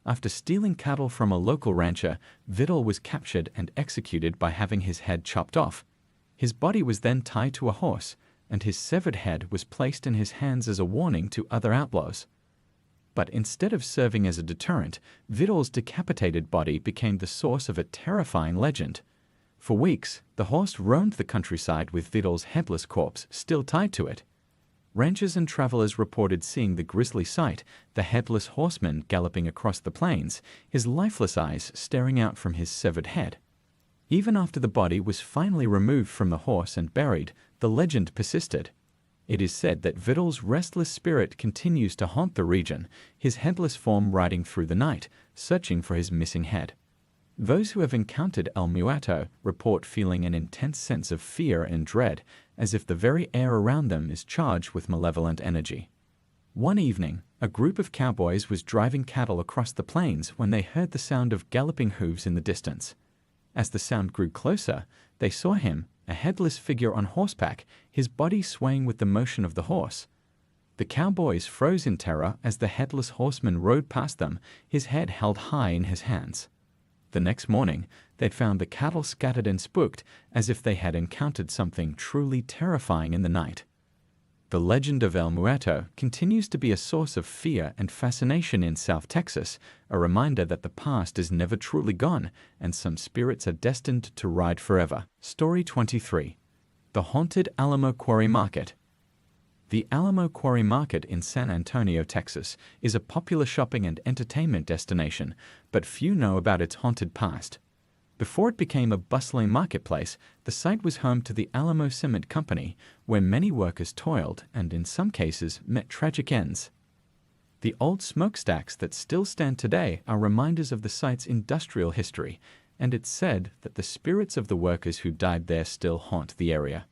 After stealing cattle from a local rancher, Vidal was captured and executed by having his head chopped off. His body was then tied to a horse, and his severed head was placed in his hands as a warning to other outlaws. But instead of serving as a deterrent, Vidal's decapitated body became the source of a terrifying legend. For weeks, the horse roamed the countryside with Vidal's headless corpse still tied to it. Ranchers and travelers reported seeing the grisly sight, the headless horseman galloping across the plains, his lifeless eyes staring out from his severed head. Even after the body was finally removed from the horse and buried, the legend persisted. It is said that Vidal's restless spirit continues to haunt the region, his headless form riding through the night, searching for his missing head. Those who have encountered El Muerto report feeling an intense sense of fear and dread, as if the very air around them is charged with malevolent energy. One evening, a group of cowboys was driving cattle across the plains when they heard the sound of galloping hooves in the distance. As the sound grew closer, they saw him, a headless figure on horseback, his body swaying with the motion of the horse. The cowboys froze in terror as the headless horseman rode past them, his head held high in his hands. The next morning, they'd found the cattle scattered and spooked, as if they had encountered something truly terrifying in the night. The legend of El Muerto continues to be a source of fear and fascination in South Texas, a reminder that the past is never truly gone and some spirits are destined to ride forever. Story 23. The Haunted Alamo Quarry Market. The Alamo Quarry Market in San Antonio, Texas, is a popular shopping and entertainment destination, but few know about its haunted past. Before it became a bustling marketplace, the site was home to the Alamo Cement Company, where many workers toiled and, in some cases, met tragic ends. The old smokestacks that still stand today are reminders of the site's industrial history, and it's said that the spirits of the workers who died there still haunt the area.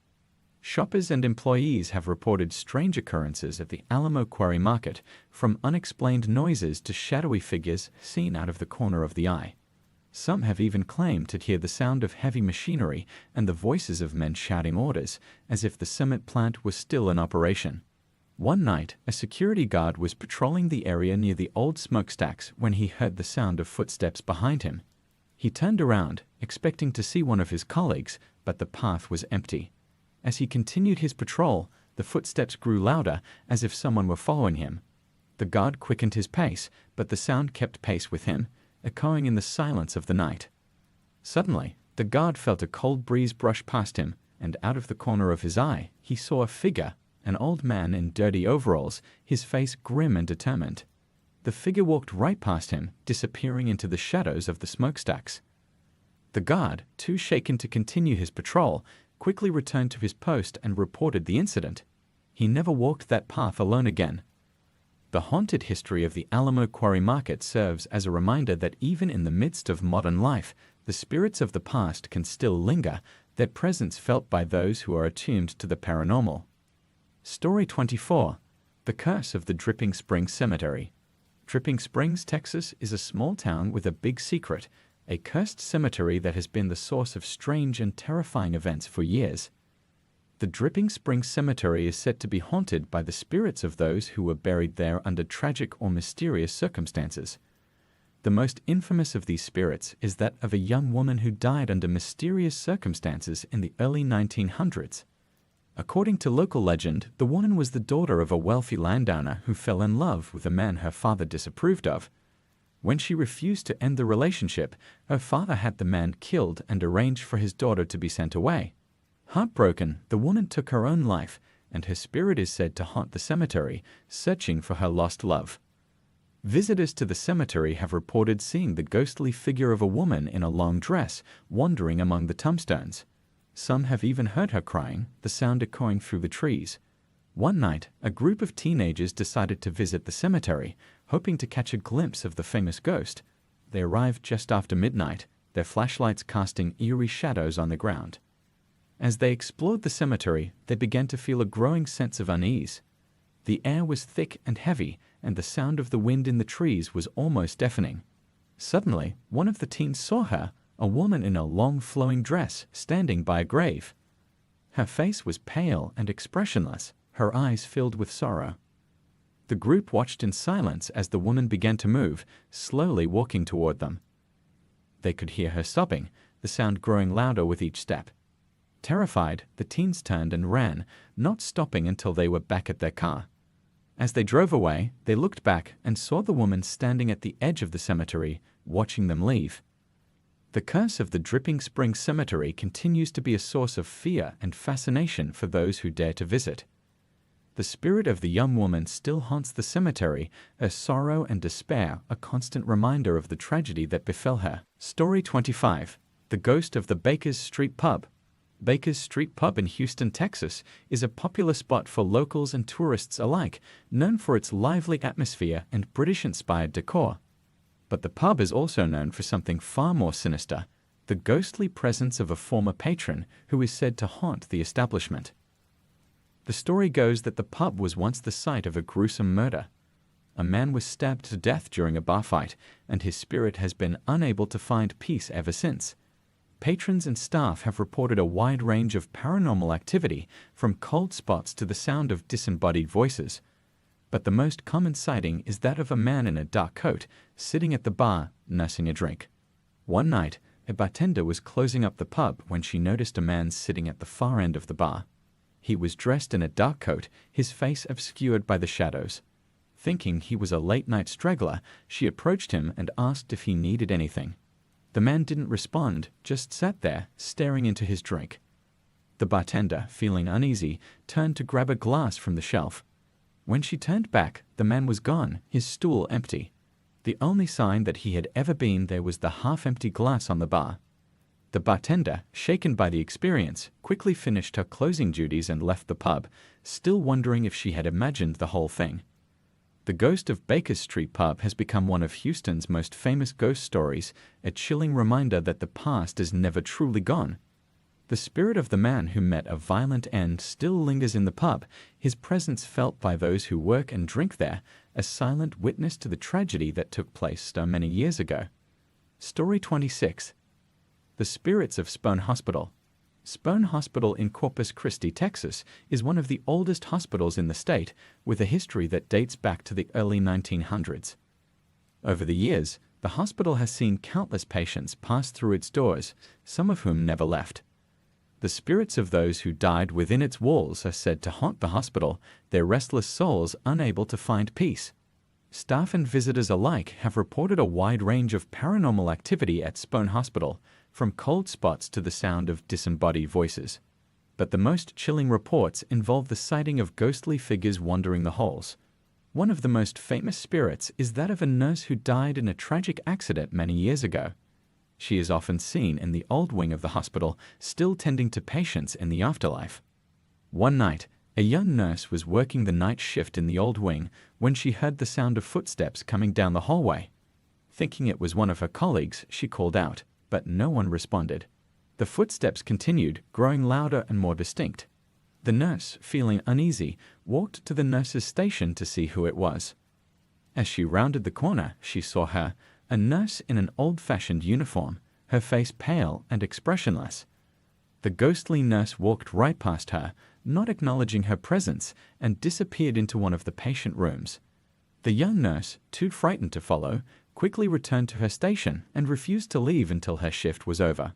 Shoppers and employees have reported strange occurrences at the Alamo Quarry Market, from unexplained noises to shadowy figures seen out of the corner of the eye. Some have even claimed to hear the sound of heavy machinery and the voices of men shouting orders, as if the cement plant was still in operation. One night, a security guard was patrolling the area near the old smokestacks when he heard the sound of footsteps behind him. He turned around, expecting to see one of his colleagues, but the path was empty. As he continued his patrol, the footsteps grew louder, as if someone were following him. The guard quickened his pace, but the sound kept pace with him, echoing in the silence of the night. Suddenly, the guard felt a cold breeze brush past him, and out of the corner of his eye, he saw a figure, an old man in dirty overalls, his face grim and determined. The figure walked right past him, disappearing into the shadows of the smokestacks. The guard, too shaken to continue his patrol, quickly returned to his post and reported the incident. He never walked that path alone again. The haunted history of the Alamo Quarry Market serves as a reminder that even in the midst of modern life, the spirits of the past can still linger, their presence felt by those who are attuned to the paranormal. Story 24. The Curse of the Dripping Springs Cemetery. Dripping Springs, Texas is a small town with a big secret, a cursed cemetery that has been the source of strange and terrifying events for years. The Dripping Springs Cemetery is said to be haunted by the spirits of those who were buried there under tragic or mysterious circumstances. The most infamous of these spirits is that of a young woman who died under mysterious circumstances in the early 1900s. According to local legend, the woman was the daughter of a wealthy landowner who fell in love with a man her father disapproved of. When she refused to end the relationship, her father had the man killed and arranged for his daughter to be sent away. Heartbroken, the woman took her own life, and her spirit is said to haunt the cemetery, searching for her lost love. Visitors to the cemetery have reported seeing the ghostly figure of a woman in a long dress wandering among the tombstones. Some have even heard her crying, the sound echoing through the trees. One night, a group of teenagers decided to visit the cemetery, hoping to catch a glimpse of the famous ghost. They arrived just after midnight, their flashlights casting eerie shadows on the ground. As they explored the cemetery, they began to feel a growing sense of unease. The air was thick and heavy, and the sound of the wind in the trees was almost deafening. Suddenly, one of the teens saw her, a woman in a long flowing dress, standing by a grave. Her face was pale and expressionless, her eyes filled with sorrow. The group watched in silence as the woman began to move, slowly walking toward them. They could hear her sobbing, the sound growing louder with each step. Terrified, the teens turned and ran, not stopping until they were back at their car. As they drove away, they looked back and saw the woman standing at the edge of the cemetery, watching them leave. The curse of the Dripping Springs Cemetery continues to be a source of fear and fascination for those who dare to visit. The spirit of the young woman still haunts the cemetery, her sorrow and despair a constant reminder of the tragedy that befell her. Story 25. The Ghost of the Baker's Street Pub. Baker's Street Pub in Houston, Texas, is a popular spot for locals and tourists alike, known for its lively atmosphere and British-inspired decor. But the pub is also known for something far more sinister, the ghostly presence of a former patron who is said to haunt the establishment. The story goes that the pub was once the site of a gruesome murder. A man was stabbed to death during a bar fight, and his spirit has been unable to find peace ever since. Patrons and staff have reported a wide range of paranormal activity, from cold spots to the sound of disembodied voices. But the most common sighting is that of a man in a dark coat, sitting at the bar, nursing a drink. One night, a bartender was closing up the pub when she noticed a man sitting at the far end of the bar. He was dressed in a dark coat, his face obscured by the shadows. Thinking he was a late-night straggler, she approached him and asked if he needed anything. The man didn't respond, just sat there, staring into his drink. The bartender, feeling uneasy, turned to grab a glass from the shelf. When she turned back, the man was gone, his stool empty. The only sign that he had ever been there was the half-empty glass on the bar. The bartender, shaken by the experience, quickly finished her closing duties and left the pub, still wondering if she had imagined the whole thing. The ghost of Baker's Street Pub has become one of Houston's most famous ghost stories, a chilling reminder that the past is never truly gone. The spirit of the man who met a violent end still lingers in the pub, his presence felt by those who work and drink there, a silent witness to the tragedy that took place so many years ago. Story 26. The Spirits of Spone Hospital. Spone Hospital in Corpus Christi, Texas, is one of the oldest hospitals in the state, with a history that dates back to the early 1900s. Over the years, The hospital has seen countless patients pass through its doors, some of whom never left. The spirits of those who died within its walls are said to haunt the hospital, their restless souls unable to find peace. Staff and visitors alike have reported a wide range of paranormal activity at Spone Hospital, from cold spots to the sound of disembodied voices. But the most chilling reports involve the sighting of ghostly figures wandering the halls. One of the most famous spirits is that of a nurse who died in a tragic accident many years ago. She is often seen in the old wing of the hospital, still tending to patients in the afterlife. One night, a young nurse was working the night shift in the old wing when she heard the sound of footsteps coming down the hallway. Thinking it was one of her colleagues, she called out, but no one responded. The footsteps continued, growing louder and more distinct. The nurse, feeling uneasy, walked to the nurse's station to see who it was. As she rounded the corner, she saw her, a nurse in an old-fashioned uniform, her face pale and expressionless. The ghostly nurse walked right past her, not acknowledging her presence, and disappeared into one of the patient rooms. The young nurse, too frightened to follow, quickly returned to her station and refused to leave until her shift was over.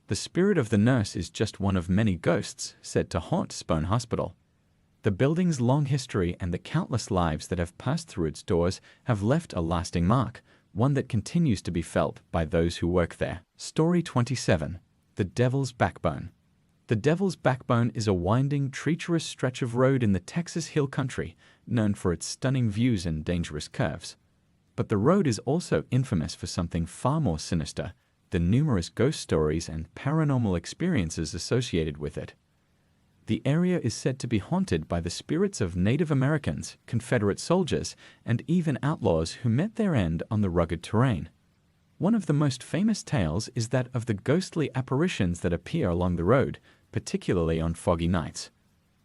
The spirit of the nurse is just one of many ghosts said to haunt Spone Hospital. The building's long history and the countless lives that have passed through its doors have left a lasting mark, one that continues to be felt by those who work there. Story 27. The Devil's Backbone. The Devil's Backbone is a winding, treacherous stretch of road in the Texas Hill Country, known for its stunning views and dangerous curves. But the road is also infamous for something far more sinister, the numerous ghost stories and paranormal experiences associated with it. The area is said to be haunted by the spirits of Native Americans, Confederate soldiers, and even outlaws who met their end on the rugged terrain. One of the most famous tales is that of the ghostly apparitions that appear along the road, particularly on foggy nights.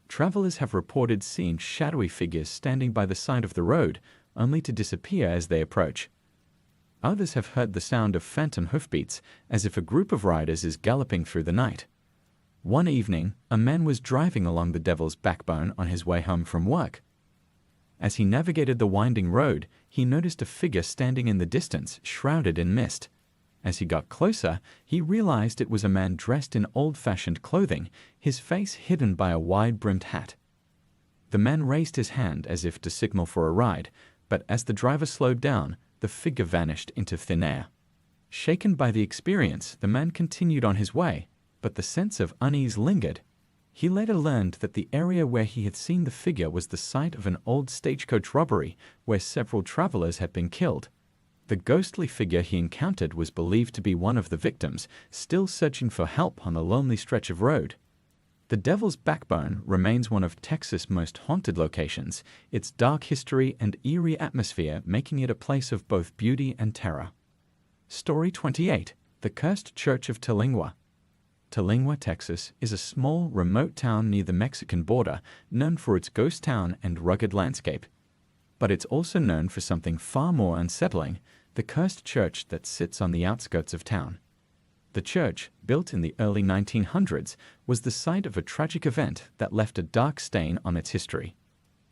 Travelers have reported seeing shadowy figures standing by the side of the road, only to disappear as they approach. Others have heard the sound of phantom hoofbeats, as if a group of riders is galloping through the night. One evening, a man was driving along the Devil's Backbone on his way home from work. As he navigated the winding road, he noticed a figure standing in the distance, shrouded in mist. As he got closer, he realized it was a man dressed in old-fashioned clothing, his face hidden by a wide-brimmed hat. The man raised his hand as if to signal for a ride, but as the driver slowed down, the figure vanished into thin air. Shaken by the experience, the man continued on his way, but the sense of unease lingered. He later learned that the area where he had seen the figure was the site of an old stagecoach robbery where several travelers had been killed. The ghostly figure he encountered was believed to be one of the victims, still searching for help on a lonely stretch of road. The Devil's Backbone remains one of Texas' most haunted locations, its dark history and eerie atmosphere making it a place of both beauty and terror. Story 28. The Cursed Church of Terlingua. Terlingua, Texas, is a small, remote town near the Mexican border, known for its ghost town and rugged landscape. But it's also known for something far more unsettling, the cursed church that sits on the outskirts of town. The church, built in the early 1900s, was the site of a tragic event that left a dark stain on its history.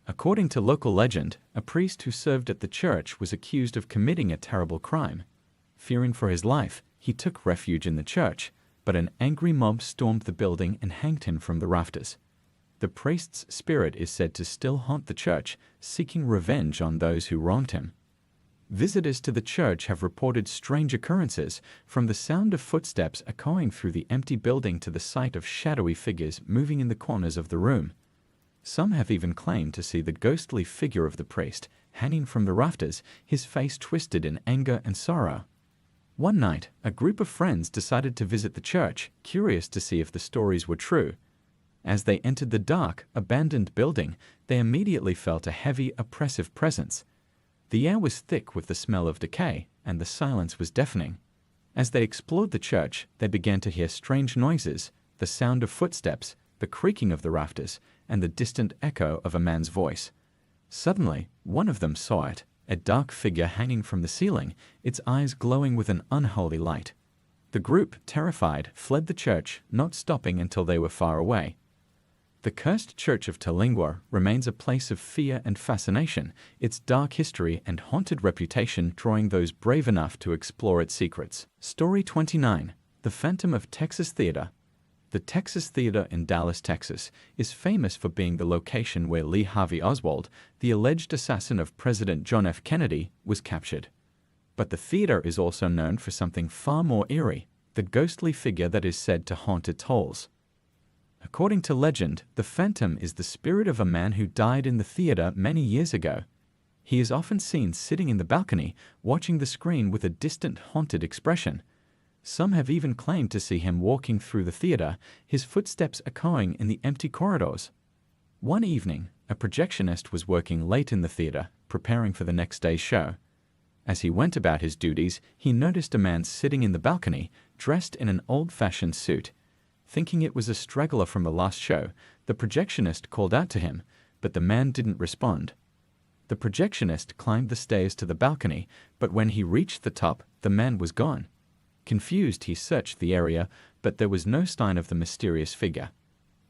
According to local legend, a priest who served at the church was accused of committing a terrible crime. Fearing for his life, he took refuge in the church, but an angry mob stormed the building and hanged him from the rafters. The priest's spirit is said to still haunt the church, seeking revenge on those who wronged him. Visitors to the church have reported strange occurrences, from the sound of footsteps echoing through the empty building to the sight of shadowy figures moving in the corners of the room. Some have even claimed to see the ghostly figure of the priest hanging from the rafters, his face twisted in anger and sorrow. One night, a group of friends decided to visit the church, curious to see if the stories were true. As they entered the dark, abandoned building, they immediately felt a heavy, oppressive presence. The air was thick with the smell of decay, and the silence was deafening. As they explored the church, they began to hear strange noises, the sound of footsteps, the creaking of the rafters, and the distant echo of a man's voice. Suddenly, one of them saw it, a dark figure hanging from the ceiling, its eyes glowing with an unholy light. The group, terrified, fled the church, not stopping until they were far away. The cursed church of Terlingua remains a place of fear and fascination, its dark history and haunted reputation drawing those brave enough to explore its secrets. Story 29. The Phantom of Texas Theater. The Texas Theater in Dallas, Texas, is famous for being the location where Lee Harvey Oswald, the alleged assassin of President John F. Kennedy, was captured. But the theater is also known for something far more eerie, the ghostly figure that is said to haunt its halls. According to legend, the Phantom is the spirit of a man who died in the theater many years ago. He is often seen sitting in the balcony, watching the screen with a distant, haunted expression. Some have even claimed to see him walking through the theater, his footsteps echoing in the empty corridors. One evening, a projectionist was working late in the theater, preparing for the next day's show. As he went about his duties, he noticed a man sitting in the balcony, dressed in an old-fashioned suit. Thinking it was a straggler from the last show, the projectionist called out to him, but the man didn't respond. The projectionist climbed the stairs to the balcony, but when he reached the top, the man was gone. Confused, he searched the area, but there was no sign of the mysterious figure.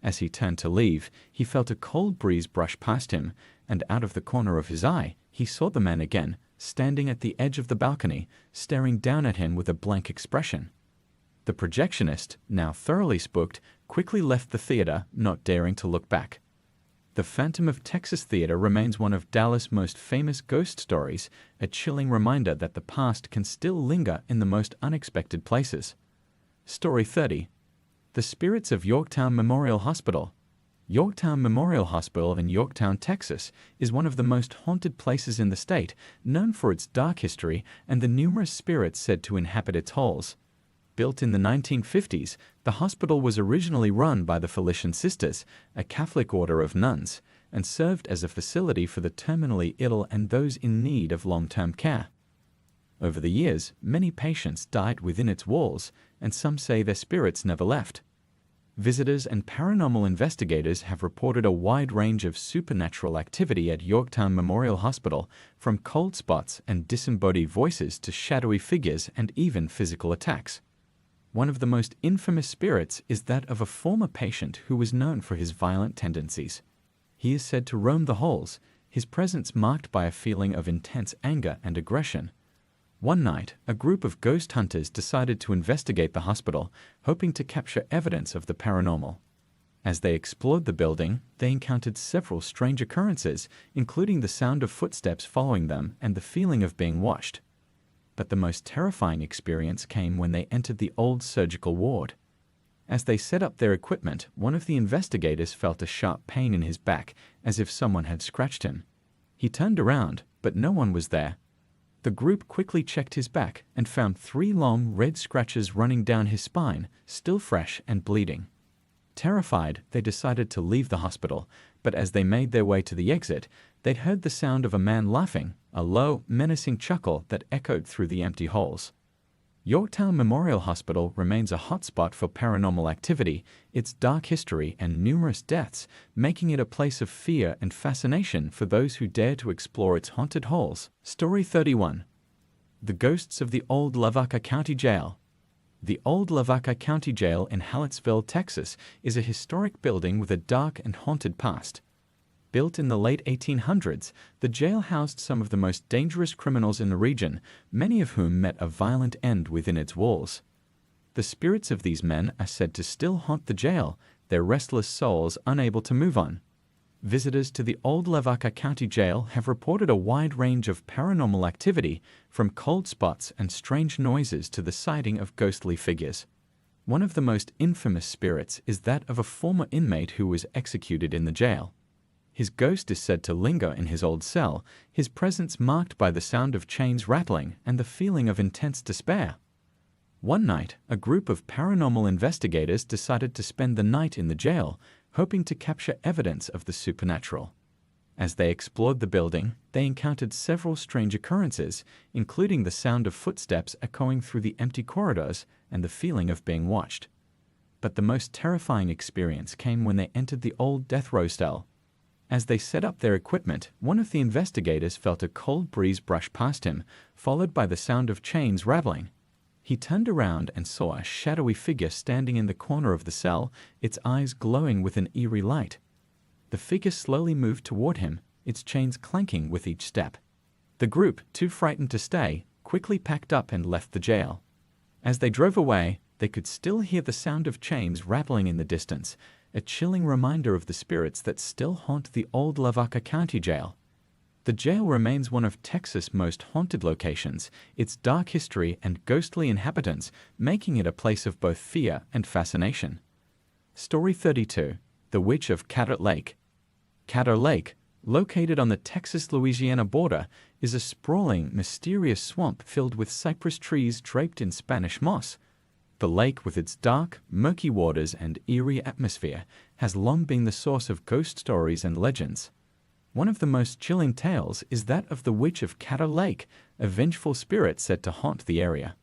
As he turned to leave, he felt a cold breeze brush past him, and out of the corner of his eye, he saw the man again, standing at the edge of the balcony, staring down at him with a blank expression. The projectionist, now thoroughly spooked, quickly left the theater, not daring to look back. The Phantom of Texas Theater remains one of Dallas' most famous ghost stories, a chilling reminder that the past can still linger in the most unexpected places. Story 30. The Spirits of Yorktown Memorial Hospital. Yorktown Memorial Hospital in Yorktown, Texas, is one of the most haunted places in the state, known for its dark history and the numerous spirits said to inhabit its halls. Built in the 1950s, the hospital was originally run by the Felician Sisters, a Catholic order of nuns, and served as a facility for the terminally ill and those in need of long-term care. Over the years, many patients died within its walls, and some say their spirits never left. Visitors and paranormal investigators have reported a wide range of supernatural activity at Yorktown Memorial Hospital, from cold spots and disembodied voices to shadowy figures and even physical attacks. One of the most infamous spirits is that of a former patient who was known for his violent tendencies. He is said to roam the halls, his presence marked by a feeling of intense anger and aggression. One night, a group of ghost hunters decided to investigate the hospital, hoping to capture evidence of the paranormal. As they explored the building, they encountered several strange occurrences, including the sound of footsteps following them and the feeling of being watched. But the most terrifying experience came when they entered the old surgical ward. As they set up their equipment, one of the investigators felt a sharp pain in his back, as if someone had scratched him. He turned around, but no one was there. The group quickly checked his back and found 3 long red scratches running down his spine, still fresh and bleeding. Terrified, they decided to leave the hospital, but as they made their way to the exit, they'd heard the sound of a man laughing, a low, menacing chuckle that echoed through the empty halls. Yorktown Memorial Hospital remains a hotspot for paranormal activity, its dark history and numerous deaths, making it a place of fear and fascination for those who dare to explore its haunted halls. Story 31. The Ghosts of the Old Lavaca County Jail. The Old Lavaca County Jail in Hallettsville, Texas, is a historic building with a dark and haunted past. Built in the late 1800s, the jail housed some of the most dangerous criminals in the region, many of whom met a violent end within its walls. The spirits of these men are said to still haunt the jail, their restless souls unable to move on. Visitors to the Old Lavaca County Jail have reported a wide range of paranormal activity, from cold spots and strange noises to the sighting of ghostly figures. One of the most infamous spirits is that of a former inmate who was executed in the jail. His ghost is said to linger in his old cell, his presence marked by the sound of chains rattling and the feeling of intense despair. One night, a group of paranormal investigators decided to spend the night in the jail, hoping to capture evidence of the supernatural. As they explored the building, they encountered several strange occurrences, including the sound of footsteps echoing through the empty corridors and the feeling of being watched. But the most terrifying experience came when they entered the old death row cell. As they set up their equipment, one of the investigators felt a cold breeze brush past him, followed by the sound of chains rattling. He turned around and saw a shadowy figure standing in the corner of the cell, its eyes glowing with an eerie light. The figure slowly moved toward him, its chains clanking with each step. The group, too frightened to stay, quickly packed up and left the jail. As they drove away, they could still hear the sound of chains rattling in the distance, a chilling reminder of the spirits that still haunt the old Lavaca County Jail. The jail remains one of Texas' most haunted locations, its dark history and ghostly inhabitants making it a place of both fear and fascination. Story 32. The Witch of Caddo Lake. Caddo Lake, located on the Texas-Louisiana border, is a sprawling, mysterious swamp filled with cypress trees draped in Spanish moss. The lake, with its dark, murky waters and eerie atmosphere, has long been the source of ghost stories and legends. One of the most chilling tales is that of the Witch of Caddo Lake, a vengeful spirit said to haunt the area.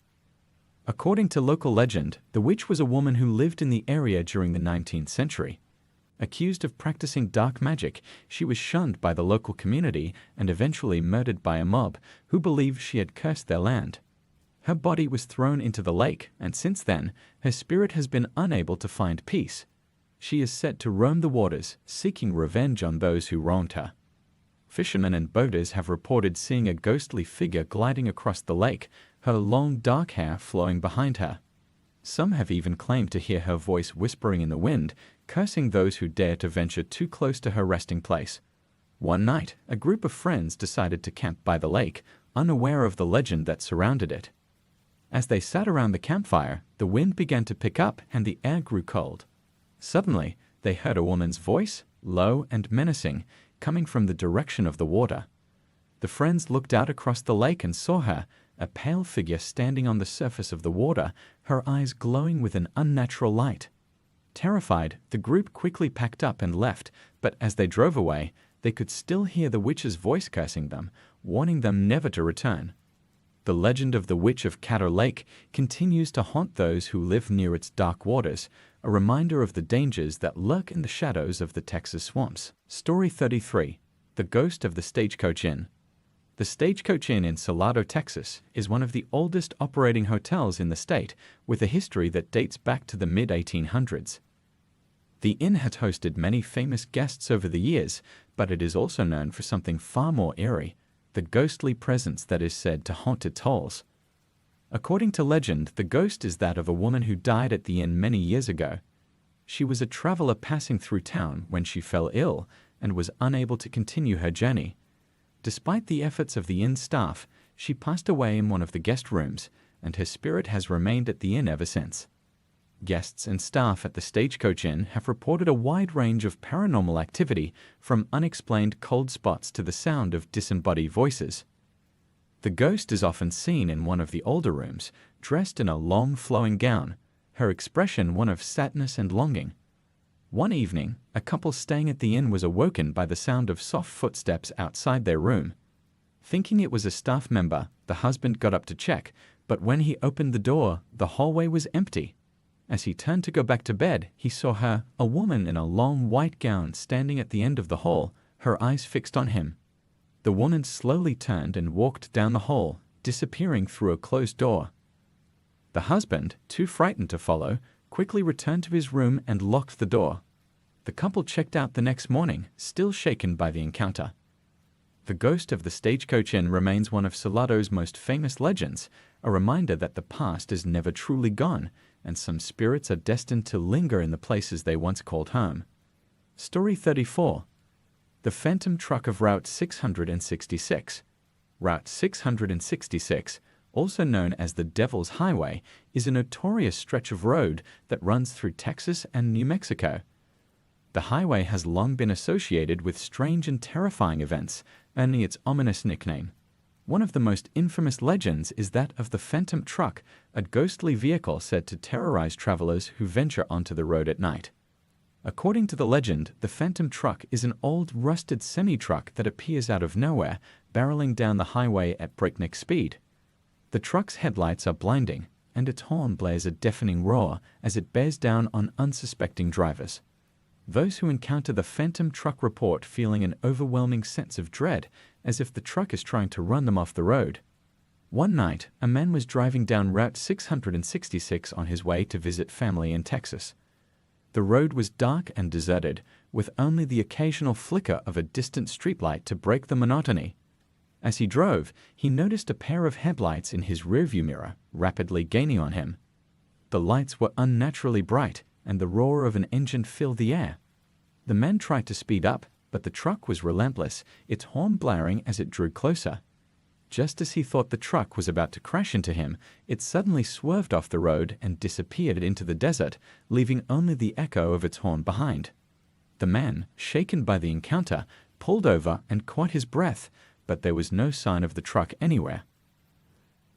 According to local legend, the witch was a woman who lived in the area during the 19th century. Accused of practicing dark magic, she was shunned by the local community and eventually murdered by a mob who believed she had cursed their land. Her body was thrown into the lake, and since then, her spirit has been unable to find peace. She is said to roam the waters, seeking revenge on those who wronged her. Fishermen and boaters have reported seeing a ghostly figure gliding across the lake, her long dark hair flowing behind her. Some have even claimed to hear her voice whispering in the wind, cursing those who dare to venture too close to her resting place. One night, a group of friends decided to camp by the lake, unaware of the legend that surrounded it. As they sat around the campfire, the wind began to pick up and the air grew cold. Suddenly, they heard a woman's voice, low and menacing, coming from the direction of the water. The friends looked out across the lake and saw her, a pale figure standing on the surface of the water, her eyes glowing with an unnatural light. Terrified, the group quickly packed up and left, but as they drove away, they could still hear the witch's voice cursing them, warning them never to return. The legend of the Witch of Caddo Lake continues to haunt those who live near its dark waters, a reminder of the dangers that lurk in the shadows of the Texas swamps. Story 33. The Ghost of the Stagecoach Inn. The Stagecoach Inn in Salado, Texas, is one of the oldest operating hotels in the state, with a history that dates back to the mid-1800s. The inn has hosted many famous guests over the years, but it is also known for something far more eerie, the ghostly presence that is said to haunt its halls. According to legend, the ghost is that of a woman who died at the inn many years ago. She was a traveler passing through town when she fell ill and was unable to continue her journey. Despite the efforts of the inn staff, she passed away in one of the guest rooms, and her spirit has remained at the inn ever since. Guests and staff at the Stagecoach Inn have reported a wide range of paranormal activity, from unexplained cold spots to the sound of disembodied voices. The ghost is often seen in one of the older rooms, dressed in a long flowing gown, her expression one of sadness and longing. One evening, a couple staying at the inn was awoken by the sound of soft footsteps outside their room. Thinking it was a staff member, the husband got up to check, but when he opened the door, the hallway was empty. As he turned to go back to bed, he saw her, a woman in a long white gown, standing at the end of the hall, her eyes fixed on him. The woman slowly turned and walked down the hall, disappearing through a closed door. The husband, too frightened to follow, quickly returned to his room and locked the door. The couple checked out the next morning, still shaken by the encounter. The ghost of the Stagecoach Inn remains one of Salado's most famous legends, a reminder that the past is never truly gone, and some spirits are destined to linger in the places they once called home. Story 34. The Phantom Truck of Route 666. Route 666, also known as the Devil's Highway, is a notorious stretch of road that runs through Texas and New Mexico. The highway has long been associated with strange and terrifying events, earning its ominous nickname. One of the most infamous legends is that of the Phantom Truck, a ghostly vehicle said to terrorize travelers who venture onto the road at night. According to the legend, the Phantom Truck is an old rusted semi-truck that appears out of nowhere, barreling down the highway at breakneck speed. The truck's headlights are blinding, and its horn blares a deafening roar as it bears down on unsuspecting drivers. Those who encounter the Phantom Truck report feeling an overwhelming sense of dread, as if the truck is trying to run them off the road. One night, a man was driving down Route 666 on his way to visit family in Texas. The road was dark and deserted, with only the occasional flicker of a distant streetlight to break the monotony. As he drove, he noticed a pair of headlights in his rearview mirror rapidly gaining on him. The lights were unnaturally bright, and the roar of an engine filled the air. The man tried to speed up, but the truck was relentless, its horn blaring as it drew closer. Just as he thought the truck was about to crash into him, it suddenly swerved off the road and disappeared into the desert, leaving only the echo of its horn behind. The man, shaken by the encounter, pulled over and caught his breath, but there was no sign of the truck anywhere.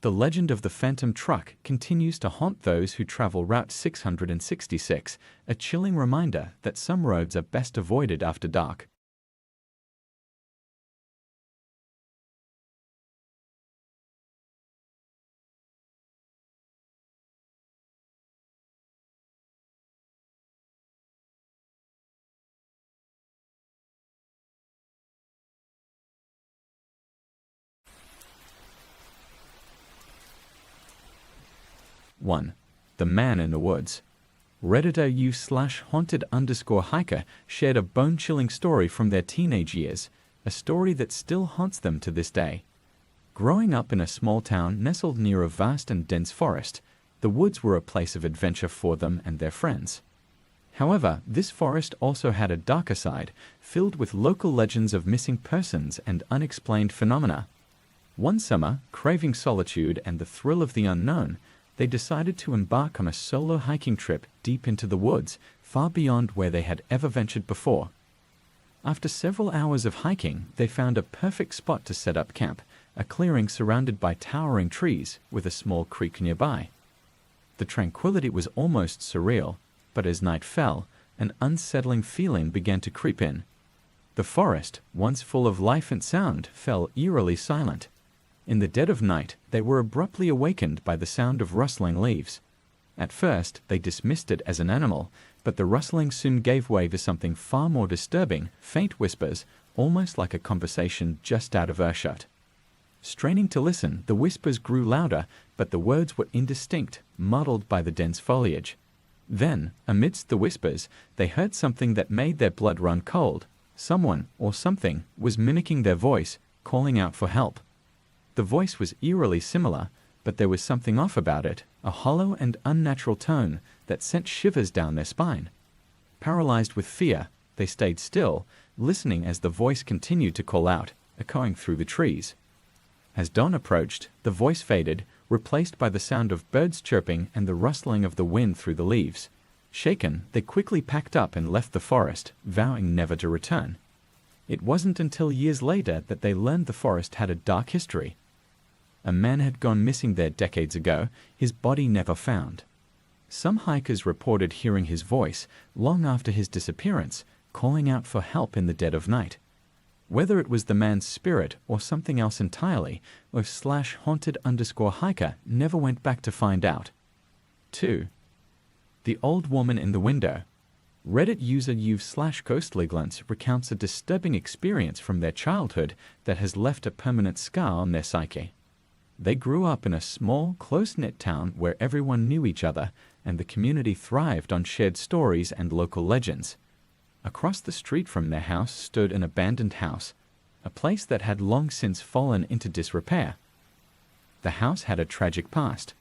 The legend of the phantom truck continues to haunt those who travel Route 666, a chilling reminder that some roads are best avoided after dark. One, The Man in the Woods. Redditor u/haunted_hiker shared a bone-chilling story from their teenage years, a story that still haunts them to this day. Growing up in a small town nestled near a vast and dense forest, the woods were a place of adventure for them and their friends. However, this forest also had a darker side, filled with local legends of missing persons and unexplained phenomena. One summer, craving solitude and the thrill of the unknown, they decided to embark on a solo hiking trip deep into the woods, far beyond where they had ever ventured before. After several hours of hiking, they found a perfect spot to set up camp, a clearing surrounded by towering trees with a small creek nearby. The tranquility was almost surreal, but as night fell, an unsettling feeling began to creep in. The forest, once full of life and sound, fell eerily silent. In the dead of night, they were abruptly awakened by the sound of rustling leaves. At first, they dismissed it as an animal, but the rustling soon gave way to something far more disturbing, faint whispers, almost like a conversation just out of earshot. Straining to listen, the whispers grew louder, but the words were indistinct, muddled by the dense foliage. Then, amidst the whispers, they heard something that made their blood run cold. Someone, or something, was mimicking their voice, calling out for help. The voice was eerily similar, but there was something off about it, a hollow and unnatural tone that sent shivers down their spine. Paralyzed with fear, they stayed still, listening as the voice continued to call out, echoing through the trees. As dawn approached, the voice faded, replaced by the sound of birds chirping and the rustling of the wind through the leaves. Shaken, they quickly packed up and left the forest, vowing never to return. It wasn't until years later that they learned the forest had a dark history. A man had gone missing there decades ago, his body never found. Some hikers reported hearing his voice long after his disappearance, calling out for help in the dead of night. Whether it was the man's spirit or something else entirely, /haunted_hiker never went back to find out. 2. The Old Woman in the Window. Reddit user u/ghostlyglance recounts a disturbing experience from their childhood that has left a permanent scar on their psyche. They grew up in a small, close-knit town where everyone knew each other, and the community thrived on shared stories and local legends. Across the street from their house stood an abandoned house, a place that had long since fallen into disrepair. The house had a tragic past.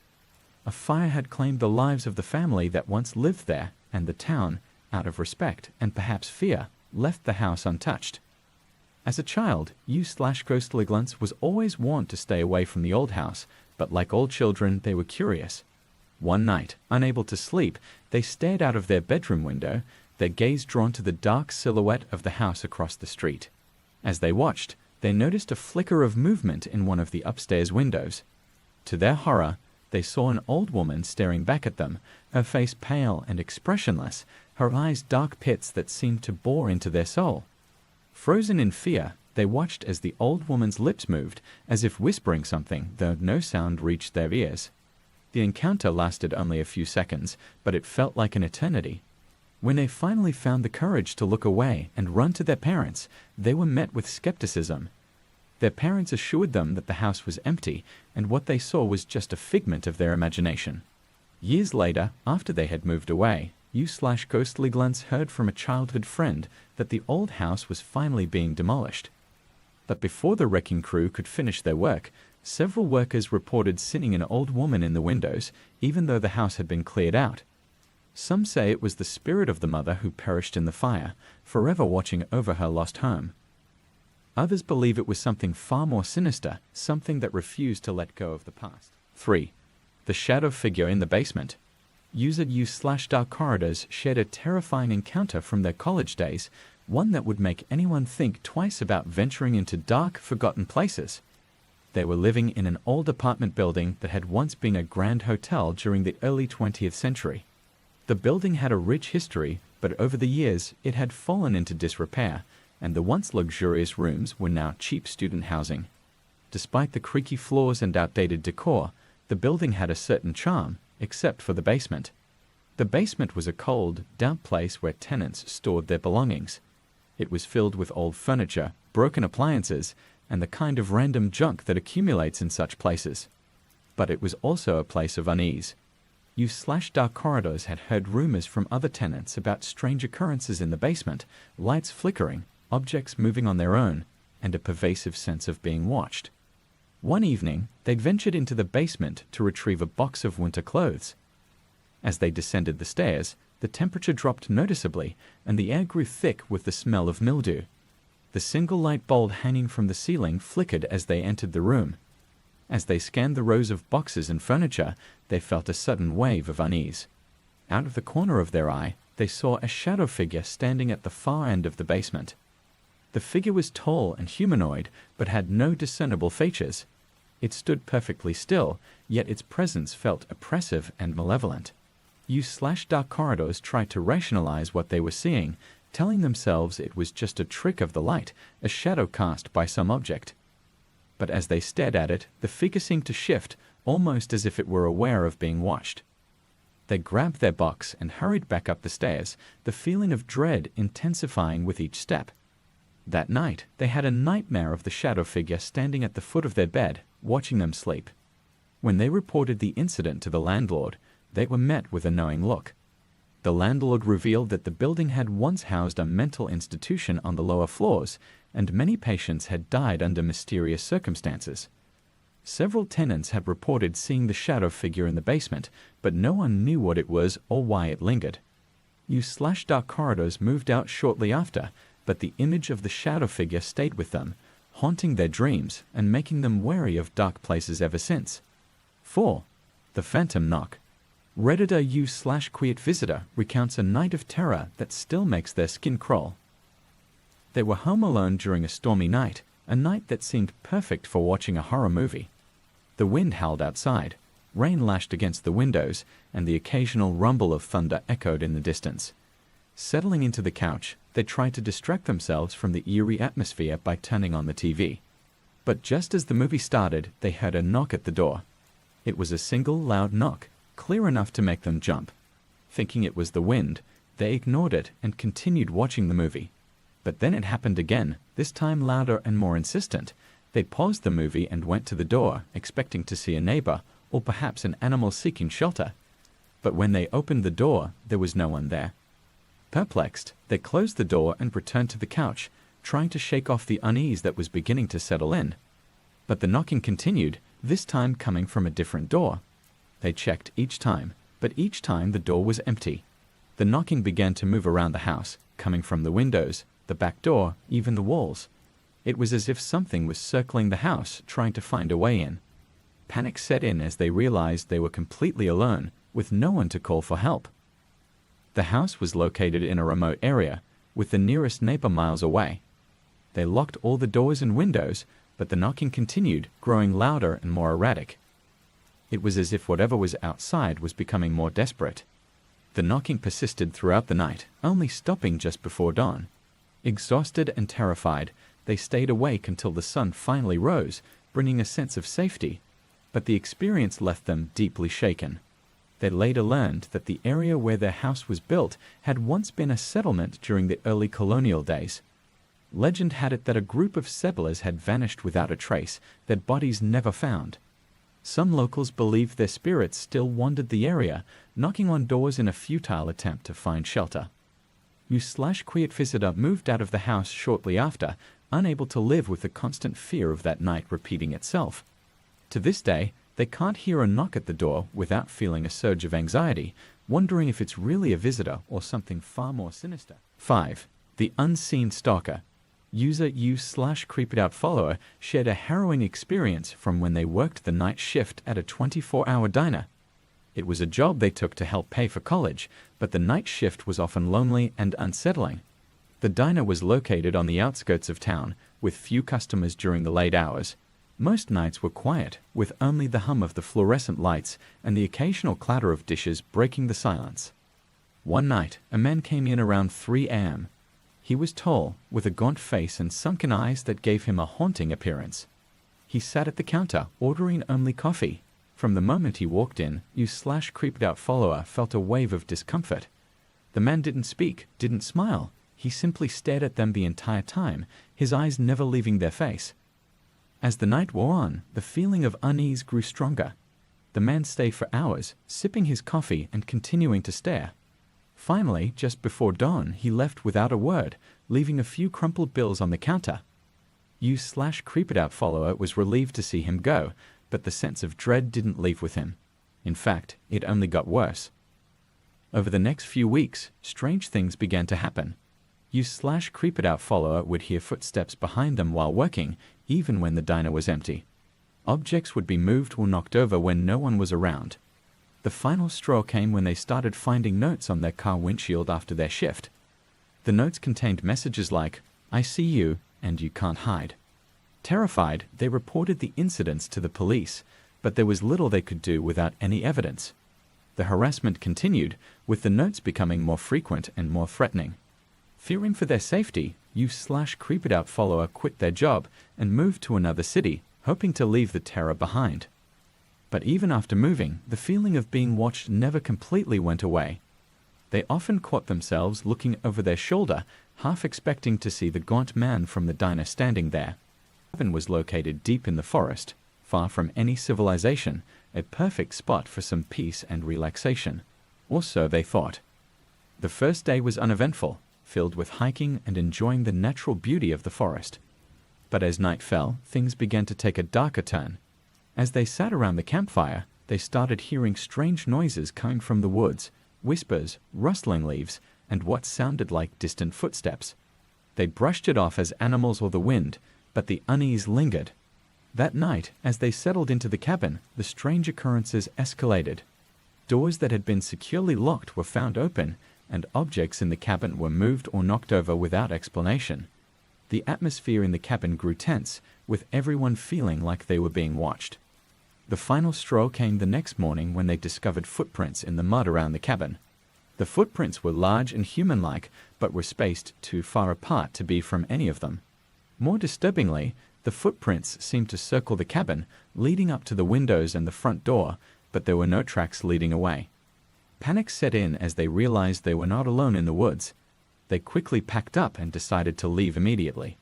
A fire had claimed the lives of the family that once lived there, and the town, out of respect and perhaps fear, left the house untouched. As a child, u/ghostlyglance was always warned to stay away from the old house, but like all children, they were curious. One night, unable to sleep, they stared out of their bedroom window, their gaze drawn to the dark silhouette of the house across the street. As they watched, they noticed a flicker of movement in one of the upstairs windows. To their horror, they saw an old woman staring back at them, her face pale and expressionless, her eyes dark pits that seemed to bore into their soul. Frozen in fear, they watched as the old woman's lips moved, as if whispering something, though no sound reached their ears. The encounter lasted only a few seconds, but it felt like an eternity. When they finally found the courage to look away and run to their parents, they were met with skepticism. Their parents assured them that the house was empty, and what they saw was just a figment of their imagination. Years later, after they had moved away, Ghostly Glance heard from a childhood friend that the old house was finally being demolished. But before the wrecking crew could finish their work, several workers reported seeing an old woman in the windows, even though the house had been cleared out. Some say it was the spirit of the mother who perished in the fire, forever watching over her lost home. Others believe it was something far more sinister, something that refused to let go of the past. 3. The shadow figure in the basement. User U/Dark Corridors shared a terrifying encounter from their college days, one that would make anyone think twice about venturing into dark, forgotten places. They were living in an old apartment building that had once been a grand hotel during the early 20th century. The building had a rich history, but over the years it had fallen into disrepair, and the once luxurious rooms were now cheap student housing. Despite the creaky floors and outdated decor, the building had a certain charm, except for the basement. The basement was a cold, damp place where tenants stored their belongings. It was filled with old furniture, broken appliances, and the kind of random junk that accumulates in such places. But it was also a place of unease. U/Dark Corridors had heard rumors from other tenants about strange occurrences in the basement, lights flickering, objects moving on their own, and a pervasive sense of being watched. One evening, they'd ventured into the basement to retrieve a box of winter clothes. As they descended the stairs, the temperature dropped noticeably, and the air grew thick with the smell of mildew. The single light bulb hanging from the ceiling flickered as they entered the room. As they scanned the rows of boxes and furniture, they felt a sudden wave of unease. Out of the corner of their eye, they saw a shadow figure standing at the far end of the basement. The figure was tall and humanoid, but had no discernible features. It stood perfectly still, yet its presence felt oppressive and malevolent. U/Dark Corridors tried to rationalize what they were seeing, telling themselves it was just a trick of the light, a shadow cast by some object. But as they stared at it, the figure seemed to shift, almost as if it were aware of being watched. They grabbed their box and hurried back up the stairs, the feeling of dread intensifying with each step. That night, they had a nightmare of the shadow figure standing at the foot of their bed, watching them sleep. When they reported the incident to the landlord, they were met with a knowing look. The landlord revealed that the building had once housed a mental institution on the lower floors, and many patients had died under mysterious circumstances. Several tenants had reported seeing the shadow figure in the basement, but no one knew what it was or why it lingered. U/Dark Corridors moved out shortly after, but the image of the shadow figure stayed with them, haunting their dreams and making them wary of dark places ever since. 4. The Phantom Knock. Redditor U/Quiet Visitor recounts a night of terror that still makes their skin crawl. They were home alone during a stormy night, a night that seemed perfect for watching a horror movie. The wind howled outside, rain lashed against the windows, and the occasional rumble of thunder echoed in the distance. Settling into the couch, they tried to distract themselves from the eerie atmosphere by turning on the TV. But just as the movie started, they heard a knock at the door. It was a single loud knock, clear enough to make them jump. Thinking it was the wind, they ignored it and continued watching the movie. But then it happened again, this time louder and more insistent. They paused the movie and went to the door, expecting to see a neighbor, or perhaps an animal seeking shelter. But when they opened the door, there was no one there. Perplexed, they closed the door and returned to the couch, trying to shake off the unease that was beginning to settle in. But the knocking continued, this time coming from a different door. They checked each time, but each time the door was empty. The knocking began to move around the house, coming from the windows, the back door, even the walls. It was as if something was circling the house, trying to find a way in. Panic set in as they realized they were completely alone, with no one to call for help. The house was located in a remote area, with the nearest neighbor miles away. They locked all the doors and windows, but the knocking continued, growing louder and more erratic. It was as if whatever was outside was becoming more desperate. The knocking persisted throughout the night, only stopping just before dawn. Exhausted and terrified, they stayed awake until the sun finally rose, bringing a sense of safety. But the experience left them deeply shaken. They later learned that the area where their house was built had once been a settlement during the early colonial days. Legend had it that a group of settlers had vanished without a trace, their bodies never found. Some locals believed their spirits still wandered the area, knocking on doors in a futile attempt to find shelter. U/Quiet visitor moved out of the house shortly after, unable to live with the constant fear of that night repeating itself. To this day, they can't hear a knock at the door without feeling a surge of anxiety, wondering if it's really a visitor or something far more sinister. 5. The unseen stalker. User U/creeped-out follower shared a harrowing experience from when they worked the night shift at a 24-hour diner. It was a job they took to help pay for college, but the night shift was often lonely and unsettling. The diner was located on the outskirts of town, with few customers during the late hours. Most nights were quiet, with only the hum of the fluorescent lights and the occasional clatter of dishes breaking the silence. One night, a man came in around 3 a.m. He was tall, with a gaunt face and sunken eyes that gave him a haunting appearance. He sat at the counter, ordering only coffee. From the moment he walked in, U/creeped-out follower felt a wave of discomfort. The man didn't speak, didn't smile. He simply stared at them the entire time, his eyes never leaving their face. As the night wore on, the feeling of unease grew stronger. The man stayed for hours, sipping his coffee and continuing to stare. Finally, just before dawn, he left without a word, leaving a few crumpled bills on the counter. U/creeped-out follower was relieved to see him go, but the sense of dread didn't leave with him. In fact, it only got worse. Over the next few weeks, strange things began to happen. U/creeped-out follower would hear footsteps behind them while working, even when the diner was empty. Objects would be moved or knocked over when no one was around. The final straw came when they started finding notes on their car windshield after their shift. The notes contained messages like, "I see you, and you can't hide." Terrified, they reported the incidents to the police, but there was little they could do without any evidence. The harassment continued, with the notes becoming more frequent and more threatening. Fearing for their safety, U/creeped-out follower quit their job and moved to another city, hoping to leave the terror behind. But even after moving, the feeling of being watched never completely went away. They often caught themselves looking over their shoulder, half expecting to see the gaunt man from the diner standing there. The cabin was located deep in the forest, far from any civilization, a perfect spot for some peace and relaxation. Or so they thought. The first day was uneventful, filled with hiking and enjoying the natural beauty of the forest. But as night fell, things began to take a darker turn. As they sat around the campfire, they started hearing strange noises coming from the woods, whispers, rustling leaves, and what sounded like distant footsteps. They brushed it off as animals or the wind, but the unease lingered. That night, as they settled into the cabin, the strange occurrences escalated. Doors that had been securely locked were found open, and objects in the cabin were moved or knocked over without explanation. The atmosphere in the cabin grew tense, with everyone feeling like they were being watched. The final straw came the next morning when they discovered footprints in the mud around the cabin. The footprints were large and human-like, but were spaced too far apart to be from any of them. More disturbingly, the footprints seemed to circle the cabin, leading up to the windows and the front door, but there were no tracks leading away. Panic set in as they realized they were not alone in the woods. They quickly packed up and decided to leave immediately.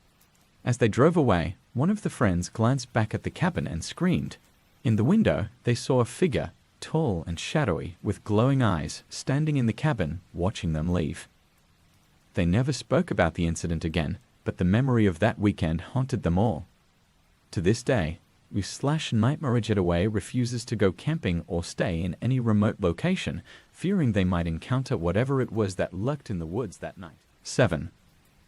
As they drove away, one of the friends glanced back at the cabin and screamed. In the window, they saw a figure, tall and shadowy, with glowing eyes, standing in the cabin, watching them leave. They never spoke about the incident again, but the memory of that weekend haunted them all. To this day, U/Nightmare Getaway refuses to go camping or stay in any remote location, fearing they might encounter whatever it was that lurked in the woods that night. 7.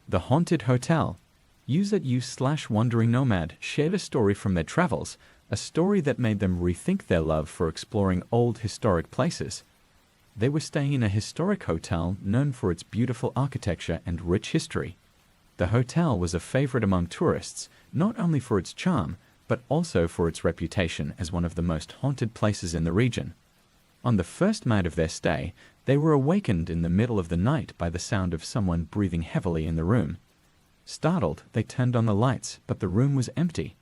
The Haunted Hotel. User U/Wandering Nomad shared a story from their travels, a story that made them rethink their love for exploring old historic places. They were staying in a historic hotel known for its beautiful architecture and rich history. The hotel was a favorite among tourists, not only for its charm, but also for its reputation as one of the most haunted places in the region. On the first night of their stay, they were awakened in the middle of the night by the sound of someone breathing heavily in the room. Startled, they turned on the lights, but the room was empty.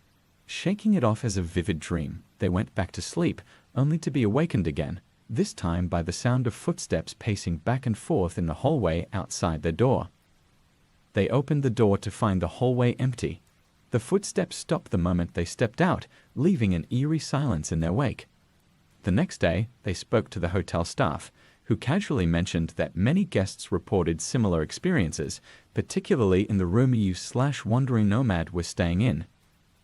Shaking it off as a vivid dream, they went back to sleep, only to be awakened again, this time by the sound of footsteps pacing back and forth in the hallway outside their door. They opened the door to find the hallway empty. The footsteps stopped the moment they stepped out, leaving an eerie silence in their wake. The next day, they spoke to the hotel staff, who casually mentioned that many guests reported similar experiences, particularly in the room you/wandering nomad was staying in.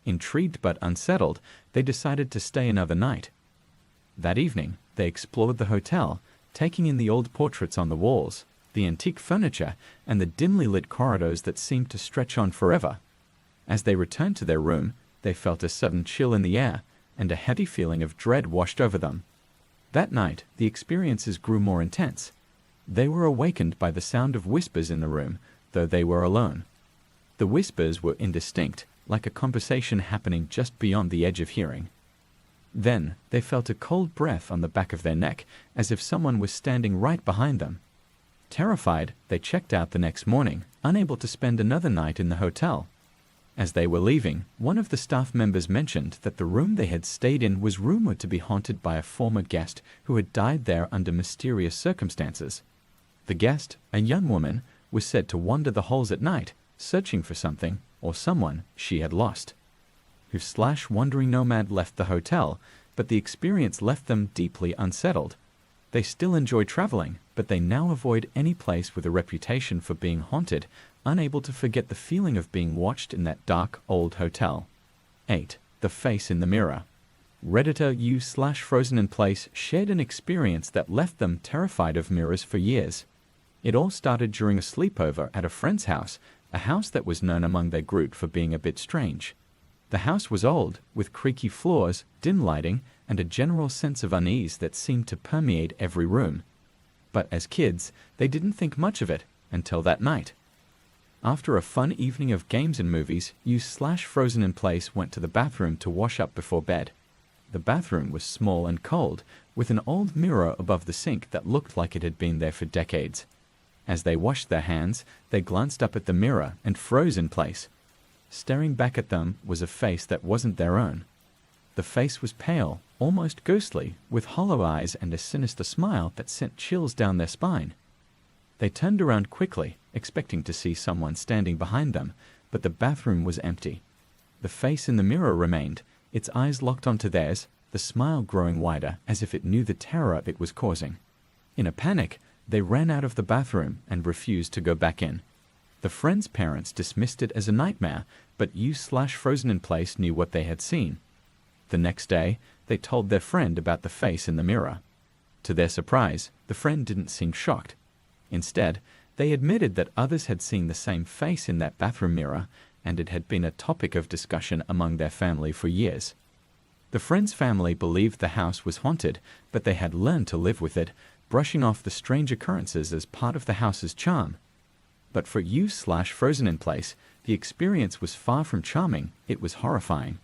Intrigued but unsettled, they decided to stay another night. That evening, they explored the hotel, taking in the old portraits on the walls, the antique furniture, and the dimly lit corridors that seemed to stretch on forever. As they returned to their room, they felt a sudden chill in the air, and a heavy feeling of dread washed over them. That night, the experiences grew more intense. They were awakened by the sound of whispers in the room, though they were alone. The whispers were indistinct, like a conversation happening just beyond the edge of hearing. Then, they felt a cold breath on the back of their neck, as if someone was standing right behind them. Terrified, they checked out the next morning, unable to spend another night in the hotel. As they were leaving, one of the staff members mentioned that the room they had stayed in was rumored to be haunted by a former guest who had died there under mysterious circumstances. The guest, a young woman, was said to wander the halls at night, searching for something or someone she had lost. Who/wandering nomad left the hotel, but the experience left them deeply unsettled. They still enjoy traveling, but they now avoid any place with a reputation for being haunted, unable to forget the feeling of being watched in that dark, old hotel. 8. The face in the mirror. Redditor u/frozen in place shared an experience that left them terrified of mirrors for years. It all started during a sleepover at a friend's house, a house that was known among their group for being a bit strange. The house was old, with creaky floors, dim lighting, and a general sense of unease that seemed to permeate every room. But as kids, they didn't think much of it until that night. After a fun evening of games and movies, u/frozen in place went to the bathroom to wash up before bed. The bathroom was small and cold, with an old mirror above the sink that looked like it had been there for decades. As they washed their hands, they glanced up at the mirror and froze in place. Staring back at them was a face that wasn't their own. The face was pale, almost ghostly, with hollow eyes and a sinister smile that sent chills down their spine. They turned around quickly, expecting to see someone standing behind them, but the bathroom was empty. The face in the mirror remained, its eyes locked onto theirs, the smile growing wider as if it knew the terror it was causing. In a panic, they ran out of the bathroom and refused to go back in. The friend's parents dismissed it as a nightmare, but u/frozen in place knew what they had seen. The next day, they told their friend about the face in the mirror. To their surprise, the friend didn't seem shocked. Instead, they admitted that others had seen the same face in that bathroom mirror, and it had been a topic of discussion among their family for years. The friend's family believed the house was haunted, but they had learned to live with it, brushing off the strange occurrences as part of the house's charm. But for u/frozen in place, the experience was far from charming, it was horrifying.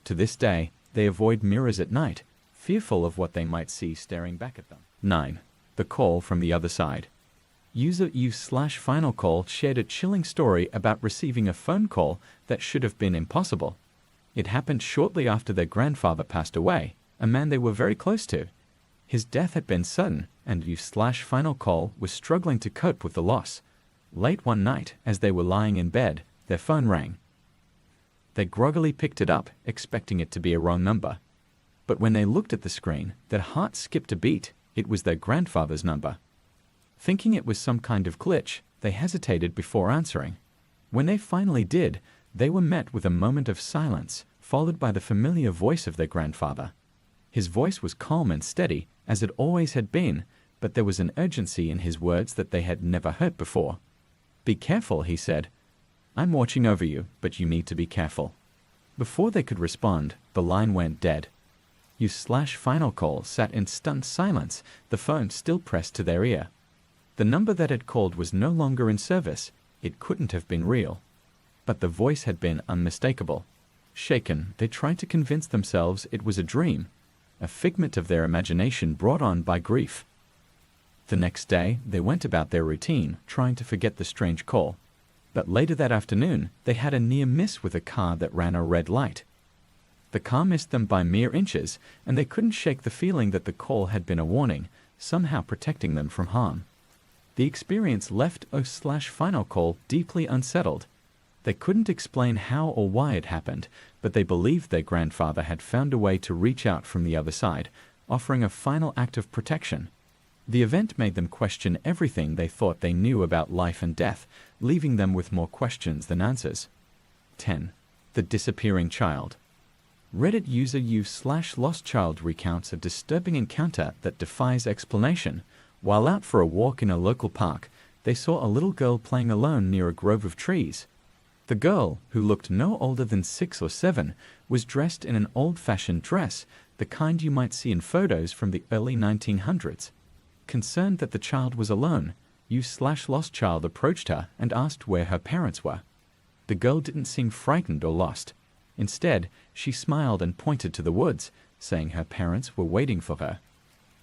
To this day, they avoid mirrors at night, fearful of what they might see staring back at them. 9. The call from the other side. User u/final call shared a chilling story about receiving a phone call that should have been impossible. It happened shortly after their grandfather passed away, a man they were very close to. His death had been sudden, and u/final call was struggling to cope with the loss. Late one night, as they were lying in bed, their phone rang. They groggily picked it up, expecting it to be a wrong number. But when they looked at the screen, their hearts skipped a beat. It was their grandfather's number. Thinking it was some kind of glitch, they hesitated before answering. When they finally did, they were met with a moment of silence, followed by the familiar voice of their grandfather. His voice was calm and steady, as it always had been, but there was an urgency in his words that they had never heard before. "Be careful," he said. "I'm watching over you, but you need to be careful." Before they could respond, the line went dead. U/final call sat in stunned silence, the phone still pressed to their ear. The number that had called was no longer in service. It couldn't have been real. But the voice had been unmistakable. Shaken, they tried to convince themselves it was a dream, a figment of their imagination brought on by grief. The next day, they went about their routine, trying to forget the strange call. But later that afternoon, they had a near miss with a car that ran a red light. The car missed them by mere inches, and they couldn't shake the feeling that the call had been a warning, somehow protecting them from harm. The experience left o/final call deeply unsettled. They couldn't explain how or why it happened, but they believed their grandfather had found a way to reach out from the other side, offering a final act of protection. The event made them question everything they thought they knew about life and death, leaving them with more questions than answers. 10. The disappearing child. Reddit user u/lostchild recounts a disturbing encounter that defies explanation. While out for a walk in a local park, they saw a little girl playing alone near a grove of trees. The girl, who looked no older than 6 or 7, was dressed in an old-fashioned dress, the kind you might see in photos from the early 1900s. Concerned that the child was alone, u/lostchild approached her and asked where her parents were. The girl didn't seem frightened or lost. Instead, she smiled and pointed to the woods, saying her parents were waiting for her.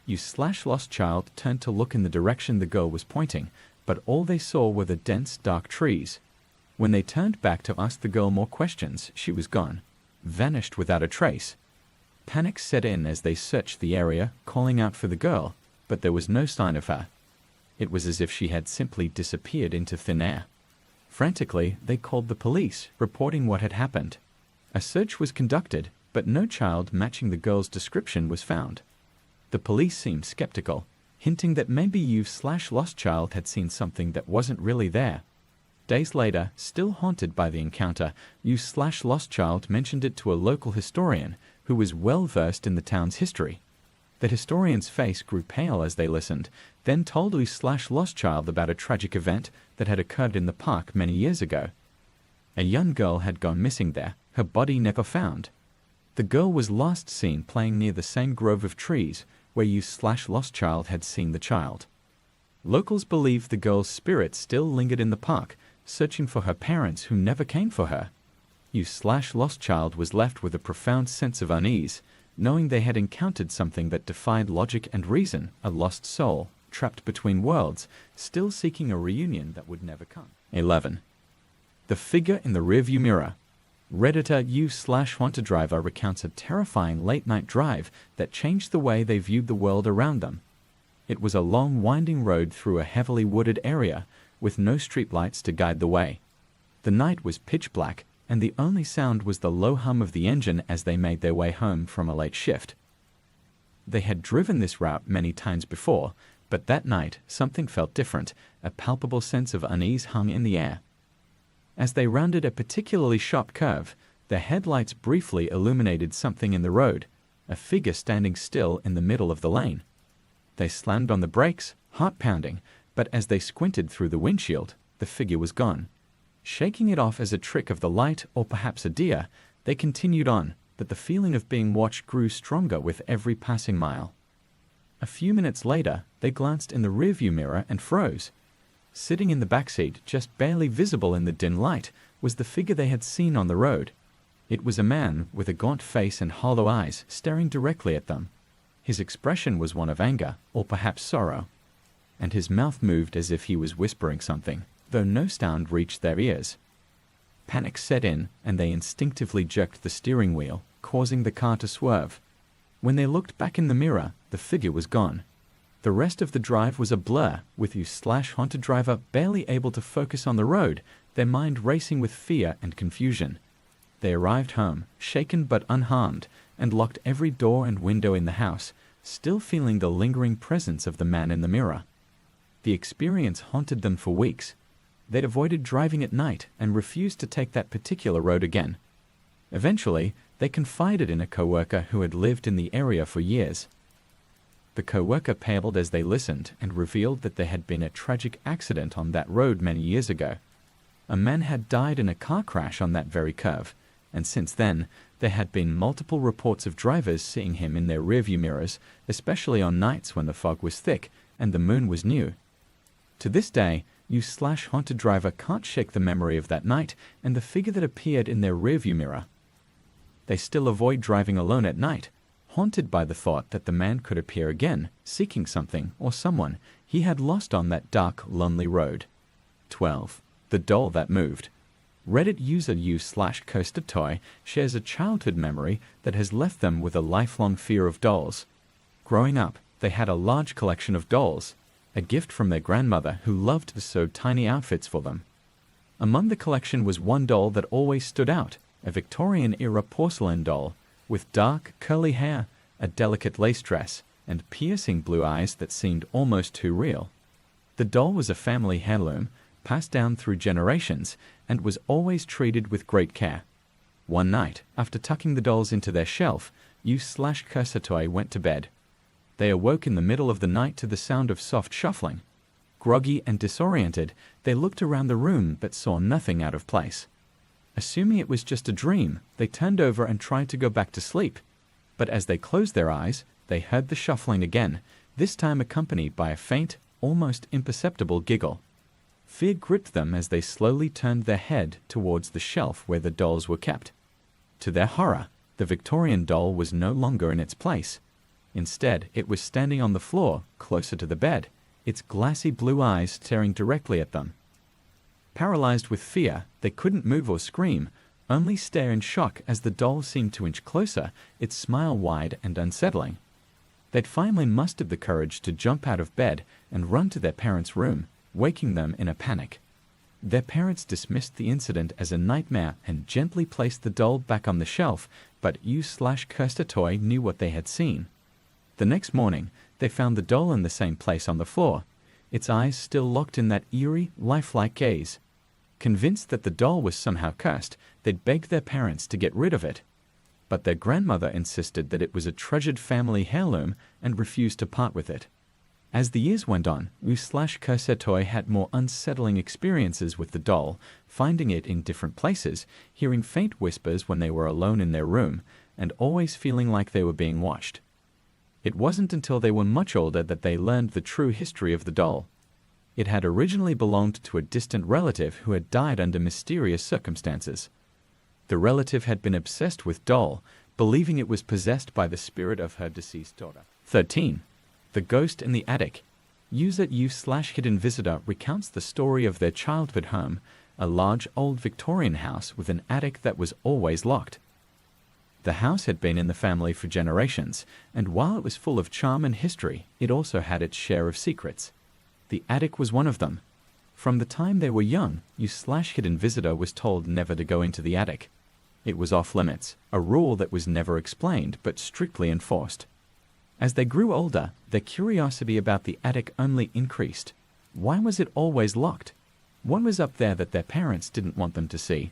u/lostchild turned to look in the direction the girl was pointing, but all they saw were the dense, dark trees. When they turned back to ask the girl more questions, she was gone, vanished without a trace. Panic set in as they searched the area, calling out for the girl, but there was no sign of her. It was as if she had simply disappeared into thin air. Frantically, they called the police, reporting what had happened. A search was conducted, but no child matching the girl's description was found. The police seemed skeptical, hinting that maybe u/lostchild had seen something that wasn't really there. Days later, still haunted by the encounter, u/lostchild mentioned it to a local historian who was well versed in the town's history. The historian's face grew pale as they listened, then told u/lostchild about a tragic event that had occurred in the park many years ago. A young girl had gone missing there, her body never found. The girl was last seen playing near the same grove of trees where u/lostchild had seen the child. Locals believe the girl's spirit still lingered in the park, searching for her parents who never came for her. u/lostchild was left with a profound sense of unease, knowing they had encountered something that defied logic and reason, a lost soul, trapped between worlds, still seeking a reunion that would never come. 11. The figure in the rearview mirror. Redditor u/HauntedDriver recounts a terrifying late-night drive that changed the way they viewed the world around them. It was a long, winding road through a heavily wooded area, with no streetlights to guide the way. The night was pitch black, and the only sound was the low hum of the engine as they made their way home from a late shift. They had driven this route many times before, but that night something felt different. A palpable sense of unease hung in the air. As they rounded a particularly sharp curve, their headlights briefly illuminated something in the road, a figure standing still in the middle of the lane. They slammed on the brakes, heart pounding, but as they squinted through the windshield, the figure was gone. Shaking it off as a trick of the light or perhaps a deer, they continued on, but the feeling of being watched grew stronger with every passing mile. A few minutes later, they glanced in the rearview mirror and froze. Sitting in the backseat, just barely visible in the dim light, was the figure they had seen on the road. It was a man with a gaunt face and hollow eyes staring directly at them. His expression was one of anger, or perhaps sorrow, and his mouth moved as if he was whispering something, though no sound reached their ears. Panic set in, and they instinctively jerked the steering wheel, causing the car to swerve. When they looked back in the mirror, the figure was gone. The rest of the drive was a blur, with u/HauntedDriver barely able to focus on the road, their mind racing with fear and confusion. They arrived home, shaken but unharmed, and locked every door and window in the house, still feeling the lingering presence of the man in the mirror. The experience haunted them for weeks. They'd avoided driving at night and refused to take that particular road again. Eventually, they confided in a coworker who had lived in the area for years. The coworker paled as they listened and revealed that there had been a tragic accident on that road many years ago. A man had died in a car crash on that very curve, and since then, there had been multiple reports of drivers seeing him in their rearview mirrors, especially on nights when the fog was thick and the moon was new. To this day, u/HauntedDriver can't shake the memory of that night and the figure that appeared in their rearview mirror. They still avoid driving alone at night, haunted by the thought that the man could appear again, seeking something or someone he had lost on that dark, lonely road. 12. The doll that moved. Reddit user u/CoasterToy shares a childhood memory that has left them with a lifelong fear of dolls. Growing up, they had a large collection of dolls, a gift from their grandmother who loved to sew tiny outfits for them. Among the collection was one doll that always stood out, a Victorian-era porcelain doll with dark, curly hair, a delicate lace dress, and piercing blue eyes that seemed almost too real. The doll was a family heirloom, passed down through generations, and was always treated with great care. One night, after tucking the dolls into their shelf, U/Cursatoy went to bed. They awoke in the middle of the night to the sound of soft shuffling. Groggy and disoriented, they looked around the room but saw nothing out of place. Assuming it was just a dream, they turned over and tried to go back to sleep. But as they closed their eyes, they heard the shuffling again, this time accompanied by a faint, almost imperceptible giggle. Fear gripped them as they slowly turned their head towards the shelf where the dolls were kept. To their horror, the Victorian doll was no longer in its place. Instead, it was standing on the floor, closer to the bed, its glassy blue eyes staring directly at them. Paralyzed with fear, they couldn't move or scream, only stare in shock as the doll seemed to inch closer, its smile wide and unsettling. They'd finally mustered the courage to jump out of bed and run to their parents' room, waking them in a panic. Their parents dismissed the incident as a nightmare and gently placed the doll back on the shelf, but U/Cursatoy knew what they had seen. The next morning, they found the doll in the same place on the floor, its eyes still locked in that eerie, lifelike gaze. Convinced that the doll was somehow cursed, they'd begged their parents to get rid of it. But their grandmother insisted that it was a treasured family heirloom and refused to part with it. As the years went on, U/Cursatoy had more unsettling experiences with the doll, finding it in different places, hearing faint whispers when they were alone in their room, and always feeling like they were being watched. It wasn't until they were much older that they learned the true history of the doll. It had originally belonged to a distant relative who had died under mysterious circumstances. The relative had been obsessed with doll, believing it was possessed by the spirit of her deceased daughter. 13. The Ghost in the Attic. User U/Hidden Visitor recounts the story of their childhood home, a large old Victorian house with an attic that was always locked. The house had been in the family for generations, and while it was full of charm and history, it also had its share of secrets. The attic was one of them. From the time they were young, U/Hidden Visitor was told never to go into the attic. It was off limits, a rule that was never explained but strictly enforced. As they grew older, their curiosity about the attic only increased. Why was it always locked? What was up there that their parents didn't want them to see?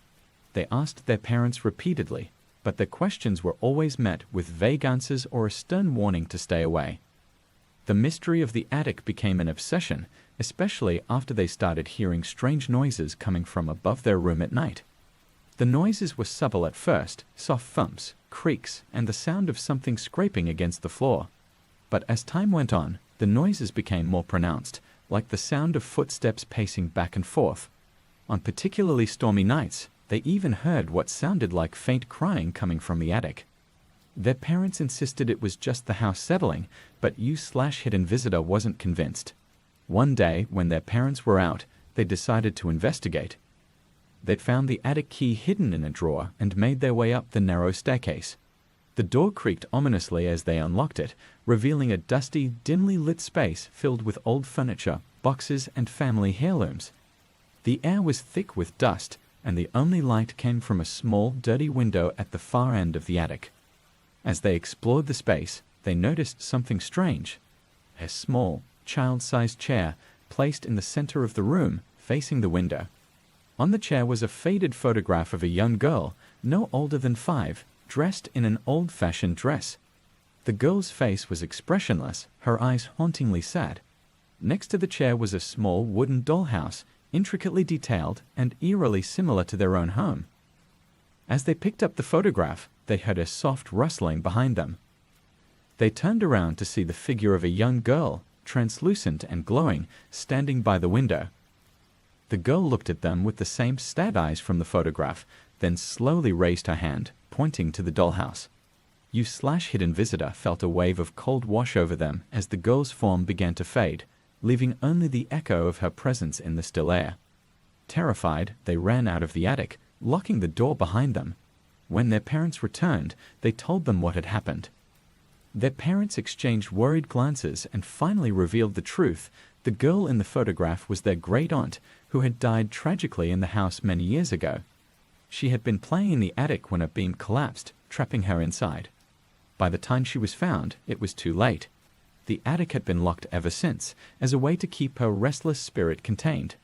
They asked their parents repeatedly, but their questions were always met with vague answers or a stern warning to stay away. The mystery of the attic became an obsession, especially after they started hearing strange noises coming from above their room at night. The noises were subtle at first, soft thumps, creaks, and the sound of something scraping against the floor. But as time went on, the noises became more pronounced, like the sound of footsteps pacing back and forth. On particularly stormy nights, they even heard what sounded like faint crying coming from the attic. Their parents insisted it was just the house settling, but U/Hidden Visitor wasn't convinced. One day, when their parents were out, they decided to investigate. They'd found the attic key hidden in a drawer and made their way up the narrow staircase. The door creaked ominously as they unlocked it, revealing a dusty, dimly lit space filled with old furniture, boxes, and family heirlooms. The air was thick with dust, and the only light came from a small, dirty window at the far end of the attic. As they explored the space, they noticed something strange. A small, child-sized chair placed in the center of the room, facing the window. On the chair was a faded photograph of a young girl, no older than 5, dressed in an old-fashioned dress. The girl's face was expressionless, her eyes hauntingly sad. Next to the chair was a small wooden dollhouse, intricately detailed and eerily similar to their own home. As they picked up the photograph, they heard a soft rustling behind them. They turned around to see the figure of a young girl, translucent and glowing, standing by the window. The girl looked at them with the same sad eyes from the photograph, then slowly raised her hand, pointing to the dollhouse. U/Hidden Visitor felt a wave of cold wash over them as the girl's form began to fade, leaving only the echo of her presence in the still air. Terrified, they ran out of the attic, locking the door behind them. When their parents returned, they told them what had happened. Their parents exchanged worried glances and finally revealed the truth. The girl in the photograph was their great-aunt, who had died tragically in the house many years ago. She had been playing in the attic when a beam collapsed, trapping her inside. By the time she was found, it was too late. The attic had been locked ever since, as a way to keep her restless spirit contained.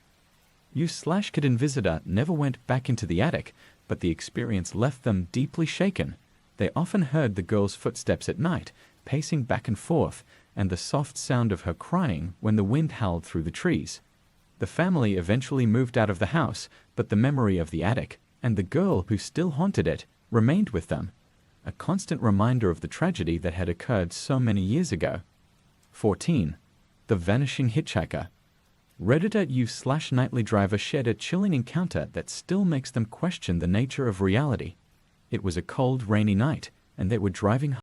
U/Kid and visitor never went back into the attic, but the experience left them deeply shaken. They often heard the girl's footsteps at night, pacing back and forth, and the soft sound of her crying when the wind howled through the trees. The family eventually moved out of the house, but the memory of the attic, and the girl who still haunted it, remained with them, a constant reminder of the tragedy that had occurred so many years ago. 14. The Vanishing Hitchhiker. Redditor U/Nightly Driver shared a chilling encounter that still makes them question the nature of reality. It was a cold, rainy night, and they were driving